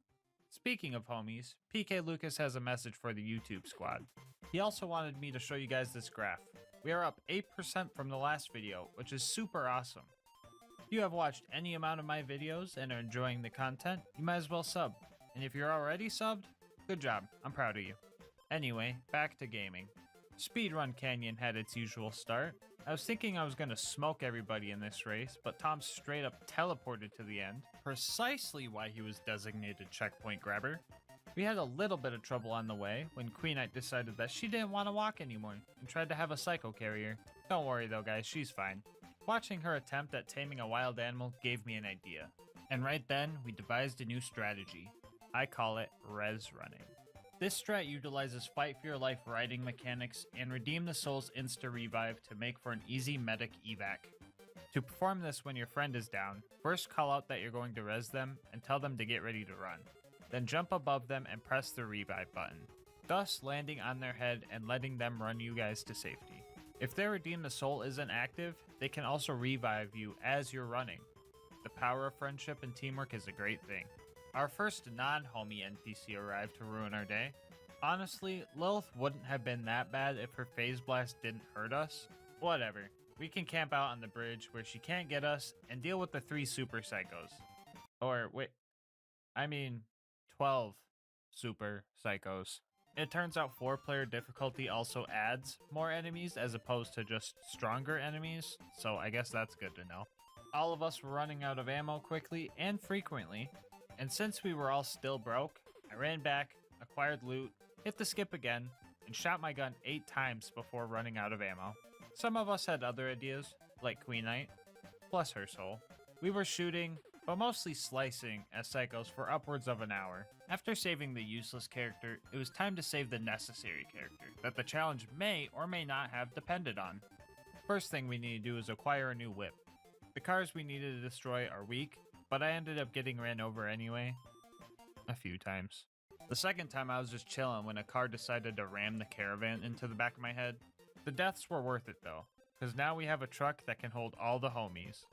Speaking of homies, PK Lucas has a message for the YouTube squad. He also wanted me to show you guys this graph. We are up 8% from the last video, which is super awesome. If you have watched any amount of my videos and are enjoying the content, you might as well sub. And if you're already subbed, good job, I'm proud of you. Anyway, back to gaming. Speedrun Canyon had its usual start. I was thinking I was going to smoke everybody in this race, but Tom straight up teleported to the end, precisely why he was designated checkpoint grabber. We had a little bit of trouble on the way when Queen Knight decided that she didn't want to walk anymore and tried to have a psycho carrier. Don't worry though guys, she's fine. Watching her attempt at taming a wild animal gave me an idea. And right then, we devised a new strategy. I call it res running. This strat utilizes fight for your life riding mechanics and redeem the soul's insta-revive to make for an easy medic evac. To perform this when your friend is down, first call out that you're going to res them and tell them to get ready to run. Then jump above them and press the revive button, thus landing on their head and letting them run you guys to safety. If their redeem the soul isn't active, they can also revive you as you're running. The power of friendship and teamwork is a great thing. Our first non-homie NPC arrived to ruin our day. Honestly, Lilith wouldn't have been that bad if her phase blast didn't hurt us. Whatever, we can camp out on the bridge where she can't get us and deal with the 3 super psychos. Or wait, I mean 12 super psychos. It turns out 4-player difficulty also adds more enemies as opposed to just stronger enemies, so I guess that's good to know. All of us were running out of ammo quickly and frequently, and since we were all still broke, I ran back, acquired loot, hit the skip again, and shot my gun 8 times before running out of ammo. Some of us had other ideas, like Queen Knight, bless her soul. We were shooting, but mostly slicing as psychos for upwards of an hour. After saving the useless character, it was time to save the necessary character that the challenge may or may not have depended on. First thing we need to do is acquire a new whip. The cars we needed to destroy are weak, but I ended up getting ran over anyway. A few times. The second time I was just chilling when a car decided to ram the caravan into the back of my head. The deaths were worth it though, because now we have a truck that can hold all the homies.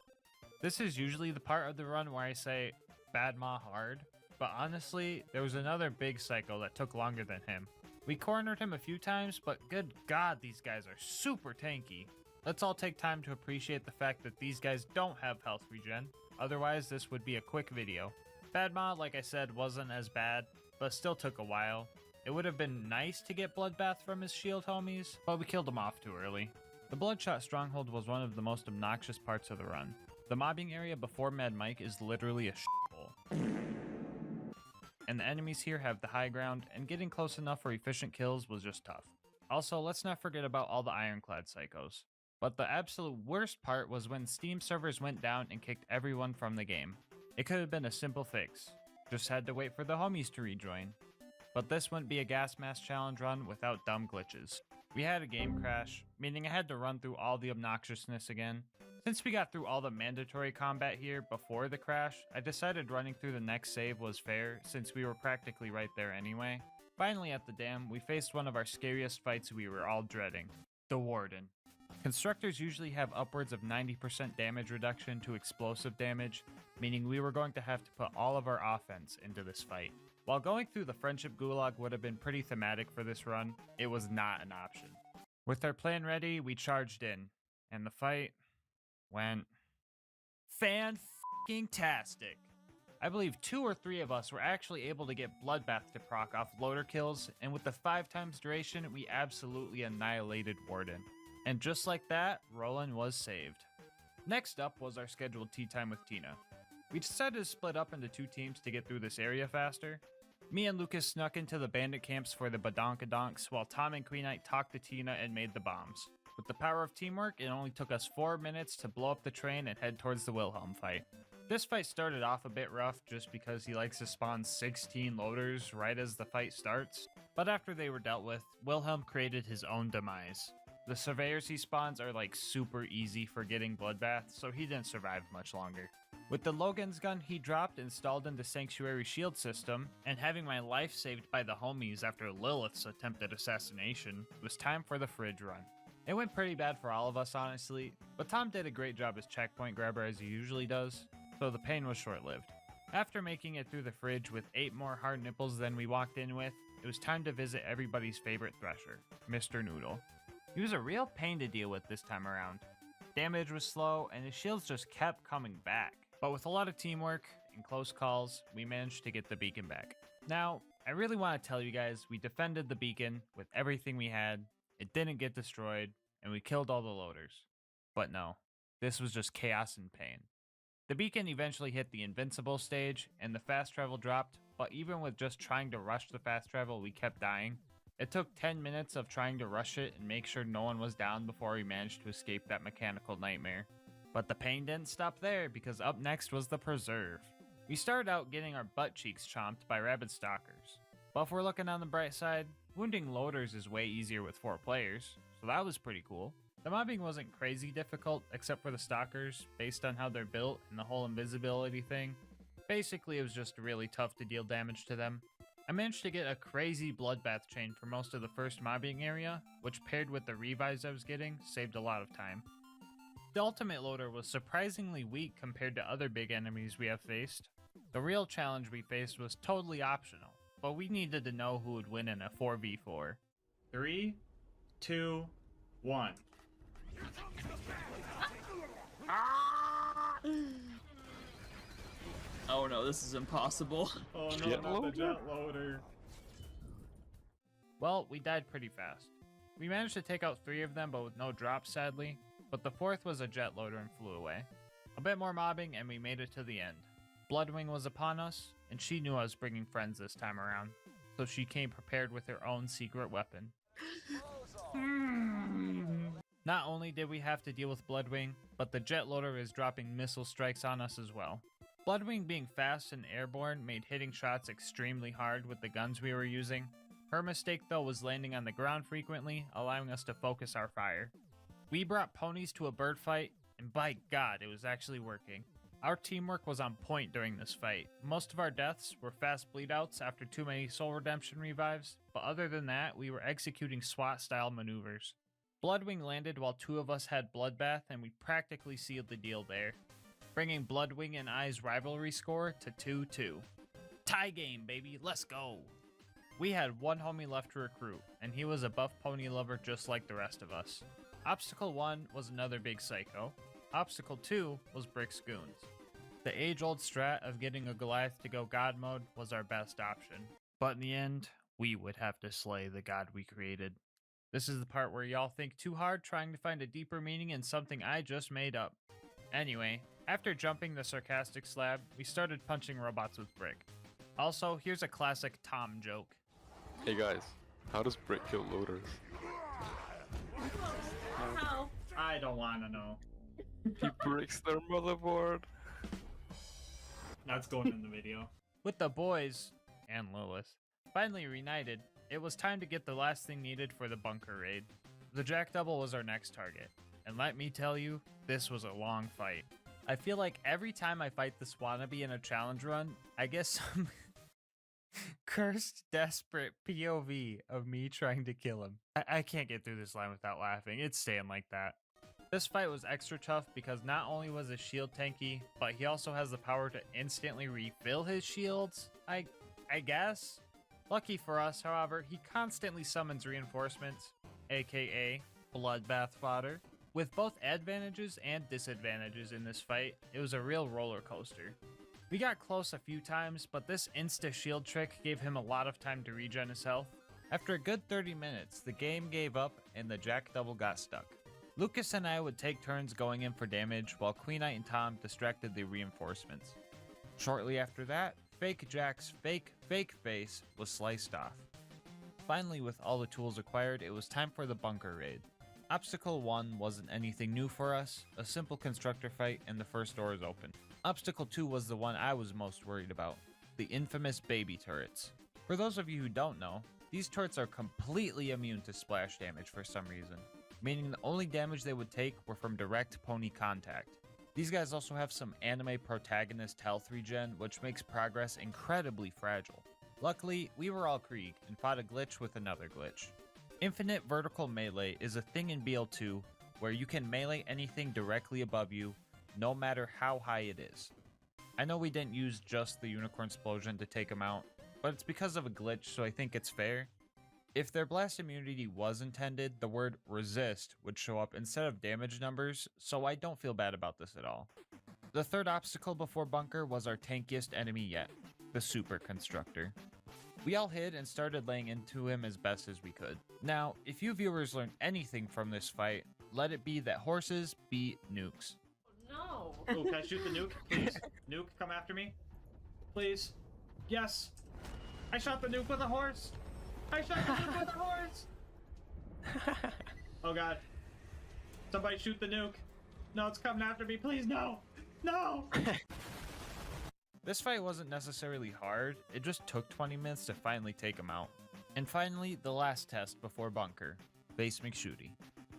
This is usually the part of the run where I say, bad ma hard, but honestly, there was another big psycho that took longer than him. We cornered him a few times, but good god, these guys are super tanky. Let's all take time to appreciate the fact that these guys don't have health regen, otherwise this would be a quick video. Bad ma, like I said, wasn't as bad, but still took a while. It would have been nice to get Bloodbath from his shield homies, but we killed him off too early. The Bloodshot Stronghold was one of the most obnoxious parts of the run. The mobbing area before Mad Mike is literally a shithole. And the enemies here have the high ground, and getting close enough for efficient kills was just tough. Also, let's not forget about all the Ironclad psychos. But the absolute worst part was when Steam servers went down and kicked everyone from the game. It could have been a simple fix. Just had to wait for the homies to rejoin. But this wouldn't be a GasMask challenge run without dumb glitches. We had a game crash, meaning I had to run through all the obnoxiousness again. Since we got through all the mandatory combat here before the crash, I decided running through the next save was fair since we were practically right there anyway. Finally at the dam, we faced one of our scariest fights we were all dreading, the Warden. Constructors usually have upwards of 90% damage reduction to explosive damage, meaning we were going to have to put all of our offense into this fight. While going through the Friendship Gulag would have been pretty thematic for this run, it was not an option. With our plan ready, we charged in, and the fight went fan-tastic. I believe 2 or 3 of us were actually able to get Bloodbath to proc off loader kills, and with the 5 times duration, we absolutely annihilated Warden. And just like that, Roland was saved. Next up was our scheduled tea time with Tina. We decided to split up into 2 teams to get through this area faster. Me and Lucas snuck into the bandit camps for the badonkadonks, while Tom and Queen Knight talked to Tina and made the bombs. With the power of teamwork, it only took us 4 minutes to blow up the train and head towards the Wilhelm fight. This fight started off a bit rough just because he likes to spawn 16 loaders right as the fight starts, but after they were dealt with, Wilhelm created his own demise. The surveyors he spawns are like super easy for getting Bloodbath, so he didn't survive much longer. With the Logan's gun he dropped installed in the Sanctuary shield system, and having my life saved by the homies after Lilith's attempted assassination, it was time for the fridge run. It went pretty bad for all of us honestly, but Tom did a great job as checkpoint grabber as he usually does, so the pain was short-lived. After making it through the fridge with 8 more hard nipples than we walked in with, it was time to visit everybody's favorite Thresher, Mr. Noodle. He was a real pain to deal with this time around. Damage was slow, and his shields just kept coming back. But with a lot of teamwork and close calls, we managed to get the beacon back. Now, I really want to tell you guys we defended the beacon with everything we had, it didn't get destroyed, and we killed all the loaders. But no, this was just chaos and pain. The beacon eventually hit the invincible stage, and the fast travel dropped, but even with just trying to rush the fast travel, we kept dying. It took 10 minutes of trying to rush it and make sure no one was down before we managed to escape that mechanical nightmare. But the pain didn't stop there, because up next was the Preserve. We started out getting our butt cheeks chomped by rabid stalkers. But if we're looking on the bright side, wounding loaders is way easier with 4 players, so that was pretty cool. The mobbing wasn't crazy difficult, except for the stalkers, based on how they're built and the whole invisibility thing. Basically, it was just really tough to deal damage to them. I managed to get a crazy Bloodbath chain for most of the first mobbing area, which paired with the revives I was getting, saved a lot of time. The ultimate loader was surprisingly weak compared to other big enemies we have faced. The real challenge we faced was totally optional, but we needed to know who would win in a 4v4. 3, 2, 1. Oh no, this is impossible. Oh no, not the jet loader. Well, we died pretty fast. We managed to take out 3 of them, but with no drops sadly, but the 4th was a jet loader and flew away. A bit more mobbing and we made it to the end. Bloodwing was upon us, and she knew I was bringing friends this time around, so she came prepared with her own secret weapon. Not only did we have to deal with Bloodwing, but the jet loader is dropping missile strikes on us as well. Bloodwing being fast and airborne made hitting shots extremely hard with the guns we were using. Her mistake though was landing on the ground frequently, allowing us to focus our fire. We brought ponies to a bird fight, and by God, it was actually working. Our teamwork was on point during this fight. Most of our deaths were fast bleedouts after too many soul redemption revives, but other than that, we were executing SWAT-style maneuvers. Bloodwing landed while 2 of us had Bloodbath, and we practically sealed the deal there, bringing Bloodwing and I's rivalry score to 2-2. Tie game, baby, let's go! We had 1 homie left to recruit, and he was a buff pony lover just like the rest of us. Obstacle 1 was another big psycho. Obstacle 2 was Brick's Goons. The age-old strat of getting a Goliath to go God mode was our best option. But in the end, we would have to slay the god we created. This is the part where y'all think too hard trying to find a deeper meaning in something I just made up. Anyway, after jumping the sarcastic slab, we started punching robots with Brick. Also, here's a classic Tom joke. Hey guys, how does Brick kill loaders? How? I don't want to know. He breaks their motherboard. That's going in the video. With the boys, and Lilith, finally reunited, it was time to get the last thing needed for the bunker raid. The Jack Double was our next target, and let me tell you, this was a long fight. I feel like every time I fight this wannabe in a challenge run, I get some cursed, desperate POV of me trying to kill him. I can't get through this line without laughing. It's staying like that. This fight was extra tough because not only was his shield tanky, but he also has the power to instantly refill his shields, I guess? Lucky for us, however, he constantly summons reinforcements, aka bloodbath fodder. With both advantages and disadvantages in this fight, it was a real roller coaster. We got close a few times, but this insta-shield trick gave him a lot of time to regen his health. After a good 30 minutes, the game gave up and the Jack Double got stuck. Lucas and I would take turns going in for damage while Queen Knight and Tom distracted the reinforcements. Shortly after that, Fake Jack's fake face was sliced off. Finally, with all the tools acquired, it was time for the bunker raid. Obstacle 1 wasn't anything new for us, a simple constructor fight and the first door is open. Obstacle 2 was the one I was most worried about, the infamous baby turrets. For those of you who don't know, these turrets are completely immune to splash damage for some reason, meaning the only damage they would take were from direct pony contact. These guys also have some anime protagonist health regen, which makes progress incredibly fragile. Luckily, we were all Krieg and fought a glitch with another glitch. Infinite vertical melee is a thing in BL2 where you can melee anything directly above you, no matter how high it is. I know we didn't use just the unicorn explosion to take them out, but it's because of a glitch, so I think it's fair. If their blast immunity was intended, the word resist would show up instead of damage numbers, so I don't feel bad about this at all. The third obstacle before bunker was our tankiest enemy yet, the super constructor. We all hid and started laying into him as best as we could. Now, if you viewers learned anything from this fight, let it be that horses beat nukes. No. Oh, can I shoot the nuke? Please. Nuke, come after me. Please. Yes. I shot the nuke with a horse. I shot the nuke with a horse. Oh god. Somebody shoot the nuke. No, it's coming after me. Please, no. No. This fight wasn't necessarily hard, it just took 20 minutes to finally take him out. And finally, the last test before bunker, Base McShooty.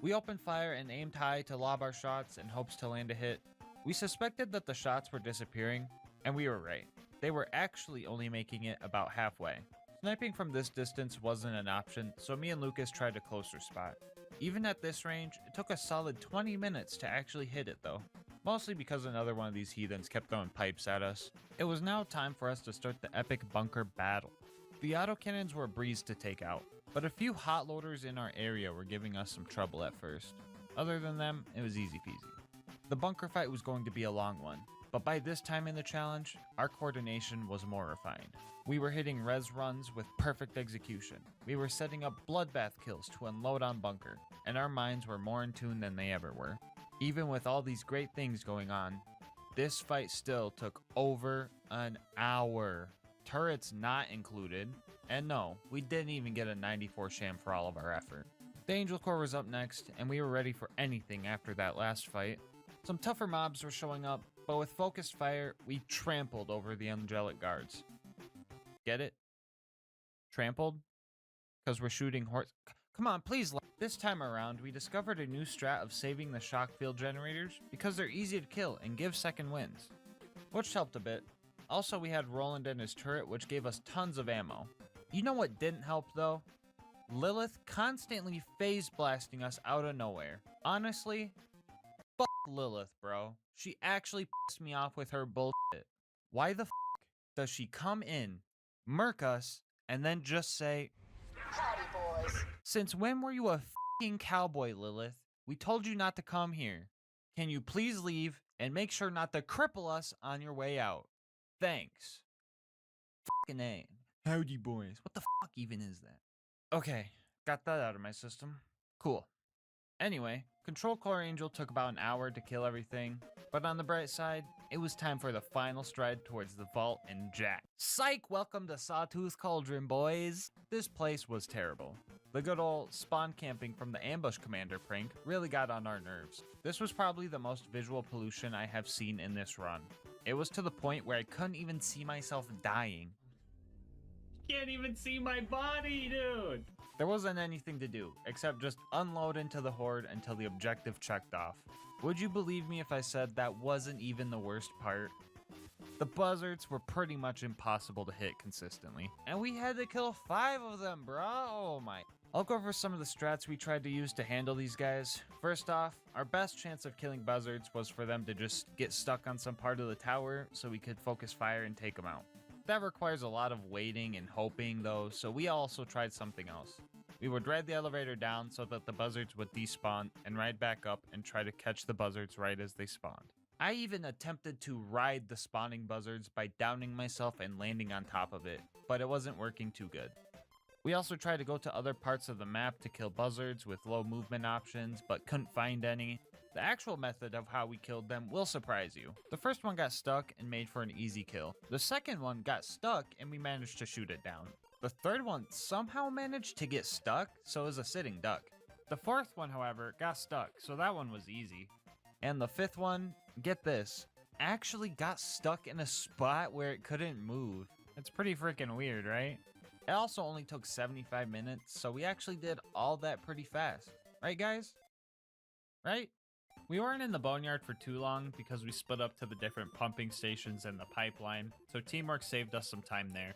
We opened fire and aimed high to lob our shots in hopes to land a hit. We suspected that the shots were disappearing, and we were right. They were actually only making it about halfway. Sniping from this distance wasn't an option, so me and Lucas tried a closer spot. Even at this range, it took a solid 20 minutes to actually hit it though. Mostly because another one of these heathens kept throwing pipes at us. It was now time for us to start the epic bunker battle. The autocannons were a breeze to take out, but a few hot loaders in our area were giving us some trouble at first. Other than them, it was easy peasy. The bunker fight was going to be a long one, but by this time in the challenge, our coordination was more refined. We were hitting res runs with perfect execution. We were setting up bloodbath kills to unload on bunker, and our minds were more in tune than they ever were. Even with all these great things going on, this fight still took over an hour. Turrets not included. And no, we didn't even get a 94 sham for all of our effort. The Angel Corps was up next, and we were ready for anything after that last fight. Some tougher mobs were showing up, but with focused fire, we trampled over the angelic guards. Get it? Trampled? Because we're shooting horse. Come on, please. This time around, we discovered a new strat of saving the shock field generators because they're easy to kill and give second wins, which helped a bit. Also, we had Roland and his turret, which gave us tons of ammo. You know what didn't help though? Lilith constantly phase blasting us out of nowhere. Honestly, fuck Lilith, bro. She actually pissed me off with her bullshit. Why the f does she come in, murk us, and then just say, Howdy, boys. "Since when were you a f***ing cowboy, Lilith? We told you not to come here. Can you please leave and make sure not to cripple us on your way out? Thanks." F***ing A. Howdy, boys. What the fuck even is that? Okay, got that out of my system. Cool. Anyway, Control Core Angel took about an hour to kill everything, but on the bright side, it was time for the final stride towards the vault and Jack. Psych! Welcome to Sawtooth Cauldron, boys! This place was terrible. The good old spawn camping from the ambush commander prank really got on our nerves. This was probably the most visual pollution I have seen in this run. It was to the point where I couldn't even see myself dying. Can't even see my body, dude. There wasn't anything to do, except just unload into the horde until the objective checked off. Would you believe me if I said that wasn't even the worst part? The buzzards were pretty much impossible to hit consistently, and we had to kill 5 of them, bro. Oh my. I'll go over some of the strats we tried to use to handle these guys. First off, our best chance of killing buzzards was for them to just get stuck on some part of the tower so we could focus fire and take them out. That requires a lot of waiting and hoping though, so we also tried something else. We would ride the elevator down so that the buzzards would despawn and ride back up and try to catch the buzzards right as they spawned. I even attempted to ride the spawning buzzards by downing myself and landing on top of it, but it wasn't working too good. We also tried to go to other parts of the map to kill buzzards with low movement options, but couldn't find any. The actual method of how we killed them will surprise you. The first one got stuck and made for an easy kill. The second one got stuck and we managed to shoot it down. The third one somehow managed to get stuck, so it was a sitting duck. The fourth one, however, got stuck, so that one was easy. And the fifth one, get this, actually got stuck in a spot where it couldn't move. It's pretty freaking weird, right? It also only took 75 minutes, so we actually did all that pretty fast. Right, guys? Right? We weren't in the boneyard for too long because we split up to the different pumping stations and the pipeline, so teamwork saved us some time there.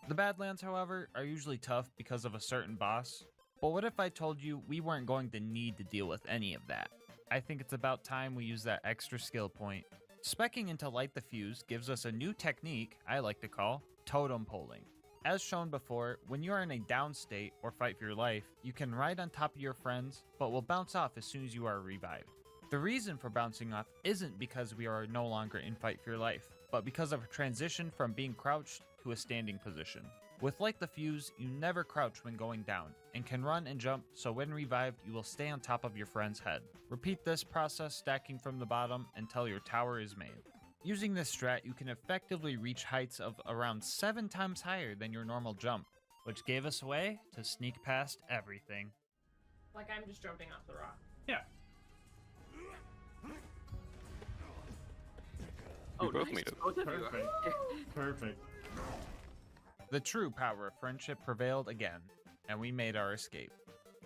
The Badlands, however, are usually tough because of a certain boss, but what if I told you we weren't going to need to deal with any of that? I think it's about time we use that extra skill point. Speccing into Light the Fuse gives us a new technique I like to call totem poling. As shown before, when you are in a down state or fight for your life, you can ride on top of your friends, but will bounce off as soon as you are revived. The reason for bouncing off isn't because we are no longer in fight for your life, but because of a transition from being crouched to a standing position. With Light the Fuse, you never crouch when going down, and can run and jump, so when revived, you will stay on top of your friend's head. Repeat this process stacking from the bottom until your tower is made. Using this strat, you can effectively reach heights of around 7 times higher than your normal jump, which gave us a way to sneak past everything. Like I'm just jumping off the rock. Yeah. We Oh, both nice. made it. Both of you are. Perfect. Perfect. The true power of friendship prevailed again, and we made our escape.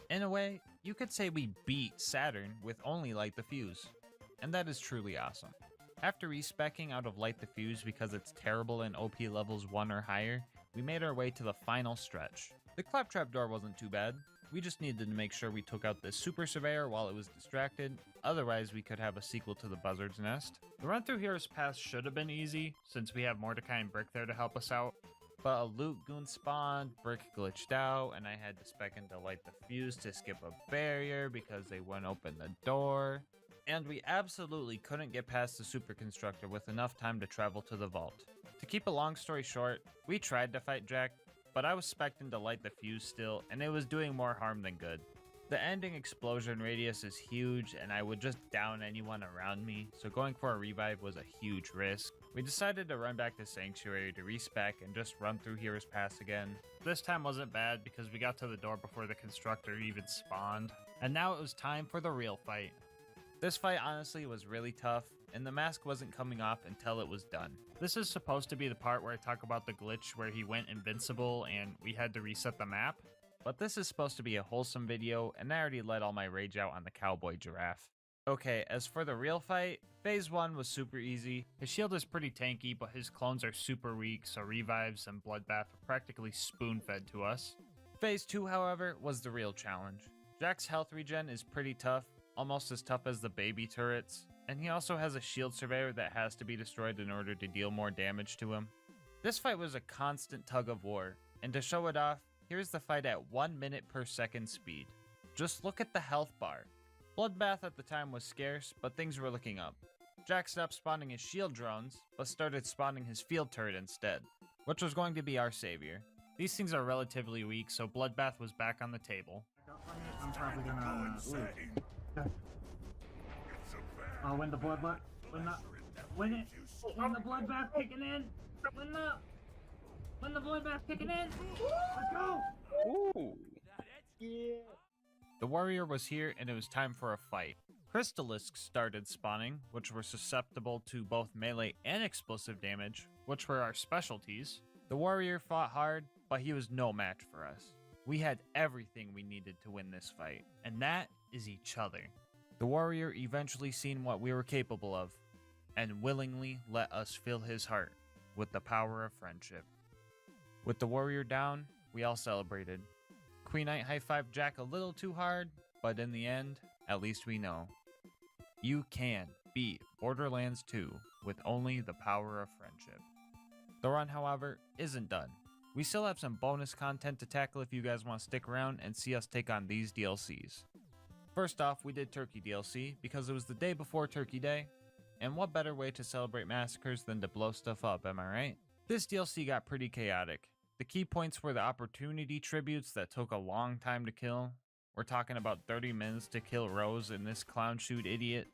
In a way, you could say we beat Saturn with only Light the Fuse, and that is truly awesome. After respecking out of Light the Fuse because it's terrible in OP levels 1 or higher, we made our way to the final stretch. The claptrap door wasn't too bad. We just needed to make sure we took out this super surveyor while it was distracted, otherwise we could have a sequel to the Buzzard's Nest. The run through Heroes Pass should have been easy, since we have Mordecai and Brick there to help us out, but a loot goon spawned, Brick glitched out, and I had to spec into Light the Fuse to skip a barrier because they wouldn't open the door. And we absolutely couldn't get past the super constructor with enough time to travel to the vault. To keep a long story short, we tried to fight Jack, but I was spec'ing to Light the Fuse still, and it was doing more harm than good. The ending explosion radius is huge, and I would just down anyone around me, so going for a revive was a huge risk. We decided to run back to Sanctuary to respec and just run through Heroes Pass again. This time wasn't bad because we got to the door before the constructor even spawned. And now it was time for the real fight. This fight honestly was really tough, and the mask wasn't coming off until it was done. This is supposed to be the part where I talk about the glitch where he went invincible and we had to reset the map, but this is supposed to be a wholesome video, and I already let all my rage out on the cowboy giraffe. Okay, as for the real fight, phase 1 was super easy. His shield is pretty tanky, but his clones are super weak, so revives and bloodbath are practically spoon-fed to us. Phase 2, however, was the real challenge. Jack's health regen is pretty tough, almost as tough as the baby turrets, and he also has a shield surveyor that has to be destroyed in order to deal more damage to him. This fight was a constant tug of war, and to show it off, here's the fight at 1 minute per second speed. Just look at the health bar. Bloodbath at the time was scarce, but things were looking up. Jack stopped spawning his shield drones, but started spawning his field turret instead, which was going to be our savior. These things are relatively weak, so Bloodbath was back on the table. I'm probably gonna when the bloodbath, when the bloodbath kicking in, when the bloodbath kicking in, let's go! Ooh. Yeah. The warrior was here, and it was time for a fight. Crystalisks started spawning, which were susceptible to both melee and explosive damage, which were our specialties. The warrior fought hard, but he was no match for us. We had everything we needed to win this fight, and that is each other. The warrior eventually seen what we were capable of, and willingly let us fill his heart with the power of friendship. With the warrior down, we all celebrated. Queen Knight high-fived Jack a little too hard, but in the end, at least we know. You can beat Borderlands 2 with only the power of friendship. The run, however, isn't done. We still have some bonus content to tackle if you guys want to stick around and see us take on these DLCs. First off, we did Turkey DLC because it was the day before Turkey Day, and what better way to celebrate massacres than to blow stuff up, am I right? This DLC got pretty chaotic. The key points were the opportunity tributes that took a long time to kill. We're talking about 30 minutes to kill Rose and this clown shoot idiot.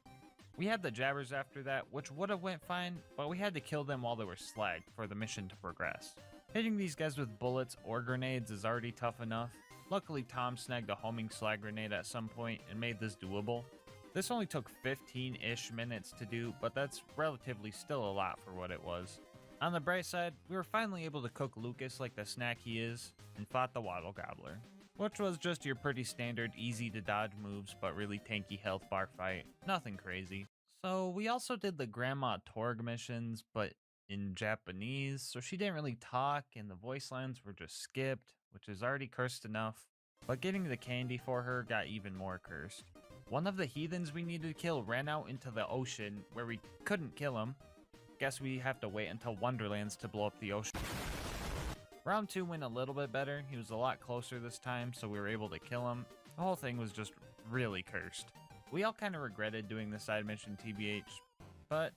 We had the jabbers after that, which would have went fine, but we had to kill them while they were slagged for the mission to progress. Hitting these guys with bullets or grenades is already tough enough. Luckily, Tom snagged a homing slag grenade at some point and made this doable. This only took 15-ish minutes to do, but that's relatively still a lot for what it was. On the bright side, we were finally able to cook Lucas like the snack he is, and fought the Waddle Gobbler, which was just your pretty standard easy to dodge moves but really tanky health bar fight, nothing crazy. So we also did the Grandma Torg missions, but in Japanese, so she didn't really talk and the voice lines were just skipped, which is already cursed enough, but getting the candy for her got even more cursed. One of the heathens we needed to kill ran out into the ocean where we couldn't kill him. Guess we have to wait until Wonderlands to blow up the ocean. Round 2 went a little bit better. He was a lot closer this time, so we were able to kill him. The whole thing was just really cursed. We all kind of regretted doing the side mission TBH, but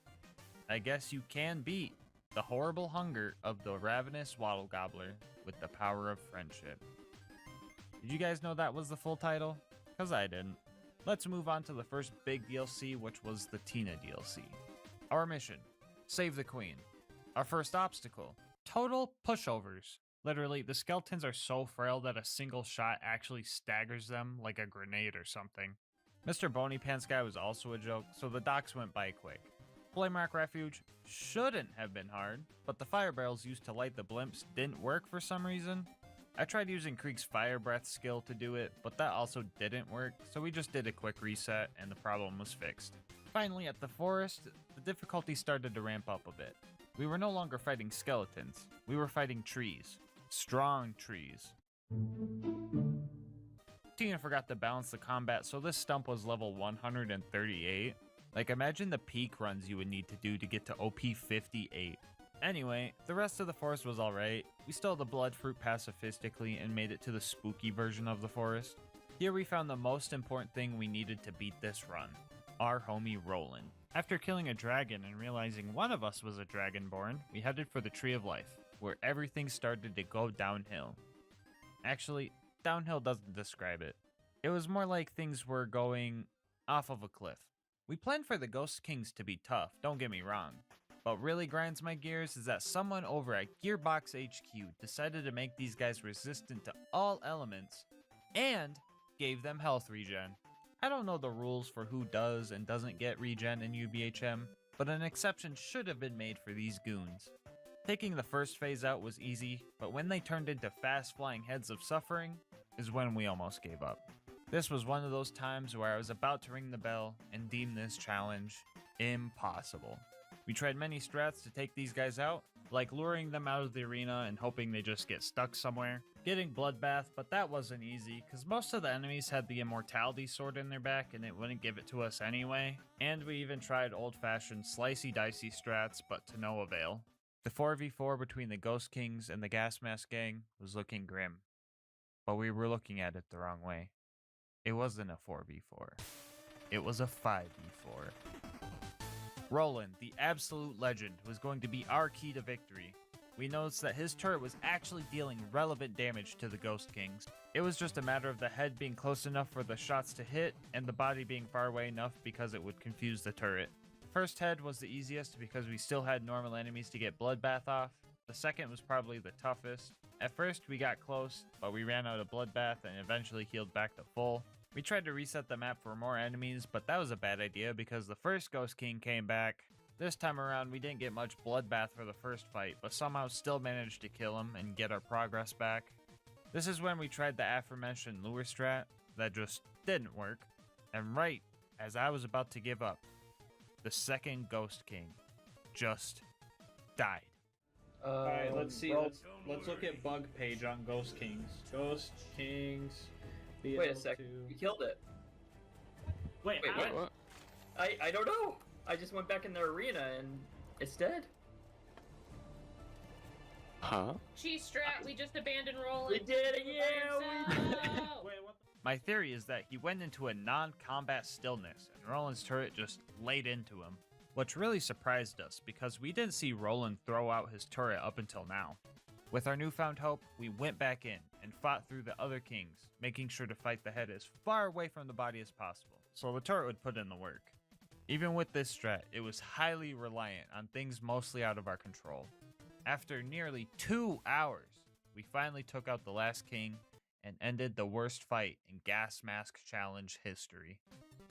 I guess you can beat the horrible hunger of the ravenous Waddle Gobbler with the power of friendship. Did you guys know that was the full title? Because I didn't. Let's move on to the first big DLC, which was the Tina DLC. Our mission: save the queen. Our first obstacle: total pushovers. Literally, the skeletons are so frail that a single shot actually staggers them like a grenade or something. Mr. Bony Pants guy was also a joke, so the docks went by quick. Blamerock Refuge shouldn't have been hard, but the fire barrels used to light the blimps didn't work for some reason. I tried using Krieg's Fire Breath skill to do it, but that also didn't work, so we just did a quick reset and the problem was fixed. Finally, at the forest, the difficulty started to ramp up a bit. We were no longer fighting skeletons, we were fighting trees. Strong trees. Tina forgot to balance the combat, so this stump was level 138. Like, imagine the peak runs you would need to do to get to OP 58. Anyway, the rest of the forest was alright. We stole the blood fruit pacifistically and made it to the spooky version of the forest. Here we found the most important thing we needed to beat this run: our homie Roland. After killing a dragon and realizing one of us was a dragonborn, we headed for the Tree of Life, where everything started to go downhill. Actually, downhill doesn't describe it. It was more like things were going off of a cliff. We planned for the Ghost Kings to be tough, don't get me wrong. What really grinds my gears is that someone over at Gearbox HQ decided to make these guys resistant to all elements and gave them health regen. I don't know the rules for who does and doesn't get regen in UBHM, but an exception should have been made for these goons. Taking the first phase out was easy, but when they turned into fast-flying heads of suffering is when we almost gave up. This was one of those times where I was about to ring the bell and deem this challenge impossible. We tried many strats to take these guys out, like luring them out of the arena and hoping they just get stuck somewhere, getting Bloodbath, but that wasn't easy because most of the enemies had the immortality sword in their back and it wouldn't give it to us anyway, and we even tried old-fashioned slicey-dicey strats, but to no avail. The 4v4 between the Ghost Kings and the Gasmask gang was looking grim, but we were looking at it the wrong way. It wasn't a 4v4, it was a 5v4. Roland, the absolute legend, was going to be our key to victory. we noticed that his turret was actually dealing relevant damage to the Ghost Kings. It was just a matter of the head being close enough for the shots to hit, and the body being far away enough because it would confuse the turret. The first head was the easiest because we still had normal enemies to get Bloodbath off. The second was probably the toughest. At first we got close, but we ran out of Bloodbath and eventually healed back to full. We tried to reset the map for more enemies, but that was a bad idea because the first Ghost King came back. This time around we didn't get much Bloodbath for the first fight, but somehow still managed to kill him and get our progress back. This is when we tried the aforementioned lure strat that just didn't work, and right as I was about to give up, the second Ghost King just died. Alright, let's see. Let's look at bug page on Ghost Kings. Ghost Kings. Wait a sec. You killed it. Wait, what? I don't know. I just went back in the arena and it's dead. Huh? Cheese strat, we just abandoned Roland. We did it, yeah! My theory is that he went into a non-combat stillness and Roland's turret just laid into him. Which really surprised us because we didn't see Roland throw out his turret up until now. With our newfound hope, we went back in and fought through the other kings, making sure to fight the head as far away from the body as possible, so the turret would put in the work. Even with this strat, it was highly reliant on things mostly out of our control. After nearly 2 hours, we finally took out the last king and ended the worst fight in Gas Mask Challenge history.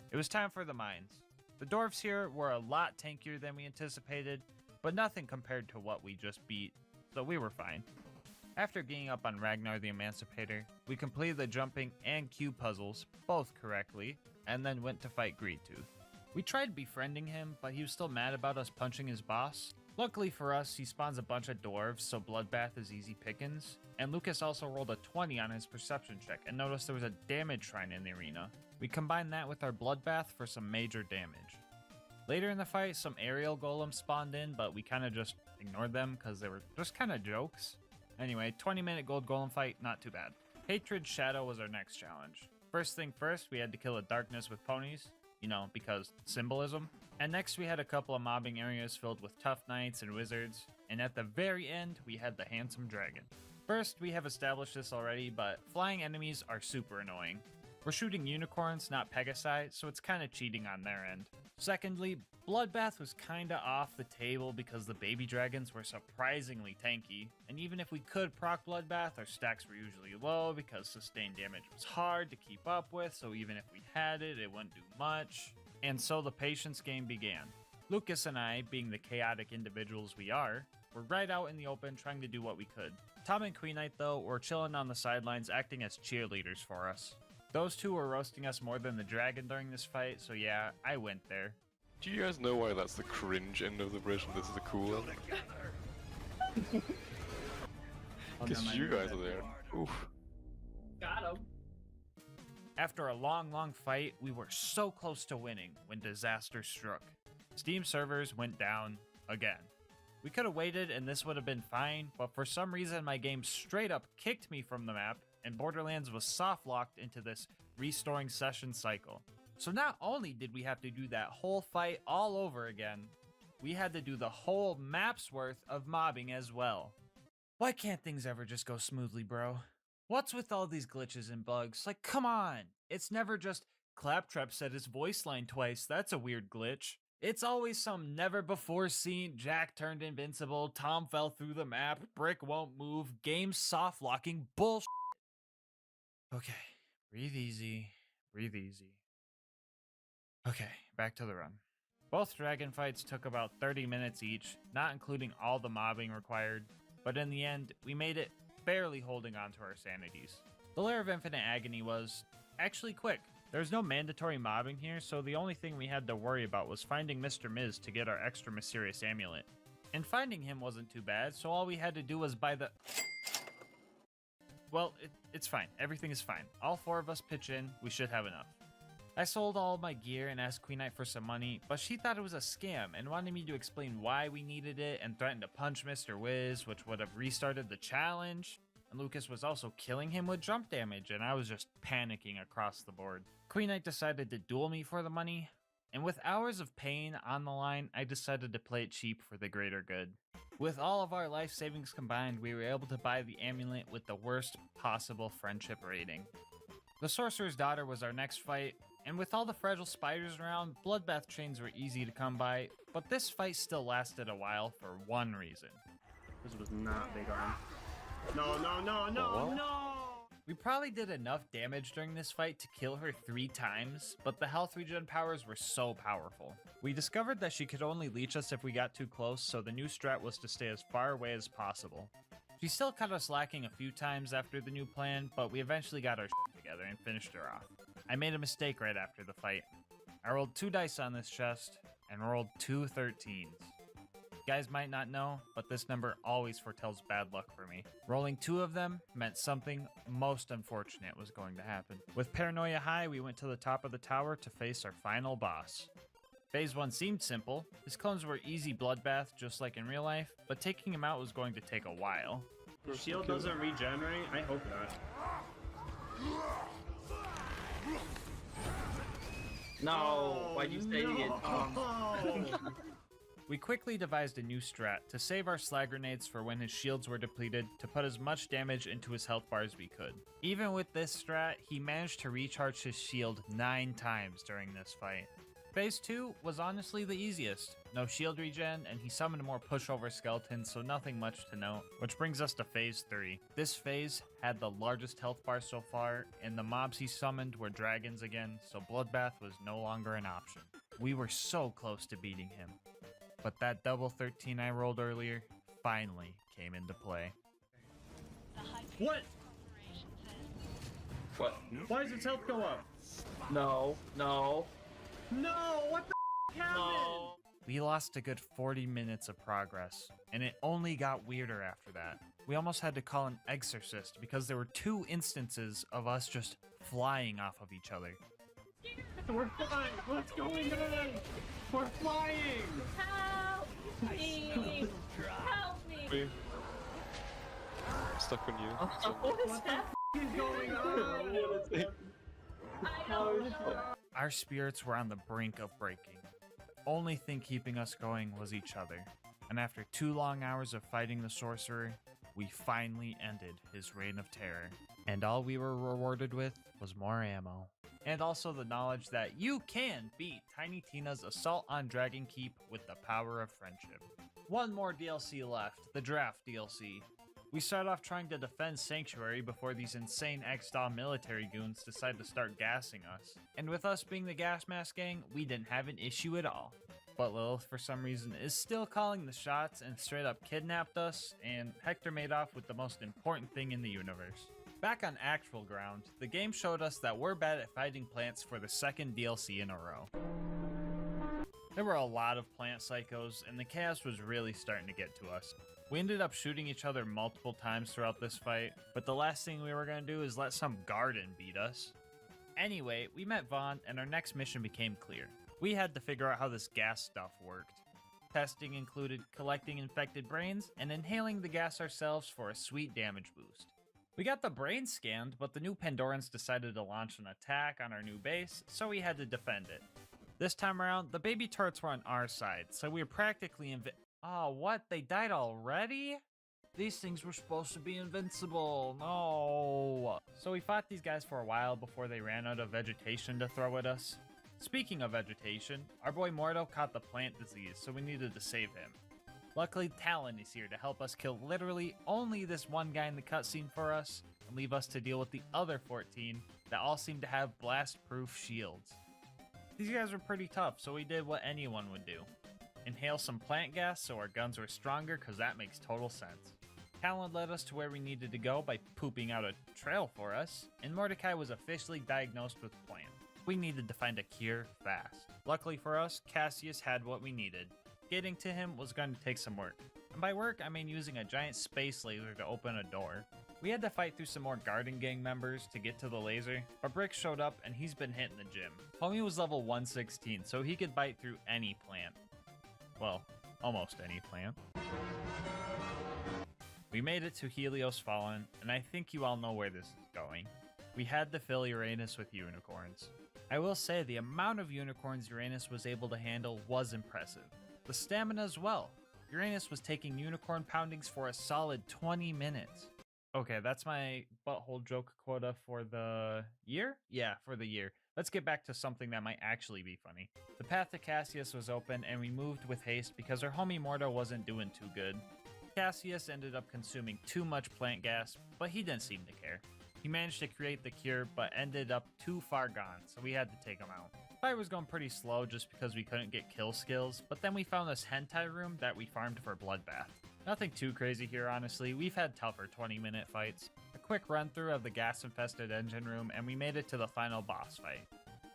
It was time for the mines. The dwarves here were a lot tankier than we anticipated, but nothing compared to what we just beat, so we were fine. After getting up on Ragnar the Emancipator, we completed the jumping and cube puzzles, both correctly, and then went to fight Greedtooth. We tried befriending him, but he was still mad about us punching his boss. Luckily for us, he spawns a bunch of dwarves, so Bloodbath is easy pickings, and Lucas also rolled a 20 on his perception check and noticed there was a damage shrine in the arena. We combined that with our Bloodbath for some major damage. Later in the fight, some aerial golems spawned in, but we kind of just ignored them because they were just kind of jokes. Anyway, 20-minute gold golem fight, not too bad. Hatred Shadow was our next challenge. First thing first, we had to kill a darkness with ponies, you know, because symbolism. And next we had a couple of mobbing areas filled with tough knights and wizards, and at the very end, we had the handsome dragon. First, we have established this already, but flying enemies are super annoying. We're shooting unicorns, not Pegasi, so it's kinda cheating on their end. Secondly, Bloodbath was kinda off the table because the baby dragons were surprisingly tanky, and even if we could proc Bloodbath, our stacks were usually low because sustained damage was hard to keep up with, so even if we had it, it wouldn't do much. And so the patience game began. Lucas and I, being the chaotic individuals we are, were right out in the open trying to do what we could. Tom and Queen Knight, though, were chilling on the sidelines acting as cheerleaders for us. Those two were roasting us more than the dragon during this fight, so yeah, I went there. Do you guys know why that's the cringe end of the bridge and this is the cool one? Because you guys are there. Oof. Got him. After a long fight, we were so close to winning when disaster struck. Steam servers went down again. We could have waited and this would have been fine, but for some reason my game straight up kicked me from the map and Borderlands was soft locked into this restoring session cycle. So not only did we have to do that whole fight all over again, we had to do the whole map's worth of mobbing as well. Why can't things ever just go smoothly, bro? What's with all these glitches and bugs? Like, come on! It's never just, Claptrap said his voice line twice, that's a weird glitch. It's always some never-before-seen Jack turned invincible, Tom fell through the map, brick won't move, game soft-locking bullshit. Okay, breathe easy, breathe easy. Okay, back to the run. Both dragon fights took about 30 minutes each, not including all the mobbing required, but in the end, we made it barely holding on to our sanities. The Lair of Infinite Agony was actually quick. There's no mandatory mobbing here, so the only thing we had to worry about was finding Mr. Miz to get our extra mysterious amulet. And finding him wasn't too bad, so all we had to do was buy the... Well, it's fine. Everything is fine. All four of us pitch in, we should have enough. I sold all my gear and asked Queen Knight for some money, but she thought it was a scam and wanted me to explain why we needed it and threatened to punch Mr. Wiz, which would have restarted the challenge. And Lucas was also killing him with jump damage, and I was just panicking across the board. Queen Knight decided to duel me for the money. And with hours of pain on the line, I decided to play it cheap for the greater good. With all of our life savings combined, we were able to buy the amulet with the worst possible friendship rating. The Sorcerer's Daughter was our next fight, and with all the fragile spiders around, bloodbath chains were easy to come by, but this fight still lasted a while for one reason. This was not big arm. No, no, no, no, no! We probably did enough damage during this fight to kill her 3 times, but the health regen powers were so powerful. We discovered that she could only leech us if we got too close, so the new strat was to stay as far away as possible. She still cut us lacking a few times after the new plan, but we eventually got our shit together and finished her off. I made a mistake right after the fight. I rolled 2 dice on this chest, and rolled 2 13s. You guys might not know, but this number always foretells bad luck for me. Rolling 2 of them meant something most unfortunate was going to happen. With paranoia high, we went to the top of the tower to face our final boss. Phase 1 seemed simple. His clones were easy bloodbath, just like in real life, but taking him out was going to take a while. The shield doesn't regenerate? I hope not. No, why'd you say it? We quickly devised a new strat to save our slag grenades for when his shields were depleted to put as much damage into his health bar as we could. Even with this strat, he managed to recharge his shield 9 times during this fight. Phase 2 was honestly the easiest. No shield regen, and he summoned more pushover skeletons, so nothing much to note. Which brings us to Phase 3. This phase had the largest health bar so far, and the mobs he summoned were dragons again, so bloodbath was no longer an option. We were so close to beating him. But that double 13 I rolled earlier finally came into play. What? What? Why does its health go up? No, no. No, what the happened? No. We lost a good 40 minutes of progress, and it only got weirder after that. We almost had to call an exorcist because there were 2 instances of us just flying off of each other. We're flying! What's going on? We're flying! Help me! Help me! Stuck on you. What is that? What is going on? I don't know. Our spirits were on the brink of breaking. The only thing keeping us going was each other. And after 2 long hours of fighting the sorcerer, we finally ended his reign of terror. And all we were rewarded with was more ammo. And also the knowledge that you can beat Tiny Tina's assault on Dragon Keep with the power of friendship. One more DLC left, the Draft DLC. We start off trying to defend Sanctuary before these insane X-Style military goons decide to start gassing us. And with us being the Gasmask gang, we didn't have an issue at all. But Lilith, for some reason, is still calling the shots and straight up kidnapped us, and Hector made off with the most important thing in the universe. Back on actual ground, the game showed us that we're bad at fighting plants for the 2nd DLC in a row. There were a lot of plant psychos, and the chaos was really starting to get to us. We ended up shooting each other multiple times throughout this fight, but the last thing we were going to do is let some garden beat us. Anyway, we met Vaughn, and our next mission became clear. We had to figure out how this gas stuff worked. Testing included collecting infected brains and inhaling the gas ourselves for a sweet damage boost. We got the brains scanned, but the new Pandorans decided to launch an attack on our new base, so we had to defend it. This time around, the baby turrets were on our side, so we were practically Oh, what? They died already? These things were supposed to be invincible. No. So we fought these guys for a while before they ran out of vegetation to throw at us. Speaking of vegetation, our boy Mordo caught the plant disease, so we needed to save him. Luckily, Talon is here to help us kill literally only this one guy in the cutscene for us, and leave us to deal with the other 14 that all seem to have blast-proof shields. These guys were pretty tough, so we did what anyone would do. Inhale some plant gas so our guns were stronger, cause that makes total sense. Talon led us to where we needed to go by pooping out a trail for us, and Mordecai was officially diagnosed with plant. We needed to find a cure fast. Luckily for us, Cassius had what we needed. Getting to him was going to take some work. And by work, I mean using a giant space laser to open a door. We had to fight through some more Garden Gang members to get to the laser, but Brick showed up and he's been hitting the gym. Homie was level 116, so he could bite through any plant. Well, almost any plant. We made it to Helios Fallen, and I think you all know where this is going. we had to fill Uranus with unicorns. I will say the amount of unicorns Uranus was able to handle was impressive. The stamina as well. Uranus was taking unicorn poundings for a solid 20 minutes. Okay, that's my butthole joke quota for the year? Yeah, for the year. Let's get back to something that might actually be funny. The path to Cassius was open and we moved with haste because our homie Mordo wasn't doing too good. Cassius ended up consuming too much plant gas, but he didn't seem to care. He managed to create the cure, but ended up too far gone, so we had to take him out. Fight was going pretty slow just because we couldn't get kill skills, but then we found this hentai room that we farmed for bloodbath. Nothing too crazy here, honestly. We've had tougher 20-minute fights. A quick run-through of the gas-infested engine room, and we made it to the final boss fight.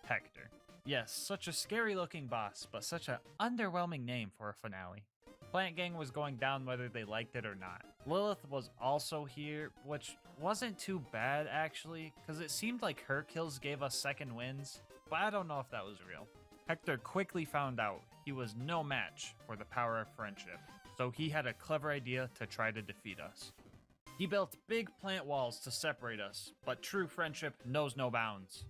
Hector. Yes, such a scary-looking boss, but such an underwhelming name for a finale. Plant Gang was going down whether they liked it or not. Lilith was also here, which wasn't too bad actually, because it seemed like her kills gave us second wins, but I don't know if that was real. Hector quickly found out he was no match for the power of friendship, so he had a clever idea to try to defeat us. He built big plant walls to separate us, but true friendship knows no bounds.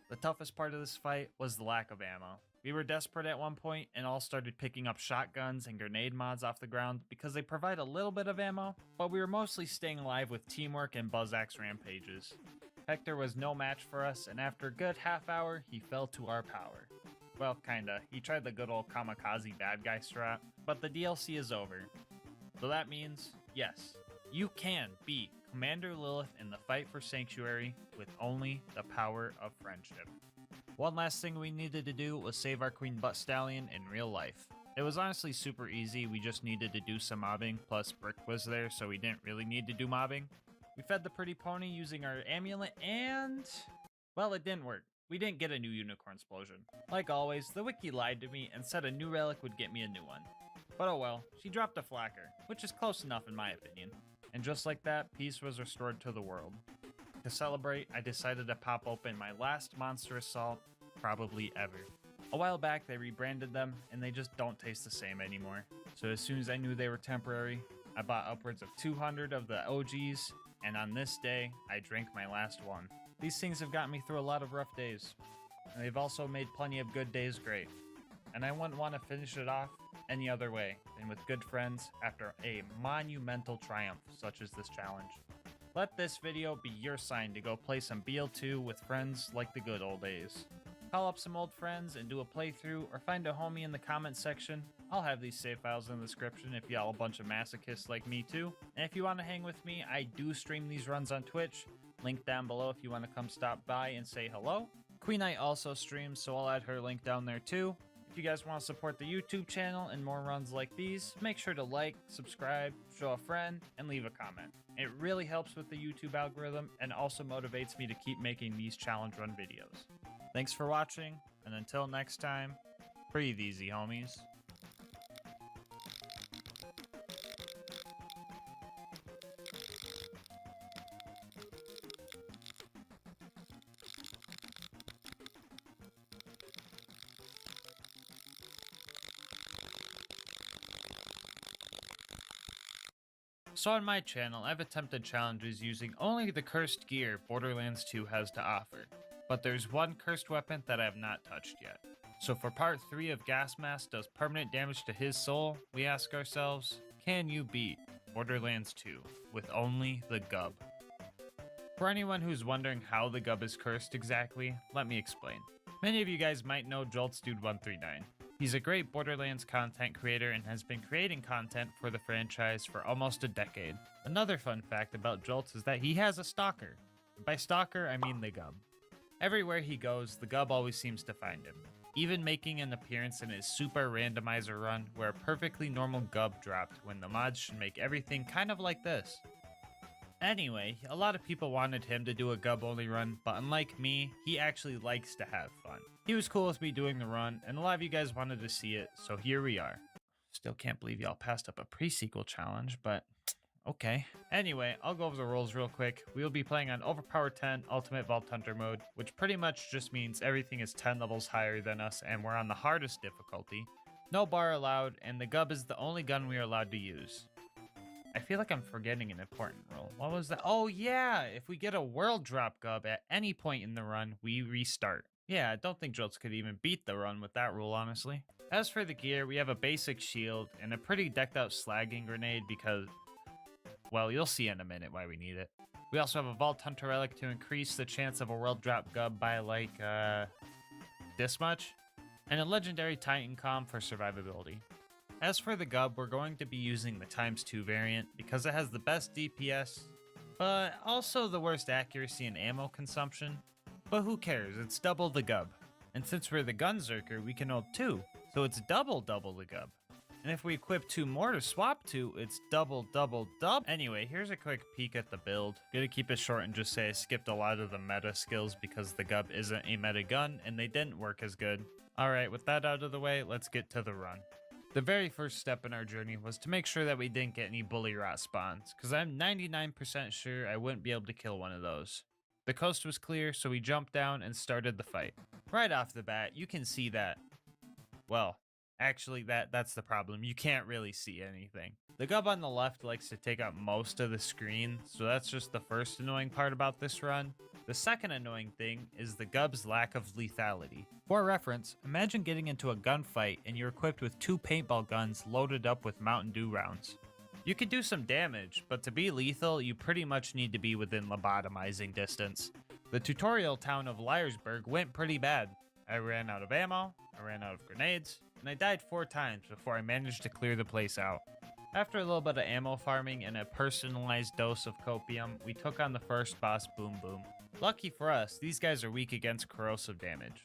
The toughest part of this fight was the lack of ammo. We were desperate at one point and all started picking up shotguns and grenade mods off the ground because they provide a little bit of ammo, but we were mostly staying alive with teamwork and Buzzax rampages. Hector was no match for us, and after a good half hour, he fell to our power. Well, kinda. He tried the good old kamikaze bad guy strat, but the DLC is over. So that means, yes, you can beat Commander Lilith in the fight for Sanctuary with only the power of friendship. One last thing we needed to do was save our Queen Butt Stallion in real life. It was honestly super easy, we just needed to do some mobbing, plus Brick was there so we didn't really need to do mobbing. We fed the pretty pony using our amulet and... well, it didn't work. We didn't get a new unicorn explosion. Like always, the wiki lied to me and said a new relic would get me a new one. But oh well, she dropped a flacker, which is close enough in my opinion. And just like that, peace was restored to the world. To celebrate, I decided to pop open my last Monster Assault, probably ever. A while back, they rebranded them, and they just don't taste the same anymore. So as soon as I knew they were temporary, I bought upwards of 200 of the OGs, and on this day, I drank my last one. These things have gotten me through a lot of rough days, and they've also made plenty of good days great. And I wouldn't want to finish it off any other way than with good friends after a monumental triumph such as this challenge. Let this video be your sign to go play some BL2 with friends like the good old days. Call up some old friends and do a playthrough, or find a homie in the comment section. I'll have these save files in the description if y'all a bunch of masochists like me too. And if you want to hang with me, I do stream these runs on Twitch. Link down below if you want to come stop by and say hello. Queen Knight also streams, so I'll add her link down there too. If you guys want to support the YouTube channel and more runs like these, make sure to like, subscribe, show a friend, and leave a comment. It really helps with the YouTube algorithm and also motivates me to keep making these challenge run videos. Thanks for watching, and until next time, breathe easy, homies. So on my channel, I've attempted challenges using only the cursed gear Borderlands 2 has to offer, but there's one cursed weapon that I have not touched yet. So for part 3 of Gasmask does permanent damage to his soul, we ask ourselves, can you beat Borderlands 2 with only the Gub? For anyone who's wondering how the Gub is cursed exactly, let me explain. Many of you guys might know JoltsDude139. He's a great Borderlands content creator and has been creating content for the franchise for almost a decade. Another fun fact about Jolts is that he has a stalker. By stalker, I mean the Gub. Everywhere he goes, the Gub always seems to find him, even making an appearance in his super randomizer run where a perfectly normal Gub dropped when the mods should make everything kind of like this. Anyway, a lot of people wanted him to do a Gub only run, but unlike me, he actually likes to have fun. He was cool with me doing the run, and a lot of you guys wanted to see it, so here we are. Still can't believe y'all passed up a pre-sequel challenge, but okay. Anyway, I'll go over the rules real quick. We'll be playing on Overpower 10 Ultimate Vault Hunter mode, which pretty much just means everything is 10 levels higher than us, and we're on the hardest difficulty. No bar allowed, and the Gub is the only gun we are allowed to use. I feel like I'm forgetting an important rule. What was that? Oh yeah, if we get a world drop gub at any point in the run, we restart. Yeah, I don't think Jolts could even beat the run with that rule, honestly. As for the gear, we have a basic shield and a pretty decked out slagging grenade because, well, you'll see in a minute why we need it. We also have a Vault Hunter Relic to increase the chance of a world drop gub by like, this much, and a legendary Titan Calm for survivability. As for the gub, we're going to be using the ×2 variant because it has the best DPS, but also the worst accuracy and ammo consumption. But who cares, it's double the gub. And since we're the Gunzerker, we can hold 2, so it's double the gub. And if we equip 2 more to swap to, it's double. Anyway, here's a quick peek at the build. Gonna keep it short and just say I skipped a lot of the meta skills because the gub isn't a meta gun and they didn't work as good. Alright, with that out of the way, let's get to the run. The very first step in our journey was to make sure that we didn't get any bully rot spawns, because I'm 99% sure I wouldn't be able to kill one of those. The coast was clear, so we jumped down and started the fight. Right off the bat, you can see that. Well, actually, that's the problem. You can't really see anything. The gub on the left likes to take up most of the screen, so that's just the first annoying part about this run. The second annoying thing is the gub's lack of lethality. For reference, imagine getting into a gunfight and you're equipped with 2 paintball guns loaded up with Mountain Dew rounds. You can do some damage, but to be lethal, you pretty much need to be within lobotomizing distance. The tutorial town of Liarsburg went pretty bad. I ran out of ammo, I ran out of grenades, and I died 4 times before I managed to clear the place out. After a little bit of ammo farming and a personalized dose of copium, we took on the first boss, Boom Boom. Lucky for us, these guys are weak against corrosive damage.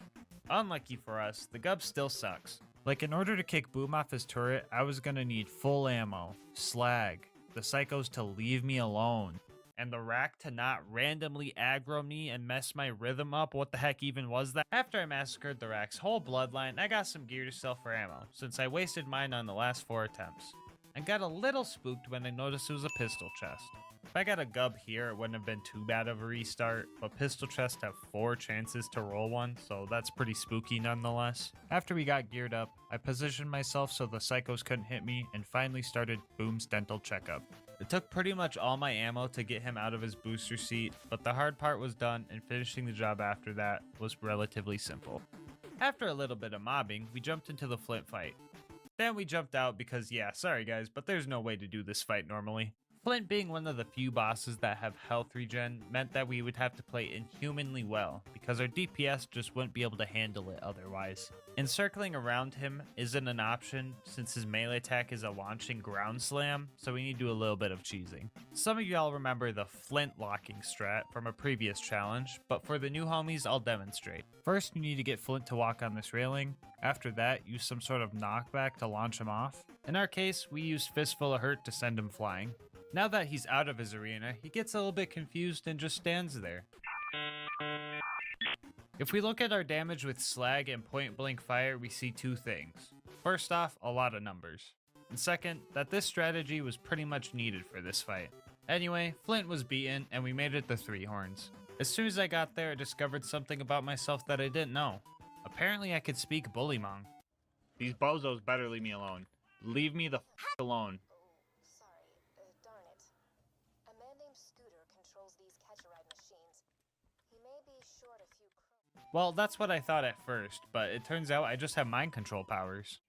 Unlucky for us, the gub still sucks. Like, in order to kick Boom off his turret, I was gonna need full ammo, slag, the psychos to leave me alone, and the rack to not randomly aggro me and mess my rhythm up. What the heck even was that? After I massacred the rack's whole bloodline, I got some gear to sell for ammo, since I wasted mine on the last 4 attempts. I got a little spooked when I noticed it was a pistol chest. If I got a gub here, it wouldn't have been too bad of a restart, but pistol chests have 4 chances to roll one, so that's pretty spooky nonetheless. After we got geared up, I positioned myself so the psychos couldn't hit me, and finally started Boom's dental checkup. It took pretty much all my ammo to get him out of his booster seat, but the hard part was done, and finishing the job after that was relatively simple. After a little bit of mobbing, we jumped into the Flint fight. Then we jumped out because, yeah, sorry guys, but there's no way to do this fight normally. Flint being one of the few bosses that have health regen meant that we would have to play inhumanly well, because our DPS just wouldn't be able to handle it otherwise. Encircling around him isn't an option since his melee attack is a launching ground slam, so we need to do a little bit of cheesing. Some of y'all remember the Flint locking strat from a previous challenge, but for the new homies I'll demonstrate. First you need to get Flint to walk on this railing, after that use some sort of knockback to launch him off. In our case, we used Fistful of Hurt to send him flying. Now that he's out of his arena, he gets a little bit confused and just stands there. If we look at our damage with slag and point blank fire, we see 2 things. First off, a lot of numbers. And second, that this strategy was pretty much needed for this fight. Anyway, Flint was beaten and we made it to 3 horns. As soon as I got there, I discovered something about myself that I didn't know. Apparently I could speak Bullymong. These bozos better leave me alone. Leave me the f*** alone. Well, that's what I thought at first, but it turns out I just have mind control powers.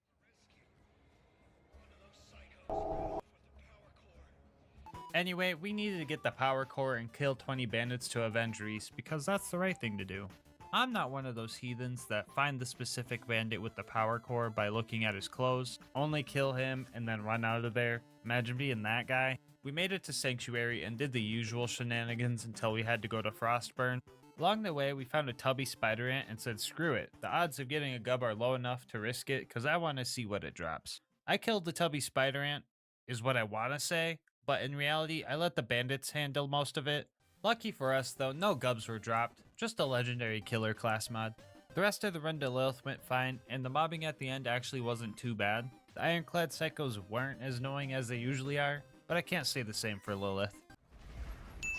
Anyway, we needed to get the power core and kill 20 bandits to avenge Reese, because that's the right thing to do. I'm not one of those heathens that find the specific bandit with the power core by looking at his clothes, only kill him, and then run out of there. Imagine being that guy. We made it to Sanctuary and did the usual shenanigans until we had to go to Frostburn. Along the way, we found a tubby spider ant and said screw it, the odds of getting a gub are low enough to risk it because I want to see what it drops. I killed the tubby spider ant, is what I want to say, but in reality, I let the bandits handle most of it. Lucky for us though, no gubs were dropped, just a legendary killer class mod. The rest of the run to Lilith went fine, and the mobbing at the end actually wasn't too bad. The ironclad psychos weren't as annoying as they usually are, but I can't say the same for Lilith.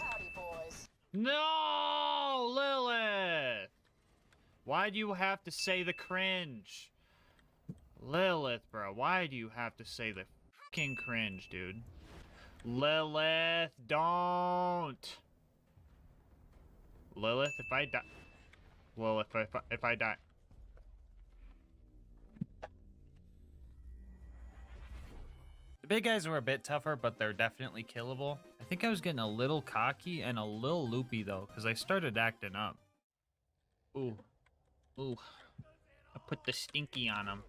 Howdy, boys. No, Lilith! Why do you have to say the cringe? Lilith, bro, why do you have to say the fucking cringe, dude? Lilith, don't. Lilith, if I die. Lilith, if I die. The big guys were a bit tougher, but they're definitely killable. I think I was getting a little cocky and a little loopy though, because I started acting up. Ooh. Ooh. I put the stinky on him.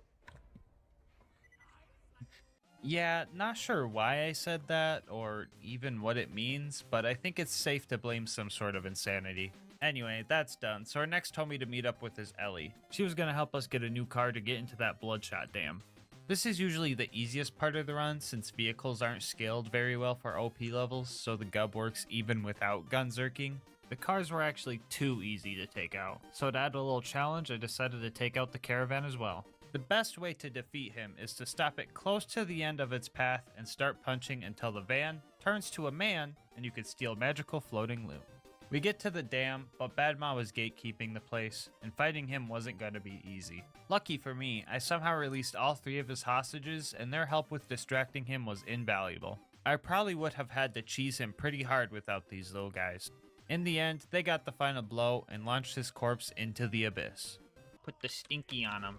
Yeah, not sure why I said that, or even what it means, but I think it's safe to blame some sort of insanity. Anyway, that's done, so our next homie to meet up with is Ellie. She was gonna help us get a new car to get into that Bloodshot Dam. This is usually the easiest part of the run, since vehicles aren't scaled very well for OP levels, so the gub works even without gun zerking. The cars were actually too easy to take out, so to add a little challenge, I decided to take out the caravan as well. The best way to defeat him is to stop it close to the end of its path and start punching until the van turns to a man and you can steal magical floating loot. We get to the dam, but Bad Ma was gatekeeping the place, and fighting him wasn't going to be easy. Lucky for me, I somehow released all 3 of his hostages, and their help with distracting him was invaluable. I probably would have had to cheese him pretty hard without these little guys. In the end, they got the final blow and launched his corpse into the abyss. Put the stinky on him.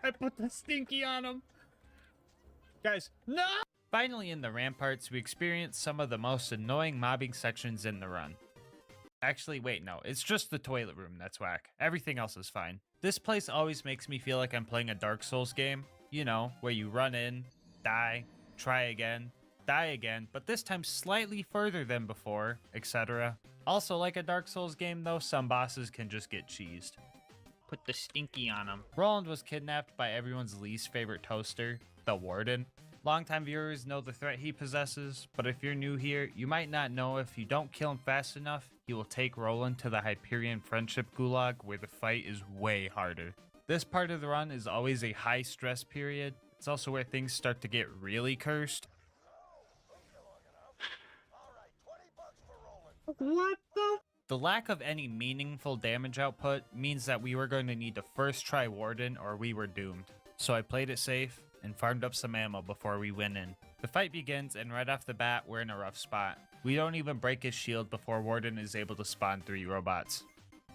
I put the stinky on him. Guys, no! Finally, in the ramparts, we experienced some of the most annoying mobbing sections in the run. Actually, wait, no, it's just the toilet room that's whack. Everything else is fine. This place always makes me feel like I'm playing a Dark Souls game. You know, where you run in, die, try again, die again, but this time slightly further than before, etc. Also, like a Dark Souls game though, some bosses can just get cheesed. Put the stinky on him. Roland was kidnapped by everyone's least favorite toaster, the Warden. Longtime viewers know the threat he possesses, but if you're new here, you might not know if you don't kill him fast enough, he will take Roland to the Hyperion Friendship Gulag where the fight is way harder. This part of the run is always a high stress period. It's also where things start to get really cursed. What the? The lack of any meaningful damage output means that we were going to need to first try Warden or we were doomed. So I played it safe and farmed up some ammo before we went in. The fight begins and right off the bat we're in a rough spot. We don't even break his shield before Warden is able to spawn 3 robots.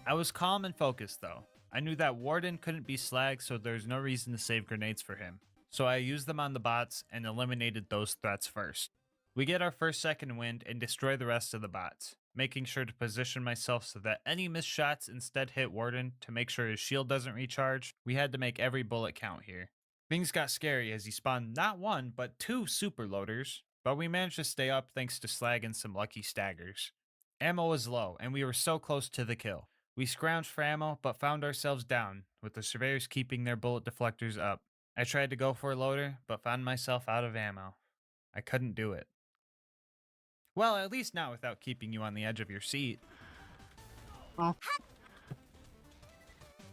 I was calm and focused though. I knew that Warden couldn't be slag, so there's no reason to save grenades for him. So I used them on the bots and eliminated those threats first. We get our first second wind and destroy the rest of the bots, making sure to position myself so that any missed shots instead hit Warden to make sure his shield doesn't recharge. We had to make every bullet count here. Things got scary as he spawned not 1 but 2 super loaders, but we managed to stay up thanks to slag and some lucky staggers. Ammo was low and we were so close to the kill. We scrounged for ammo but found ourselves down, with the surveyors keeping their bullet deflectors up. I tried to go for a loader but found myself out of ammo. I couldn't do it. Well, at least not without keeping you on the edge of your seat. Oh.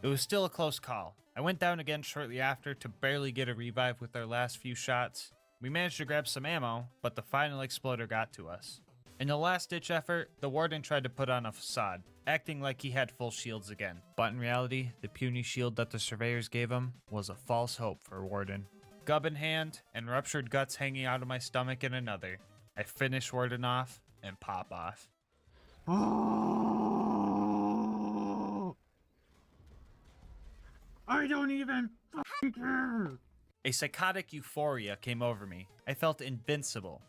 It was still a close call. I went down again shortly after to barely get a revive with our last few shots. We managed to grab some ammo, but the final exploder got to us. In the last-ditch effort, the Warden tried to put on a facade, acting like he had full shields again. But in reality, the puny shield that the surveyors gave him was a false hope for Warden. Gub in hand, and ruptured guts hanging out of my stomach in another. I finish Warden off and pop off. Oh, I don't even fucking care. A psychotic euphoria came over me. I felt invincible.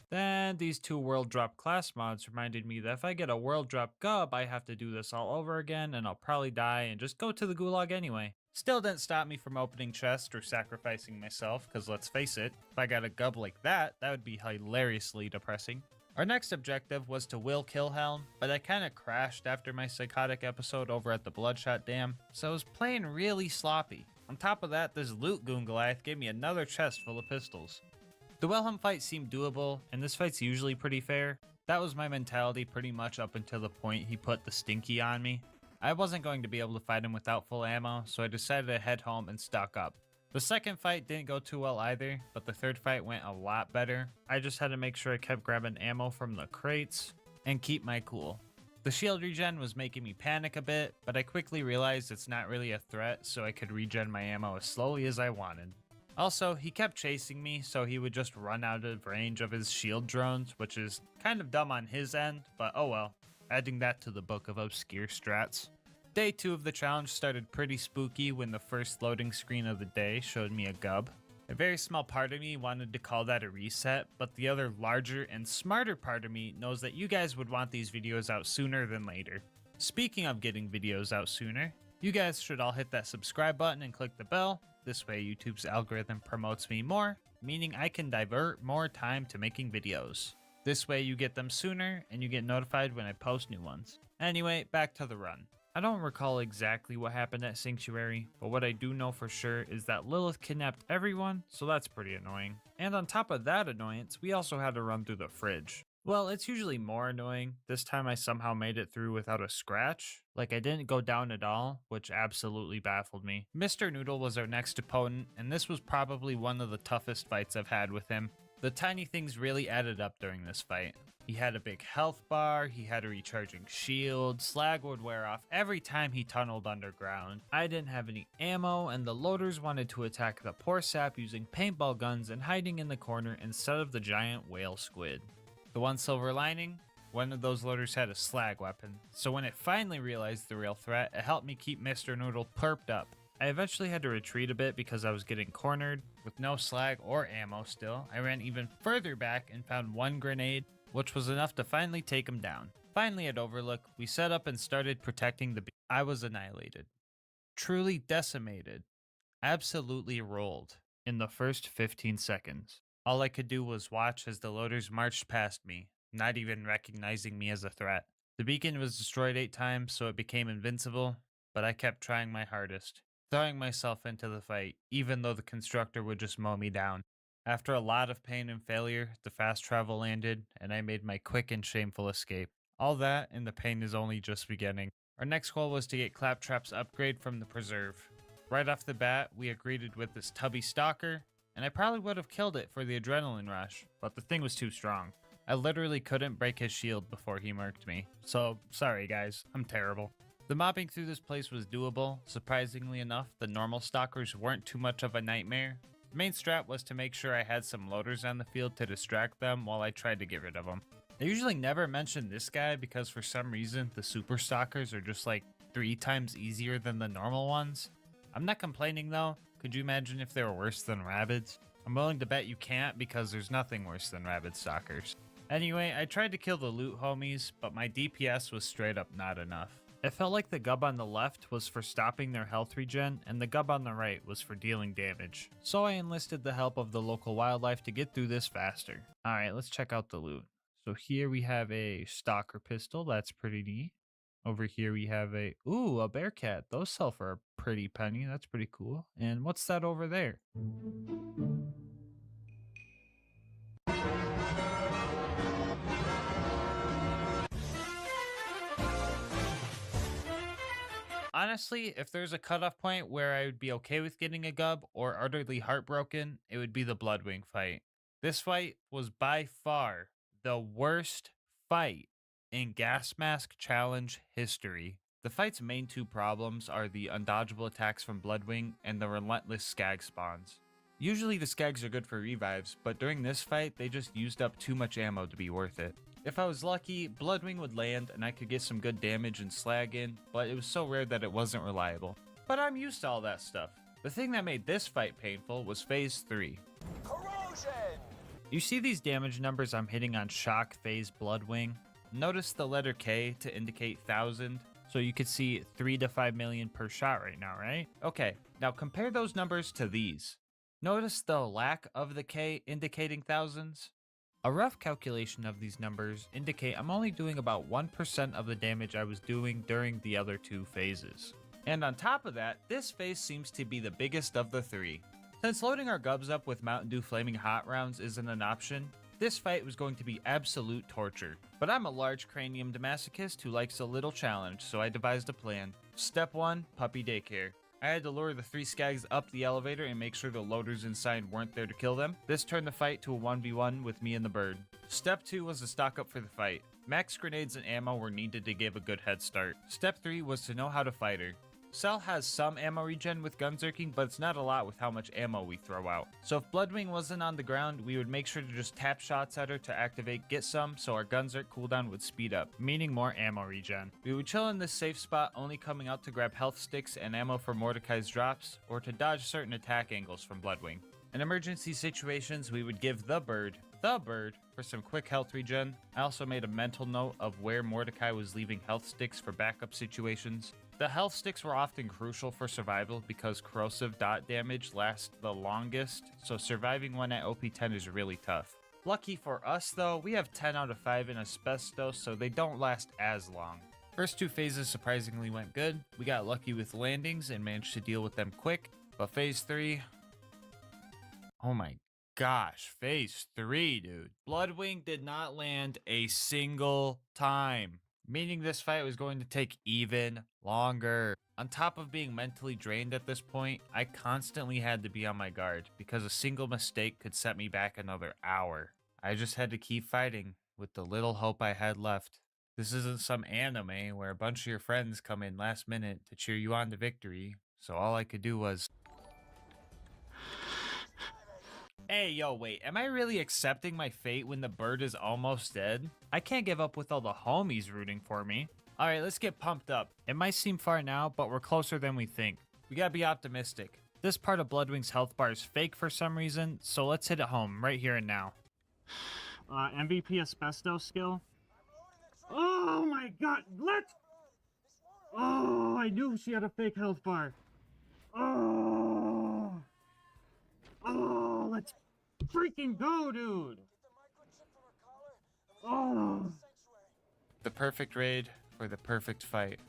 Then these 2 world drop class mods reminded me that if I get a world drop gub, I have to do this all over again and I'll probably die and just go to the gulag anyway. Still didn't stop me from opening chests or sacrificing myself, because let's face it, if I got a gub like that, that would be hilariously depressing. Our next objective was to will Kilhelm, but I kinda crashed after my psychotic episode over at the Bloodshot Dam, so I was playing really sloppy. On top of that, this loot goon Goliath gave me another chest full of pistols. The Wilhelm fight seemed doable, and this fight's usually pretty fair. That was my mentality pretty much up until the point he put the stinky on me. I wasn't going to be able to fight him without full ammo, so I decided to head home and stock up. The second fight didn't go too well either, but the third fight went a lot better. I just had to make sure I kept grabbing ammo from the crates and keep my cool. The shield regen was making me panic a bit, but I quickly realized it's not really a threat, so I could regen my ammo as slowly as I wanted. Also, he kept chasing me, so he would just run out of range of his shield drones, which is kind of dumb on his end, but oh well. Adding that to the book of obscure strats. Day 2 of the challenge started pretty spooky when the first loading screen of the day showed me a gub. A very small part of me wanted to call that a reset, but the other larger and smarter part of me knows that you guys would want these videos out sooner than later. Speaking of getting videos out sooner, you guys should all hit that subscribe button and click the bell. This way YouTube's algorithm promotes me more, meaning I can divert more time to making videos. This way you get them sooner and you get notified when I post new ones. Anyway, back to the run. I don't recall exactly what happened at Sanctuary, but what I do know for sure is that Lilith kidnapped everyone, so that's pretty annoying. And on top of that annoyance, we also had to run through the fridge. Well, it's usually more annoying. This time I somehow made it through without a scratch. Like I didn't go down at all, which absolutely baffled me. Mr. Noodle was our next opponent, and this was probably one of the toughest fights I've had with him. The tiny things really added up during this fight. He had a big health bar, he had a recharging shield, slag would wear off every time he tunneled underground. I didn't have any ammo, and the loaders wanted to attack the poor sap using paintball guns and hiding in the corner instead of the giant whale squid. The one silver lining? One of those loaders had a slag weapon, so when it finally realized the real threat, it helped me keep Mr. Noodle perped up. I eventually had to retreat a bit because I was getting cornered. With no slag or ammo still, I ran even further back and found one grenade, which was enough to finally take him down. Finally at Overlook, we set up and started protecting the I was annihilated. Truly decimated. Absolutely rolled in the first 15 seconds. All I could do was watch as the loaders marched past me, not even recognizing me as a threat. The beacon was destroyed 8 times, so it became invincible, but I kept trying my hardest, throwing myself into the fight, even though the constructor would just mow me down. After a lot of pain and failure, the fast travel landed, and I made my quick and shameful escape. All that, and the pain is only just beginning. Our next goal was to get Claptrap's upgrade from the preserve. Right off the bat, we agreed with this tubby stalker, and I probably would have killed it for the adrenaline rush, but the thing was too strong. I literally couldn't break his shield before he murked me. So, sorry guys, I'm terrible. The mobbing through this place was doable. Surprisingly enough, the normal stalkers weren't too much of a nightmare. The main strat was to make sure I had some loaders on the field to distract them while I tried to get rid of them. I usually never mention this guy because for some reason the super stalkers are just like 3 times easier than the normal ones. I'm not complaining though. Could you imagine if they were worse than rabbits? I'm willing to bet you can't because there's nothing worse than rabid stalkers. Anyway, I tried to kill the loot homies, but my DPS was straight up not enough. It felt like the gub on the left was for stopping their health regen, and the gub on the right was for dealing damage. So I enlisted the help of the local wildlife to get through this faster. Alright, let's check out the loot. So here we have a stalker pistol, that's pretty neat. Over here we have a bear cat. Those sell for a pretty penny, that's pretty cool. And what's that over there? Honestly, if there's a cutoff point where I would be okay with getting a gub or utterly heartbroken, it would be the Bloodwing fight. This fight was by far the worst fight in LilGasmask challenge history. The fight's main 2 problems are the undodgeable attacks from Bloodwing and the relentless skag spawns. Usually the skags are good for revives, but during this fight they just used up too much ammo to be worth it. If I was lucky, Bloodwing would land and I could get some good damage and slag in, but it was so rare that it wasn't reliable. But I'm used to all that stuff. The thing that made this fight painful was phase 3. Corrosion! You see these damage numbers I'm hitting on Shock, Phase, Bloodwing? Notice the letter K to indicate 1,000, so you could see 3 to 5 million per shot right now, right? Okay, now compare those numbers to these. Notice the lack of the K indicating thousands? A rough calculation of these numbers indicate I'm only doing about 1% of the damage I was doing during the other 2 phases. And on top of that, this phase seems to be the biggest of the 3. Since loading our gubs up with Mountain Dew Flaming Hot rounds isn't an option, this fight was going to be absolute torture. But I'm a large craniumed masochist who likes a little challenge, so I devised a plan. Step 1, puppy daycare. I had to lure the 3 skags up the elevator and make sure the loaders inside weren't there to kill them. This turned the fight to a 1v1 with me and the bird. Step 2 was to stock up for the fight. Max grenades and ammo were needed to give a good head start. Step 3 was to know how to fight her. Cell has some ammo regen with gun zerking, but it's not a lot with how much ammo we throw out. So if Bloodwing wasn't on the ground, we would make sure to just tap shots at her to activate get some, so our gun zerk cooldown would speed up, meaning more ammo regen. We would chill in this safe spot, only coming out to grab health sticks and ammo for Mordecai's drops, or to dodge certain attack angles from Bloodwing. In emergency situations, we would give the bird, for some quick health regen. I also made a mental note of where Mordecai was leaving health sticks for backup situations. The health sticks were often crucial for survival because corrosive dot damage lasts the longest, so surviving one at OP10 is really tough. Lucky for us though, we have 10 out of 5 in asbestos, so they don't last as long. First 2 phases surprisingly went good. We got lucky with landings and managed to deal with them quick, but phase 3... oh my gosh, phase 3, dude. Bloodwing did not land a single time, meaning this fight was going to take even longer. On top of being mentally drained at this point, I constantly had to be on my guard because a single mistake could set me back another hour. I just had to keep fighting with the little hope I had left. This isn't some anime where a bunch of your friends come in last minute to cheer you on to victory, so all I could do was... Hey, yo, wait, am I really accepting my fate when the bird is almost dead? I can't give up with all the homies rooting for me. Alright, let's get pumped up. It might seem far now, but we're closer than we think. We gotta be optimistic. This part of Bloodwing's health bar is fake for some reason, so let's hit it home, right here and now. MVP asbestos skill. Oh my god, let's... oh, I knew she had a fake health bar. Oh, let's freaking go, dude. Oh. The perfect raid for the perfect fight.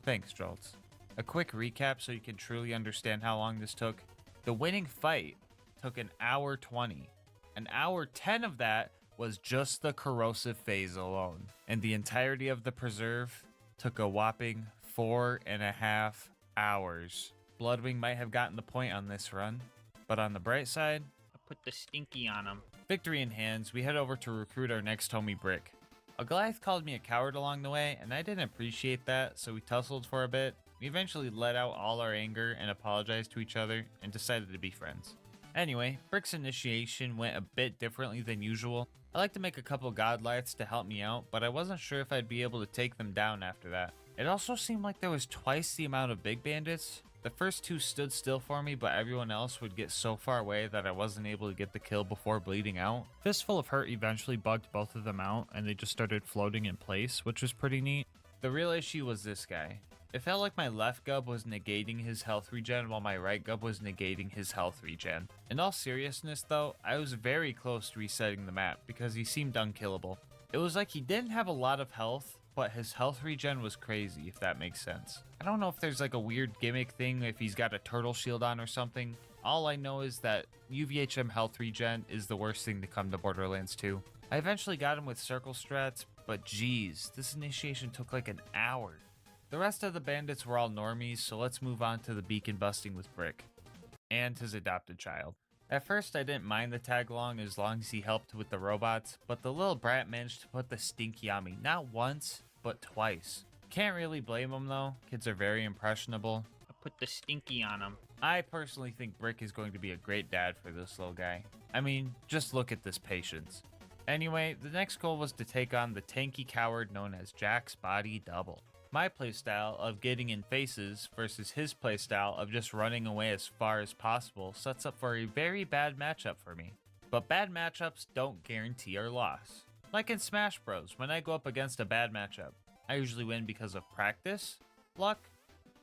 Thanks, Jolts. A quick recap so you can truly understand how long this took. The winning fight took an hour 20. An hour 10 of that was just the corrosive phase alone. And the entirety of the preserve took a whopping 4.5 hours. Bloodwing might have gotten the point on this run, but on the bright side, I put the stinky on him. victory in hands, we head over to recruit our next homie Brick. A Goliath called me a coward along the way, and I didn't appreciate that, so we tussled for a bit. We eventually let out all our anger and apologized to each other, and decided to be friends. Anyway, Brick's initiation went a bit differently than usual. I like to make a couple Godlights to help me out, but I wasn't sure if I'd be able to take them down after that. It also seemed like there was twice the amount of big bandits. The first 2 stood still for me, but everyone else would get so far away that I wasn't able to get the kill before bleeding out. Fistful of Hurt eventually bugged both of them out, and they just started floating in place, which was pretty neat. The real issue was this guy. It felt like my left gub was negating his health regen while my right gub was negating his health regen. In all seriousness though, I was very close to resetting the map because he seemed unkillable. It was like he didn't have a lot of health, but his health regen was crazy, if that makes sense. I don't know if there's like a weird gimmick thing if he's got a turtle shield on or something. All I know is that UVHM health regen is the worst thing to come to Borderlands 2. I eventually got him with circle strats, but geez, this initiation took like an hour. The rest of the bandits were all normies, so let's move on to the beacon busting with Brick. And his adopted child. At first I didn't mind the tag along as he helped with the robots, but the little brat managed to put the stinky on me, not once, but twice. Can't really blame him though, kids are very impressionable. I put the stinky on him. I personally think Brick is going to be a great dad for this little guy. I mean, just look at this patience. Anyway, the next goal was to take on the tanky coward known as Jack's Body Double. My playstyle of getting in faces versus his playstyle of just running away as far as possible sets up for a very bad matchup for me. But bad matchups don't guarantee our loss. Like in Smash Bros, when I go up against a bad matchup, I usually win because of practice, luck,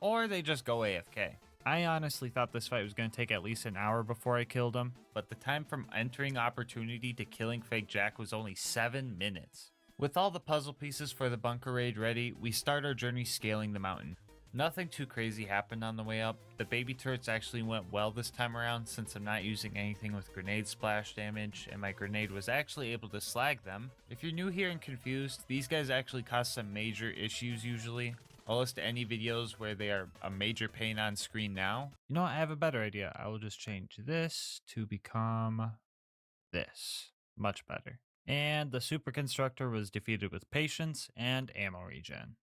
or they just go AFK. I honestly thought this fight was going to take at least an hour before I killed him. But the time from entering opportunity to killing Fake Jack was only 7 minutes. With all the puzzle pieces for the bunker raid ready, we start our journey scaling the mountain. Nothing too crazy happened on the way up. The baby turrets actually went well this time around since I'm not using anything with grenade splash damage, and my grenade was actually able to slag them. If you're new here and confused, these guys actually cause some major issues usually. I'll list any videos where they are a major pain on screen now. You know what, I have a better idea. I will just change this to become this. Much better. And the Super Constructor was defeated with patience and ammo regen.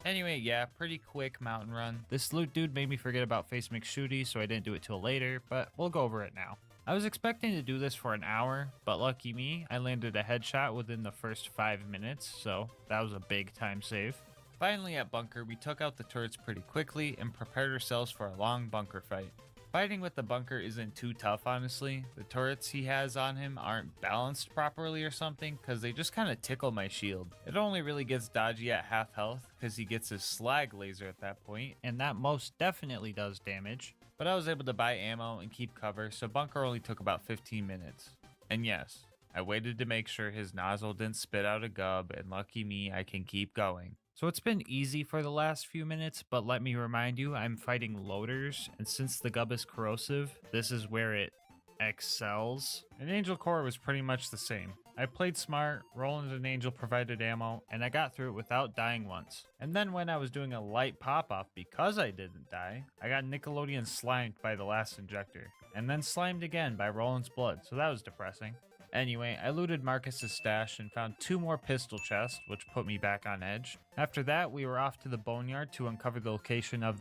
Anyway, yeah, pretty quick mountain run. This loot dude made me forget about face McShooty, so I didn't do it till later, but we'll go over it now. I was expecting to do this for an hour, but lucky me, I landed a headshot within the first 5 minutes, so that was a big time save. Finally at bunker, we took out the turrets pretty quickly and prepared ourselves for a long bunker fight. Fighting with the bunker isn't too tough, honestly. The turrets he has on him aren't balanced properly or something, because they just kind of tickle my shield. It only really gets dodgy at half health, because he gets his slag laser at that point, and that most definitely does damage. But I was able to buy ammo and keep cover, so bunker only took about 15 minutes. And yes, I waited to make sure his nozzle didn't spit out a gub, and lucky me, I can keep going. So it's been easy for the last few minutes, but let me remind you, I'm fighting loaders, and since the gub is corrosive, this is where it excels. And Angel Core was pretty much the same. I played smart, Roland and Angel provided ammo, and I got through it without dying once. And then when I was doing a light pop-off because I didn't die, I got Nickelodeon slimed by the last injector, and then slimed again by Roland's blood, so that was depressing. Anyway, I looted Marcus's stash and found 2 more pistol chests, which put me back on edge. After that, we were off to the boneyard to uncover the location of...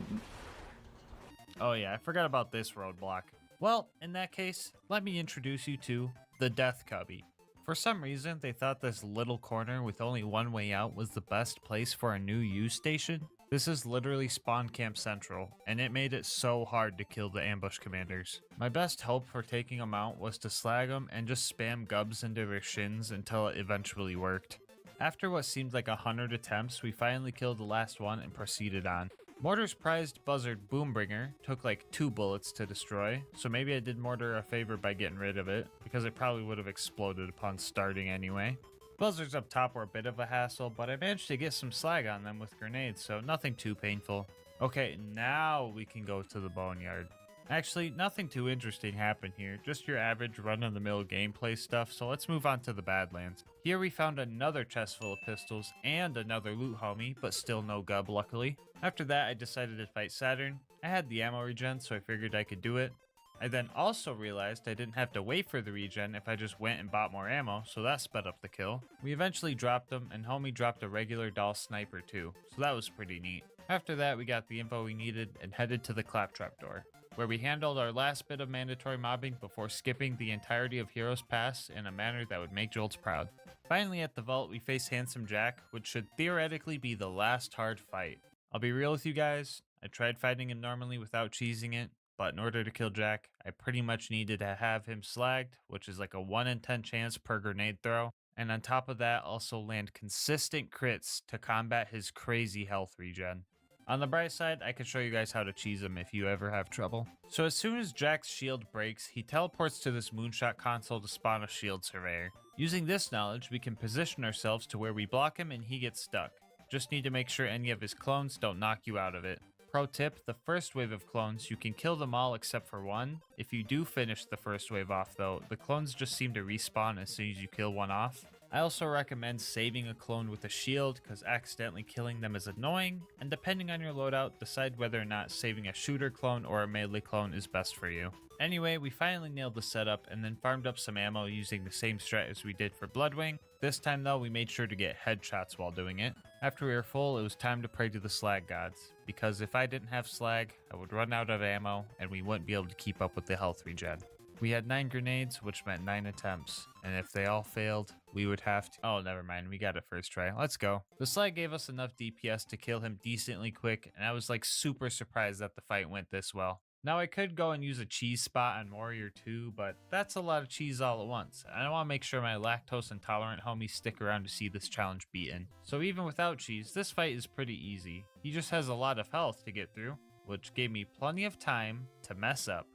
Oh yeah, I forgot about this roadblock. Well, in that case, let me introduce you to the Death Cubby. For some reason, they thought this little corner with only one way out was the best place for a new use station. This is literally Spawn Camp Central, and it made it so hard to kill the ambush commanders. My best hope for taking them out was to slag them and just spam gubs into their shins until it eventually worked. After what seemed like 100 attempts, we finally killed the last one and proceeded on. Mortar's prized buzzard Boombringer took like 2 bullets to destroy, so maybe I did Mortar a favor by getting rid of it, because it probably would have exploded upon starting anyway. Buzzards up top were a bit of a hassle, but I managed to get some slag on them with grenades, so nothing too painful. Okay, now we can go to the boneyard. Actually, nothing too interesting happened here, just your average run-of-the-mill gameplay stuff, so let's move on to the Badlands. Here we found another chest full of pistols and another loot homie, but still no gub luckily. After that, I decided to fight Saturn. I had the ammo regen, so I figured I could do it. I then also realized I didn't have to wait for the regen if I just went and bought more ammo, so that sped up the kill. We eventually dropped them, and homie dropped a regular doll sniper too, so that was pretty neat. After that, we got the info we needed and headed to the claptrap door, where we handled our last bit of mandatory mobbing before skipping the entirety of Heroes Pass in a manner that would make Jolts proud. Finally at the vault, we face Handsome Jack, which should theoretically be the last hard fight. I'll be real with you guys, I tried fighting him normally without cheesing it, but in order to kill Jack, I pretty much needed to have him slagged, which is like a 1 in 10 chance per grenade throw, and on top of that also land consistent crits to combat his crazy health regen. On the bright side, I can show you guys how to cheese him if you ever have trouble. So as soon as Jack's shield breaks, he teleports to this moonshot console to spawn a shield surveyor. Using this knowledge, we can position ourselves to where we block him and he gets stuck. Just need to make sure any of his clones don't knock you out of it. Pro tip, the first wave of clones, you can kill them all except for one. If you do finish the first wave off though, the clones just seem to respawn as soon as you kill one off. I also recommend saving a clone with a shield, because accidentally killing them is annoying, and depending on your loadout, decide whether or not saving a shooter clone or a melee clone is best for you. Anyway, we finally nailed the setup and then farmed up some ammo using the same strat as we did for Bloodwing. This time though, we made sure to get headshots while doing it. After we were full, it was time to pray to the slag gods, because if I didn't have slag, I would run out of ammo and we wouldn't be able to keep up with the health regen. We had 9 grenades, which meant 9 attempts, and if they all failed, we would have to— oh, never mind, we got it first try. Let's go. The slag gave us enough DPS to kill him decently quick, and I was like super surprised that the fight went this well. Now I could go and use a cheese spot on Warrior 2, but that's a lot of cheese all at once, and I want to make sure my lactose intolerant homies stick around to see this challenge beaten. So even without cheese, this fight is pretty easy. He just has a lot of health to get through, which gave me plenty of time to mess up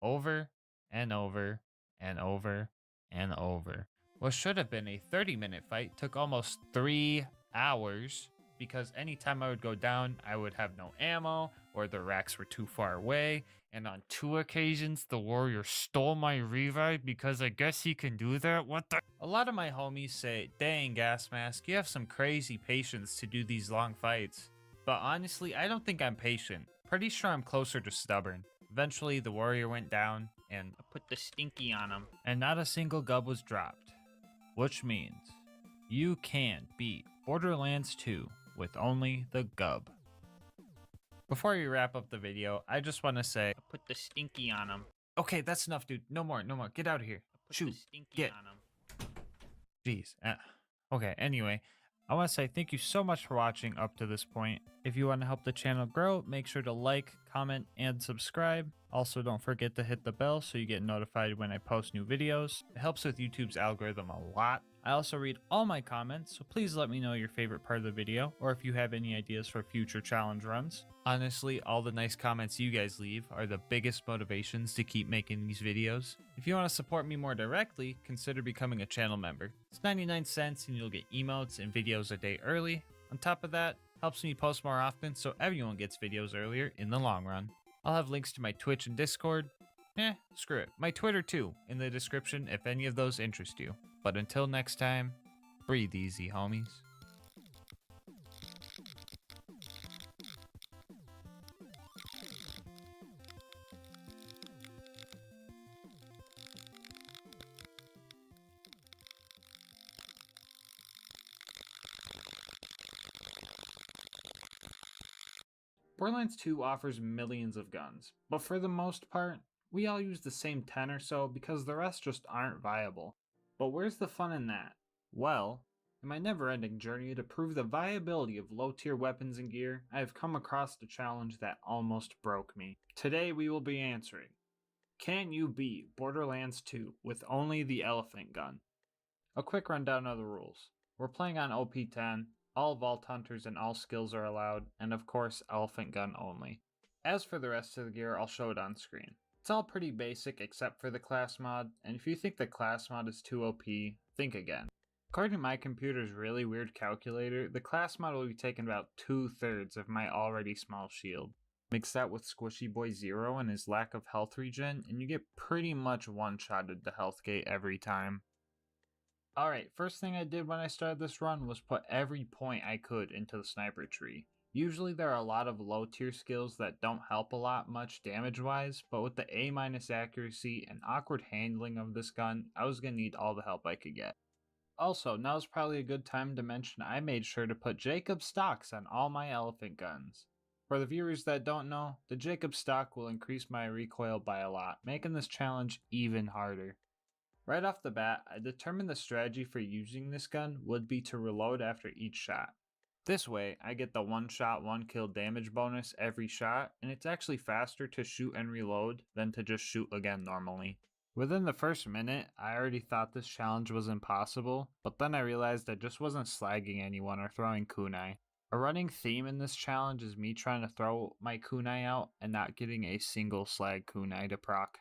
over and over and over and over. What should have been a 30-minute fight took almost 3 hours, because anytime I would go down, I would have no ammo, or the racks were too far away, and on 2 occasions, the warrior stole my revive because I guess he can do that? What the— A lot of my homies say, dang Gasmask, you have some crazy patience to do these long fights. But honestly, I don't think I'm patient. Pretty sure I'm closer to stubborn. Eventually, the warrior went down, and I put the stinky on him, and not a single gub was dropped. Which means you can't beat Borderlands 2 with only the gub. Before we wrap up the video, I just want to say, Put the stinky on him. okay, that's enough, dude. No more, no more. Get out of here. Put Shoot, the stinky get. on him. Jeez. Okay, anyway, I want to say thank you so much for watching up to this point. If you want to help the channel grow, make sure to like, comment, and subscribe. Also, don't forget to hit the bell so you get notified when I post new videos. It helps with YouTube's algorithm a lot. I also read all my comments, so please let me know your favorite part of the video, or if you have any ideas for future challenge runs. Honestly, all the nice comments you guys leave are the biggest motivations to keep making these videos. If you want to support me more directly, consider becoming a channel member. It's 99 cents and you'll get emotes and videos a day early. On top of that, helps me post more often so everyone gets videos earlier in the long run. I'll have links to my Twitch and Discord. Screw it. My Twitter too, in the description if any of those interest you. But until next time, breathe easy, homies. Borderlands 2 offers millions of guns, but for the most part, we all use the same 10 or so because the rest just aren't viable. But where's the fun in that? Well, in my never-ending journey to prove the viability of low-tier weapons and gear, I have come across a challenge that almost broke me. Today we will be answering, can you beat Borderlands 2 with only the elephant gun? A quick rundown of the rules. We're playing on OP10, all Vault Hunters and all skills are allowed, and of course elephant gun only. As for the rest of the gear, I'll show it on screen. It's all pretty basic except for the class mod, and if you think the class mod is too OP, think again. According to my computer's really weird calculator, the class mod will be taking about 2/3 of my already small shield. Mix that with Squishy Boy Zero and his lack of health regen, and you get pretty much one-shotted the health gate every time. Alright, first thing I did when I started this run was put every point I could into the sniper tree. Usually there are a lot of low tier skills that don't help a lot much damage wise, but with the A- accuracy and awkward handling of this gun, I was going to need all the help I could get. Also, now's probably a good time to mention I made sure to put Jacob stocks on all my elephant guns. For the viewers that don't know, the Jacob stock will increase my recoil by a lot, making this challenge even harder. Right off the bat, I determined the strategy for using this gun would be to reload after each shot. This way, I get the one shot, one kill damage bonus every shot, and it's actually faster to shoot and reload than to just shoot again normally. Within the first minute, I already thought this challenge was impossible, but then I realized I just wasn't slagging anyone or throwing kunai. A running theme in this challenge is me trying to throw my kunai out and not getting a single slag kunai to proc.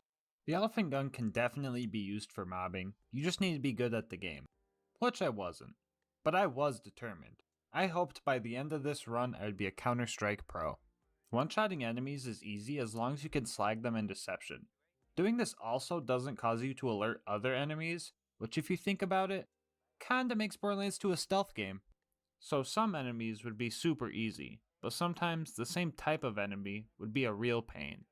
The elephant gun can definitely be used for mobbing, you just need to be good at the game. Which I wasn't, but I was determined. I hoped by the end of this run I would be a Counter-Strike pro. One-shotting enemies is easy as long as you can slag them in deception. Doing this also doesn't cause you to alert other enemies, which if you think about it, kinda makes Borderlands 2 a stealth game. So some enemies would be super easy, but sometimes the same type of enemy would be a real pain.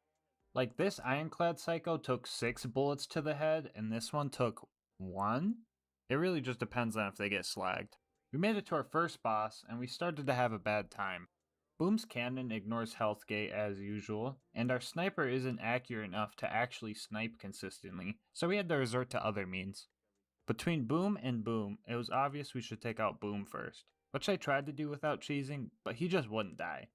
Like this Ironclad Psycho took 6 bullets to the head and this one took 1? It really just depends on if they get slagged. We made it to our first boss, and we started to have a bad time. Boom's cannon ignores health gate as usual, and our sniper isn't accurate enough to actually snipe consistently, so we had to resort to other means. Between Boom and Boom, it was obvious we should take out Boom first, which I tried to do without cheesing, but he just wouldn't die.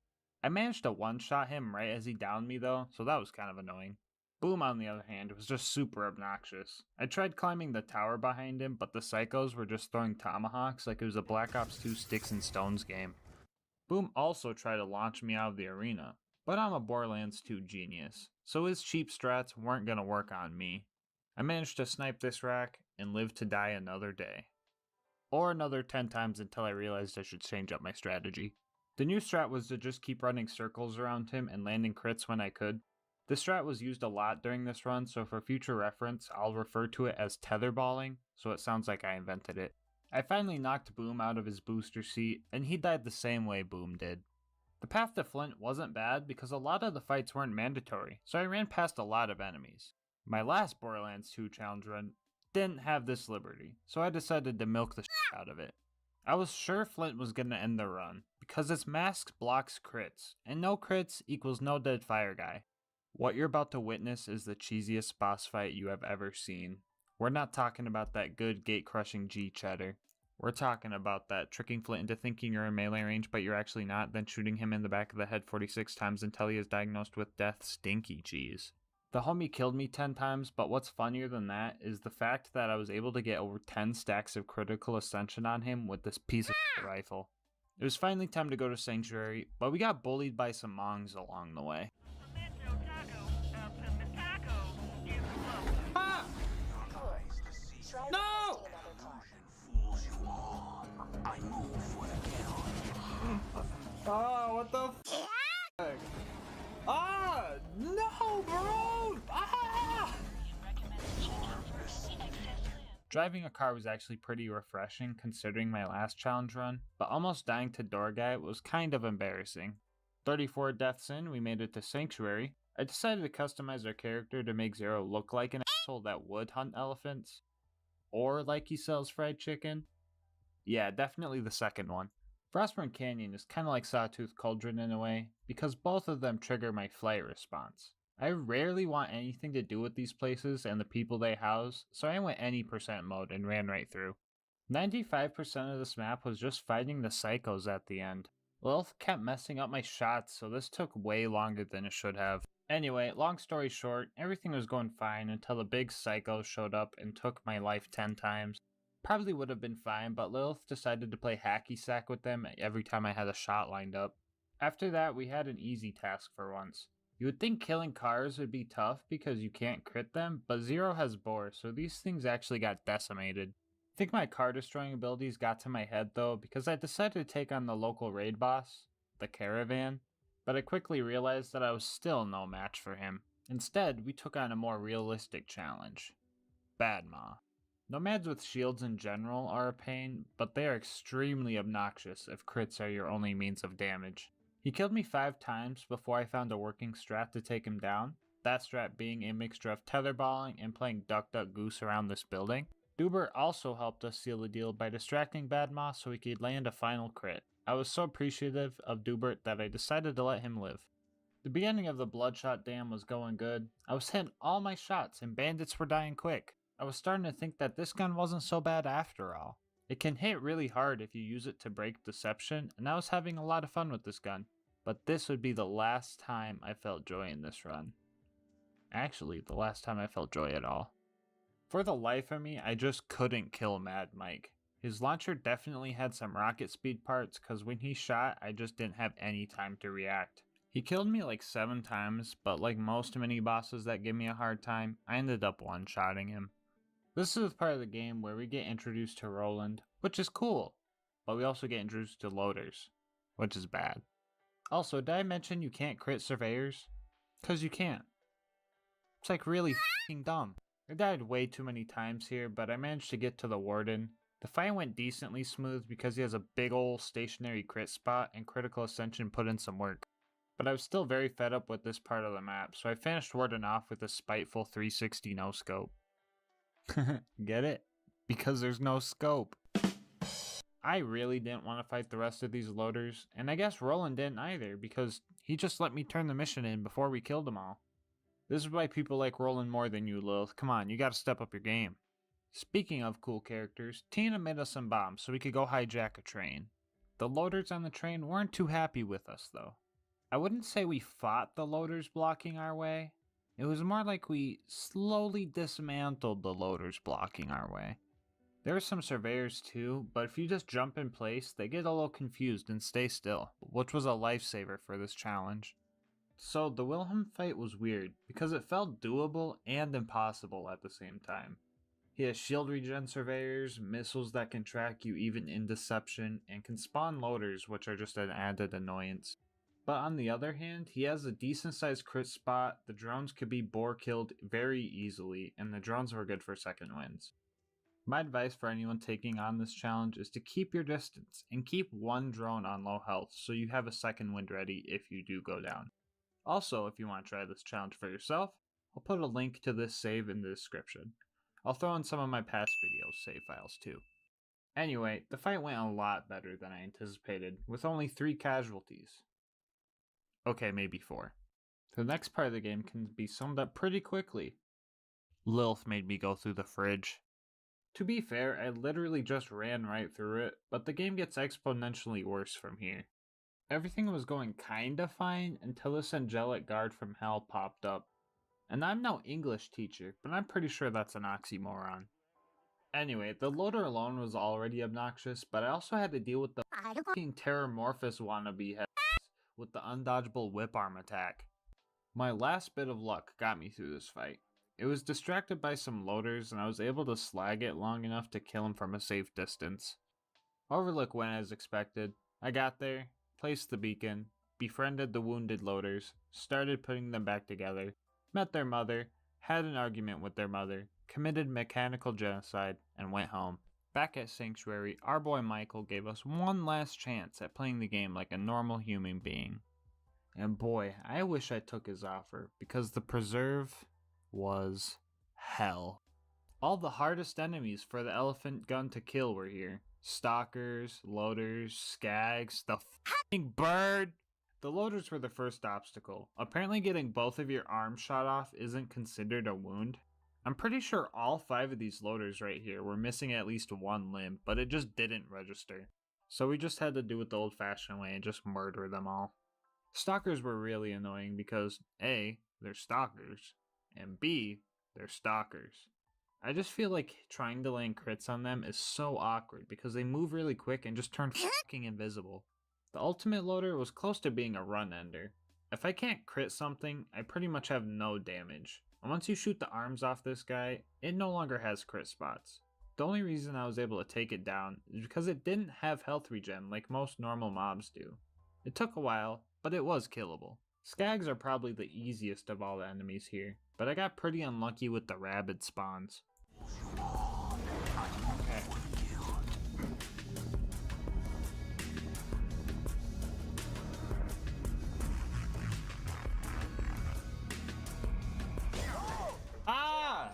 I managed to one-shot him right as he downed me though, so that was kind of annoying. Boom, on the other hand, was just super obnoxious. I tried climbing the tower behind him, but the psychos were just throwing tomahawks like it was a Black Ops 2 Sticks and Stones game. Boom also tried to launch me out of the arena, but I'm a Borderlands 2 genius, so his cheap strats weren't gonna work on me. I managed to snipe this rack and live to die another day. Or another 10 times until I realized I should change up my strategy. The new strat was to just keep running circles around him and landing crits when I could. This strat was used a lot during this run, so for future reference, I'll refer to it as tetherballing, so it sounds like I invented it. I finally knocked Boom out of his booster seat, and he died the same way Boom did. The path to Flint wasn't bad because a lot of the fights weren't mandatory, so I ran past a lot of enemies. My last Borderlands 2 challenge run didn't have this liberty, so I decided to milk the shit out of it. I was sure Flint was gonna end the run, because its mask blocks crits, and no crits equals no dead fire guy. What you're about to witness is the cheesiest boss fight you have ever seen. We're not talking about that good gate-crushing G cheddar. We're talking about that tricking Flint into thinking you're in melee range but you're actually not, then shooting him in the back of the head 46 times until he is diagnosed with death stinky cheese. The homie killed me 10 times, but what's funnier than that is the fact that I was able to get over 10 stacks of critical ascension on him with this piece of rifle. It was finally time to go to Sanctuary, but we got bullied by some Mongs along the way. Ah! No! I move for the kill. Oh, what the f***? Ah! No, bro! Ah! Driving a car was actually pretty refreshing considering my last challenge run, but almost dying to Door Guy was kind of embarrassing. 34 deaths in, we made it to Sanctuary. I decided to customize our character to make Zero look like an asshole that would hunt elephants. Or like he sells fried chicken. Yeah, definitely the second one. Frostburn Canyon is kind of like Sawtooth Cauldron in a way, because both of them trigger my flight response. I rarely want anything to do with these places and the people they house, so I went any percent mode and ran right through. 95% of this map was just fighting the psychos at the end. Lilith kept messing up my shots, so this took way longer than it should have. Anyway, long story short, everything was going fine until the big psycho showed up and took my life 10 times. Probably would have been fine, but Lilith decided to play hacky sack with them every time I had a shot lined up. After that, we had an easy task for once. You would think killing cars would be tough because you can't crit them, but Zero has Boar, so these things actually got decimated. I think my car destroying abilities got to my head though, because I decided to take on the local raid boss, the Caravan, but I quickly realized that I was still no match for him. Instead, we took on a more realistic challenge. Bad Ma. Nomads with shields in general are a pain, but they are extremely obnoxious if crits are your only means of damage. He killed me 5 times before I found a working strat to take him down, that strat being a mixture of tetherballing and playing Duck Duck Goose around this building. Dubert also helped us seal the deal by distracting Bad Ma so he could land a final crit. I was so appreciative of Dubert that I decided to let him live. The beginning of the Bloodshot Dam was going good. I was hitting all my shots and bandits were dying quick. I was starting to think that this gun wasn't so bad after all. It can hit really hard if you use it to break deception, and I was having a lot of fun with this gun. But this would be the last time I felt joy in this run. Actually, the last time I felt joy at all. For the life of me, I just couldn't kill Mad Mike. His launcher definitely had some rocket speed parts, cause when he shot, I just didn't have any time to react. He killed me like 7 times, but like most mini bosses that give me a hard time, I ended up one-shotting him. This is the part of the game where we get introduced to Roland, which is cool, but we also get introduced to loaders, which is bad. Also, did I mention you can't crit surveyors? Cause you can't. It's like really f***ing dumb. I died way too many times here, but I managed to get to the Warden. The fight went decently smooth because he has a big ol' stationary crit spot and Critical Ascension put in some work. But I was still very fed up with this part of the map, so I finished Warden off with a spiteful 360 no scope. Get it? Because there's no scope. I really didn't want to fight the rest of these loaders, and I guess Roland didn't either, because he just let me turn the mission in before we killed them all. This is why people like Roland more than you, Lilith. Come on, you gotta step up your game. Speaking of cool characters, Tina made us some bombs so we could go hijack a train. The loaders on the train weren't too happy with us, though. I wouldn't say we fought the loaders blocking our way. It was more like we slowly dismantled the loaders blocking our way. There were some surveyors too, but if you just jump in place, they get a little confused and stay still, which was a lifesaver for this challenge. So the Wilhelm fight was weird, because it felt doable and impossible at the same time. He has shield regen surveyors, missiles that can track you even in deception, and can spawn loaders, which are just an added annoyance. But on the other hand, he has a decent sized crit spot, the drones could be boar killed very easily, and the drones were good for second wins. My advice for anyone taking on this challenge is to keep your distance, and keep one drone on low health so you have a second wind ready if you do go down. Also, if you want to try this challenge for yourself, I'll put a link to this save in the description. I'll throw in some of my past videos save files too. Anyway, the fight went a lot better than I anticipated, with only 3 casualties. Okay, maybe 4. The next part of the game can be summed up pretty quickly. Lilith made me go through the fridge. To be fair, I literally just ran right through it, but the game gets exponentially worse from here. Everything was going kinda fine until this angelic guard from hell popped up. And I'm no English teacher, but I'm pretty sure that's an oxymoron. Anyway, the loader alone was already obnoxious, but I also had to deal with the fucking Terramorphous wannabe heads with the undodgeable whip arm attack. My last bit of luck got me through this fight. It was distracted by some loaders and I was able to slag it long enough to kill him from a safe distance. Overlook went as expected. I got there, placed the beacon, befriended the wounded loaders, started putting them back together, met their mother, had an argument with their mother, committed mechanical genocide, and went home. Back at Sanctuary, our boy Michael gave us one last chance at playing the game like a normal human being. And boy, I wish I took his offer, because the preserve was hell. All the hardest enemies for the elephant gun to kill were here. Stalkers, loaders, skags, the f***ing bird! The loaders were the first obstacle. Apparently getting both of your arms shot off isn't considered a wound. I'm pretty sure all 5 of these loaders right here were missing at least one limb, but it just didn't register. So we just had to do it the old-fashioned way and just murder them all. Stalkers were really annoying because A, they're stalkers, and B, they're stalkers. I just feel like trying to land crits on them is so awkward because they move really quick and just turn fucking invisible. The ultimate loader was close to being a run ender. If I can't crit something, I pretty much have no damage. And once you shoot the arms off this guy, it no longer has crit spots. The only reason I was able to take it down is because it didn't have health regen like most normal mobs do. It took a while, but it was killable. Skags are probably the easiest of all the enemies here, but I got pretty unlucky with the rabid spawns. Okay. Ah!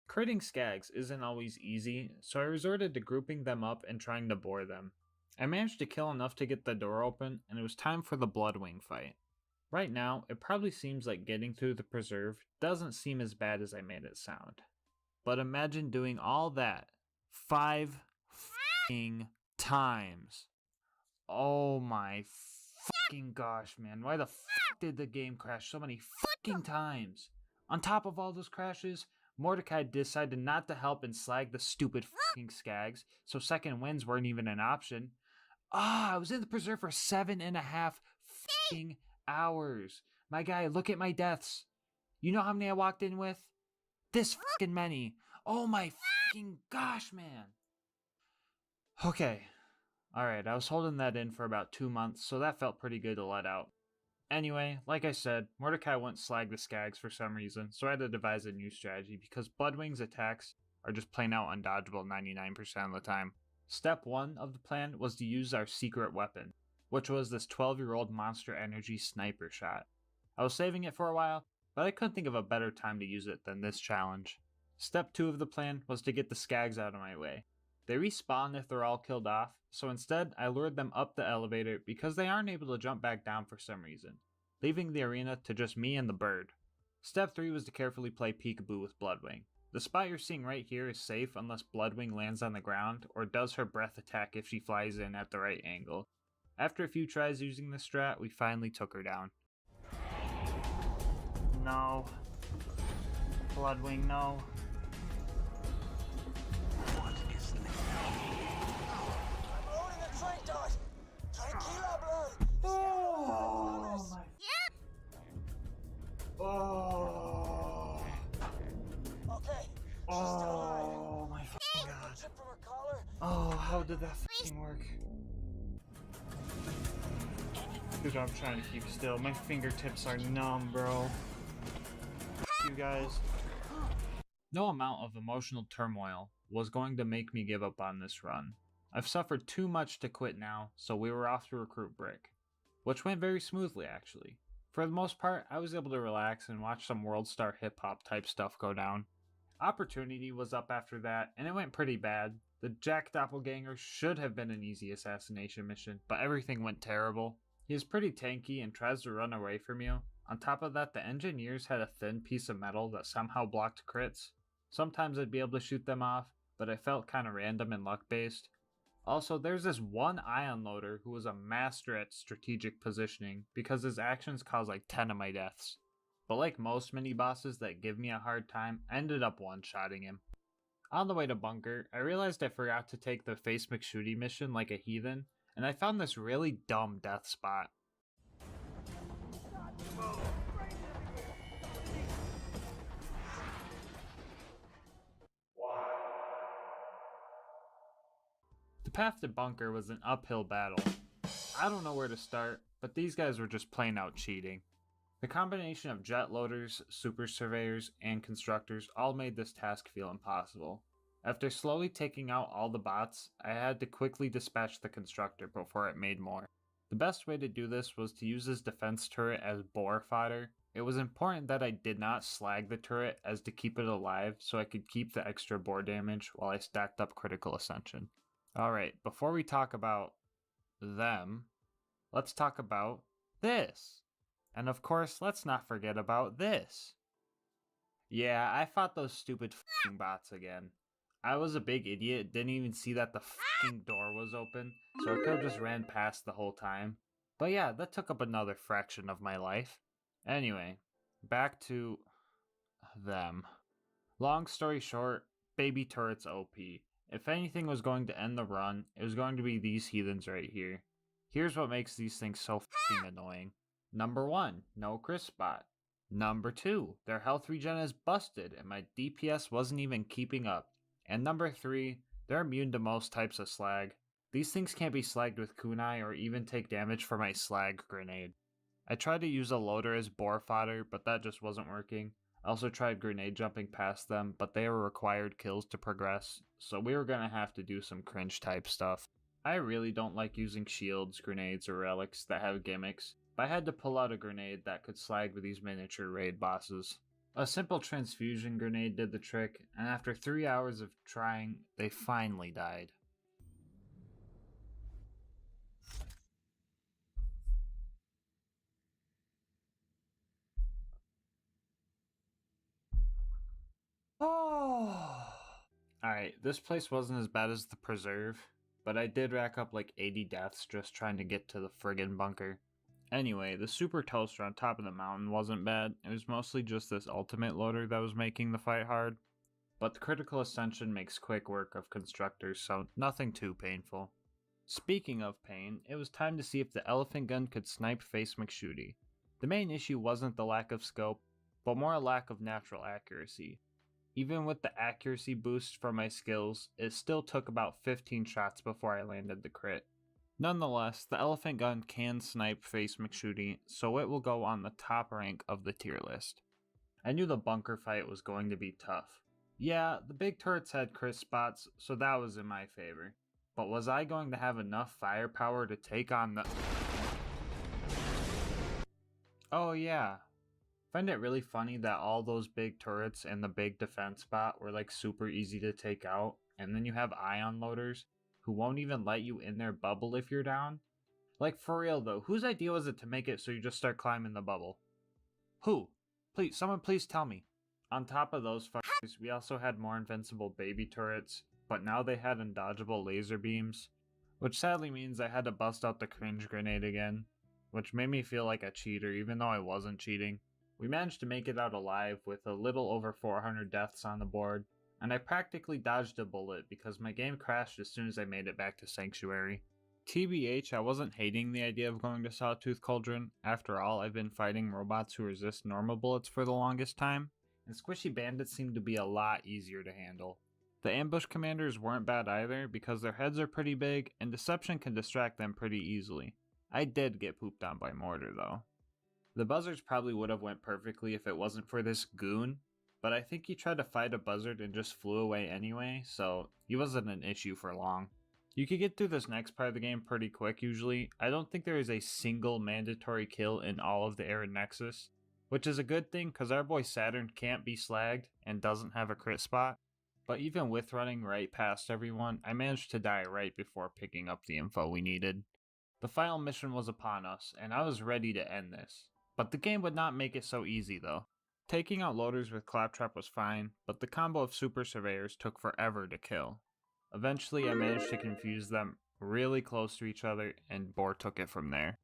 Critting skags isn't always easy, so I resorted to grouping them up and trying to bore them. I managed to kill enough to get the door open, and it was time for the Bloodwing fight. Right now, it probably seems like getting through the preserve doesn't seem as bad as I made it sound. But imagine doing all that 5 f***ing times. Oh my fucking gosh, man. Why the fuck did the game crash so many fucking times? On top of all those crashes, Mordecai decided not to help and slag the stupid fucking skags, so second wins weren't even an option. I was in the preserve for 7.5 fucking hours. My guy, look at my deaths. You know how many I walked in with? This fucking many. Oh my fucking gosh, man. Okay. Alright, I was holding that in for about 2 months, so that felt pretty good to let out. Anyway, like I said, Mordecai wouldn't slag the skags for some reason, so I had to devise a new strategy because Bloodwing's attacks are just plain out undodgeable 99% of the time. Step 1 of the plan was to use our secret weapon, which was this 12-year-old Monster Energy sniper shot. I was saving it for a while, but I couldn't think of a better time to use it than this challenge. Step 2 of the plan was to get the skags out of my way. They respawn if they're all killed off, so instead I lured them up the elevator because they aren't able to jump back down for some reason, leaving the arena to just me and the bird. Step 3 was to carefully play peekaboo with Bloodwing. The spot you're seeing right here is safe unless Bloodwing lands on the ground or does her breath attack if she flies in at the right angle. After a few tries using this strat, we finally took her down. No. Bloodwing, no. What is next? I'm loading the train dart. Tranquila, blood. Oh my. Oh. Okay. Oh my fucking god. Oh, how did that fucking work? Good job trying to keep still. My fingertips are numb, bro. You guys. No amount of emotional turmoil was going to make me give up on this run. I've suffered too much to quit now, so we were off to recruit Brick, which went very smoothly actually. For the most part, I was able to relax and watch some World Star hip hop type stuff go down. Opportunity was up after that, and it went pretty bad, The Jack Doppelganger should have been an easy assassination mission, but everything went terrible. He is pretty tanky and tries to run away from you. On top of that, the engineers had a thin piece of metal that somehow blocked crits. Sometimes I'd be able to shoot them off, but I felt kinda random and luck based. Also, there's this one ion loader who was a master at strategic positioning because his actions caused like 10 of my deaths. But like most mini bosses that give me a hard time, I ended up one-shotting him. On the way to bunker, I realized I forgot to take the Face McShooty mission like a heathen, and I found this really dumb death spot. The path to bunker was an uphill battle. I don't know where to start, but these guys were just plain out cheating. The combination of jet loaders, super surveyors, and constructors all made this task feel impossible. After slowly taking out all the bots, I had to quickly dispatch the constructor before it made more. The best way to do this was to use his defense turret as bore fodder. It was important that I did not slag the turret as to keep it alive so I could keep the extra bore damage while I stacked up critical ascension. Alright, before we talk about them, let's talk about this. And of course, let's not forget about this. Yeah, I fought those stupid f***ing bots again. I was a big idiot, didn't even see that the f***ing door was open, so I could've just ran past the whole time. But yeah, that took up another fraction of my life. Anyway, back to them. Long story short, baby turret's OP. If anything was going to end the run, it was going to be these heathens right here. Here's what makes these things so f***ing annoying. Number 1, no crisp spot. Number 2, their health regen is busted and my DPS wasn't even keeping up. And number 3, they're immune to most types of slag. These things can't be slagged with kunai or even take damage from my slag grenade. I tried to use a loader as bore fodder, but that just wasn't working. I also tried grenade jumping past them, but they were required kills to progress, so we were gonna have to do some cringe type stuff. I really don't like using shields, grenades, or relics that have gimmicks, but I had to pull out a grenade that could slag with these miniature raid bosses. A simple transfusion grenade did the trick, and after 3 hours of trying, they finally died. Oh. Alright, this place wasn't as bad as the preserve, but I did rack up like 80 deaths just trying to get to the friggin' bunker. Anyway, the super toaster on top of the mountain wasn't bad, it was mostly just this ultimate loader that was making the fight hard. But the critical ascension makes quick work of constructors, so nothing too painful. Speaking of pain, it was time to see if the elephant gun could snipe Face McShooty. The main issue wasn't the lack of scope, but more a lack of natural accuracy. Even with the accuracy boost from my skills, it still took about 15 shots before I landed the crit. Nonetheless, the elephant gun can snipe Face McShooty, so it will go on the top rank of the tier list. I knew the bunker fight was going to be tough. Yeah, the big turrets had crisp spots, so that was in my favor. But was I going to have enough firepower to take on the... Oh yeah. Find it really funny that all those big turrets and the big defense spot were like super easy to take out, and then you have ion loaders who won't even let you in their bubble if you're down? Like for real though, whose idea was it to make it so you just start climbing the bubble? Who? Please, someone please tell me. On top of those fuckers, we also had more invincible baby turrets, but now they had undodgeable laser beams, which sadly means I had to bust out the cringe grenade again, which made me feel like a cheater even though I wasn't cheating. We managed to make it out alive with a little over 400 deaths on the board, and I practically dodged a bullet because my game crashed as soon as I made it back to Sanctuary. TBH, I wasn't hating the idea of going to Sawtooth Cauldron. After all, I've been fighting robots who resist normal bullets for the longest time, and squishy bandits seem to be a lot easier to handle. The ambush commanders weren't bad either because their heads are pretty big and deception can distract them pretty easily. I did get pooped on by mortar though. The buzzards probably would have went perfectly if it wasn't for this goon, but I think he tried to fight a buzzard and just flew away anyway, so he wasn't an issue for long. You could get through this next part of the game pretty quick usually. I don't think there is a single mandatory kill in all of the Arid Nexus, which is a good thing because our boy Saturn can't be slagged and doesn't have a crit spot. But even with running right past everyone, I managed to die right before picking up the info we needed. The final mission was upon us, and I was ready to end this. But the game would not make it so easy though. Taking out loaders with Claptrap was fine, but the combo of super surveyors took forever to kill. Eventually I managed to confuse them really close to each other, and Boar took it from there.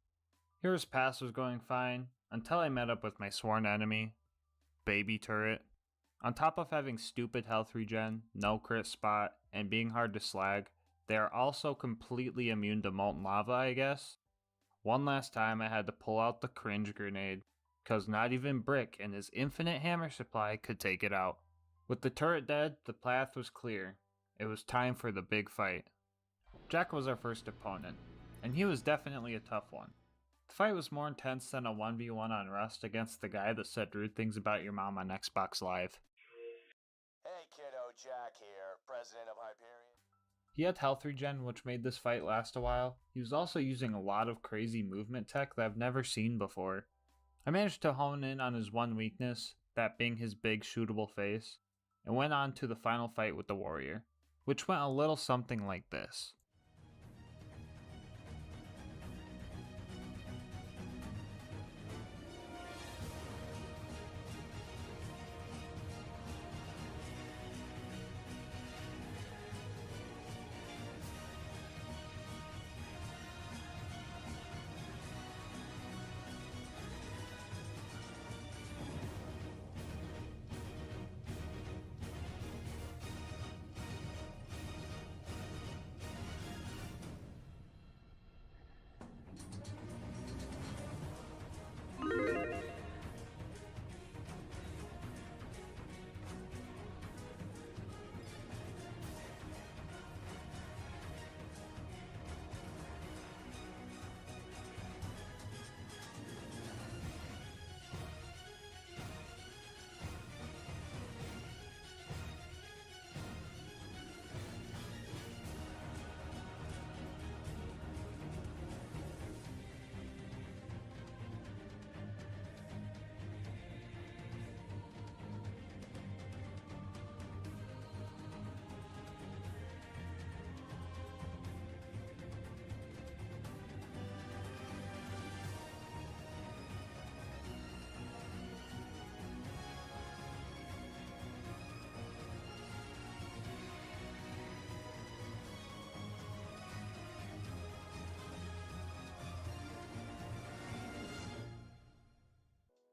Hero's Pass was going fine, until I met up with my sworn enemy, Baby Turret. On top of having stupid health regen, no crit spot, and being hard to slag, they are also completely immune to molten lava, I guess. One last time I had to pull out the cringe grenade, cause not even Brick and his infinite hammer supply could take it out. With the turret dead, the path was clear. It was time for the big fight. Jack was our first opponent, and he was definitely a tough one. The fight was more intense than a 1v1 on Rust against the guy that said rude things about your mom on Xbox Live. Hey kiddo, Jack here, president of Hyperion. He had health regen, which made this fight last a while. He was also using a lot of crazy movement tech that I've never seen before. I managed to hone in on his one weakness, that being his big shootable face, and went on to the final fight with the warrior, which went a little something like this.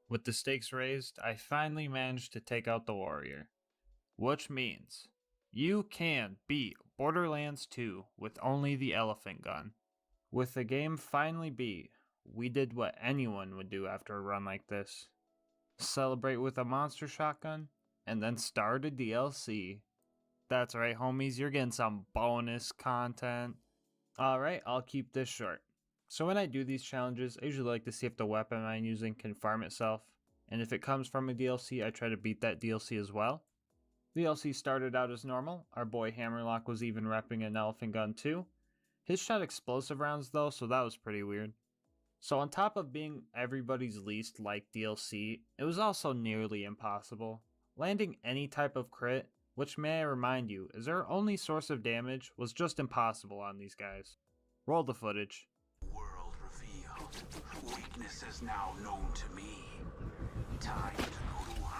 With the stakes raised, I finally managed to take out the warrior. Which means, you can beat Borderlands 2 with only the elephant gun. With the game finally beat, we did what anyone would do after a run like this. Celebrate with a monster shotgun, and then start a DLC. That's right homies, you're getting some bonus content. Alright, I'll keep this short. So when I do these challenges, I usually like to see if the weapon I'm using can farm itself, and if it comes from a DLC, I try to beat that DLC as well. The DLC started out as normal. Our boy Hammerlock was even repping an elephant gun too. His shot explosive rounds though, so that was pretty weird. So on top of being everybody's least liked DLC, it was also nearly impossible. Landing any type of crit, which may I remind you is our only source of damage, was just impossible on these guys. Roll the footage. World revealed. Weakness is now known to me. Time to go to work.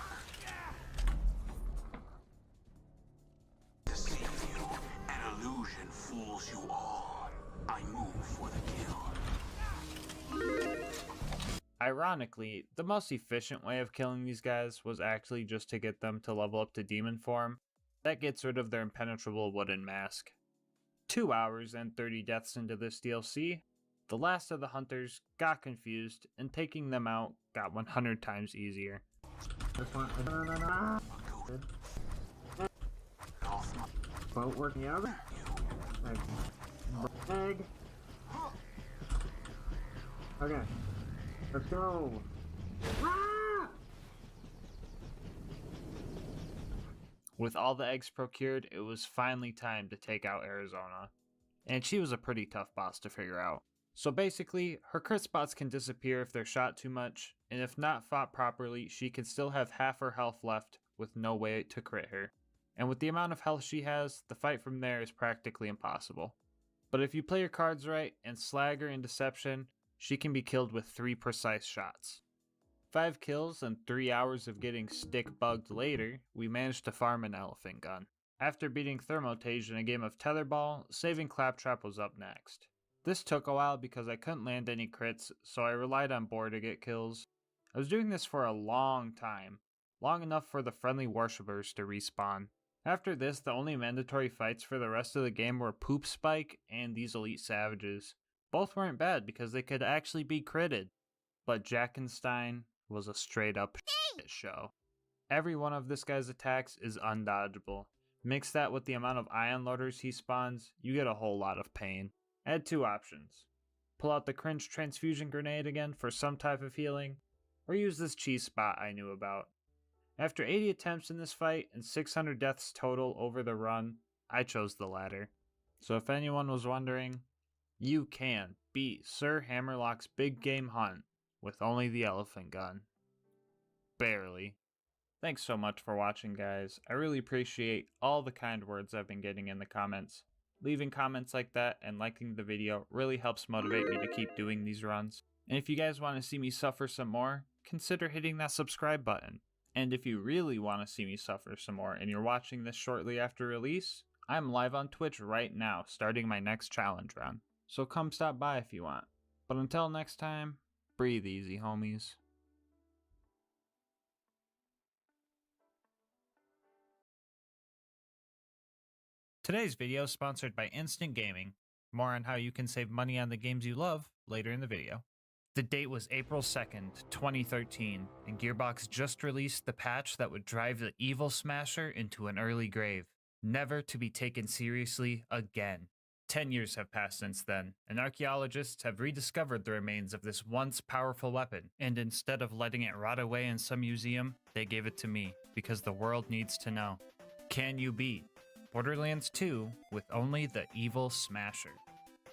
Deceive you. An illusion fools you all. I move for the kill. Ironically, the most efficient way of killing these guys was actually just to get them to level up to demon form. That gets rid of their impenetrable wooden mask. 2 hours and 30 deaths into this DLC, the last of the hunters got confused, and taking them out got 100 times easier. Boat working out. Egg. Okay, let's go. With all the eggs procured, it was finally time to take out Arizona. And she was a pretty tough boss to figure out. So basically, her crit spots can disappear if they're shot too much, and if not fought properly, she can still have half her health left with no way to crit her. and with the amount of health she has, the fight from there is practically impossible. But if you play your cards right and slag her in Deception, she can be killed with 3 precise shots. 5 kills and 3 hours of getting stick bugged later, we managed to farm an elephant gun. After beating Thermotage in a game of Tetherball, saving Claptrap was up next. This took a while because I couldn't land any crits, so I relied on Boar to get kills. I was doing this for a long time, long enough for the friendly worshippers to respawn. After this, the only mandatory fights for the rest of the game were Poop Spike and these elite savages. Both weren't bad because they could actually be critted, but Jackenstein was a straight up shit show. Every one of this guy's attacks is undodgeable. Mix that with the amount of Ion Loaders he spawns, you get a whole lot of pain. I had 2 options. Pull out the cringe transfusion grenade again for some type of healing, or use this cheese spot I knew about. After 80 attempts in this fight and 600 deaths total over the run, I chose the latter. So if anyone was wondering, you can beat Sir Hammerlock's big game hunt with only the elephant gun. Barely. Thanks so much for watching, guys. I really appreciate all the kind words I've been getting in the comments. Leaving comments like that and liking the video really helps motivate me to keep doing these runs. And if you guys want to see me suffer some more, consider hitting that subscribe button. And if you really want to see me suffer some more and you're watching this shortly after release, I'm live on Twitch right now starting my next challenge run. So come stop by if you want. But until next time, breathe easy, homies. Today's video is sponsored by Instant Gaming. More on how you can save money on the games you love later in the video. The date was April 2nd, 2013, and Gearbox just released the patch that would drive the Evil Smasher into an early grave, never to be taken seriously again. 10 years have passed since then, and archaeologists have rediscovered the remains of this once powerful weapon, and instead of letting it rot away in some museum, they gave it to me, because the world needs to know. Can you beat Borderlands 2 with only the Evil Smasher?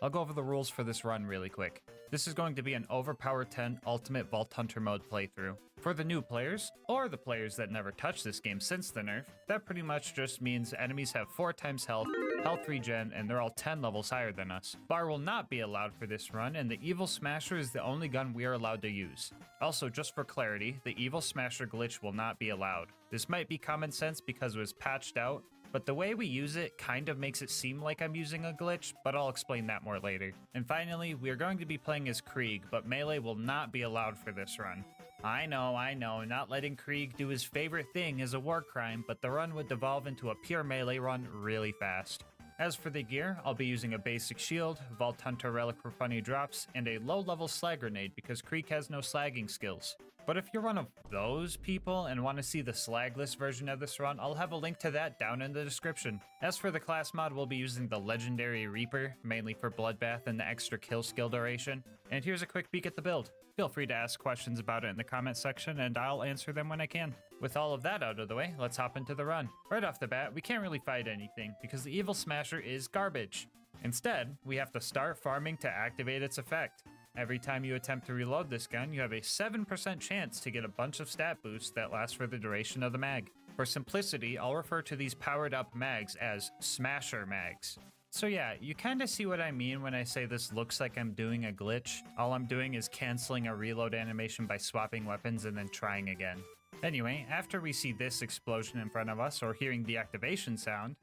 I'll go over the rules for this run really quick. This is going to be an Overpower 10 Ultimate Vault Hunter mode playthrough. For the new players, or the players that never touched this game since the nerf, that pretty much just means enemies have 4 times health, health regen, and they're all 10 levels higher than us. Bar will not be allowed for this run, and the Evil Smasher is the only gun we are allowed to use. Also, just for clarity, the Evil Smasher glitch will not be allowed. This might be common sense because it was patched out, but the way we use it kind of makes it seem like I'm using a glitch, but I'll explain that more later. And finally, we are going to be playing as Krieg, but melee will not be allowed for this run. I know, not letting Krieg do his favorite thing is a war crime, but the run would devolve into a pure melee run really fast. As for the gear, I'll be using a basic shield, Vault Hunter relic for funny drops, and a low-level slag grenade because Krieg has no slagging skills. But if you're one of those people and want to see the slagless version of this run, I'll have a link to that down in the description. As for the class mod, we'll be using the Legendary Reaper, mainly for Bloodbath and the extra kill skill duration. And here's a quick peek at the build. Feel free to ask questions about it in the comment section and I'll answer them when I can. With all of that out of the way, let's hop into the run. Right off the bat, we can't really fight anything because the Evil Smasher is garbage. Instead, we have to start farming to activate its effect. Every time you attempt to reload this gun, you have a 7% chance to get a bunch of stat boosts that last for the duration of the mag. For simplicity, I'll refer to these powered up mags as Smasher mags. So yeah, you kinda see what I mean when I say this looks like I'm doing a glitch. All I'm doing is canceling a reload animation by swapping weapons and then trying again. Anyway, after we see this explosion in front of us or hearing the activation sound,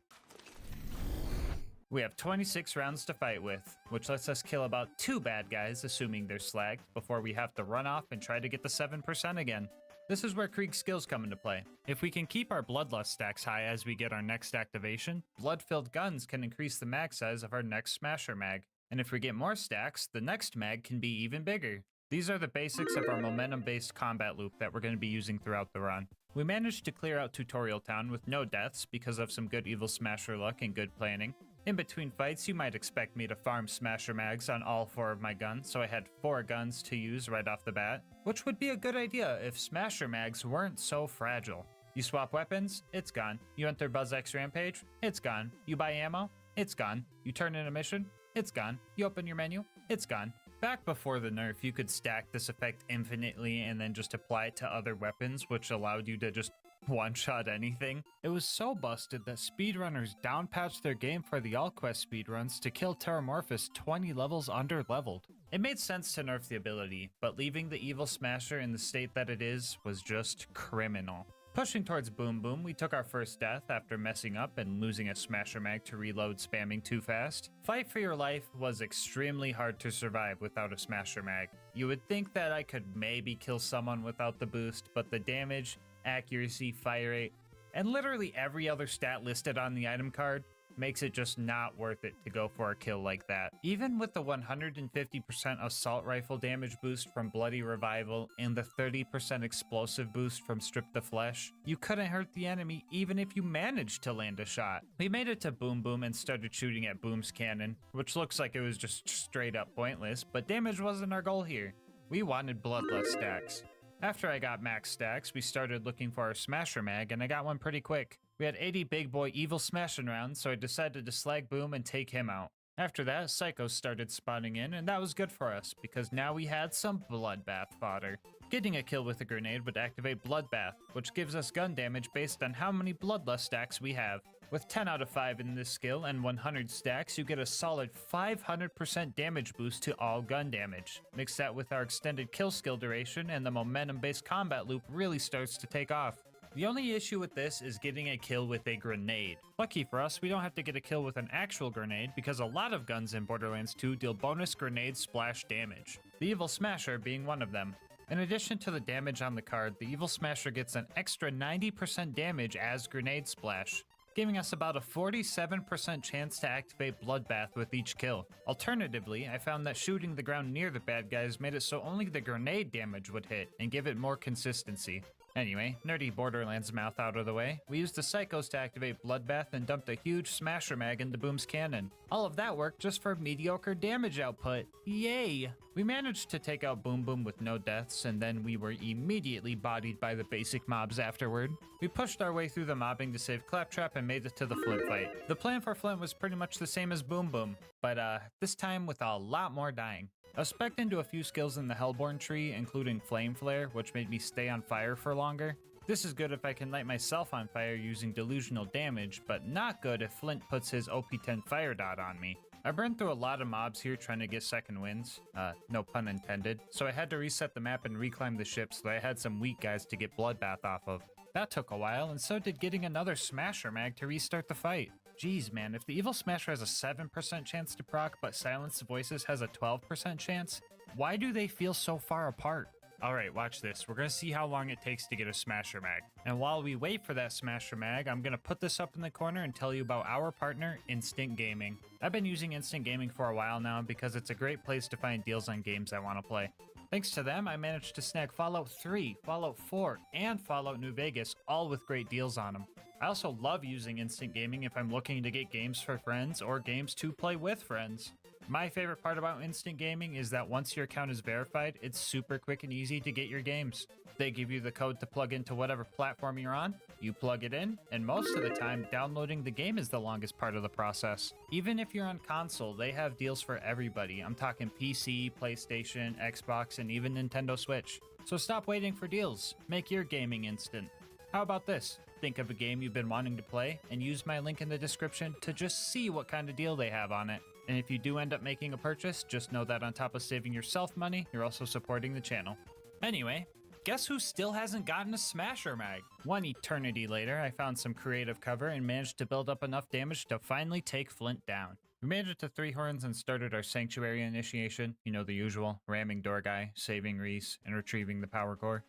we have 26 rounds to fight with, which lets us kill about 2 bad guys, assuming they're slagged, before we have to run off and try to get the 7% again. This is where Krieg's skills come into play. If we can keep our Bloodlust stacks high as we get our next activation, blood-filled guns can increase the mag size of our next Smasher mag. And if we get more stacks, the next mag can be even bigger. These are the basics of our momentum-based combat loop that we're going to be using throughout the run. We managed to clear out Tutorial Town with no deaths because of some good Evil Smasher luck and good planning. In between fights, you might expect me to farm Smasher mags on all 4 of my guns, so I had 4 guns to use right off the bat, which would be a good idea if Smasher mags weren't so fragile. You swap weapons, it's gone. You enter BuzzX Rampage, it's gone. You buy ammo, it's gone. You turn in a mission, it's gone. You open your menu, it's gone. Back before the nerf, you could stack this effect infinitely and then just apply it to other weapons, which allowed you to just one-shot anything. It was so busted that speedrunners downpatched their game for the AllQuest speedruns to kill Terramorphous 20 levels under-leveled. It made sense to nerf the ability, but leaving the Evil Smasher in the state that it is was just criminal. Pushing towards Boom Boom, we took our first death after messing up and losing a Smasher Mag to reload spamming too fast. Fight for Your Life was extremely hard to survive without a Smasher Mag. You would think that I could maybe kill someone without the boost, but the damage, accuracy, fire rate, and literally every other stat listed on the item card makes it just not worth it to go for a kill like that. Even with the 150% assault rifle damage boost from Bloody Revival and the 30% explosive boost from Strip the Flesh, you couldn't hurt the enemy even if you managed to land a shot. We made it to Boom Boom and started shooting at Boom's cannon, which looks like it was just straight up pointless, but damage wasn't our goal here. We wanted bloodless stacks. After I got max stacks, we started looking for our Smasher Mag, and I got one pretty quick. We had 80 big boy evil smashing rounds, so I decided to slag Boom and take him out. After that, Psychos started spawning in, and that was good for us, because now we had some Bloodbath fodder. Getting a kill with a grenade would activate Bloodbath, which gives us gun damage based on how many Bloodlust stacks we have. With 10 out of 5 in this skill and 100 stacks, you get a solid 500% damage boost to all gun damage. Mix that with our extended kill skill duration, and the momentum-based combat loop really starts to take off. The only issue with this is getting a kill with a grenade. Lucky for us, we don't have to get a kill with an actual grenade because a lot of guns in Borderlands 2 deal bonus grenade splash damage, the Evil Smasher being one of them. In addition to the damage on the card, the Evil Smasher gets an extra 90% damage as grenade splash, giving us about a 47% chance to activate Bloodbath with each kill. Alternatively, I found that shooting the ground near the bad guys made it so only the grenade damage would hit and give it more consistency. Anyway, nerdy Borderlands mouth out of the way, we used the Psychos to activate Bloodbath and dumped a huge Smasher Mag into Boom's cannon. All of that worked just for mediocre damage output. Yay! We managed to take out Boom Boom with no deaths, and then we were immediately bodied by the basic mobs afterward. We pushed our way through the mobbing to save Claptrap and made it to the Flint fight. The plan for Flint was pretty much the same as Boom Boom, but this time with a lot more dying. I was specced into a few skills in the Hellborn tree, including Flame Flare, which made me stay on fire for longer. This is good if I can light myself on fire using delusional damage, but not good if Flint puts his OP10 fire dot on me. I burned through a lot of mobs here trying to get second wins, no pun intended, so I had to reset the map and reclimb the ship so that I had some weak guys to get Bloodbath off of. That took a while, and so did getting another Smasher Mag to restart the fight. Jeez man, if the Evil Smasher has a 7% chance to proc, but Silence Voices has a 12% chance, why do they feel so far apart? Alright, watch this. We're gonna see how long it takes to get a Smasher Mag. And while we wait for that Smasher Mag, I'm gonna put this up in the corner and tell you about our partner, Instant Gaming. I've been using Instant Gaming for a while now because it's a great place to find deals on games I want to play. Thanks to them, I managed to snag Fallout 3, Fallout 4, and Fallout New Vegas, all with great deals on them. I also love using Instant Gaming if I'm looking to get games for friends or games to play with friends. My favorite part about Instant Gaming is that once your account is verified, it's super quick and easy to get your games. They give you the code to plug into whatever platform you're on, you plug it in, and most of the time, downloading the game is the longest part of the process. Even if you're on console, they have deals for everybody. I'm talking PC, PlayStation, Xbox, and even Nintendo Switch. So stop waiting for deals. Make your gaming instant. How about this? Think of a game you've been wanting to play and use my link in the description to just see what kind of deal they have on it. And if you do end up making a purchase, just know that on top of saving yourself money, you're also supporting the channel. Anyway, guess who still hasn't gotten a Smasher Mag? One eternity later, I found some creative cover and managed to build up enough damage to finally take Flint down. We made it to 3 Horns and started our Sanctuary initiation. You know the usual, ramming door guy, saving Reese, and retrieving the power core.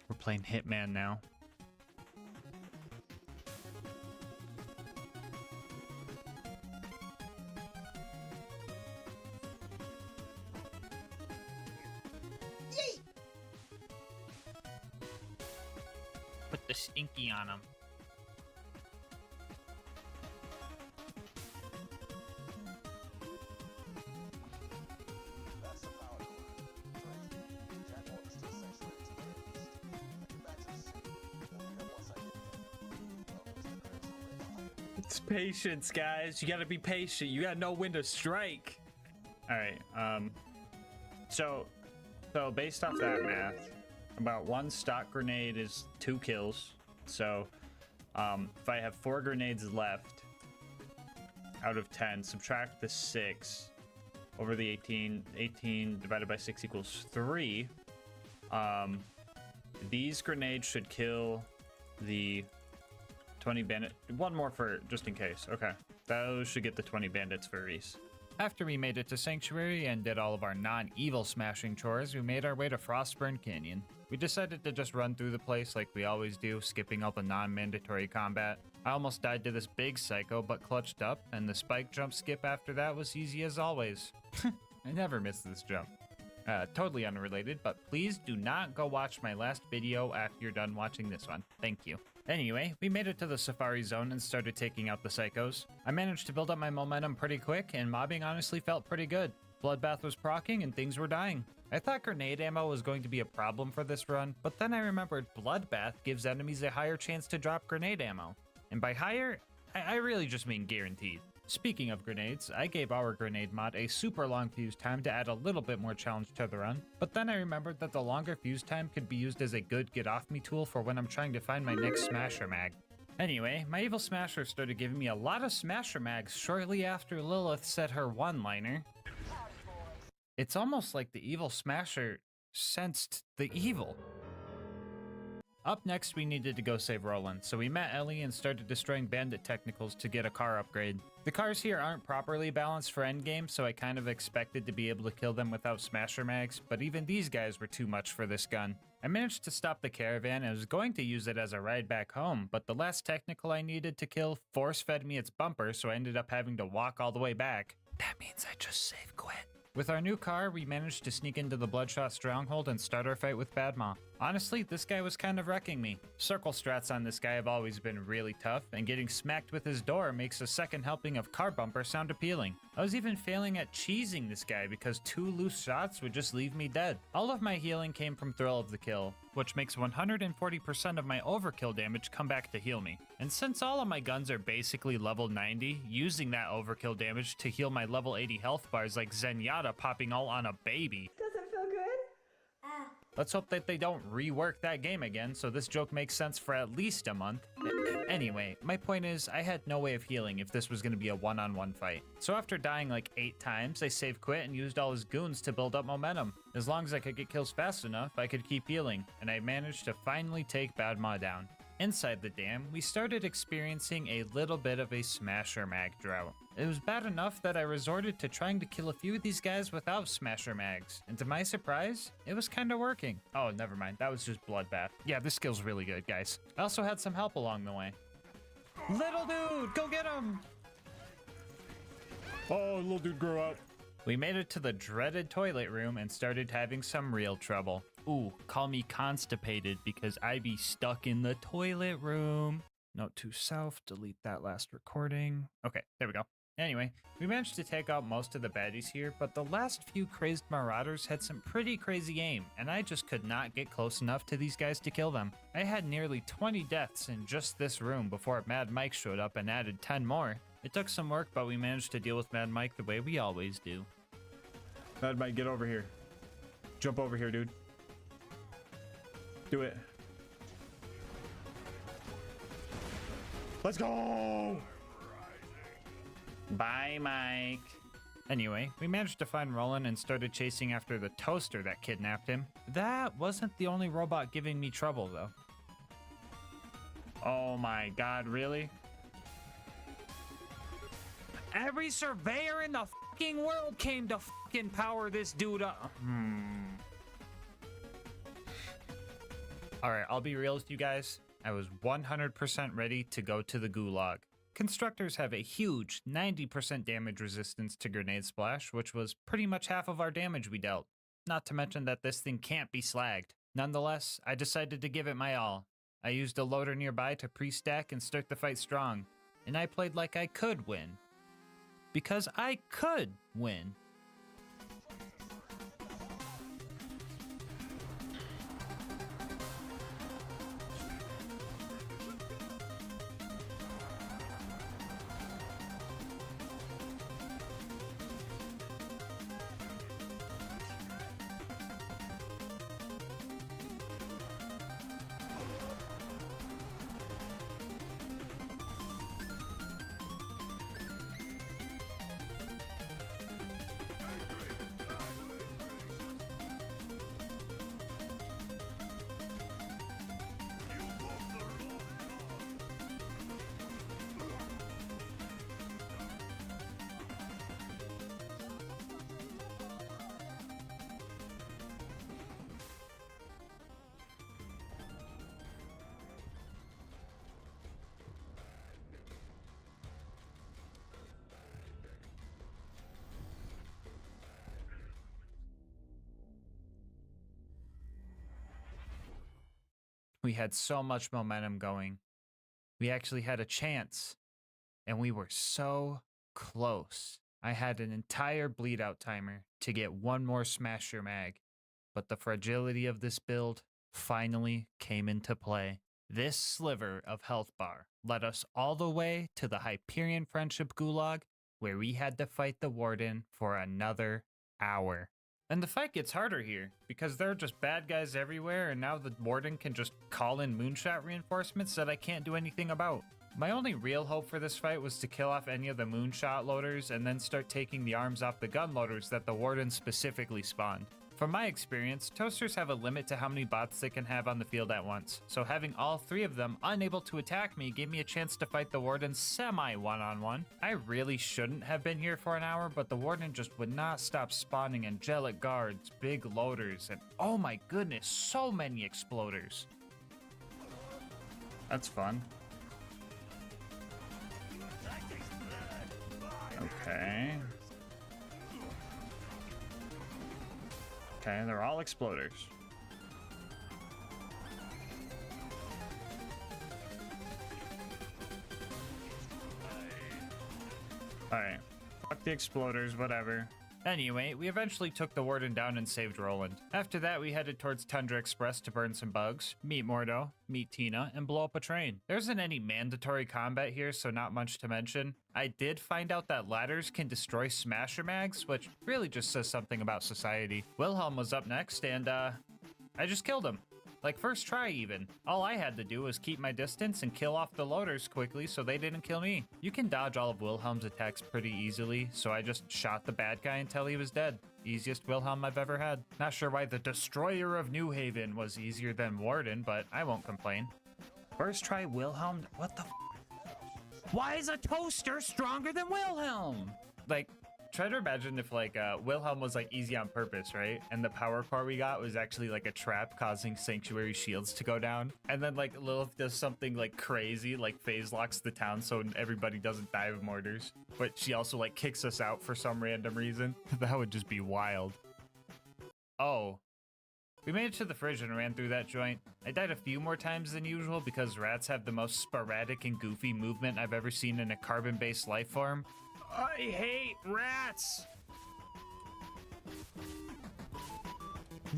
We're playing Hitman now. Put the stinky on him. It's patience, guys. You gotta be patient. You gotta know when to strike. All right. So based off that math, about 1 stock grenade is 2 kills. So if I have 4 grenades left out of 10, subtract the 6 over the 18. 18 divided by 6 equals 3. These grenades should kill the 20 bandit. One more for just in case. Okay. Those should get the 20 bandits for Reese. After we made it to Sanctuary and did all of our non-evil smashing chores, we made our way to Frostburn Canyon. We decided to just run through the place like we always do, skipping all the non-mandatory combat. I almost died to this big psycho, but clutched up, and the spike jump skip after that was easy as always. I never miss this jump. Totally unrelated, but please do not go watch my last video after you're done watching this one. Thank you. Anyway, we made it to the Safari Zone and started taking out the psychos. I managed to build up my momentum pretty quick, and mobbing honestly felt pretty good. Bloodbath was proccing and things were dying. I thought grenade ammo was going to be a problem for this run, but then I remembered Bloodbath gives enemies a higher chance to drop grenade ammo. And by higher, I really just mean guaranteed. Speaking of grenades, I gave our grenade mod a super long fuse time to add a little bit more challenge to the run, but then I remembered that the longer fuse time could be used as a good get off me tool for when I'm trying to find my next smasher mag. Anyway, my evil smasher started giving me a lot of smasher mags shortly after Lilith said her one-liner. It's almost like the evil smasher sensed the evil. Up next, we needed to go save Roland, so we met Ellie and started destroying bandit technicals to get a car upgrade. The cars here aren't properly balanced for endgame, so I kind of expected to be able to kill them without smasher mags, but even these guys were too much for this gun. I managed to stop the caravan and was going to use it as a ride back home, but the last technical I needed to kill force-fed me its bumper, so I ended up having to walk all the way back. That means I just save quit. With our new car, we managed to sneak into the Bloodshot stronghold and start our fight with Badmaw. Honestly, this guy was kind of wrecking me. Circle strats on this guy have always been really tough, and getting smacked with his door makes a second helping of car bumper sound appealing. I was even failing at cheesing this guy because 2 loose shots would just leave me dead. All of my healing came from Thrill of the Kill, which makes 140% of my overkill damage come back to heal me. And since all of my guns are basically level 90, using that overkill damage to heal my level 80 health bars like Zenyatta popping all on a baby. Does it feel good? Let's hope that they don't rework that game again, so this joke makes sense for at least a month. Anyway, my point is, I had no way of healing if this was going to be a one-on-one fight. So after dying like 8 times, I save quit and used all his goons to build up momentum. As long as I could get kills fast enough, I could keep healing, and I managed to finally take Badmaw down. Inside the dam, we started experiencing a little bit of a smasher mag drought. It was bad enough that I resorted to trying to kill a few of these guys without smasher mags, and to my surprise, it was kinda working. Oh, never mind, that was just Bloodbath. Yeah, this skill's really good, guys. I also had some help along the way. Little dude, go get him! Oh, little dude, grow up. We made it to the dreaded toilet room and started having some real trouble. Ooh, call me constipated because I be stuck in the toilet room. Note to self, delete that last recording. Okay, there we go. Anyway, we managed to take out most of the baddies here, but the last few crazed marauders had some pretty crazy aim, and I just could not get close enough to these guys to kill them. I had nearly 20 deaths in just this room before Mad Mike showed up and added 10 more. It took some work, but we managed to deal with Mad Mike the way we always do. Mad Mike, get over here. Jump over here, dude. Do it. Let's go! Bye, Mike. Anyway, we managed to find Roland and started chasing after the toaster that kidnapped him. That wasn't the only robot giving me trouble, though. Oh my god, really? Every surveyor in the fucking world came to fucking power this dude up. Alright, I'll be real with you guys. I was 100% ready to go to the gulag. Constructors have a huge 90% damage resistance to grenade splash, which was pretty much half of our damage we dealt. Not to mention that this thing can't be slagged. Nonetheless, I decided to give it my all. I used a loader nearby to pre-stack and start the fight strong. And I played like I could win. Because I could win. We had so much momentum going. We actually had a chance. And we were so close. I had an entire bleed out timer to get one more Smasher mag. But the fragility of this build finally came into play. This sliver of health bar led us all the way to the Hyperion Friendship Gulag, where we had to fight the Warden for another hour. And the fight gets harder here, because there are just bad guys everywhere, and now the Warden can just call in moonshot reinforcements that I can't do anything about. My only real hope for this fight was to kill off any of the moonshot loaders and then start taking the arms off the gun loaders that the Warden specifically spawned. From my experience, toasters have a limit to how many bots they can have on the field at once, so having all 3 of them unable to attack me gave me a chance to fight the Warden semi-one-on-one. I really shouldn't have been here for an hour, but the Warden just would not stop spawning angelic guards, big loaders, and oh my goodness, so many exploders. That's fun. Okay. Okay, they're all exploders. Alright. Fuck the exploders, whatever. Anyway, we eventually took the Warden down and saved Roland. After that, we headed towards Tundra Express to burn some bugs, meet Mordo, meet Tina, and blow up a train. There isn't any mandatory combat here, so not much to mention. I did find out that ladders can destroy Smasher mags, which really just says something about society. Wilhelm was up next, and I just killed him. Like, first try even. All I had to do was keep my distance and kill off the loaders quickly so they didn't kill me. You can dodge all of Wilhelm's attacks pretty easily, so I just shot the bad guy until he was dead. Easiest Wilhelm I've ever had. Not sure why the Destroyer of New Haven was easier than Warden, but I won't complain. First try Wilhelm? What the f? Why is a toaster stronger than Wilhelm? Like, try to imagine if like Wilhelm was like easy on purpose, right? And the power core we got was actually like a trap causing sanctuary shields to go down. And then like Lilith does something like crazy, like phase locks the town so everybody doesn't die of mortars. But she also like kicks us out for some random reason. That would just be wild. Oh. We made it to the fridge and ran through that joint. I died a few more times than usual because rats have the most sporadic and goofy movement I've ever seen in a carbon-based life form. I hate rats!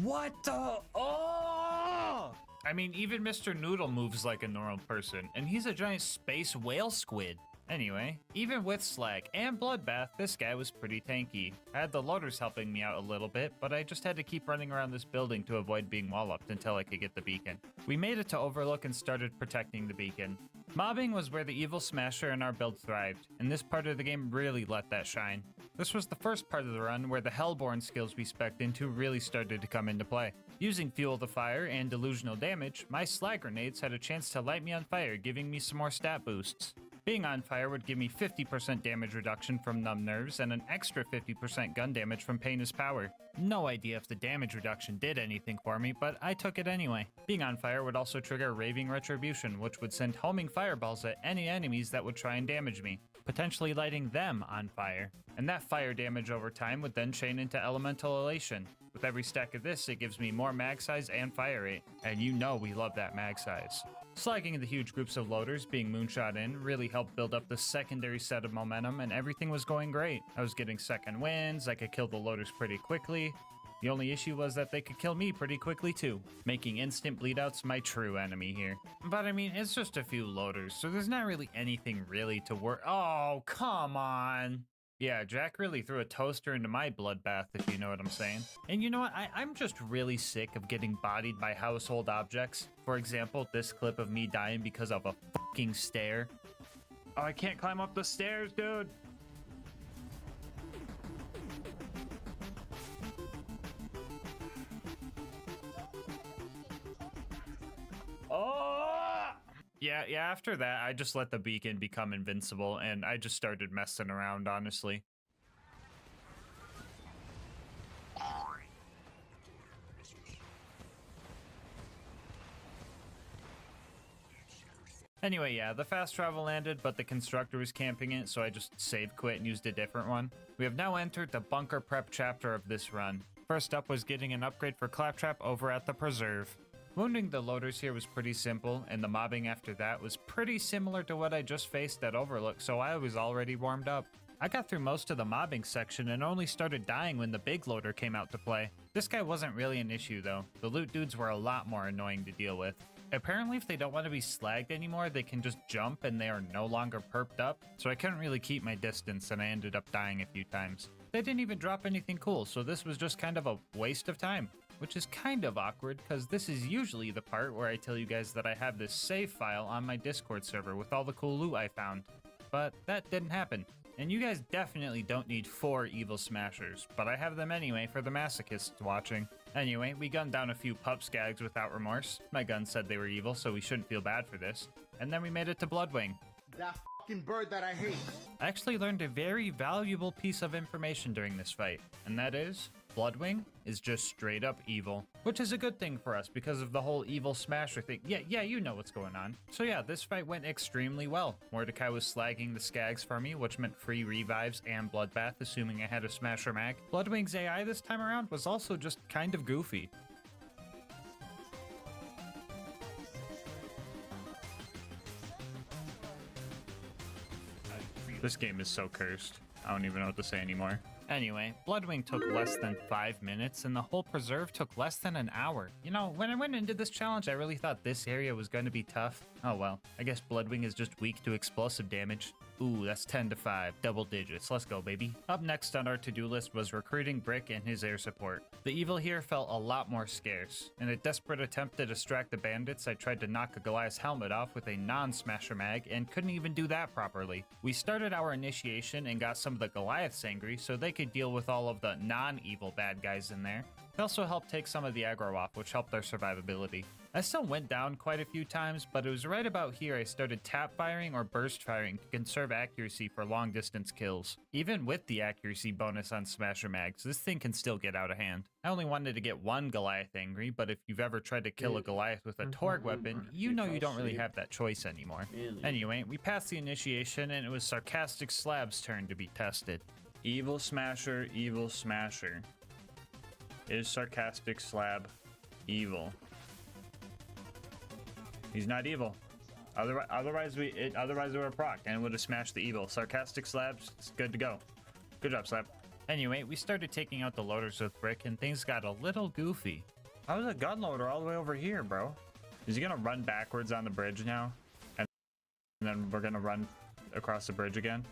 What the? Oh! I mean, even Mr. Noodle moves like a normal person, and he's a giant space whale squid. Anyway, even with Slag and Bloodbath, this guy was pretty tanky. I had the loaders helping me out a little bit, but I just had to keep running around this building to avoid being wall-upped until I could get the beacon. We made it to Overlook and started protecting the beacon. Mobbing was where the evil Smasher in our build thrived, and this part of the game really let that shine. This was the first part of the run where the Hellborn skills we spec'd into really started to come into play. Using Fuel the Fire and Delusional Damage, my Slag grenades had a chance to light me on fire, giving me some more stat boosts. Being on fire would give me 50% damage reduction from Numb Nerves and an extra 50% gun damage from Pain is Power. No idea if the damage reduction did anything for me, but I took it anyway. Being on fire would also trigger Raving Retribution, which would send homing fireballs at any enemies that would try and damage me, potentially lighting them on fire. And that fire damage over time would then chain into Elemental Elation. With every stack of this, it gives me more mag size and fire rate, and you know we love that mag size. Slagging the huge groups of loaders being moonshot in really helped build up the secondary set of momentum, and everything was going great. I was getting second wins, I could kill the loaders pretty quickly. The only issue was that they could kill me pretty quickly too, making instant bleedouts my true enemy here. But I mean, it's just a few loaders, so there's not really anything really to worry. Oh, come on! Yeah, Jack really threw a toaster into my bloodbath, if you know what I'm saying. And you know what? I'm just really sick of getting bodied by household objects. For example, this clip of me dying because of a fucking stair. Oh, I can't climb up the stairs, dude! Oh! Yeah, after that, I just let the beacon become invincible, and I just started messing around, honestly. Anyway, yeah, the fast travel landed, but the constructor was camping it, so I just save quit and used a different one. We have now entered the bunker prep chapter of this run. First up was getting an upgrade for Claptrap over at the Preserve. Wounding the loaders here was pretty simple, and the mobbing after that was pretty similar to what I just faced at Overlook, so I was already warmed up. I got through most of the mobbing section and only started dying when the big loader came out to play. This guy wasn't really an issue though. The loot dudes were a lot more annoying to deal with. Apparently if they don't want to be slagged anymore, they can just jump and they are no longer perked up, so I couldn't really keep my distance and I ended up dying a few times. They didn't even drop anything cool, so this was just kind of a waste of time. Which is kind of awkward, because this is usually the part where I tell you guys that I have this save file on my Discord server with all the cool loot I found. But that didn't happen. And you guys definitely don't need 4 evil smashers, but I have them anyway for the masochists watching. Anyway, we gunned down a few pup skags without remorse. My gun said they were evil, so we shouldn't feel bad for this. And then we made it to Bloodwing. That fucking bird that I hate. I actually learned a very valuable piece of information during this fight, and that is, Bloodwing is just straight up evil, which is a good thing for us because of the whole evil smasher thing. Yeah, you know what's going on. So yeah, this fight went extremely well. Mordecai was slagging the skags for me, which meant free revives and bloodbath, assuming I had a smasher mag. Bloodwing's AI this time around was also just kind of goofy. This game is so cursed. I don't even know what to say anymore. Anyway, Bloodwing took less than 5 minutes, and the whole preserve took less than an hour. You know, when I went into this challenge, I really thought this area was going to be tough. Oh well, I guess Bloodwing is just weak to explosive damage. Ooh, that's 10 to 5, double digits. Let's go, baby. Up next on our to-do list was recruiting Brick and his air support. The evil here felt a lot more scarce. In a desperate attempt to distract the bandits, I tried to knock a Goliath's helmet off with a non-smasher mag and couldn't even do that properly. We started our initiation and got some of the Goliaths angry so they could deal with all of the non-evil bad guys in there. They also helped take some of the aggro off, which helped their survivability. I still went down quite a few times, but it was right about here I started tap firing or burst firing to conserve accuracy for long distance kills. Even with the accuracy bonus on Smasher Mags, this thing can still get out of hand. I only wanted to get one Goliath angry, but if you've ever tried to kill a Goliath with a Torgue weapon, you know you don't really have that choice anymore. Anyway, we passed the initiation and it was Sarcastic Slab's turn to be tested. Evil Smasher, Evil Smasher. Is Sarcastic Slab evil? He's not evil. Otherwise we would have procced and it would have smashed the evil. Sarcastic Slabs, it's good to go. Good job, Slab. Anyway, we started taking out the loaders with Brick and things got a little goofy. How is a gun loader all the way over here, bro? Is he gonna run backwards on the bridge now? And then we're gonna run across the bridge again?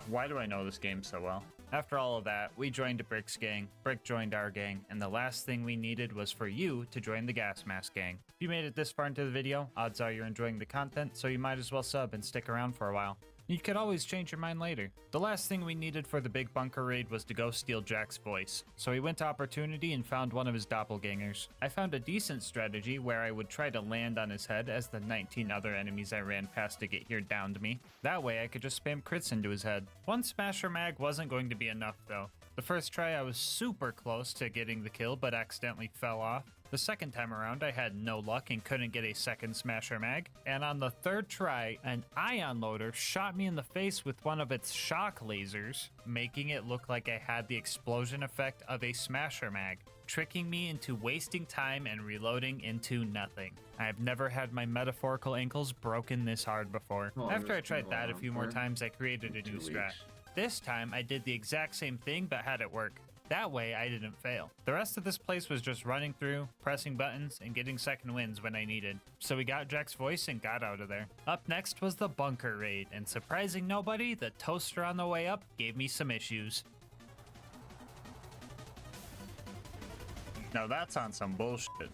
Why do I know this game so well? After all of that, we joined Brick's gang, Brick joined our gang, and the last thing we needed was for you to join the Gasmask gang. If you made it this far into the video, odds are you're enjoying the content, so you might as well sub and stick around for a while. You could always change your mind later. The last thing we needed for the big bunker raid was to go steal Jack's voice, so we went to Opportunity and found one of his doppelgangers. I found a decent strategy where I would try to land on his head as the 19 other enemies I ran past to get here downed me. That way I could just spam crits into his head. One Smasher Mag wasn't going to be enough though. The first try I was super close to getting the kill but accidentally fell off. The second time around I had no luck and couldn't get a second Smasher Mag. And on the third try, an ion loader shot me in the face with one of its shock lasers, making it look like I had the explosion effect of a Smasher Mag, tricking me into wasting time and reloading into nothing. I have never had my metaphorical ankles broken this hard before. After I tried that a few more times, I created a new strat. This time I did the exact same thing but had it work. That way I didn't fail. The rest of this place was just running through, pressing buttons, and getting second wins when I needed. So we got Jack's voice and got out of there. Up next was the bunker raid, and surprising nobody, the toaster on the way up gave me some issues. Now that's on some bullshit.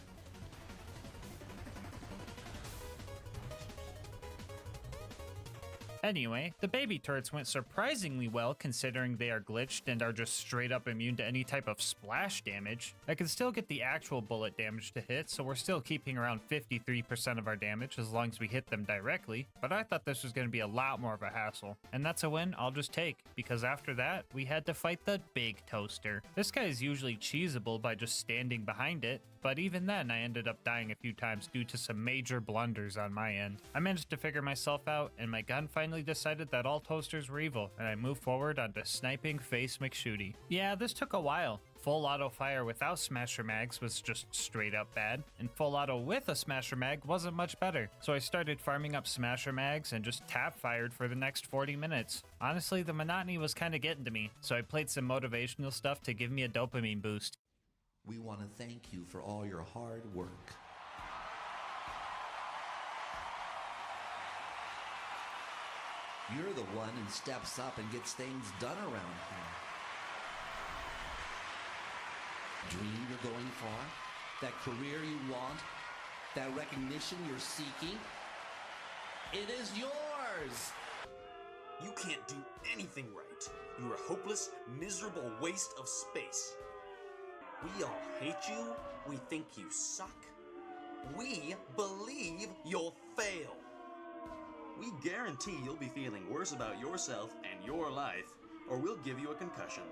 Anyway, the baby turrets went surprisingly well considering they are glitched and are just straight up immune to any type of splash damage. I can still get the actual bullet damage to hit, so we're still keeping around 53% of our damage as long as we hit them directly, but I thought this was going to be a lot more of a hassle. And that's a win I'll just take, because after that, we had to fight the big toaster. This guy is usually cheesable by just standing behind it, but even then I ended up dying a few times due to some major blunders on my end. I managed to figure myself out, and my gun finally decided that all toasters were evil, and I moved forward onto sniping Face McShooty. Yeah, this took a while. Full auto fire without smasher mags was just straight up bad, and full auto with a smasher mag wasn't much better. So I started farming up smasher mags and just tap fired for the next 40 minutes. Honestly, the monotony was kinda getting to me, so I played some motivational stuff to give me a dopamine boost. We want to thank you for all your hard work. You're the one who steps up and gets things done around here. Dream you're going for, that career you want, that recognition you're seeking, it is yours! You can't do anything right. You're a hopeless, miserable waste of space. We all hate you. We think you suck. We believe you'll fail. We guarantee you'll be feeling worse about yourself and your life, or we'll give you a concussion.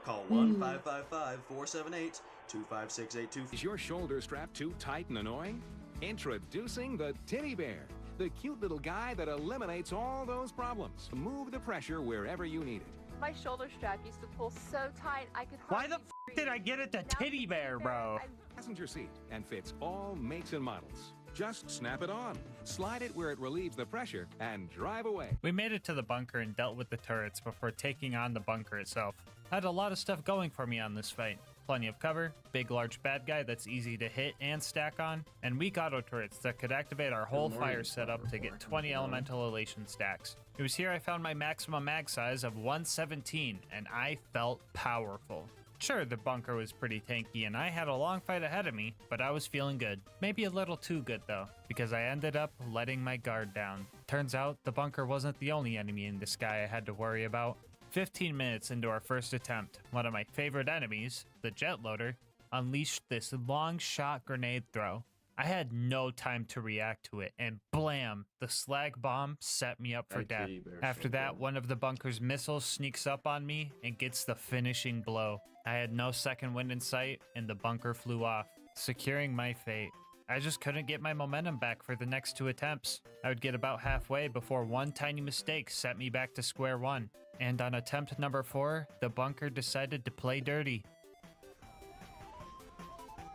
Call 1-555-478-25682. Is your shoulder strap too tight and annoying? Introducing the Titty Bear, the cute little guy that eliminates all those problems. Move the pressure wherever you need it. My shoulder strap used to pull so tight I could Why hardly the f did I get it to Titty Bear, bro? Passenger seat and fits all makes and models. Just snap it on, slide it where it relieves the pressure, and drive away. We made it to the bunker and dealt with the turrets before taking on the bunker itself. I had a lot of stuff going for me on this fight. Plenty of cover, big large bad guy that's easy to hit and stack on, and weak auto turrets that could activate our whole fire setup to get 20 elemental elation stacks. It was here I found my maximum mag size of 117, and I felt powerful. Sure, the bunker was pretty tanky and I had a long fight ahead of me, but I was feeling good. Maybe a little too good though, because I ended up letting my guard down. Turns out, the bunker wasn't the only enemy in the sky I had to worry about. 15 minutes into our first attempt, one of my favorite enemies, the jet loader, unleashed this long shot grenade throw. I had no time to react to it, and blam, the slag bomb set me up for death. After that, one of the bunker's missiles sneaks up on me and gets the finishing blow. I had no second wind in sight, and the bunker flew off, securing my fate. I just couldn't get my momentum back for the next two attempts. I would get about halfway before one tiny mistake set me back to square one. And on attempt number 4, the bunker decided to play dirty.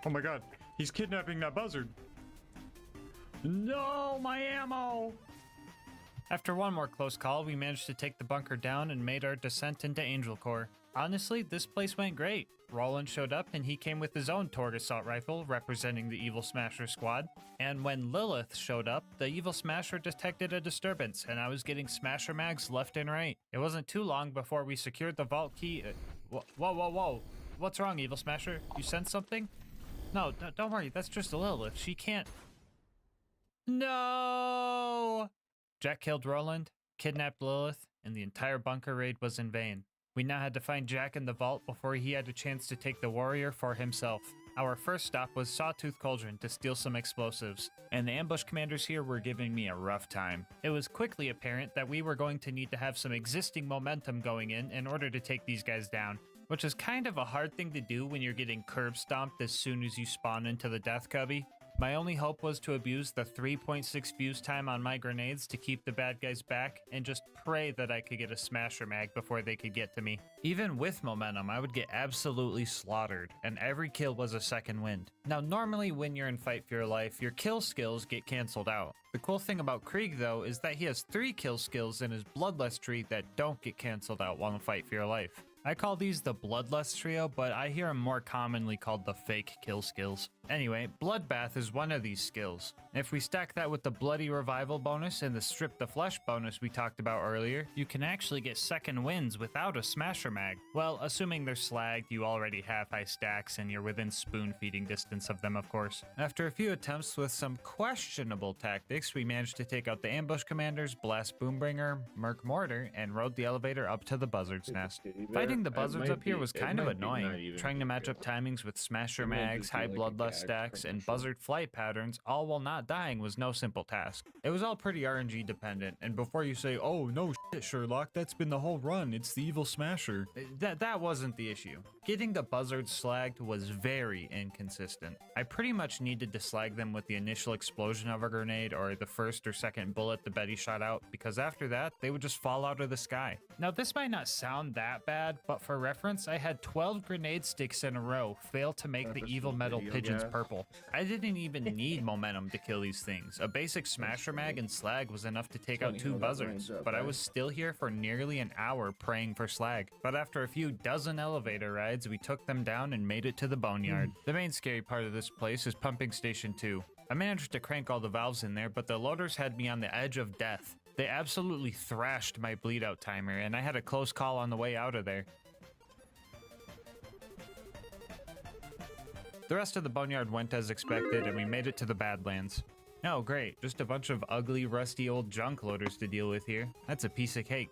Oh my god, he's kidnapping that buzzard. No, my ammo! After one more close call, we managed to take the bunker down and made our descent into Angel Core. Honestly, this place went great. Roland showed up and he came with his own Torg assault rifle representing the Evil Smasher squad. And when Lilith showed up, the Evil Smasher detected a disturbance and I was getting Smasher mags left and right. It wasn't too long before we secured the vault key. Whoa. What's wrong, Evil Smasher? You sensed something? No, don't worry, that's just Lilith. She can't... No! Jack killed Roland, kidnapped Lilith, and the entire bunker raid was in vain. We now had to find Jack in the vault before he had a chance to take the warrior for himself. Our first stop was Sawtooth Cauldron to steal some explosives, and the ambush commanders here were giving me a rough time. It was quickly apparent that we were going to need to have some existing momentum going in order to take these guys down, which is kind of a hard thing to do when you're getting curb stomped as soon as you spawn into the death cubby. My only hope was to abuse the 3.6 fuse time on my grenades to keep the bad guys back and just pray that I could get a smasher mag before they could get to me. Even with momentum, I would get absolutely slaughtered, and every kill was a second wind. Now, normally when you're in Fight for Your Life, your kill skills get canceled out. The cool thing about Krieg, though, is that he has 3 kill skills in his Bloodlust tree that don't get canceled out while in Fight for Your Life. I call these the Bloodlust trio, but I hear them more commonly called the fake kill skills. Anyway, Bloodbath is one of these skills. If we stack that with the Bloody Revival bonus and the Strip the Flesh bonus we talked about earlier, you can actually get second wins without a Smasher Mag. Well, assuming they're slagged, you already have high stacks, and you're within spoon feeding distance of them, of course. After a few attempts with some questionable tactics, we managed to take out the Ambush Commanders, Blast Boombringer, Merc Mortar, and rode the elevator up to the Buzzard's Nest. Fighting the Buzzards up here was kind of annoying. Trying to match up timings with Smasher Mags, high Bloodlust stacks, and Buzzard flight patterns, all while not dying, was no simple task. It was all pretty RNG dependent, and before you say, oh no shit Sherlock, that's been the whole run, it's the evil Smasher, that wasn't the issue. Getting the Buzzards slagged was very inconsistent. I pretty much needed to slag them with the initial explosion of a grenade or the first or second bullet the Betty shot out, because after that, they would just fall out of the sky. Now this might not sound that bad, but for reference, I had 12 grenade sticks in a row fail to make the evil metal pigeons purple. I didn't even need momentum to kill these things. A basic Smasher Mag and slag was enough to take out 2 Buzzards, but I was still here for nearly an hour praying for slag. But after a few dozen elevator rides, we took them down and made it to the boneyard. The main scary part of this place is Pumping Station 2. I managed to crank all the valves in there, but the loaders had me on the edge of death. They absolutely thrashed my bleed out timer, and I had a close call on the way out of there. The rest of the boneyard went as expected, and we made it to the Badlands. Oh great, just a bunch of ugly, rusty old junk loaders to deal with here. That's a piece of cake.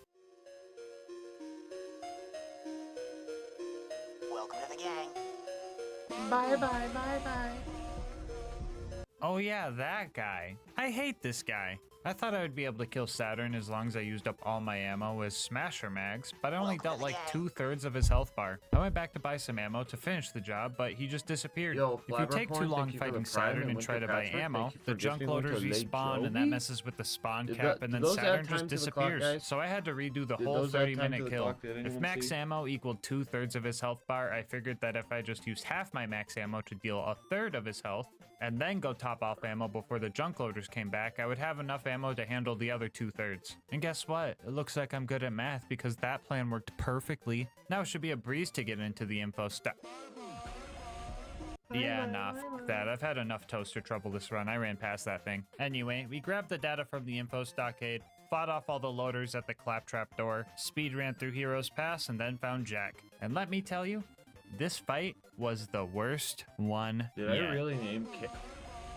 Welcome to the gang. Bye bye, bye bye. Oh yeah, that guy. I hate this guy. I thought I would be able to kill Saturn as long as I used up all my ammo with Smasher Mags, but I only dealt like 2/3 of his health bar. I went back to buy some ammo to finish the job, but he just disappeared. If you take too long fighting Saturn and try to buy ammo, the junk loaders respawn and that messes with the spawn cap, and then Saturn just disappears. So I had to redo the whole 30-minute kill. If max ammo equaled 2/3 of his health bar, I figured that if I just used half my max ammo to deal 1/3 of his health, and then go top off ammo before the junk loaders came back, I would have enough ammo to handle the other 2/3. And guess what? It looks like I'm good at math because that plan worked perfectly. Now it should be a breeze to get into the info stuff. Yeah, nah, fuck that. I've had enough toaster trouble this run. I ran past that thing. Anyway, we grabbed the data from the info stockade, fought off all the loaders at the claptrap door, speed ran through Heroes Pass, and then found Jack. And let me tell you, this fight was the worst one Did yet. I really name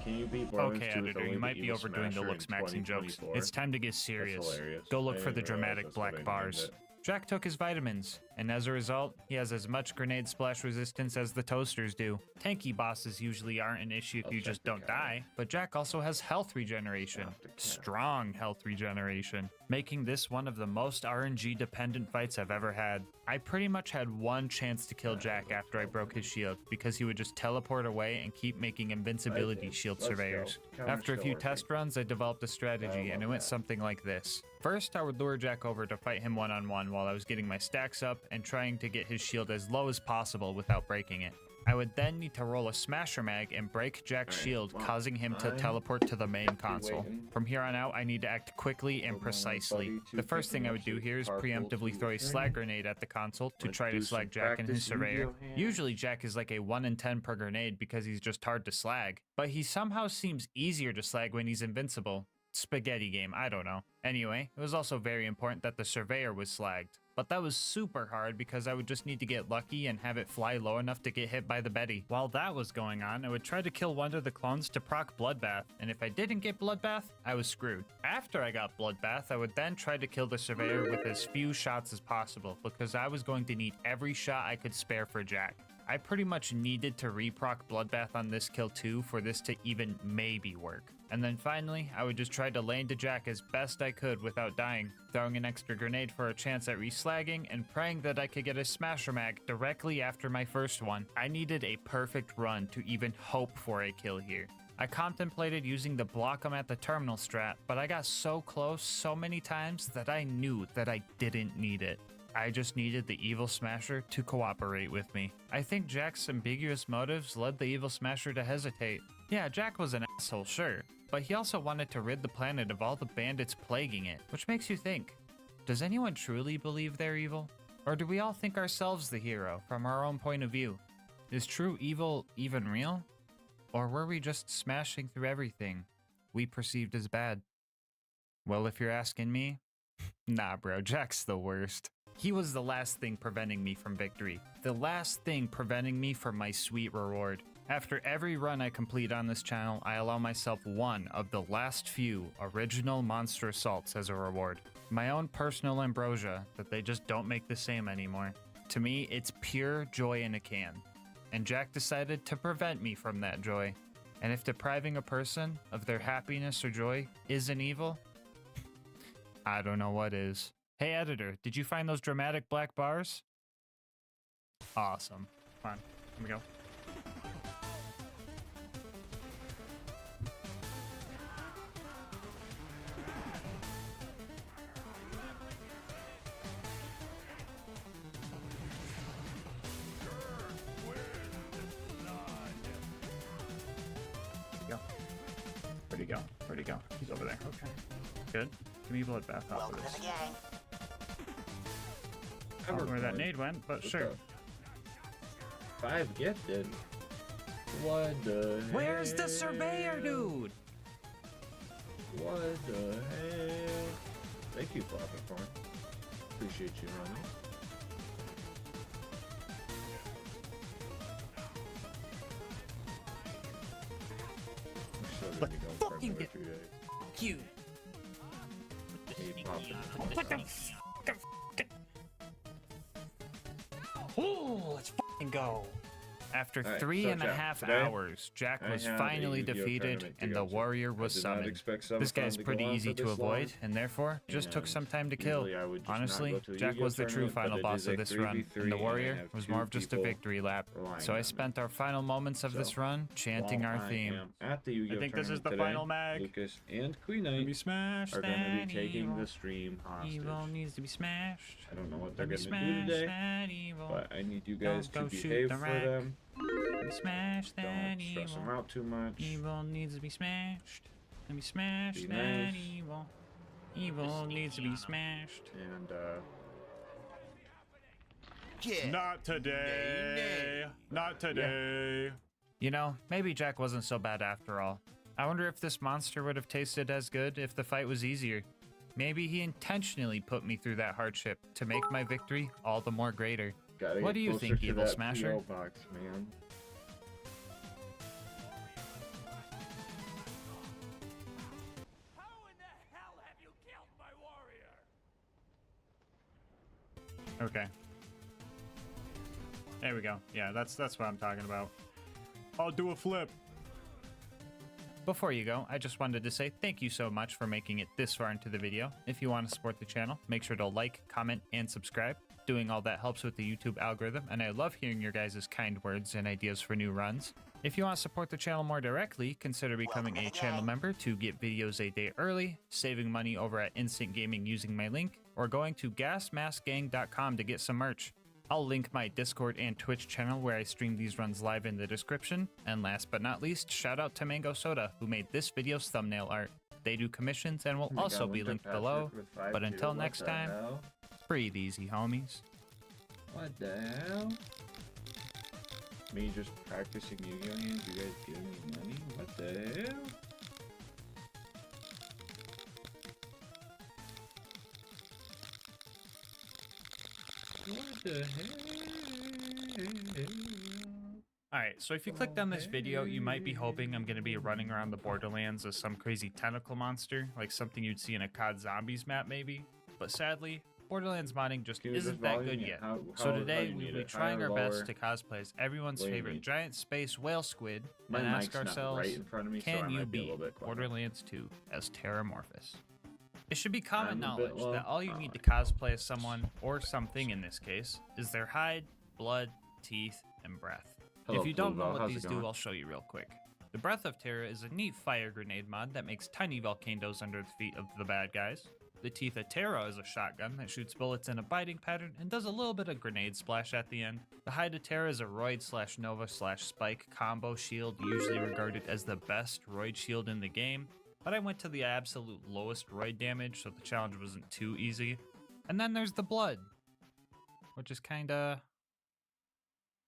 Can you beat Okay, editor, you might be overdoing the looks maxing jokes. It's time to get serious. Go look for the dramatic black bars. Jack took his vitamins, and as a result, he has as much grenade splash resistance as the toasters do. Tanky bosses usually aren't an issue if you just don't die, but Jack also has health regeneration. Strong health regeneration, making this one of the most RNG dependent fights I've ever had. I pretty much had one chance to kill Jack after I broke his shield, because he would just teleport away and keep making invincibility shield surveyors. After a few test runs, I developed a strategy, and it went something like this. First, I would lure Jack over to fight him one-on-one while I was getting my stacks up and trying to get his shield as low as possible without breaking it. I would then need to roll a Smasher Mag and break Jack's shield, causing him to teleport to the main console. From here on out, I need to act quickly and precisely. The first thing I would do here is preemptively throw a slag grenade at the console to try to slag Jack and his surveyor. Usually Jack is like a 1 in 10 per grenade because he's just hard to slag, but he somehow seems easier to slag when he's invincible. Spaghetti game, I don't know. Anyway, it was also very important that the surveyor was slagged. But that was super hard because I would just need to get lucky and have it fly low enough to get hit by the Betty. While that was going on, I would try to kill one of the clones to proc Bloodbath, and if I didn't get Bloodbath, I was screwed. After I got Bloodbath, I would then try to kill the surveyor with as few shots as possible because I was going to need every shot I could spare for Jack. I pretty much needed to reproc Bloodbath on this kill too for this to even maybe work. And then finally, I would just try to lane to Jack as best I could without dying, throwing an extra grenade for a chance at reslagging and praying that I could get a Smasher Mag directly after my first one. I needed a perfect run to even hope for a kill here. I contemplated using the block 'em at the terminal strat, but I got so close so many times that I knew that I didn't need it. I just needed the Evil Smasher to cooperate with me. I think Jack's ambiguous motives led the Evil Smasher to hesitate. Yeah, Jack was an asshole, sure, but he also wanted to rid the planet of all the bandits plaguing it, which makes you think, does anyone truly believe they're evil? Or do we all think ourselves the hero from our own point of view? Is true evil even real? Or were we just smashing through everything we perceived as bad? Well, if you're asking me, nah bro, Jack's the worst. He was the last thing preventing me from victory. The last thing preventing me from my sweet reward. After every run I complete on this channel, I allow myself one of the last few original monster assaults as a reward. My own personal ambrosia that they just don't make the same anymore. To me, it's pure joy in a can. And Jack decided to prevent me from that joy. And if depriving a person of their happiness or joy isn't evil, I don't know what is. Hey editor, did you find those dramatic black bars? Awesome. Come on, here we go. Where'd he go? Where'd he go? He's over there. Okay. Good. Give me bloodbath off of this. I don't know where that nade went, but sure. 5 gifted. What the hell? Where's the surveyor, dude? What the hell? Thank you, Floppercorn. Appreciate you, honey. Let's fucking get you. Oh, let's fucking go. After Alright, 3.5 hours, Jack was finally defeated and the warrior was summoned. This guy's pretty easy to avoid and therefore just took some time to kill. Honestly, Jack was the true final boss of this run and the warrior was more of just a victory lap. So I spent our final moments of this run chanting our theme. At the Yu-Gi-Oh! I think this is the today, final mag. Lucas and Queen Knight Let me smash are going to that be taking evil. the stream hostage. Evil needs to be smashed. I don't know what they're Let me going to do smash today, that evil. but I need you guys Don't to go shoot behave the for rack. them. Let me smash that Don't stress evil. them out too much. Evil needs to be smashed. Let me smash Be that nice. evil. Evil needs to be smashed. And Not today. Not today. You know, maybe Jack wasn't so bad after all. I wonder if this monster would have tasted as good if the fight was easier. Maybe he intentionally put me through that hardship to make my victory all the more greater. gotta What get do you closer think, to Evil that Smasher? PO box, man. Okay. There we go. Yeah, that's what I'm talking about. I'll do a flip. Before you go, I just wanted to say thank you so much for making it this far into the video. If you want to support the channel, make sure to like, comment, and subscribe. Doing all that helps with the YouTube algorithm, and I love hearing your guys' kind words and ideas for new runs. If you want to support the channel more directly, consider becoming a channel member to get videos a day early, saving money over at Instant Gaming using my link, or going to gasmaskgang.com to get some merch. I'll link my Discord and Twitch channel where I stream these runs live in the description. And last but not least, shout out to Mango Soda who made this video's thumbnail art. They do commissions and will also be linked below. But until next time, breathe easy, homies. What the hell? Me just practicing Yu-Gi-Oh! Hands? You guys giving me money? What the hell? What the hell? Alright, so if you clicked on this video, you might be hoping I'm going to be running around the Borderlands as some crazy tentacle monster, like something you'd see in a COD Zombies map maybe. But sadly, Borderlands modding just isn't that good yet. So today we'll be trying our best to cosplay as everyone's favorite giant space whale squid and ask ourselves, can you beat Borderlands 2 as Terramorphous? It should be common knowledge that all you need to cosplay as someone, or something in this case, is their hide, blood, teeth, and breath. Hello, If you don't know Pluto. what How's it these do, going? I'll show you real quick. The Breath of Terra is a neat fire grenade mod that makes tiny volcanoes under the feet of the bad guys. The Teeth of Terra is a shotgun that shoots bullets in a biting pattern and does a little bit of grenade splash at the end. The Hide of Terra is a Roid/Nova/Spike combo shield, usually regarded as the best Roid shield in the game, but I went to the absolute lowest Roid damage so the challenge wasn't too easy. And then there's the Blood. which is kinda...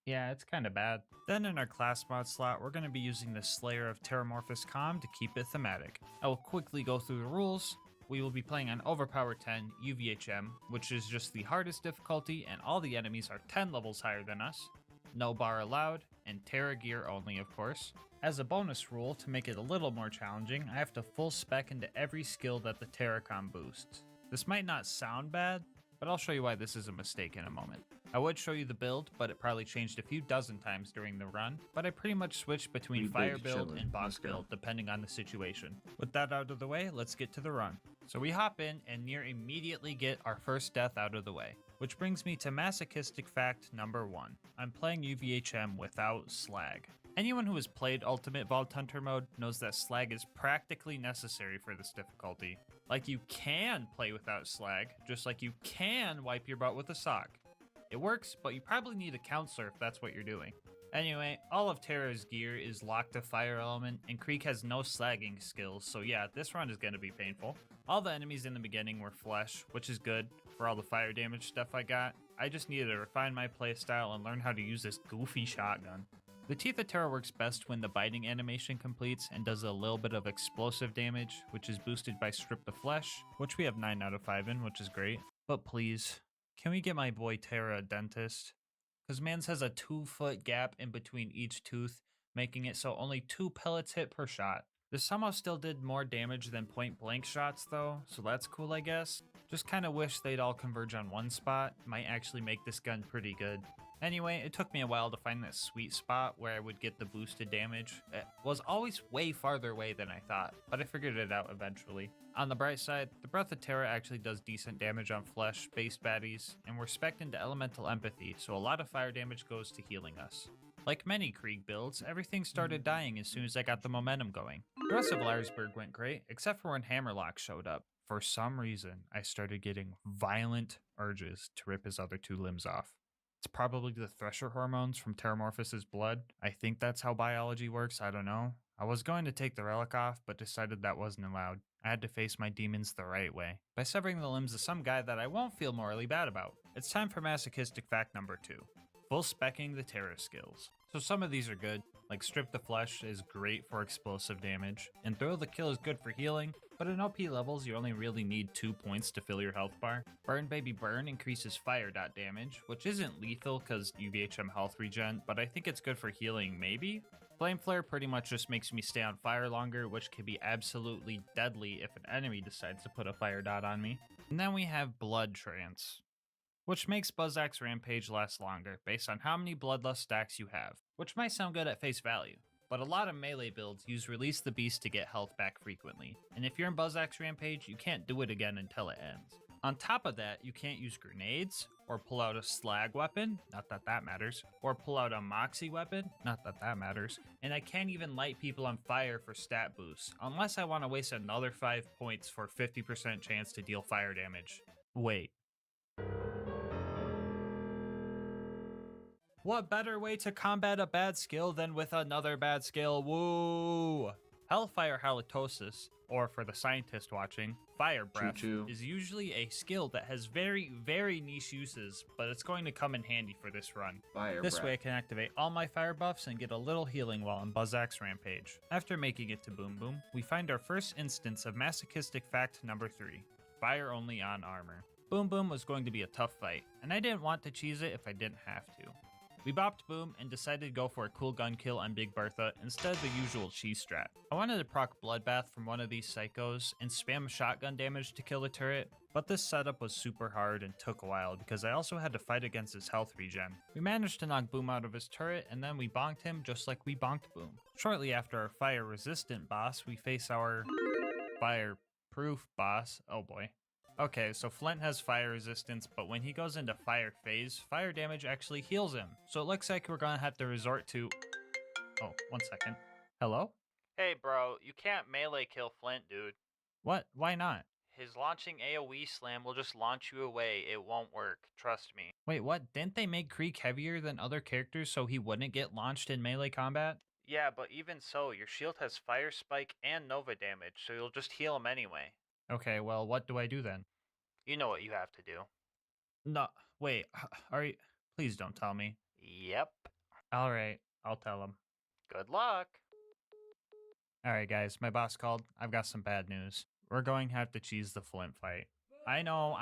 yeah, it's kinda bad. Then in our class mod slot, we're gonna be using the Slayer of Terramorphous Calm to keep it thematic. I will quickly go through the rules. We will be playing on Overpower 10 UVHM, which is just the hardest difficulty, and all the enemies are 10 levels higher than us. No bar allowed, and Terra gear only, of course. As a bonus rule, to make it a little more challenging, I have to full spec into every skill that the Terracom boosts. This might not sound bad, but I'll show you why this is a mistake in a moment. I would show you the build, but it probably changed a few dozen times during the run, but I pretty much switched between You fire big build chiller. and boss Let's go. build depending on the situation. With that out of the way, let's get to the run. So we hop in and near immediately get our first death out of the way, which brings me to masochistic fact number 1. I'm playing UVHM without slag. Anyone who has played Ultimate Vault Hunter mode knows that slag is practically necessary for this difficulty. Like, you can play without slag, just like you can wipe your butt with a sock. It works, but you probably need a counselor if that's what you're doing. Anyway, all of Terra's gear is locked to fire element, and Creek has no slagging skills, so yeah, this run is going to be painful. All the enemies in the beginning were flesh, which is good for all the fire damage stuff I got. I just needed to refine my playstyle and learn how to use this goofy shotgun. The Teeth of Terra works best when the biting animation completes and does a little bit of explosive damage, which is boosted by Strip the Flesh, which we have 9 out of 5 in, which is great. But please, can we get my boy Terra a dentist? Because mans has a 2-foot gap in between each tooth, making it so only 2 pellets hit per shot. This somehow still did more damage than point blank shots though, so that's cool I guess. Just kinda wish they'd all converge on one spot, might actually make this gun pretty good. Anyway, it took me a while to find that sweet spot where I would get the boosted damage. It was always way farther away than I thought, but I figured it out eventually. On the bright side, the Breath of Terra actually does decent damage on flesh-based baddies, and we're spec'd into Elemental Empathy, so a lot of fire damage goes to healing us. Like many Krieg builds, everything started dying as soon as I got the momentum going. The rest of Larisburg went great, except for when Hammerlock showed up. For some reason, I started getting violent urges to rip his other 2 limbs off. It's probably the Thresher hormones from Terramorphous' blood. I think that's how biology works, I don't know. I was going to take the relic off, but decided that wasn't allowed. I had to face my demons the right way, by severing the limbs of some guy that I won't feel morally bad about. It's time for masochistic fact number 2. Full specking the Terra skills. So some of these are good, like Strip the Flesh is great for explosive damage, and Thrill the Kill is good for healing, but in OP levels you only really need 2 points to fill your health bar. Burn Baby Burn increases fire dot damage, which isn't lethal because UVHM health regen, but I think it's good for healing maybe? Flame Flare pretty much just makes me stay on fire longer, which can be absolutely deadly if an enemy decides to put a fire dot on me. And then we have Blood Trance, which makes Buzzax Rampage last longer based on how many Bloodlust stacks you have, which might sound good at face value, but a lot of melee builds use Release the Beast to get health back frequently, and if you're in Buzzax Rampage, you can't do it again until it ends. On top of that, you can't use grenades, or pull out a slag weapon, not that that matters, or pull out a moxie weapon, not that that matters, and I can't even light people on fire for stat boosts, unless I want to waste another 5 points for 50% chance to deal fire damage. Wait. What better way to combat a bad skill than with another bad skill? Woo! Hellfire Halitosis, or for the scientist watching, Fire Breath, Choo-choo. is usually a skill that has very, very niche uses, but it's going to come in handy for this run. Fire This breath. way I can activate all my fire buffs and get a little healing while on Buzzax Rampage. After making it to Boom Boom, we find our first instance of masochistic fact number 3, fire only on armor. Boom Boom was going to be a tough fight, and I didn't want to cheese it if I didn't have to. We bopped Boom and decided to go for a cool gun kill on Big Bertha instead of the usual cheese strat. I wanted to proc Bloodbath from one of these psychos and spam shotgun damage to kill the turret, but this setup was super hard and took a while because I also had to fight against his health regen. We managed to knock Boom out of his turret and then we bonked him just like we bonked Boom. Shortly after our fire resistant boss, we face our fireproof boss. Oh boy. Okay, so Flint has fire resistance, but when he goes into fire phase, fire damage actually heals him. So it looks like we're gonna have to resort to... Oh, 1 second. Hello? Hey bro, you can't melee kill Flint, dude. What? Why not? His launching AoE slam will just launch you away. It won't work. Trust me. Wait, what? Didn't they make Creek heavier than other characters so he wouldn't get launched in melee combat? Yeah, but even so, your shield has fire spike and nova damage, so you'll just heal him anyway. Okay, well, what do I do then? You know what you have to do. No, wait. Are you? Please don't tell me. Yep. All right, I'll tell him. Good luck. All right, guys, my boss called. I've got some bad news. We're going to have to cheese the Flint fight. I know,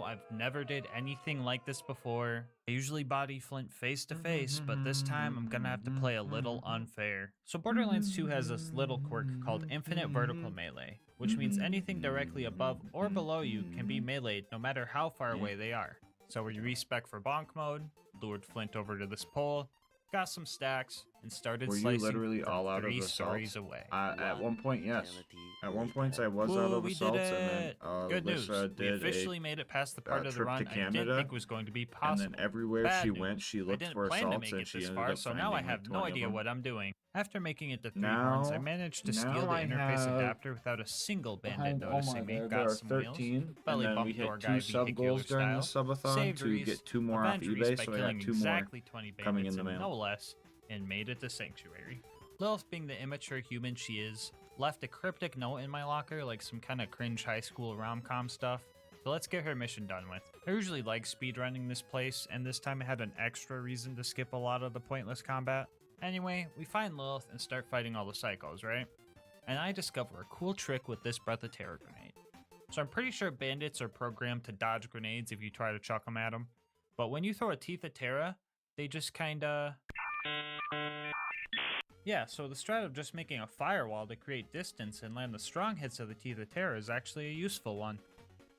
I've never did anything like this before. I usually body Flint face to face, but this time I'm gonna have to play a little unfair. So Borderlands 2 has this little quirk called infinite vertical melee, which means anything directly above or below you can be meleeed no matter how far away they are. So we respec for bonk mode, lured Flint over to this pole, got some stacks, and started Were you slicing literally from all out of 3 assaults? stories away. At one point, yes. At one point, I was Ooh, out of we assaults, did and then it. Good news. Alyssa We did officially a made it past the part of the trip run to I didn't Canada, think was going to be and possible. then everywhere Bad she news. went, she I looked didn't for plan to assaults, make and it she this ended far, up so now I finding have like no 20 of idea them. what I'm doing. After making it to 3 runs, I managed to steal the I interface have adapter without a single bandit oh noticing my me. God, Got there are some 13, wheels, belly and then bump we door hit guy 2 sub vehicular goals during the style, subathon saved to Reese, get 2 more off avenged Reese eBay, by so I killing got 2 exactly more 20 coming in bandits the and mail. no less, and made it to Sanctuary. Lilith, being the immature human she is, left a cryptic note in my locker like some kind of cringe high school rom-com stuff. So let's get her mission done with. I usually like speedrunning this place, and this time I had an extra reason to skip a lot of the pointless combat. Anyway, we find Lilith and start fighting all the psychos, right? And I discover a cool trick with this Breath of Terror grenade. So I'm pretty sure bandits are programmed to dodge grenades if you try to chuck them at them. But when you throw a Teeth of Terra, they just kinda... Yeah, so the strat of just making a firewall to create distance and land the strong hits of the Teeth of Terror is actually a useful one.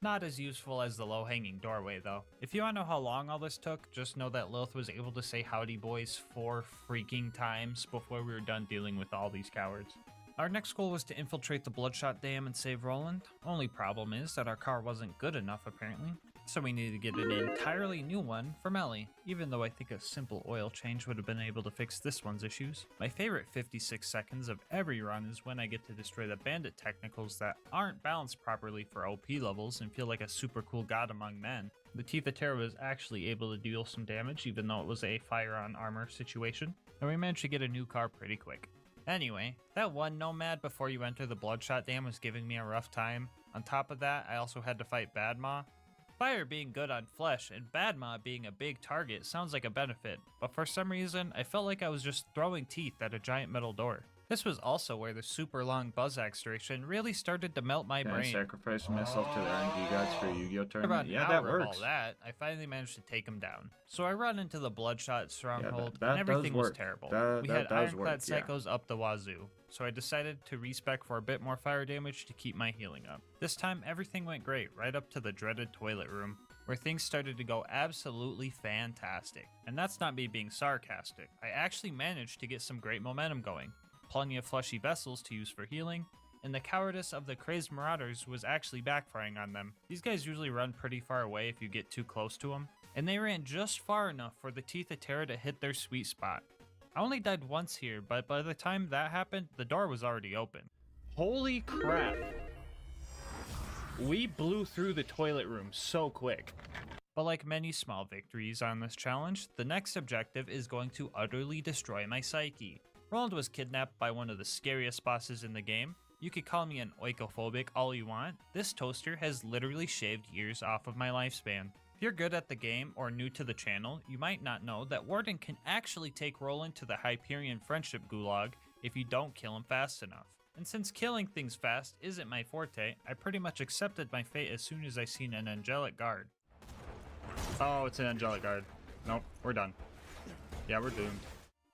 Not as useful as the low-hanging doorway, though. If you want to know how long all this took, just know that Lilith was able to say howdy boys 4 freaking times before we were done dealing with all these cowards. Our next goal was to infiltrate the Bloodshot Dam and save Roland. Only problem is that our car wasn't good enough, apparently. So we needed to get an entirely new one from Ellie, even though I think a simple oil change would have been able to fix this one's issues. My favorite 56 seconds of every run is when I get to destroy the bandit technicals that aren't balanced properly for OP levels and feel like a super cool god among men. The Teeth of Terror was actually able to deal some damage even though it was a fire on armor situation, and we managed to get a new car pretty quick. Anyway, that one nomad before you enter the Bloodshot Dam was giving me a rough time. On top of that, I also had to fight Badmaw. Fire being good on flesh and Badmaw being a big target sounds like a benefit, but for some reason I felt like I was just throwing teeth at a giant metal door. This was also where the super long buzz extraction really started to melt my Can I brain. sacrifice myself to the RNG gods for a Yu-Gi-Oh About tournament? an Yeah, hour that of works. all that, I finally managed to take him down. So I run into the Bloodshot Stronghold, that and does everything was work. terrible. That We had does ironclad work, yeah. psychos up the wazoo, so I decided to respec for a bit more fire damage to keep my healing up. This time, everything went great, right up to the dreaded toilet room, where things started to go absolutely fantastic. And that's not me being sarcastic. I actually managed to get some great momentum going. Plenty of fleshy vessels to use for healing, and the cowardice of the crazed marauders was actually backfiring on them. These guys usually run pretty far away if you get too close to them, and they ran just far enough for the Teeth of Terror to hit their sweet spot. I only died once here, but by the time that happened, the door was already open. Holy crap! We blew through the toilet room so quick. But like many small victories on this challenge, the next objective is going to utterly destroy my psyche. Roland was kidnapped by one of the scariest bosses in the game. You could call me an oikophobic all you want. This toaster has literally shaved years off of my lifespan. If you're good at the game or new to the channel, you might not know that Warden can actually take Roland to the Hyperion Friendship Gulag if you don't kill him fast enough. And since killing things fast isn't my forte, I pretty much accepted my fate as soon as I seen an angelic guard. Oh, it's an angelic guard. Nope, we're done. Yeah, we're doomed.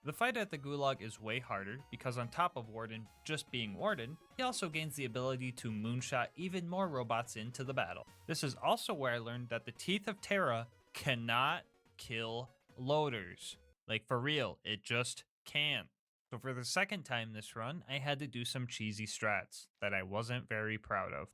The fight at the Gulag is way harder because on top of Warden just being Warden, he also gains the ability to moonshot even more robots into the battle. This is also where I learned that the Teeth of Terra cannot kill loaders. Like for real, it just can't. So for the second time this run, I had to do some cheesy strats that I wasn't very proud of.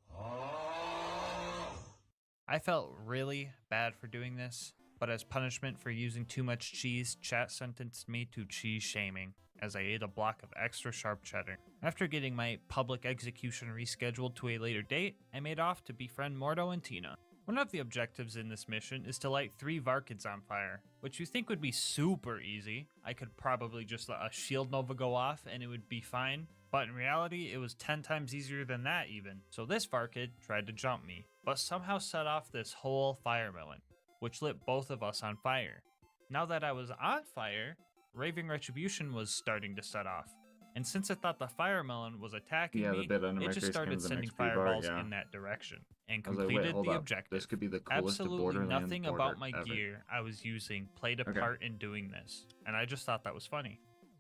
I felt really bad for doing this, but as punishment for using too much cheese, chat sentenced me to cheese shaming as I ate a block of extra sharp cheddar. After getting my public execution rescheduled to a later date, I made off to befriend Mordo and Tina. One of the objectives in this mission is to light 3 Varkids on fire, which you think would be super easy. I could probably just let a shield nova go off and it would be fine, but in reality it was 10 times easier than that even. So this Varkid tried to jump me, but somehow set off this whole fire melon. which lit both of us on fire. Now that I was on fire, Raving Retribution was starting to set off. And since it thought the fire melon was attacking Yeah, the me, bit under it my just face came started to the sending next bar, fireballs yeah. in that direction and I was like, wait, completed hold the up. objective. This could be the coolest Absolutely Borderlands nothing border about my ever. gear I was using played a Okay. part in doing this, and I just thought that was funny.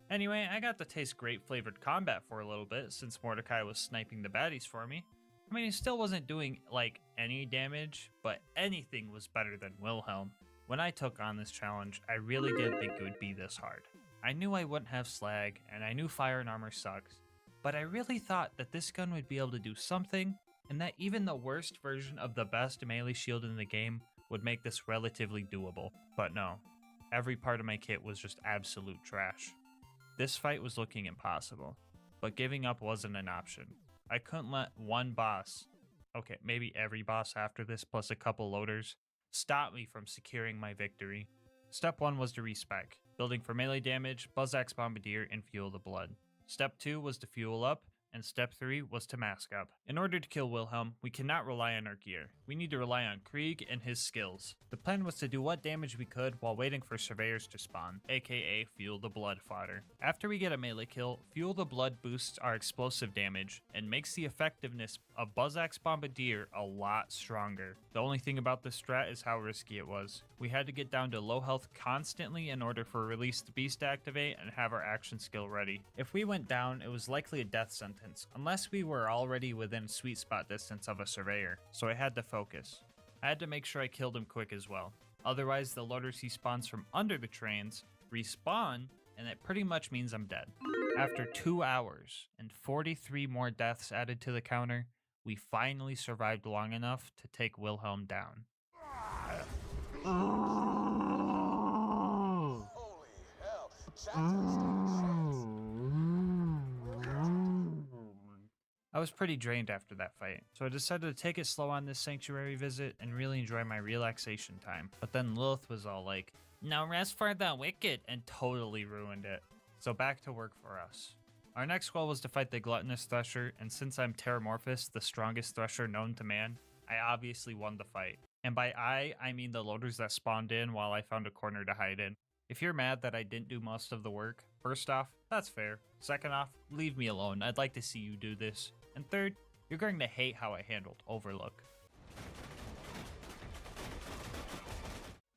Anyway, I got to taste grape flavored combat for a little bit since Mordecai was sniping the baddies for me. I mean, he still wasn't doing like any damage, but anything was better than Wilhelm. When I took on this challenge, I really didn't think it would be this hard. I knew I wouldn't have slag, and I knew fire and armor sucks, but I really thought that this gun would be able to do something, and that even the worst version of the best melee shield in the game would make this relatively doable. But no, every part of my kit was just absolute trash. This fight was looking impossible, but giving up wasn't an option. I couldn't let one boss, okay, maybe every boss after this plus a couple loaders, stop me from securing my victory. Step 1 was to respec, building for melee damage, Buzzax Bombardier, and Fuel the Blood. Step 2 was to fuel up, and step 3 was to mask up. In order to kill Wilhelm, we cannot rely on our gear. We need to rely on Krieg and his skills. The plan was to do what damage we could while waiting for surveyors to spawn, aka Fuel the Blood fodder. After we get a melee kill, Fuel the Blood boosts our explosive damage and makes the effectiveness of Buzzax Bombardier a lot stronger. The only thing about this strat is how risky it was. We had to get down to low health constantly in order for Release the Beast to activate and have our action skill ready. If we went down, it was likely a death sentence, unless we were already within sweet spot distance of a surveyor, so I had to focus. I had to make sure I killed him quick as well. Otherwise, the loaders he spawns from under the trains respawn, and it pretty much means I'm dead. After 2 hours and 43 more deaths added to the counter, we finally survived long enough to take Wilhelm down. I was pretty drained after that fight, so I decided to take it slow on this sanctuary visit and really enjoy my relaxation time. But then Lilith was all like, "No rest for the wicked," and totally ruined it. So back to work for us. Our next goal was to fight the Gluttonous Thresher, and since I'm Terramorphous, the strongest Thresher known to man, I obviously won the fight. And by I mean the loaders that spawned in while I found a corner to hide in. If you're mad that I didn't do most of the work, first off, that's fair. Second off, leave me alone. I'd like to see you do this. And third, you're going to hate how I handled Overlook.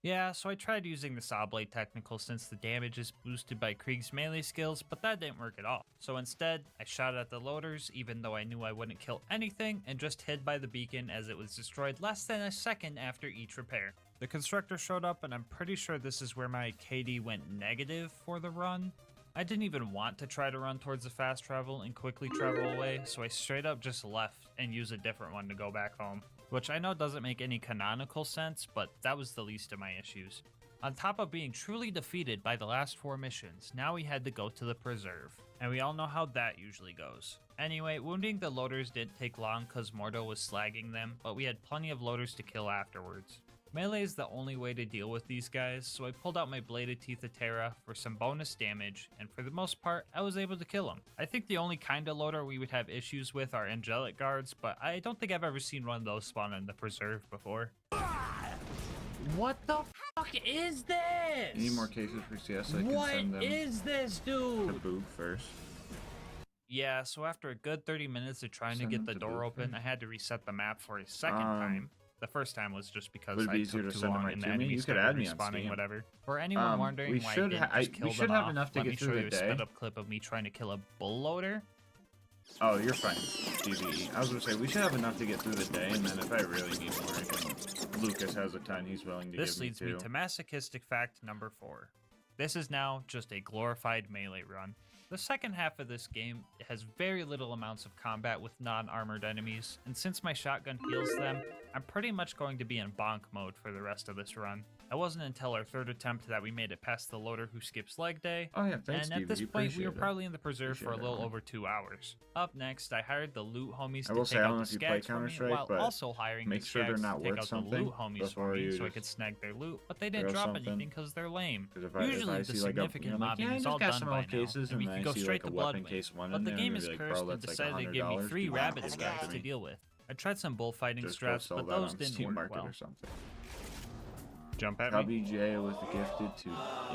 Yeah, so I tried using the Saw Blade technical since the damage is boosted by Krieg's melee skills, but that didn't work at all. So instead, I shot at the loaders even though I knew I wouldn't kill anything, and just hid by the beacon as it was destroyed less than a second after each repair. The Constructor showed up, and I'm pretty sure this is where my KD went negative for the run. I didn't even want to try to run towards the fast travel and quickly travel away, so I straight up just left and used a different one to go back home. Which I know doesn't make any canonical sense, but that was the least of my issues. On top of being truly defeated by the last 4 missions, now we had to go to the Preserve. And we all know how that usually goes. Anyway, wounding the loaders didn't take long cause Mordo was slagging them, but we had plenty of loaders to kill afterwards. Melee is the only way to deal with these guys, so I pulled out my Bladed Teeth of Terra for some bonus damage, and for the most part, I was able to kill them. I think the only kind of loader we would have issues with are Angelic Guards, but I don't think I've ever seen one of those spawn in the Preserve before. What the fuck is this? Any more cases for CS? I can send them What is this, dude? to Boog first. Yeah, so after a good 30 minutes of trying Send to them get the to door Boog open, I had to reset the map for a second time. The first time was just because would it be I easier took to too send them long right and to the me? enemy You could started add me on respawning, Steam. whatever. For anyone wondering we why should I didn't just kill we should them have off, enough to let get me through show the you a day. sped up clip of me trying to kill a bull loader. Oh, you're fine, DVE. I was gonna say, we should have enough to get through the day, and then if I really need more, I can... Lucas has a ton he's willing to This give me leads me to masochistic fact number 4. This is now just a glorified melee run. The second half of this game has very little amounts of combat with non-armored enemies, and since my shotgun heals them, I'm pretty much going to be in bonk mode for the rest of this run. It wasn't until our 3rd attempt that we made it past the loader who skips leg day, Oh yeah, thanks, and at this DVE. point we were Appreciate it. probably in the Preserve for a Appreciate it, little man. over 2 hours. Up next, I hired the loot homies I to will take say, I don't out know the if you play skags for me, Counter-Strike, while but also hiring make the sure they're skags not to take worth out the something loot homies for before me you so I just could snag their loot, but they didn't throw drop something. anything because they're lame. 'Cause if I Usually see the like significant I'm like, mobbing yeah, I is just all got done some by old cases, now, and we and can then I go see straight like to a weapon Bloodwing. case one But in the there, game and is be like, cursed bro, and that's like decided to give me $100. 3 Be rabbit honest, skags guy. to deal with. I tried some bullfighting Just go strats, sell but that those on didn't Steam work Market well. or something. jump at me? Chubby J was gifted to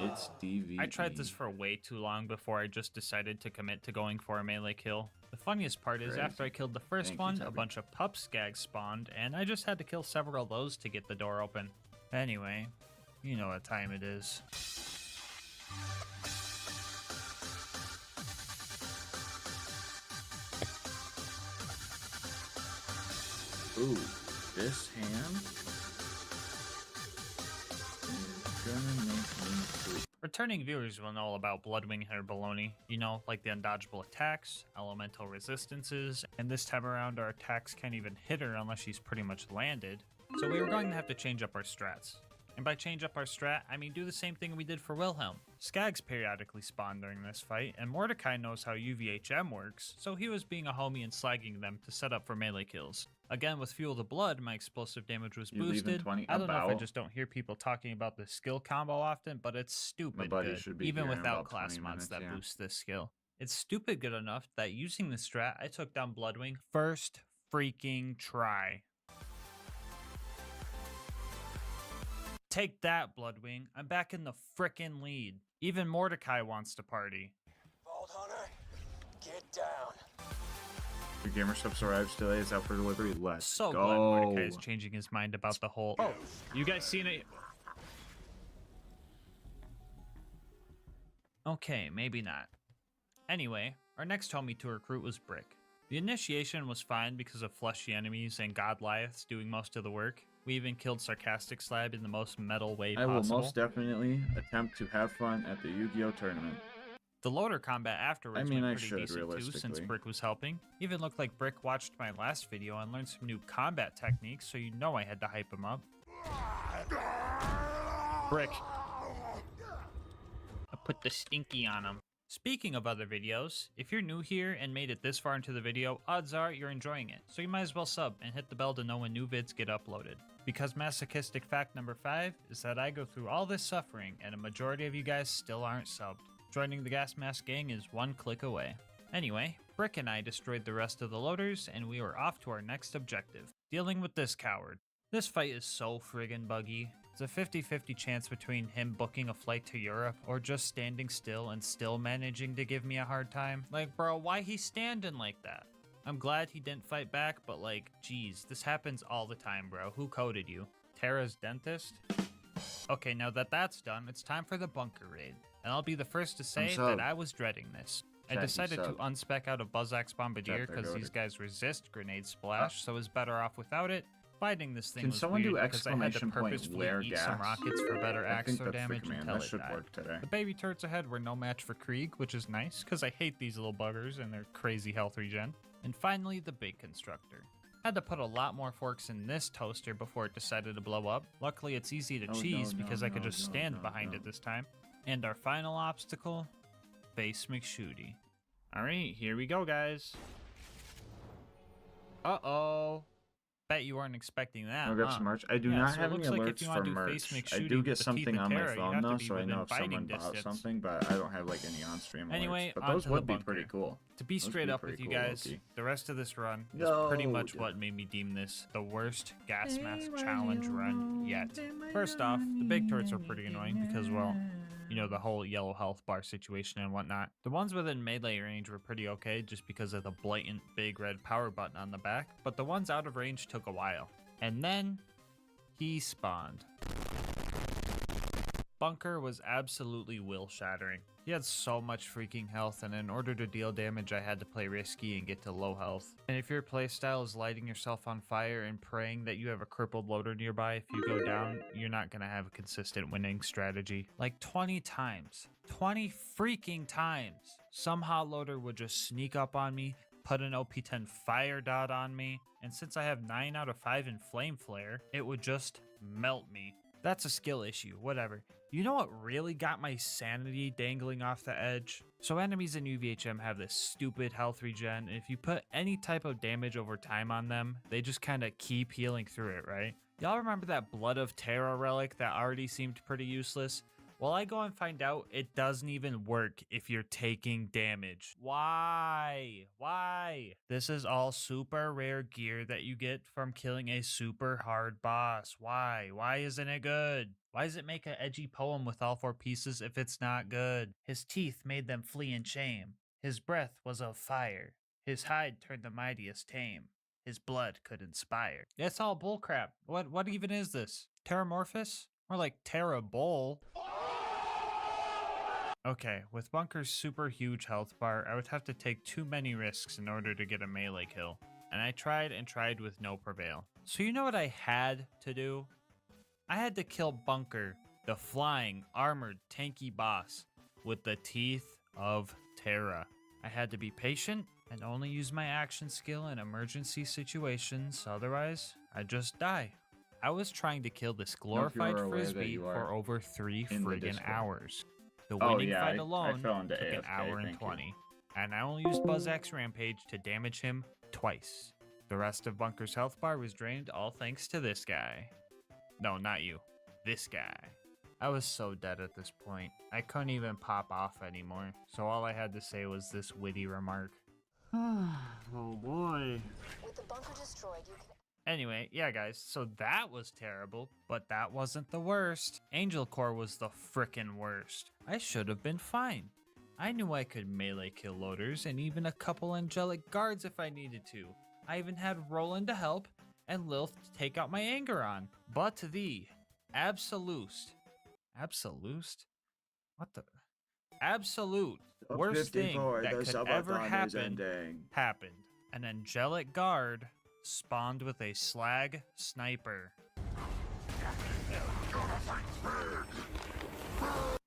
its DV. I tried this for way too long before I just decided to commit to going for a melee kill. The funniest part is after I killed the first Thank you, one, a Tubby. bunch of pup skags spawned, and I just had to kill several of those to get the door open. Anyway, you know what time it is. Ooh, this hand is gonna make me poop. Returning viewers will know about Bloodwing hair baloney. You know, like the undodgeable attacks, elemental resistances, and this time around our attacks can't even hit her unless she's pretty much landed. So we were going to have to change up our strats. And by change up our strat, I mean do the same thing we did for Wilhelm. Skags periodically spawn during this fight, and Mordecai knows how UVHM works, so he was being a homie and slagging them to set up for melee kills. Again, with Fuel the Blood, my explosive damage was You leave in boosted. 20 I don't know if I about. just don't hear people talking about the skill combo often, but it's stupid buddy good, should be even here in without about class 20 mods minutes, that yeah. boost this skill. It's stupid good enough that using this strat, I took down Bloodwing first freaking try. Take that, Bloodwing. I'm back in the frickin' lead. Even Mordecai wants to party. Vault Hunter, get down. Your gamer subs arrives today. It's out for delivery. Let's So go. glad Mordecai is changing his mind about the whole. Oh, you guys seen it? Okay, maybe not. Anyway, our next homie to recruit was Brick. The initiation was fine because of fleshy enemies and Godliaths doing most of the work. We even killed Sarcastic Slab in the most metal way I will possible. most definitely attempt to have fun at the Yu-Gi-Oh tournament. The loader combat afterwards I mean, I went pretty should, decent too, since realistically. Brick was helping. Even looked like Brick watched my last video and learned some new combat techniques, so you know I had to hype him up. Brick. I put the stinky on him. Speaking of other videos, if you're new here and made it this far into the video, odds are you're enjoying it, so you might as well sub and hit the bell to know when new vids get uploaded. Because masochistic fact number 5 is that I go through all this suffering and a majority of you guys still aren't subbed. Joining the Gasmask gang is one click away. Anyway, Brick and I destroyed the rest of the loaders and we were off to our next objective, dealing with this coward. This fight is so friggin' buggy. It's a 50-50 chance between him booking a flight to Europe or just standing still and still managing to give me a hard time. Like, bro, why he standing like that? I'm glad he didn't fight back, but like, geez, this happens all the time, bro. Who coded you? Tara's dentist? Okay, now that that's done, it's time for the bunker raid. And I'll be the first to say that I was dreading this. I Chat, you decided to sub. unspec out a Buzzax Bombardier Chat, they're because these goated. guys resist grenade splash, so I was better off without it. Fighting this thing Can was someone do weird because I had to exclamation point purposefully where eat gas? some rockets for better I think axle that's the damage command. until That it should died. work today. The baby turrets ahead were no match for Krieg, which is nice because I hate these little buggers and their crazy health regen. And finally, the big constructor. Had to put a lot more forks in this toaster before it decided to blow up. Luckily, it's easy to Oh, no, cheese no, because I could no, just no, stand no, behind no. it this time. And our final obstacle, Base McShooty. Alright, here we go, guys. Uh-oh. Bet you weren't expecting that, I'll grab huh? some merch. I do Yeah, not so have it any looks like alerts if you for wanna do merch. face I McShooty do with get the something Teeth on my Matera, you phone have to though, be so I know within if someone biting bought distance. something, but I don't have like any on-stream alerts. Anyway, but on those to the would be bunker. pretty cool. To be Those would straight up with pretty you cool, guys, low-key. the rest of this run is pretty much Yo, what made me deem this the worst gas mask challenge run yet. First off, the big turrets are pretty annoying because, well, you know, the whole yellow health bar situation and whatnot. The ones within melee range were pretty okay just because of the blatant big red power button on the back, but the ones out of range took a while. And then he spawned. Bunker was absolutely will-shattering. He had so much freaking health, and in order to deal damage, I had to play risky and get to low health. And if your playstyle is lighting yourself on fire and praying that you have a crippled loader nearby if you go down, you're not gonna have a consistent winning strategy. Like 20 times. 20 freaking times! Some hot loader would just sneak up on me, put an OP10 fire dot on me, and since I have 9 out of 5 in Flame Flare, it would just melt me. That's a skill issue, whatever. You know what really got my sanity dangling off the edge? So enemies in UVHM have this stupid health regen, and if you put any type of damage over time on them, they just kind of keep healing through it, right? Y'all remember that Blood of Terra relic that already seemed pretty useless? Well, I go and find out it doesn't even work if you're taking damage. Why? Why? This is all super rare gear that you get from killing a super hard boss. Why? Why isn't it good? Why does it make an edgy poem with all 4 pieces if it's not good? His teeth made them flee in shame. His breath was of fire. His hide turned the mightiest tame. His blood could inspire. It's all bullcrap. What even is this? Terramorphous? More like Terra Bull. Okay, with Bunker's super huge health bar, I would have to take too many risks in order to get a melee kill. And I tried and tried with no prevail. So you know what I had to do? I had to kill Bunker, the flying, armored, tanky boss, with the teeth of Terra. I had to be patient and only use my action skill in emergency situations, otherwise I'd just die. I was trying to kill this glorified frisbee for over 3 friggin' hours. The winning fight alone took an hour and 20, and I only used Buzz X Rampage to damage him twice. The rest of Bunker's health bar was drained all thanks to this guy. No, not you. This guy. I was so dead at this point. I couldn't even pop off anymore, so all I had to say was this witty remark. Oh boy. With the bunker destroyed, you can... Anyway, yeah guys, so that was terrible, but that wasn't the worst. Angel Core was the frickin' worst. I should have been fine. I knew I could melee kill loaders and even a couple angelic guards if I needed to. I even had Roland to help and Lilith to take out my anger on. But the absolute worst thing that could ever happen happened. An angelic guard spawned with a slag sniper.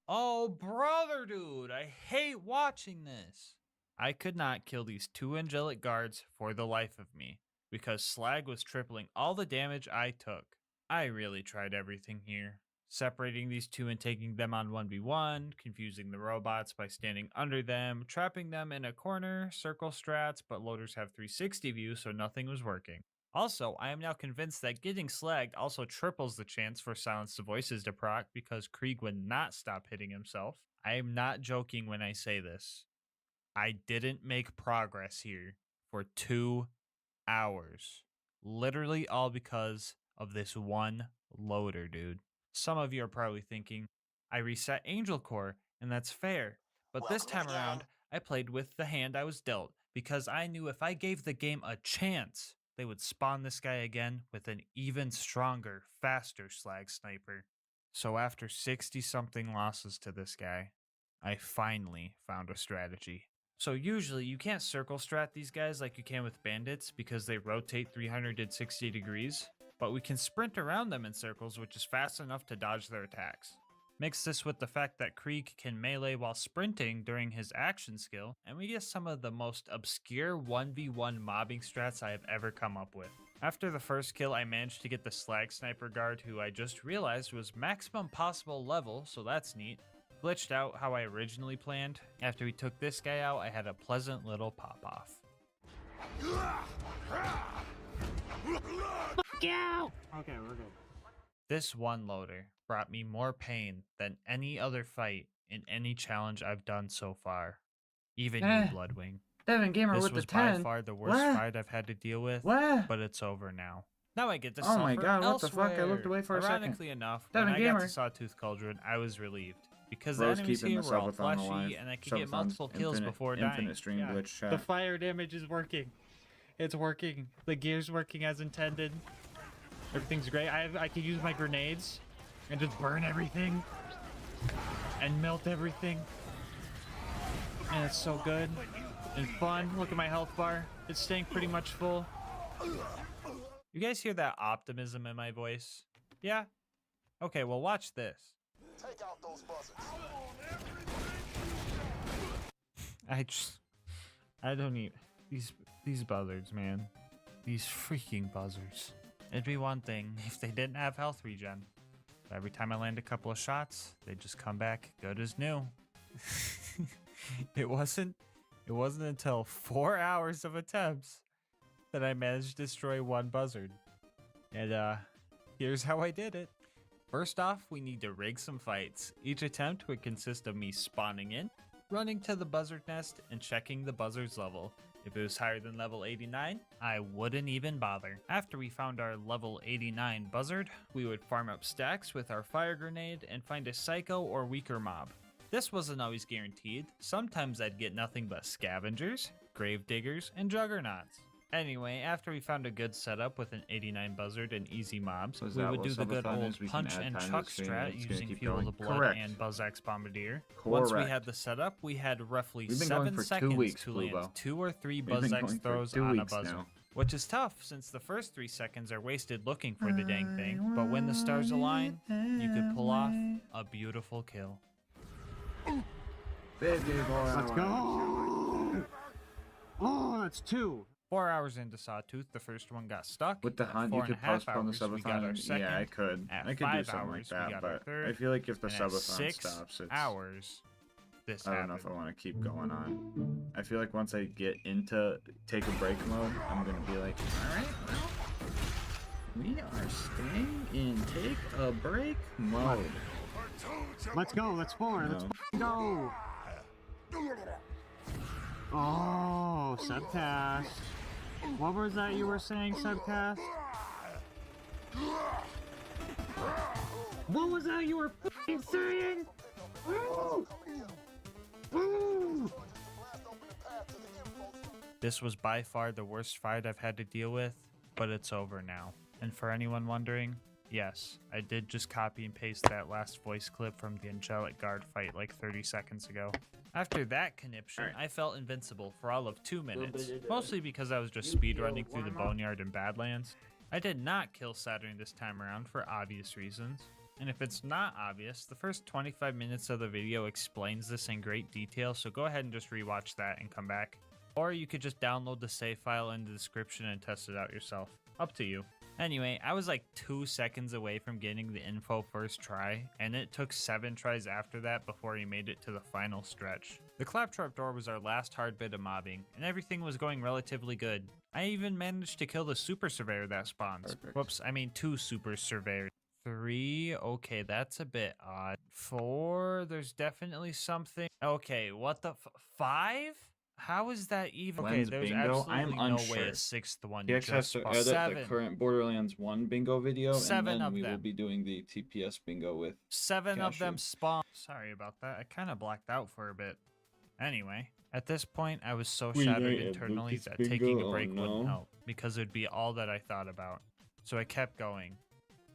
Oh, brother, dude, I hate watching this. I could not kill these 2 angelic guards for the life of me, because slag was tripling all the damage I took. I really tried everything here. Separating these 2 and taking them on 1v1, confusing the robots by standing under them, trapping them in a corner, circle strats, but loaders have 360 view, so nothing was working. Also, I am now convinced that getting slagged also triples the chance for silenced voices to proc because Krieg would not stop hitting himself. I am not joking when I say this. I didn't make progress here for 2 hours. Literally all because of this one loader, dude. Some of you are probably thinking, I reset Angel Core, and that's fair. But this time around, I played with the hand I was dealt, because I knew if I gave the game a chance, they would spawn this guy again with an even stronger, faster slag sniper. So after 60-something losses to this guy, I finally found a strategy. So usually you can't circle strat these guys like you can with bandits because they rotate 360 degrees. But we can sprint around them in circles, which is fast enough to dodge their attacks. Mix this with the fact that Krieg can melee while sprinting during his action skill, and we get some of the most obscure 1v1 mobbing strats I have ever come up with. After the first kill, I managed to get the slag sniper guard, who I just realized was maximum possible level, so that's neat. Glitched out how I originally planned. After we took this guy out, I had a pleasant little pop-off. Okay, we're good. This one loader brought me more pain than any other fight in any challenge I've done so far. Even you, Bloodwing. Devin Gamer this with was the 10. by far the worst fight I've had to deal with, but it's over now. Now I get to suffer Oh my god, what elsewhere. the fuck? I looked away for a second. Ironically enough, Devin when I Gamer. got to Sawtooth Cauldron, I was relieved. Because Bro's the enemies keeping here the were all Subathon fleshy, alive. and I could get Subathon's multiple kills before dying. Infinite stream glitch chat. The fire damage is working. It's working. The gear's working as intended. Everything's great. I can use my grenades and just burn everything and melt everything. And it's so good and fun. Look at my health bar. It's staying pretty much full. You guys hear that optimism in my voice? Yeah? Okay, well watch this. Take out those buzzers. I don't need these buzzards, man. These freaking buzzards. It'd be one thing if they didn't have health regen. But every time I land a couple of shots, they just come back good as new. It wasn't until 4 hours of attempts that I managed to destroy one buzzard. And here's how I did it. First off, we need to rig some fights. Each attempt would consist of me spawning in, running to the buzzard nest, and checking the buzzard's level. If it was higher than level 89, I wouldn't even bother. After we found our level 89 buzzard, we would farm up stacks with our fire grenade and find a psycho or weaker mob. This wasn't always guaranteed. Sometimes I'd get nothing but scavengers, grave diggers, and juggernauts. Anyway, after we found a good setup with an 89 buzzard and easy mobs, we would do the good old punch and chuck strat using Fuel the Blood and BuzzX Bombardier. Once we had the setup, we had roughly 7 seconds to land 2 or 3 BuzzX throws on a buzzer. Which is tough, since the first 3 seconds are wasted looking for the dang thing, but when the stars align, you could pull off a beautiful kill. Baby boy, let's go! Oh, that's 2. 4 hours into Sawtooth, the first one got stuck. With the hunt, you could postpone the subathon. Yeah, I could. I could do something like that, but I feel like if the subathon stops, it's... hours, I don't know if I want to keep going on. I feel like once I get into take a break mode, I'm going to be like, alright, well, we are staying in take a break mode. Let's go, let's 4, let's go! Oh, Subcast. What was that you were saying, Subcast? What was that you were f***ing saying? This was by far the worst fight I've had to deal with, but it's over now. And for anyone wondering, yes, I did just copy and paste that last voice clip from the Angelic Guard fight like 30 seconds ago. After that conniption, I felt invincible for all of 2 minutes, mostly because I was just speedrunning through the Boneyard and Badlands. I did not kill Saturn this time around for obvious reasons. And if it's not obvious, the first 25 minutes of the video explains this in great detail, so go ahead and just rewatch that and come back. Or you could just download the save file in the description and test it out yourself. Up to you. Anyway, I was like 2 seconds away from getting the info first try, and it took 7 tries after that before he made it to the final stretch. The claptrap door was our last hard bit of mobbing, and everything was going relatively good. I even managed to kill the super surveyor that spawns. Perfect. Whoops, I mean 2 super surveyors. 3, okay, that's a bit odd. 4, there's definitely something. Okay, what the 5? How is that even? Okay, Lens there's bingo? absolutely I'm no unsure. way a 6th one TX has just to spawned. edit 7. the current Borderlands 1 bingo video, 7 and then of we will them. be doing the TPS bingo with 7 of them Cashew. spawn. Sorry about that. I kind of blacked out for a bit. Anyway, at this point, I was so We shattered ain't internally Lucas that bingo, taking a oh break no. wouldn't help, because it would be all that I thought about. So I kept going.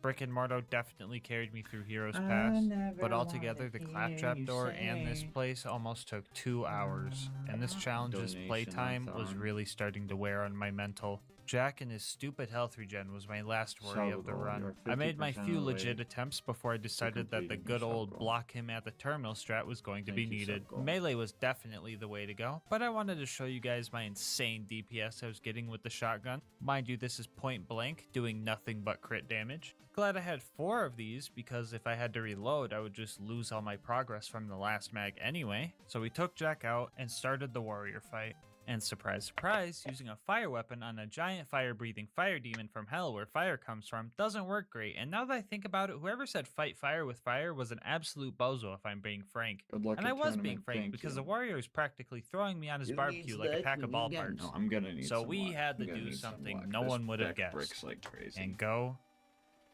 Brick and Morto definitely carried me through Heroes Pass, but altogether the claptrap door and this place almost took 2 hours, and this challenge's playtime was really starting to wear on my mental. Jack and his stupid health regen was my last worry of the Salvador, run. you're I made my 50% few away legit attempts before I decided that the completing good your old sub-goal. block him at the terminal strat was going to be Thank you, needed. sub-goal. Melee was definitely the way to go, but I wanted to show you guys my insane DPS I was getting with the shotgun. Mind you, this is point blank, doing nothing but crit damage. Glad I had 4 of these, because if I had to reload, I would just lose all my progress from the last mag anyway. So we took Jack out and started the warrior fight. And surprise, surprise, using a fire weapon on a giant fire-breathing fire demon from hell where fire comes from doesn't work great. And now that I think about it, whoever said fight fire with fire was an absolute bozo if I'm being frank. Good luck And at I was being tournament, frank thank because you. the warrior is practically throwing me on his Who barbecue needs like a that pack of when ball you got parts. No, I'm gonna need So some we luck. had to I'm gonna do need some something luck. no This one would have deck guessed. bricks like crazy. And go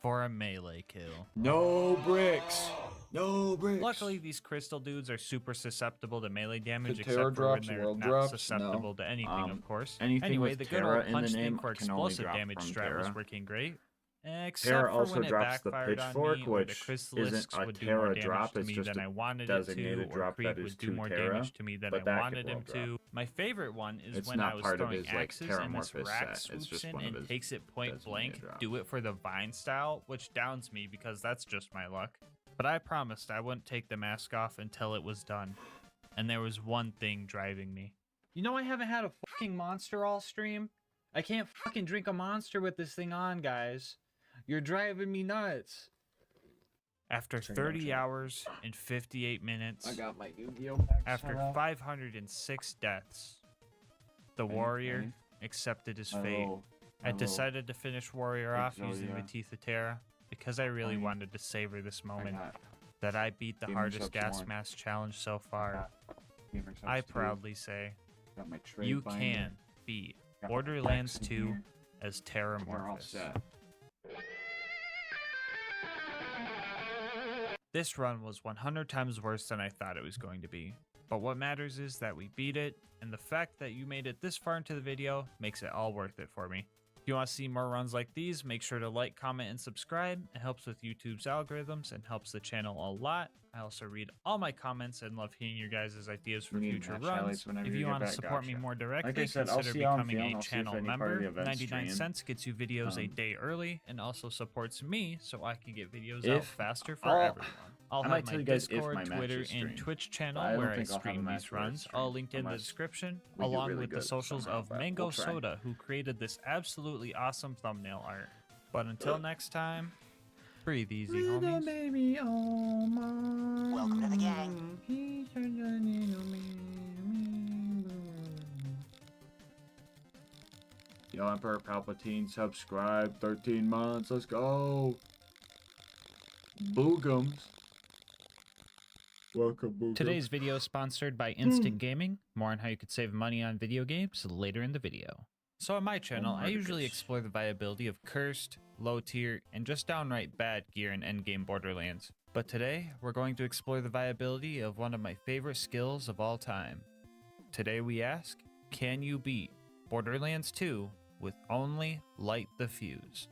for a melee kill. No bricks. No bricks. Luckily, these crystal dudes are super susceptible to melee damage, The except Terra for when drops, they're world not drops? susceptible No. to anything, of course. anything Anyway, with the good Terra old in the punch name thing for can only explosive drop damage from strat was Terra. working great. Except Terra for also when it drops the backfired on pitchfork, me, or the which crystalisks isn't a would do more Terra damage drop, to it's me just than a I wanted it to, designated or drop Creep that is would do 2 more Terra, damage to me than but I that could wanted him well drop. to. My favorite one is It's when not I was part of throwing his, like, axes and this Terramorphous rack set, it's swoops just in one of and his takes it point designated blank. drops. Do it for the vine style, which downs me because that's just my luck. But I promised I wouldn't take the mask off until it was done. And there was one thing driving me. You know I haven't had a fucking monster all stream? I can't fucking drink a monster with this thing on, guys. You're driving me nuts. After 30 hours and 58 minutes, I got my Yu-Gi-Oh packs after set up. 506 deaths, the warrior accepted his fate. Hello. I decided to finish warrior off using the Exodia. Teeth of Terra. because I really wanted to savor this moment that I beat the hardest gas mask challenge so far. I proudly say, you can beat Borderlands 2 as Terramorphous. This run was 100 times worse than I thought it was going to be. But what matters is that we beat it, and the fact that you made it this far into the video makes it all worth it for me. If you want to see more runs like these, make sure to like, comment, and subscribe. It helps with YouTube's algorithms and helps the channel a lot. I also read all my comments and love hearing your guys' ideas for future runs. If you want to support me more directly, consider becoming a channel member. 99 cents gets you videos a day early and also supports me so I can get videos out faster for everyone. I'll have my Discord, Twitter, and Twitch channel where I stream these runs, all linked in the description, along with the socials of Mango Soda, who created this absolutely awesome thumbnail art. But until next time, breathe easy, homies. Baby, oh my. Welcome to the gang. Yo, Emperor Palpatine, subscribe. 13 months, let's go. Boogums. Welcome, Boogums. Today's video is sponsored by Instant Gaming. More on how you could save money on video games later in the video. So on my channel, I usually explore the viability of cursed, low tier, and just downright bad gear in endgame Borderlands. But today, we're going to explore the viability of one of my favorite skills of all time. Today we ask, can you beat Borderlands 2 with only light the fuse?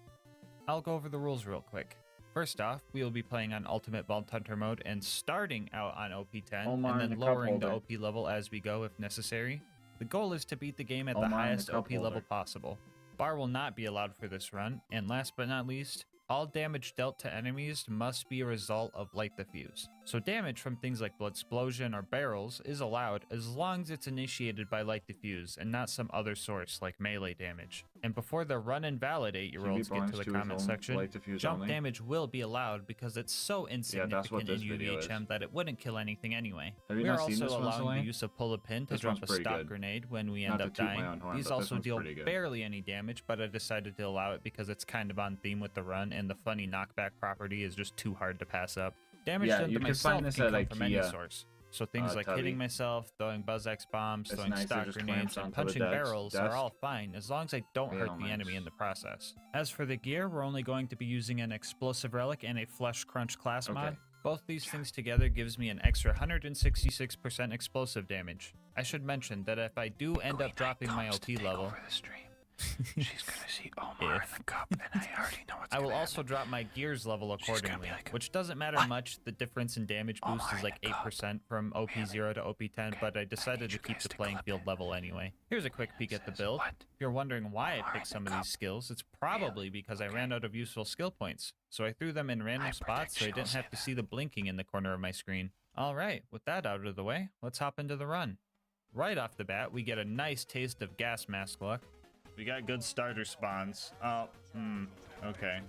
I'll go over the rules real quick. First off, we will be playing on Ultimate Vault Hunter mode and starting out on OP10 and then lowering the OP level as we go if necessary. The goal is to beat the game at the highest OP level possible. Bar will not be allowed for this run, and last but not least, all damage dealt to enemies must be a result of light the fuse. So damage from things like Bloodsplosion or barrels is allowed as long as it's initiated by light the fuse and not some other source like melee damage. And before the run and validate your rolls get to the comment section, jump damage will be allowed because it's so insignificant in UVHM that it wouldn't kill anything anyway. We are also allowing the use of pull a pin to drop a stop grenade when we end up dying. These also deal barely any damage, but I decided to allow it because it's kind of on theme with the run and the funny knockback property is just too hard to pass up. Damage done to myself can come from any source. So things like hitting myself, throwing Buzz-X bombs, throwing stock grenades, and punching barrels are all fine as long as I don't hurt the enemy in the process. As for the gear, we're only going to be using an explosive relic and a flesh crunch class mod. Both these things together gives me an extra 166% explosive damage. I should mention that if I do end up dropping my OP level, She's gonna see Omar in the cup, and I already know what's I will also drop my gears level accordingly, which doesn't matter much. The difference in damage boost is like 8% from OP0 to OP10, but I decided to keep the playing field level anyway. Here's a quick peek at the build. If you're wondering why I picked some of these skills, it's probably because I ran out of useful skill points. So I threw them in random spots so I didn't have to see the blinking in the corner of my screen. Alright, with that out of the way, let's hop into the run. Right off the bat, we get a nice taste of gas mask luck. We got good starter spawns. Okay.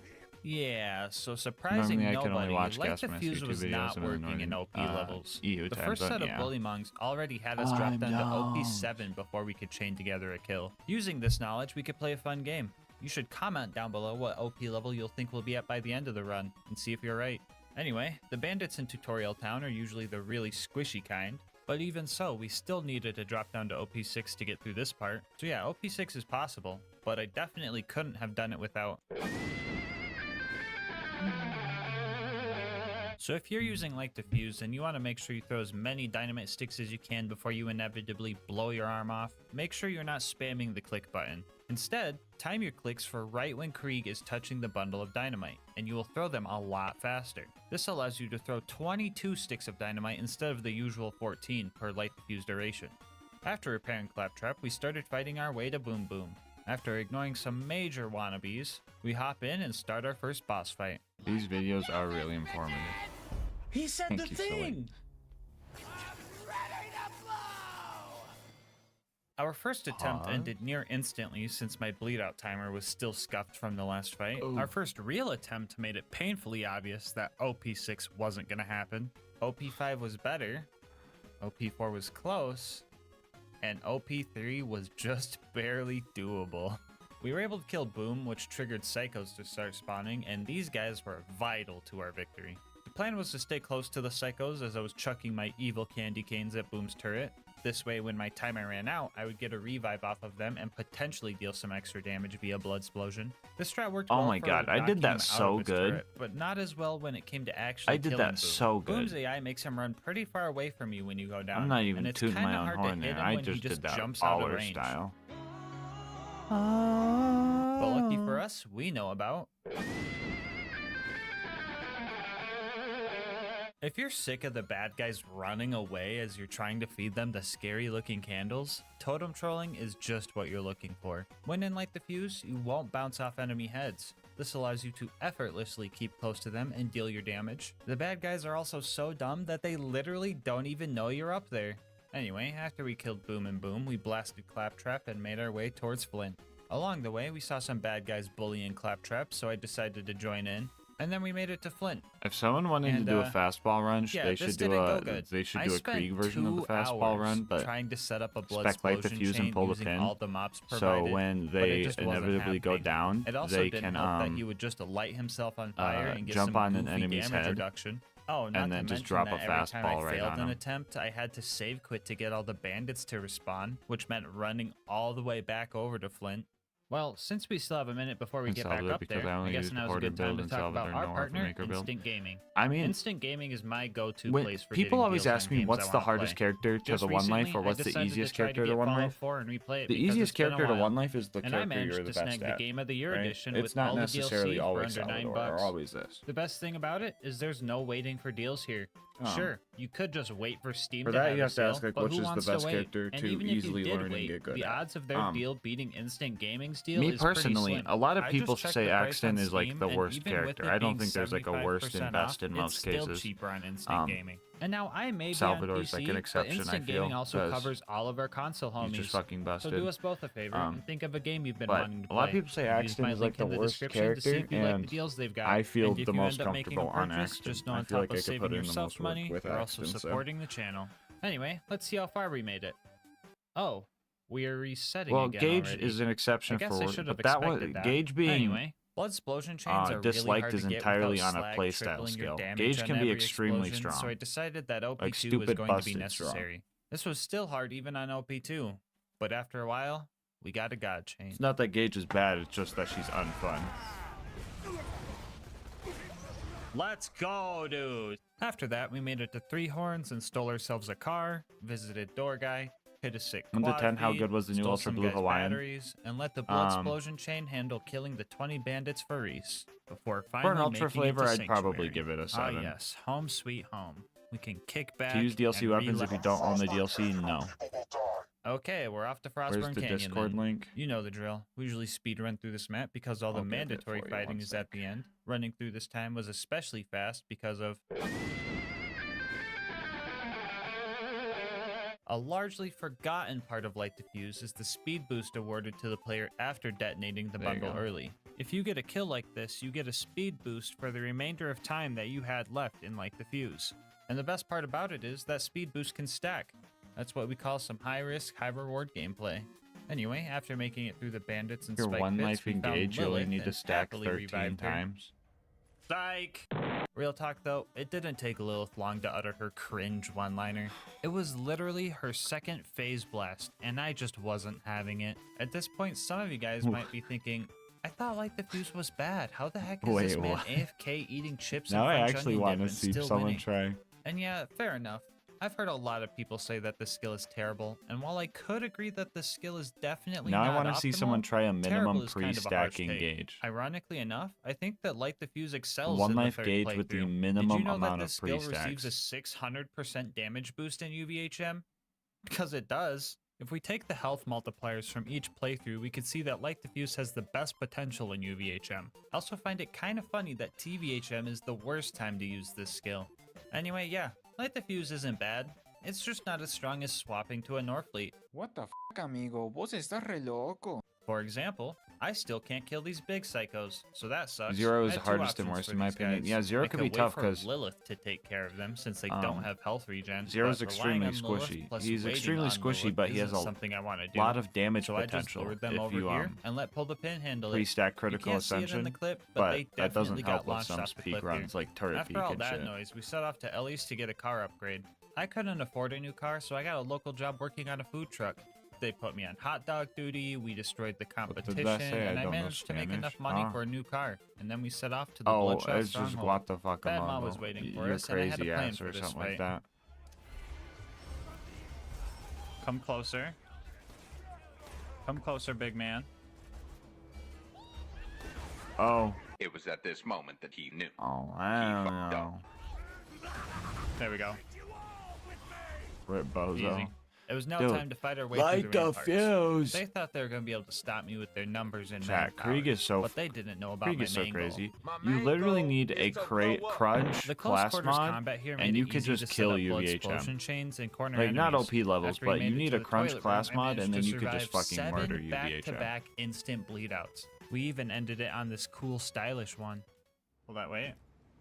Yeah, so surprising nobody, Light the Fuse was not working in OP levels. The first set of Bullymongs already had us drop down to OP7 before we could chain together a kill. Using this knowledge, we could play a fun game. You should comment down below what OP level you'll think we'll be at by the end of the run, and see if you're right. Anyway, the bandits in Tutorial Town are usually the really squishy kind. But even so, we still needed to drop down to OP6 to get through this part. So yeah, OP6 is possible, but I definitely couldn't have done it without. So if you're using Light the Fuse and you want to make sure you throw as many dynamite sticks as you can before you inevitably blow your arm off, make sure you're not spamming the click button. Instead, time your clicks for right when Krieg is touching the bundle of dynamite, and you will throw them a lot faster. This allows you to throw 22 sticks of dynamite instead of the usual 14 per Light the Fuse duration. After repairing Claptrap, we started fighting our way to Boom Boom. After ignoring some major wannabes, we hop in and start our first boss fight. These videos are really informative. He said the thing! Our first attempt ended near instantly since my bleed out timer was still scuffed from the last fight. Our first real attempt made it painfully obvious that OP6 wasn't gonna happen. OP5 was better, OP4 was close, and OP3 was just barely doable. We were able to kill Boom, which triggered Psychos to start spawning, and these guys were vital to our victory. The plan was to stay close to the Psychos as I was chucking my evil candy canes at Boom's turret. This way, when my timer ran out, I would get a revive off of them and potentially deal some extra damage via blood explosion. This strat worked well my for God, I did knocking that him out so of his good. turret, but not as well when it came to actually I did killing that Boom. so good. Boom's AI makes him run pretty far away from you when you go down. I'm not even and it's tooting kinda my own hard to horn hit there. him I when he just did that jumps out of baller range. style. But lucky for us, we know about. If you're sick of the bad guys running away as you're trying to feed them the scary looking candles, totem trolling is just what you're looking for. When in Light the Fuse, you won't bounce off enemy heads. This allows you to effortlessly keep close to them and deal your damage. The bad guys are also so dumb that they literally don't even know you're up there. Anyway, after we killed Boom and Boom, we blasted Claptrap and made our way towards Flint. Along the way, we saw some bad guys bullying Claptrap, so I decided to join in. And then we made it to Flint. If someone wanted to do a fastball run, yeah, they this should didn't do go a good. they should I do a spent Krieg version of the 2 fastball hours run, but trying to set up a blood spec light the explosion fuse and chain pull the using pin. all the mops So provided, when but it they just wasn't inevitably go happening. down, It also they didn't can help that he would just light himself on fire and get jump some on an goofy enemy's damage head, reduction. Oh, not and then to just mention drop a that every time I fastball right failed on an him. attempt, I had to save quit to get all the bandits to respawn, which meant running all the way back over to Flint. Well, since we still have a minute before we And get salvage back up because there, I only I guess used the now's a hoarder good time build to and talk about salvage our no partner, maker build. Instant Gaming. I mean, Instant Gaming is my go-to when place for people getting always deals ask on me games what's I the wanna hardest play. character to Just the one life recently, or what's I the decided easiest to try character to to get one Fallout life. 4 and replay it The because easiest it's been a character to while. one life is the And I character managed you're the to snag best the at. Game of the Year right? edition It's with not all the necessarily DLC for always under $9 Salvador or always this. The best thing about it is there's no waiting for deals here. Sure, you could just wait for Steam For to that, have you a have to sale, ask, like, but which who is the wants best to wait? character And to even easily if you did learn and wait, get good the at. odds of their deal beating Instant Gaming's deal Me is pretty personally, slim. a lot of I people just checked say the price Axton on is like Steam, the and worst even with character. it I don't being think there's like a worst and 75% best in off, most it's still cases. cheaper on Instant Gaming. And now I may Salvador's be on PC, like an but exception, I Instant feel, Gaming also 'cause covers all of our console homies. he's just fucking busted. So do us both a favor and think of a game you've been But wanting to a lot of play. people say Use Axton my is link like the in the worst description to see character, if you like the and deals they've got. I feel And if the you most end up making a comfortable on purchase, Axton. just know I on feel top like I of could saving put in the yourself most work money, with you're also Axton, so. supporting the channel. Anyway, let's see how far we made it. Oh, we are resetting Well, again Gage already. is an exception I guess for, I should have but that was expected that. Gage being Anyway, blood explosion chains are really disliked hard is to get entirely without on a slag playstyle tripling your scale. damage Gage on can be every extremely explosion, strong. So I decided that OP2 Like was stupid going to be busted strong. necessary. This was still hard even on OP2, but after a while, we got a god chain. It's not that Gage is bad, it's just that she's unfun. Let's go, dude! After that, we made it to 3 Horns and stole ourselves a car, visited Door Guy, hit a sick 1 to quad 10, how feed, good was the new stole Ultra some Blue guys' Hawaiian? batteries, and let the blood explosion chain handle killing the 20 bandits for Reese, before For finally an Ultra making flavor, it to I'd probably Sanctuary. give it a Ah 7. yes, home sweet home. We can kick back To use DLC and weapons if relax. you don't own the DLC, no. Okay, we're off to Frostburn Where's the Canyon Discord then. link? You know the drill. We usually speed run through this map because all the I'll get it mandatory for you, fighting one is at the end. Running through this time was especially fast because of a largely forgotten part of Light Diffuse is the speed boost awarded to the player after detonating the There you bundle go. early. If you get a kill like this, you get a speed boost for the remainder of time that you had left in Light Diffuse. And the best part about it is that speed boost can stack. That's what we call some high risk, high reward gameplay. Anyway, after making it through the bandits and Your spike one pits, life we found engage, you only Lilith need to and stack happily 13 revived her. times. Psych! Real talk though, it didn't take Lilith long to utter her cringe one-liner. It was literally her second phase blast, and I just wasn't having it. At this point, some of you guys might be thinking, I thought Light the Fuse was bad. How the heck is this Wait, man what? AFK eating chips Now and I French actually onion want dip to and see still someone winning? try. And yeah, fair enough. I've heard a lot of people say that this skill is terrible, and while I could agree that this skill is definitely Now I want want to see someone try a minimum pre-stacking gauge. Ironically enough, I think that Light the Fuse excels One in the life third gauge with the playthrough. minimum Did you know amount that of this skill pre-stacks. receives a 600% damage boost in UVHM? Because it does. If we take the health multipliers from each playthrough, we can see that Light Diffuse has the best potential in UVHM. I also find it kind of funny that TVHM is the worst time to use this skill. Anyway, yeah, Light Diffuse isn't bad. It's just not as strong as swapping to a Norfleet. What the f, amigo? Vos estás re loco. For example, I still can't kill these big psychos, so that sucks. Zero I is had the two hardest and options worst for in my these opinion. guys. Yeah, Zero I could could be wait tough for 'cause, Lilith to take care of them since they don't have health regen. Zero's but relying extremely on Lilith squishy. plus He's waiting extremely on squishy, Lilith but he has isn't a something I want to do. lot of damage so I just potential lured them if over you here and let pull the pin handle it. pre-stack You critical can't see it in ascension, the clip, but they that doesn't definitely help got with launched some off the peak cliff runs here. like turret peak After all and that shit. noise, we set off to Ellie's to get a car upgrade. I couldn't afford a new car, so I got a local job working on a food truck. They put me on hot dog duty, we destroyed the competition, say? and I I don't know managed to make Spanish. enough money Huh? for a new car. And then we set off to the Oh, Bloodshot it's just Stronghold. Guatafaca Bad Mom was waiting for You're us, and I had a crazy plan ass for or this something fight. like that. Come closer. Come closer, big man. Oh. It was at this moment that he knew. Oh, I don't know. There we go. Rip Bozo. Easy. It was now Dude, time to fight our way light through the the ramparts. fuse. They thought they were going to be able to stop me with their numbers and Chat, Krieg manpower, is so but they didn't know about Krieg my is so main crazy. goal. You literally need a crunch The close class quarters mod, combat here made and you it can easy just to kill set up blood explosion UVHM. chains and corner Like, not enemies. OP levels, After we but made you it need to a the crunch toilet class room, I mod, and then managed you to could just survive fucking murder 7 UVHM. back-to-back instant bleedouts. We even ended it on this cool, stylish one. Hold that, wait.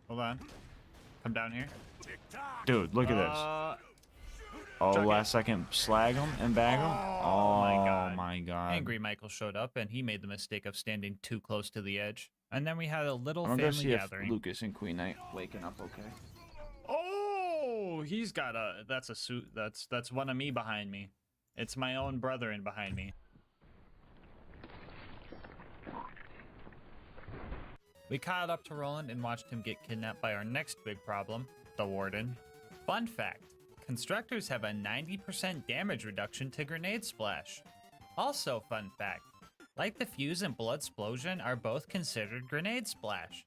Hold on. Come down here. Dude, look at this. Oh, Chuck it. last second slag him and bag him? Oh my god. Angry Michael showed up, and he made the mistake of standing too close to the edge. And then we had a little I'm gonna go family see gathering. if Lucas and Queen Knight waking up okay. Oh, he's got a that's a suit. That's one of me behind me. It's my own brethren behind me. We caught up to Roland and watched him get kidnapped by our next big problem, the Warden. Fun fact, constructors have a 90% damage reduction to grenade splash. Also fun fact, Light the Fuse and Blood Splosion are both considered grenade splash.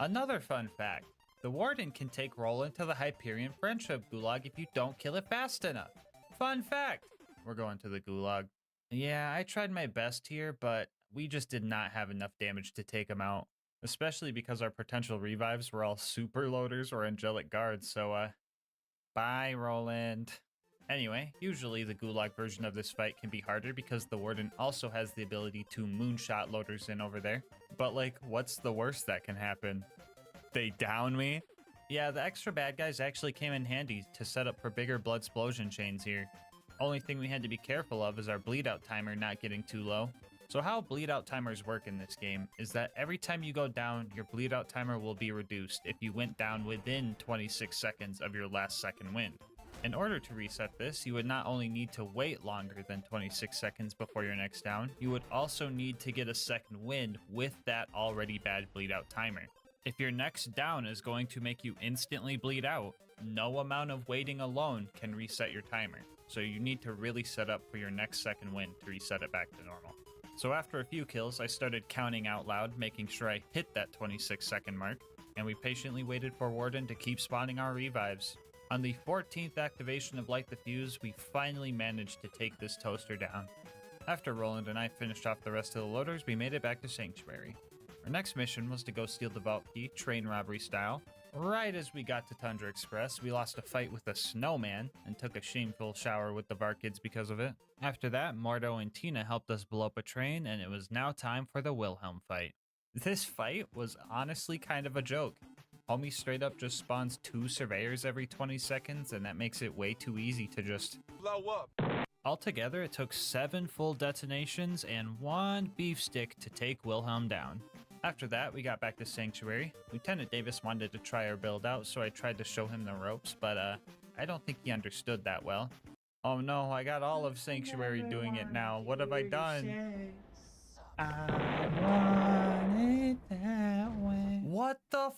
Another fun fact, the Warden can take Roland to the Hyperion Friendship Gulag if you don't kill it fast enough. Fun fact, we're going to the Gulag. Yeah, I tried my best here, but we just did not have enough damage to take him out. Especially because our potential revives were all super loaders or angelic guards, so bye Roland. Anyway, usually the Gulag version of this fight can be harder because the Warden also has the ability to moonshot loaders in over there. But like, what's the worst that can happen? They down me? Yeah, the extra bad guys actually came in handy to set up for bigger blood explosion chains here. Only thing we had to be careful of is our bleed out timer not getting too low. So how bleed out timers work in this game is that every time you go down, your bleed out timer will be reduced if you went down within 26 seconds of your last second wind. In order to reset this, you would not only need to wait longer than 26 seconds before your next down, you would also need to get a second wind with that already bad bleed out timer. If your next down is going to make you instantly bleed out, no amount of waiting alone can reset your timer. So you need to really set up for your next second wind to reset it back to normal. So after a few kills, I started counting out loud, making sure I hit that 26 second mark, and we patiently waited for Warden to keep spawning our revives. On the 14th activation of Light the Fuse, we finally managed to take this toaster down. After Roland and I finished off the rest of the loaders, we made it back to Sanctuary. Our next mission was to go steal the vault key, train robbery style. Right as we got to Tundra Express, we lost a fight with a snowman and took a shameful shower with the VAR kids because of it. After that, Mardo and Tina helped us blow up a train, and it was now time for the Wilhelm fight. This fight was honestly kind of a joke. Homie straight up just spawns 2 surveyors every 20 seconds, and that makes it way too easy to just blow up. Altogether, it took 7 full detonations and 1 beef stick to take Wilhelm down. After that, we got back to Sanctuary. Lieutenant Davis wanted to try our build out, so I tried to show him the ropes, but I don't think he understood that well. Oh no, I got all of Sanctuary doing it now. What have I done? I want it that way. What the f***,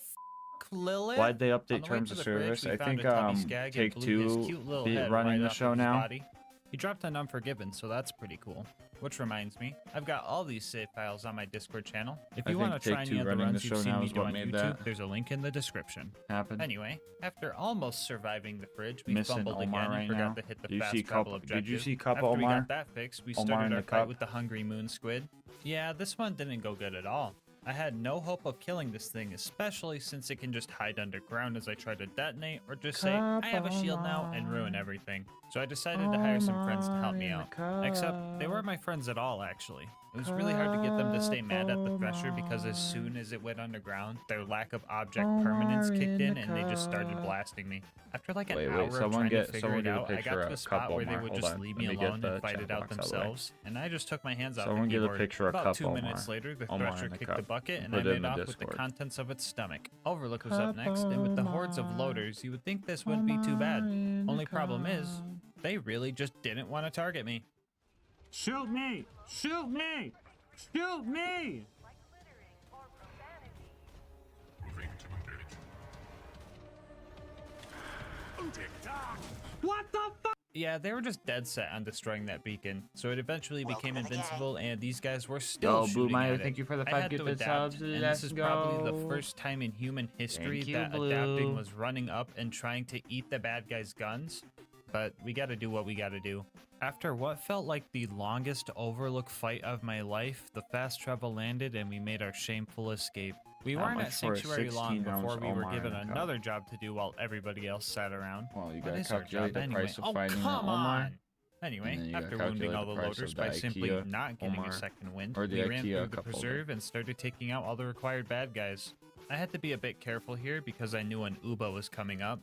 Lilith? Why'd they On update the way terms to of the bridge, service? we I found think a tubby skag and Take blew his Two cute little be head running right the off show of his now. body. He dropped an Unforgiven, so that's pretty cool. Which reminds me, I've got all these save files on my Discord channel. If I you want think to try Take any Two of the running the runs show you've seen now me is do what on made YouTube, that there's a link in the description. happen. Anyway, after almost surviving the fridge, we Missing fumbled Omar again right and forgot now. to hit the Do you fast see travel Cup- objective. did you see Cup After we Omar? got that fixed, we Omar started in our the fight cup? with the Hungry Moon Squid. Yeah, this one didn't go good at all. I had no hope of killing this thing, especially since it can just hide underground as I try to detonate, or just say, I have a shield now, and ruin everything. So I decided to hire some friends to help me out. Except, they weren't my friends at all, actually. It was really hard to get them to stay mad at the Thresher because as soon as it went underground, their lack of object permanence kicked in and they just started blasting me. After like an hour of trying to figure it out, I got to a spot where they would just leave me alone and fight it out themselves, and I just took my hands off the Someone get a keyboard. picture of About cup 2 minutes later, the Thresher kicked the bucket and I made off with the contents of its stomach. Overlook was up next, and with the hordes of loaders, you would think this wouldn't be too bad. Only problem is, they really just didn't want to target me. Shoot me! Shoot me! Shoot me! What the fuck? Yeah, they were just dead set on destroying that beacon, so it eventually became invincible, and these guys were still shooting at it. Thank you for the I 5 had to gifted adapt, subs. and Let's this is probably the go. first time in human history Thank you, that Blue. adapting was running up and trying to eat the bad guys' guns. But we gotta do what we gotta do. After what felt like the longest Overlook fight of my life, the fast travel landed and we made our shameful escape. We How weren't much at for a Sanctuary long 16 before ounce we were Omar given in a cup? another job to do while everybody else sat around. Well, you What gotta is our calculate job the anyway? price of Oh, fighting the come Omar. on! Anyway, And then you gotta after wounding calculate all the the price loaders of by the simply IKEA not getting Omar, a second wind, or the we ran IKEA through the cup holder. preserve and started taking out all the required bad guys. I had to be a bit careful here because I knew an UBA was coming up.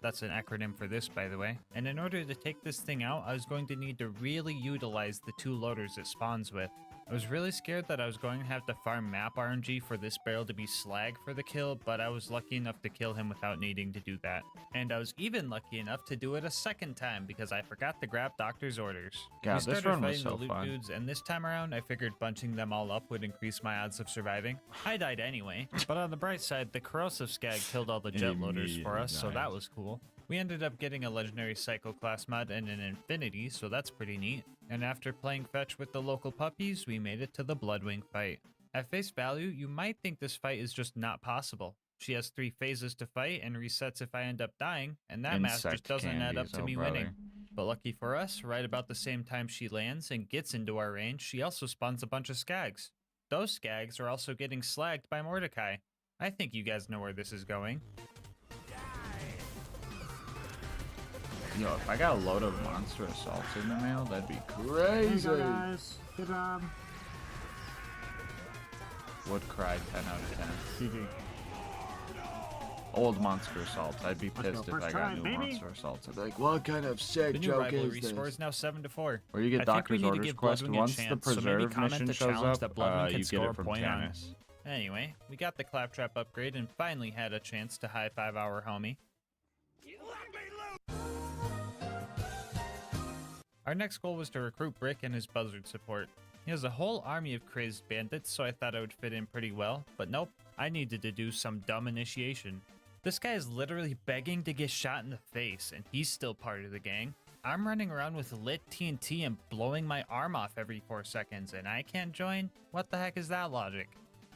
That's an acronym for this, by the way. And in order to take this thing out, I was going to need to really utilize the 2 loaders it spawns with. I was really scared that I was going to have to farm map RNG for this barrel to be slag for the kill, but I was lucky enough to kill him without needing to do that. And I was even lucky enough to do it a second time because I forgot to grab Doctor's orders. God, We this started run was fighting the so loot fun. dudes, and this time around I figured bunching them all up would increase my odds of surviving. I died anyway, but on the bright side, the corrosive skag killed all the jet loaders for us, so that was cool. We ended up getting a legendary Psycho class mod and an Infinity, so that's pretty neat. And after playing fetch with the local puppies, we made it to the Bloodwing fight. At face value, you might think this fight is just not possible. She has 3 phases to fight and resets if I end up dying, and that math just Insect doesn't add up candies, to oh me brother. winning. But lucky for us, right about the same time she lands and gets into our range, she also spawns a bunch of skags. Those skags are also getting slagged by Mordecai. I think you guys know where this is going. Yo, if I got a load of monster assaults in the mail, that'd be There you crazy. go, guys. Good job. Would cry 10 out of 10. GG. Old monster assaults. I'd be Let's go, pissed if first I try, got new baby. monster assaults. I'd be like, what kind of The sick new joke rivalry is score this? is now 7-4. Or you get I think we Doctor's need to Orders give quest. Bloodwing a Once the chance, so maybe preserve comment mission the shows challenge up, that Bloodwing can you get score it from point on. Janice. Anyway, we got the Claptrap upgrade and finally had a chance to high-five our homie. Our next goal was to recruit Brick and his buzzard support. He has a whole army of crazed bandits, so I thought I would fit in pretty well, but nope, I needed to do some dumb initiation. This guy is literally begging to get shot in the face, and he's still part of the gang. I'm running around with lit TNT and blowing my arm off every 4 seconds, and I can't join? What the heck is that logic?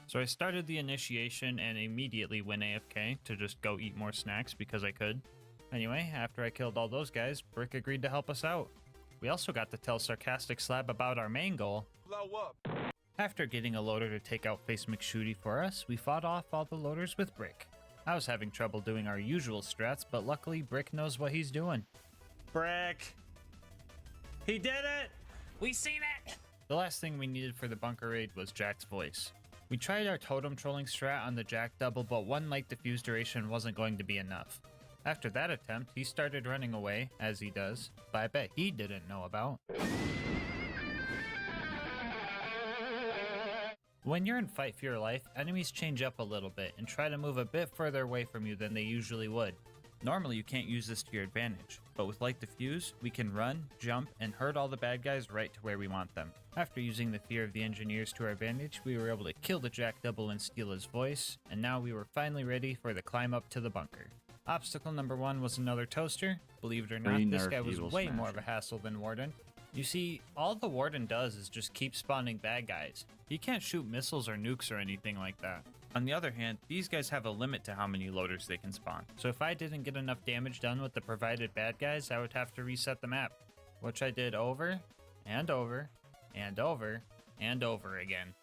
So I started the initiation and immediately went AFK to just go eat more snacks because I could. Anyway, after I killed all those guys, Brick agreed to help us out. We also got to tell Sarcastic Slab about our main goal. Blow up. After getting a loader to take out Face McShooty for us, we fought off all the loaders with Brick. I was having trouble doing our usual strats, but luckily Brick knows what he's doing. Brick. He did it! We seen it! The last thing we needed for the bunker raid was Jack's voice. We tried our totem trolling strat on the Jack double, but 1 light diffuse duration wasn't going to be enough. After that attempt, he started running away, as he does, but I bet he didn't know about. When you're in fight for your life, enemies change up a little bit and try to move a bit further away from you than they usually would. Normally you can't use this to your advantage, but with light diffuse, we can run, jump, and herd all the bad guys right to where we want them. After using the fear of the engineers to our advantage, we were able to kill the Jack double and steal his voice, and now we were finally ready for the climb up to the bunker. Obstacle number 1 was another toaster. Believe it or not, this guy was way more of a hassle than Warden. You see, all the Warden does is just keep spawning bad guys. He can't shoot missiles or nukes or anything like that. On the other hand, these guys have a limit to how many loaders they can spawn. So if I didn't get enough damage done with the provided bad guys, I would have to reset the map. Which I did over, and over, and over, and over again.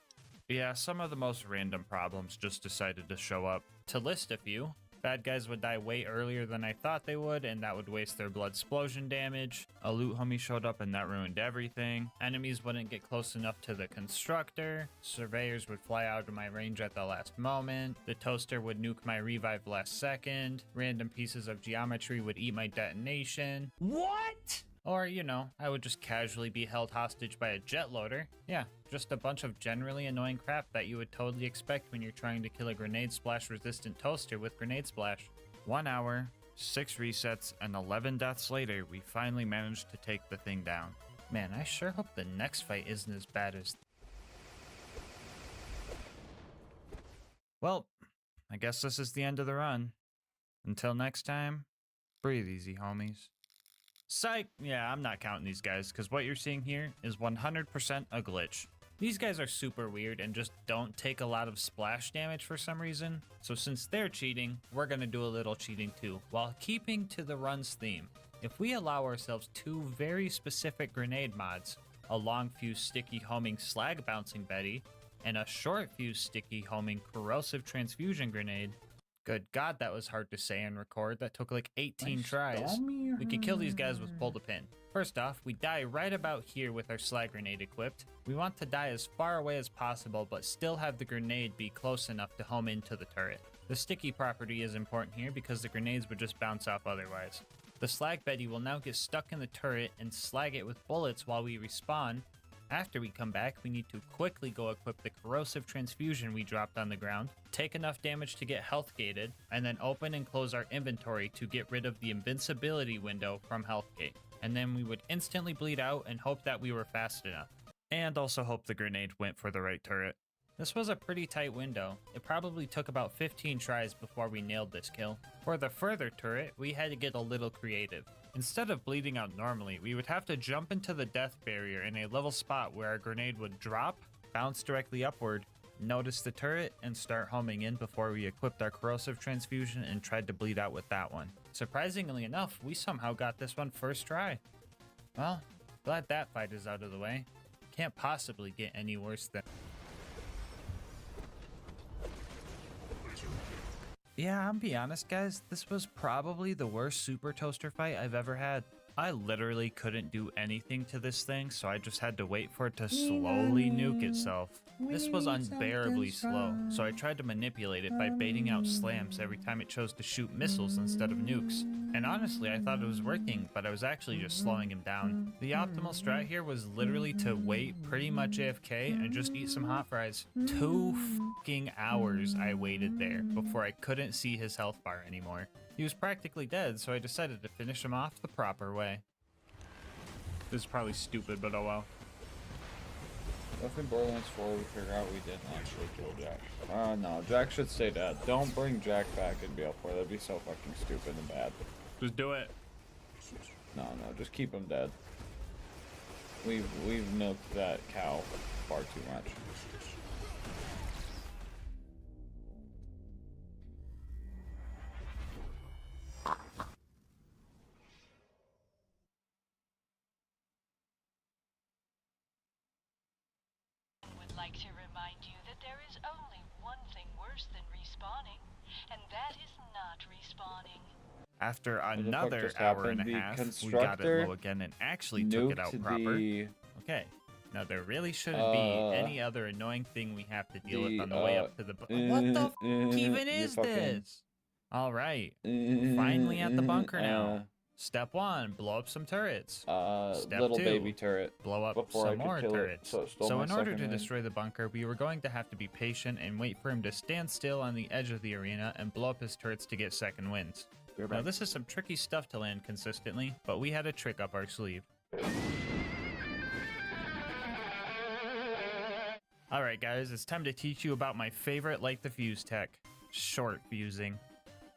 Yeah, some of the most random problems just decided to show up. To list a few, bad guys would die way earlier than I thought they would, and that would waste their blood explosion damage. A loot homie showed up and that ruined everything. Enemies wouldn't get close enough to the constructor. Surveyors would fly out of my range at the last moment. The toaster would nuke my revive last second. Random pieces of geometry would eat my detonation. What? Or, you know, I would just casually be held hostage by a jet loader. Yeah, just a bunch of generally annoying crap that you would totally expect when you're trying to kill a grenade splash resistant toaster with grenade splash. 1 hour, 6 resets, and 11 deaths later, we finally managed to take the thing down. Man, I sure hope the next fight isn't as bad as... Well, I guess this is the end of the run. Until next time, breathe easy, homies. Psych! Yeah, I'm not counting these guys, because what you're seeing here is 100% a glitch. These guys are super weird and just don't take a lot of splash damage for some reason, so since they're cheating, we're gonna do a little cheating too, while keeping to the run's theme. If we allow ourselves 2 very specific grenade mods, a long fuse sticky homing slag bouncing Betty, and a short fuse sticky homing corrosive transfusion grenade, good god, that was hard to say and record. That took like 18 tries. We can kill these guys with pull the pin. First off, we die right about here with our slag grenade equipped. We want to die as far away as possible, but still have the grenade be close enough to home into the turret. The sticky property is important here because the grenades would just bounce off otherwise. The slag Betty will now get stuck in the turret and slag it with bullets while we respawn. After we come back, we need to quickly go equip the corrosive transfusion we dropped on the ground, take enough damage to get health gated, and then open and close our inventory to get rid of the invincibility window from health gate. And then we would instantly bleed out and hope that we were fast enough. And also hope the grenade went for the right turret. This was a pretty tight window. It probably took about 15 tries before we nailed this kill. For the further turret, we had to get a little creative. Instead of bleeding out normally, we would have to jump into the death barrier in a level spot where our grenade would drop, bounce directly upward, notice the turret, and start homing in before we equipped our corrosive transfusion and tried to bleed out with that one. Surprisingly enough, we somehow got this one first try. Well, glad that fight is out of the way. Can't possibly get any worse than... Yeah, I'll be honest guys, this was probably the worst Super Toaster fight I've ever had. I literally couldn't do anything to this thing, so I just had to wait for it to slowly nuke itself. This was unbearably slow, so I tried to manipulate it by baiting out slams every time it chose to shoot missiles instead of nukes. And honestly, I thought it was working, but I was actually just slowing him down. The optimal strat here was literally to wait pretty much AFK and just eat some hot fries. 2 fucking hours I waited there before I couldn't see his health bar anymore. He was practically dead, so I decided to finish him off the proper way. This is probably stupid, but oh well. If in Borderlands 4 we figure out we didn't actually kill Jack. No, Jack should stay dead. Don't bring Jack back in BL4, that'd be so fucking stupid and bad. Just do it. No, just keep him dead. We've milked that cow far too much. Like to remind you that there is only one thing worse than respawning, and that is not respawning. After another hour and a half, we got it low again and actually took it out proper. Okay, now there really shouldn't be any other annoying thing we have to deal with on the way up to the... What the f even is this? Alright, finally at the bunker now. Step 1, blow up some turrets. Step little 2, baby turret. Blow up Before some more turrets. So in order to destroy destroy the bunker, we were going to have to be patient and wait for him to stand still on the edge of the arena and blow up his turrets to get second wins. Now this is some tricky stuff to land consistently, but we had a trick up our sleeve. Alright guys, it's time to teach you about my favorite light the fuse tech, short fusing.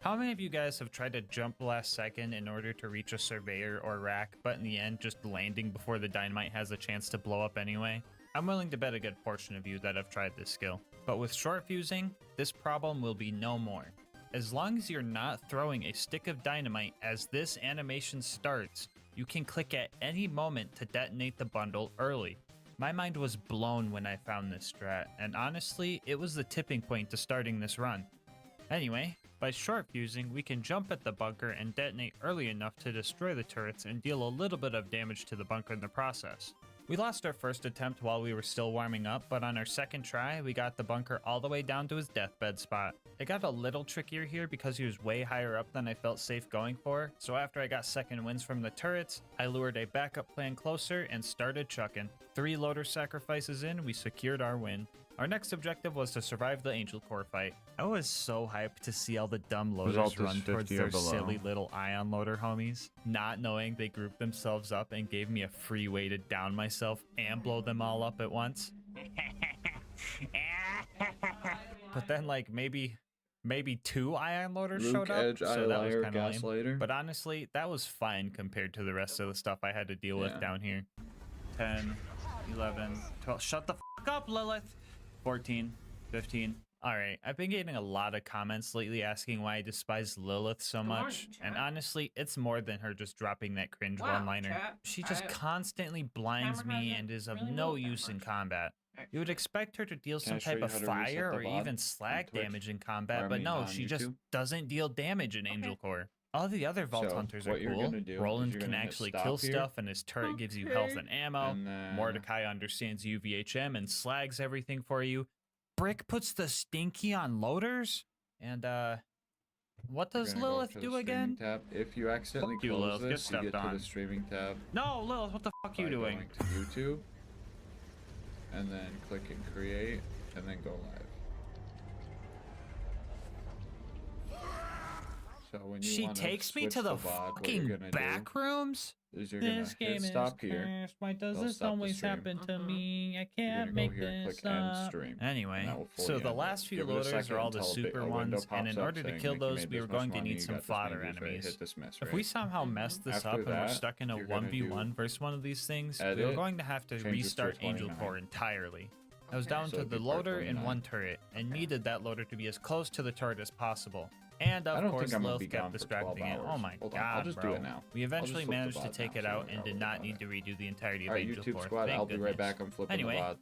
How many of you guys have tried to jump last second in order to reach a surveyor or rack, but in the end just landing before the dynamite has a chance to blow up anyway? I'm willing to bet a good portion of you that have tried this skill. But with short fusing, this problem will be no more. As long as you're not throwing a stick of dynamite as this animation starts, you can click at any moment to detonate the bundle early. My mind was blown when I found this strat, and honestly, it was the tipping point to starting this run. Anyway, by short fusing, we can jump at the bunker and detonate early enough to destroy the turrets and deal a little bit of damage to the bunker in the process. We lost our first attempt while we were still warming up, but on our second try, we got the bunker all the way down to his deathbed spot. It got a little trickier here because he was way higher up than I felt safe going for, so after I got second wins from the turrets, I lured a backup plan closer and started chucking. 3 loader sacrifices in, we secured our win. Our next objective was to survive the Angel Core fight. I was so hyped to see all the dumb loaders Result is run towards 50 or their below. silly little ion loader homies, not knowing they grouped themselves up and gave me a free way to down myself and blow them all up at once. But then like maybe 2 ion loaders Luke, showed up, Edge, so that was Eyeliner, kind of lame. Gaslighter. But honestly, that was fine compared to the rest of the stuff I had to deal with Yeah. down here. 10, 11, 12. Shut the fuck up, Lilith. 14, 15. Alright, I've been getting a lot of comments lately asking why I despise Lilith so much, and honestly, it's more than her just dropping that cringe one-liner. She just constantly blinds me and is of no use in combat. You would expect her to deal Can some I show type you of how to reset fire the or VOD even on slag Twitch? damage in Or, combat, I but mean, no, on she just YouTube? doesn't deal damage in Angel Core. All the other Vault So, Hunters are what you're cool. gonna do is Roland you're can gonna hit actually stop kill here. stuff and his turret gives you health and ammo. And then- Mordecai understands UVHM and slags everything for you. Brick puts the stinky on loaders? And what You're does gonna go up Lilith to the do streaming again? Tab. If you accidentally Fuck you, close Lilith. Get this, you stepped get to on. the streaming tab. No, Lilith, what the fuck you by doing? going to YouTube, and then clicking create, and then go live. So when you She wanna takes me switch to the VOD, what you're fucking gonna back rooms? is you're gonna This hit game is stop here. cursed. Why does It'll this stop the always stream. happen to me? I You're can't gonna make go here and this click end up. stream. Anyway, and that will fully so the end it. last few Give it a loaders second are all the until super a window ones, and pops in up order to saying, kill like, you those, made we this were much going to money, need you some got this fodder many views, right? enemies. Hit dismiss, If we right? somehow mess this After up and we're that, stuck in a you're gonna 1v1 do versus one of these things, we were edit, going to have to change this to restart Angel 29. Core entirely. I was down So to it'd the be part loader and 29. one turret, and needed that loader to be as close to the turret as possible. And I of don't course, think I'm gonna be Lilith gone kept for distracting 12 it. Oh hours. my Hold on, god, I'll just bro. do it now. We I'll just eventually flip the managed to VOD take now, it so out we and know did what not we're need to redo the entirety of Alright, Angel YouTube Core. squad, Thank I'll be right goodness. back. I'm flipping Anyway, the VOD.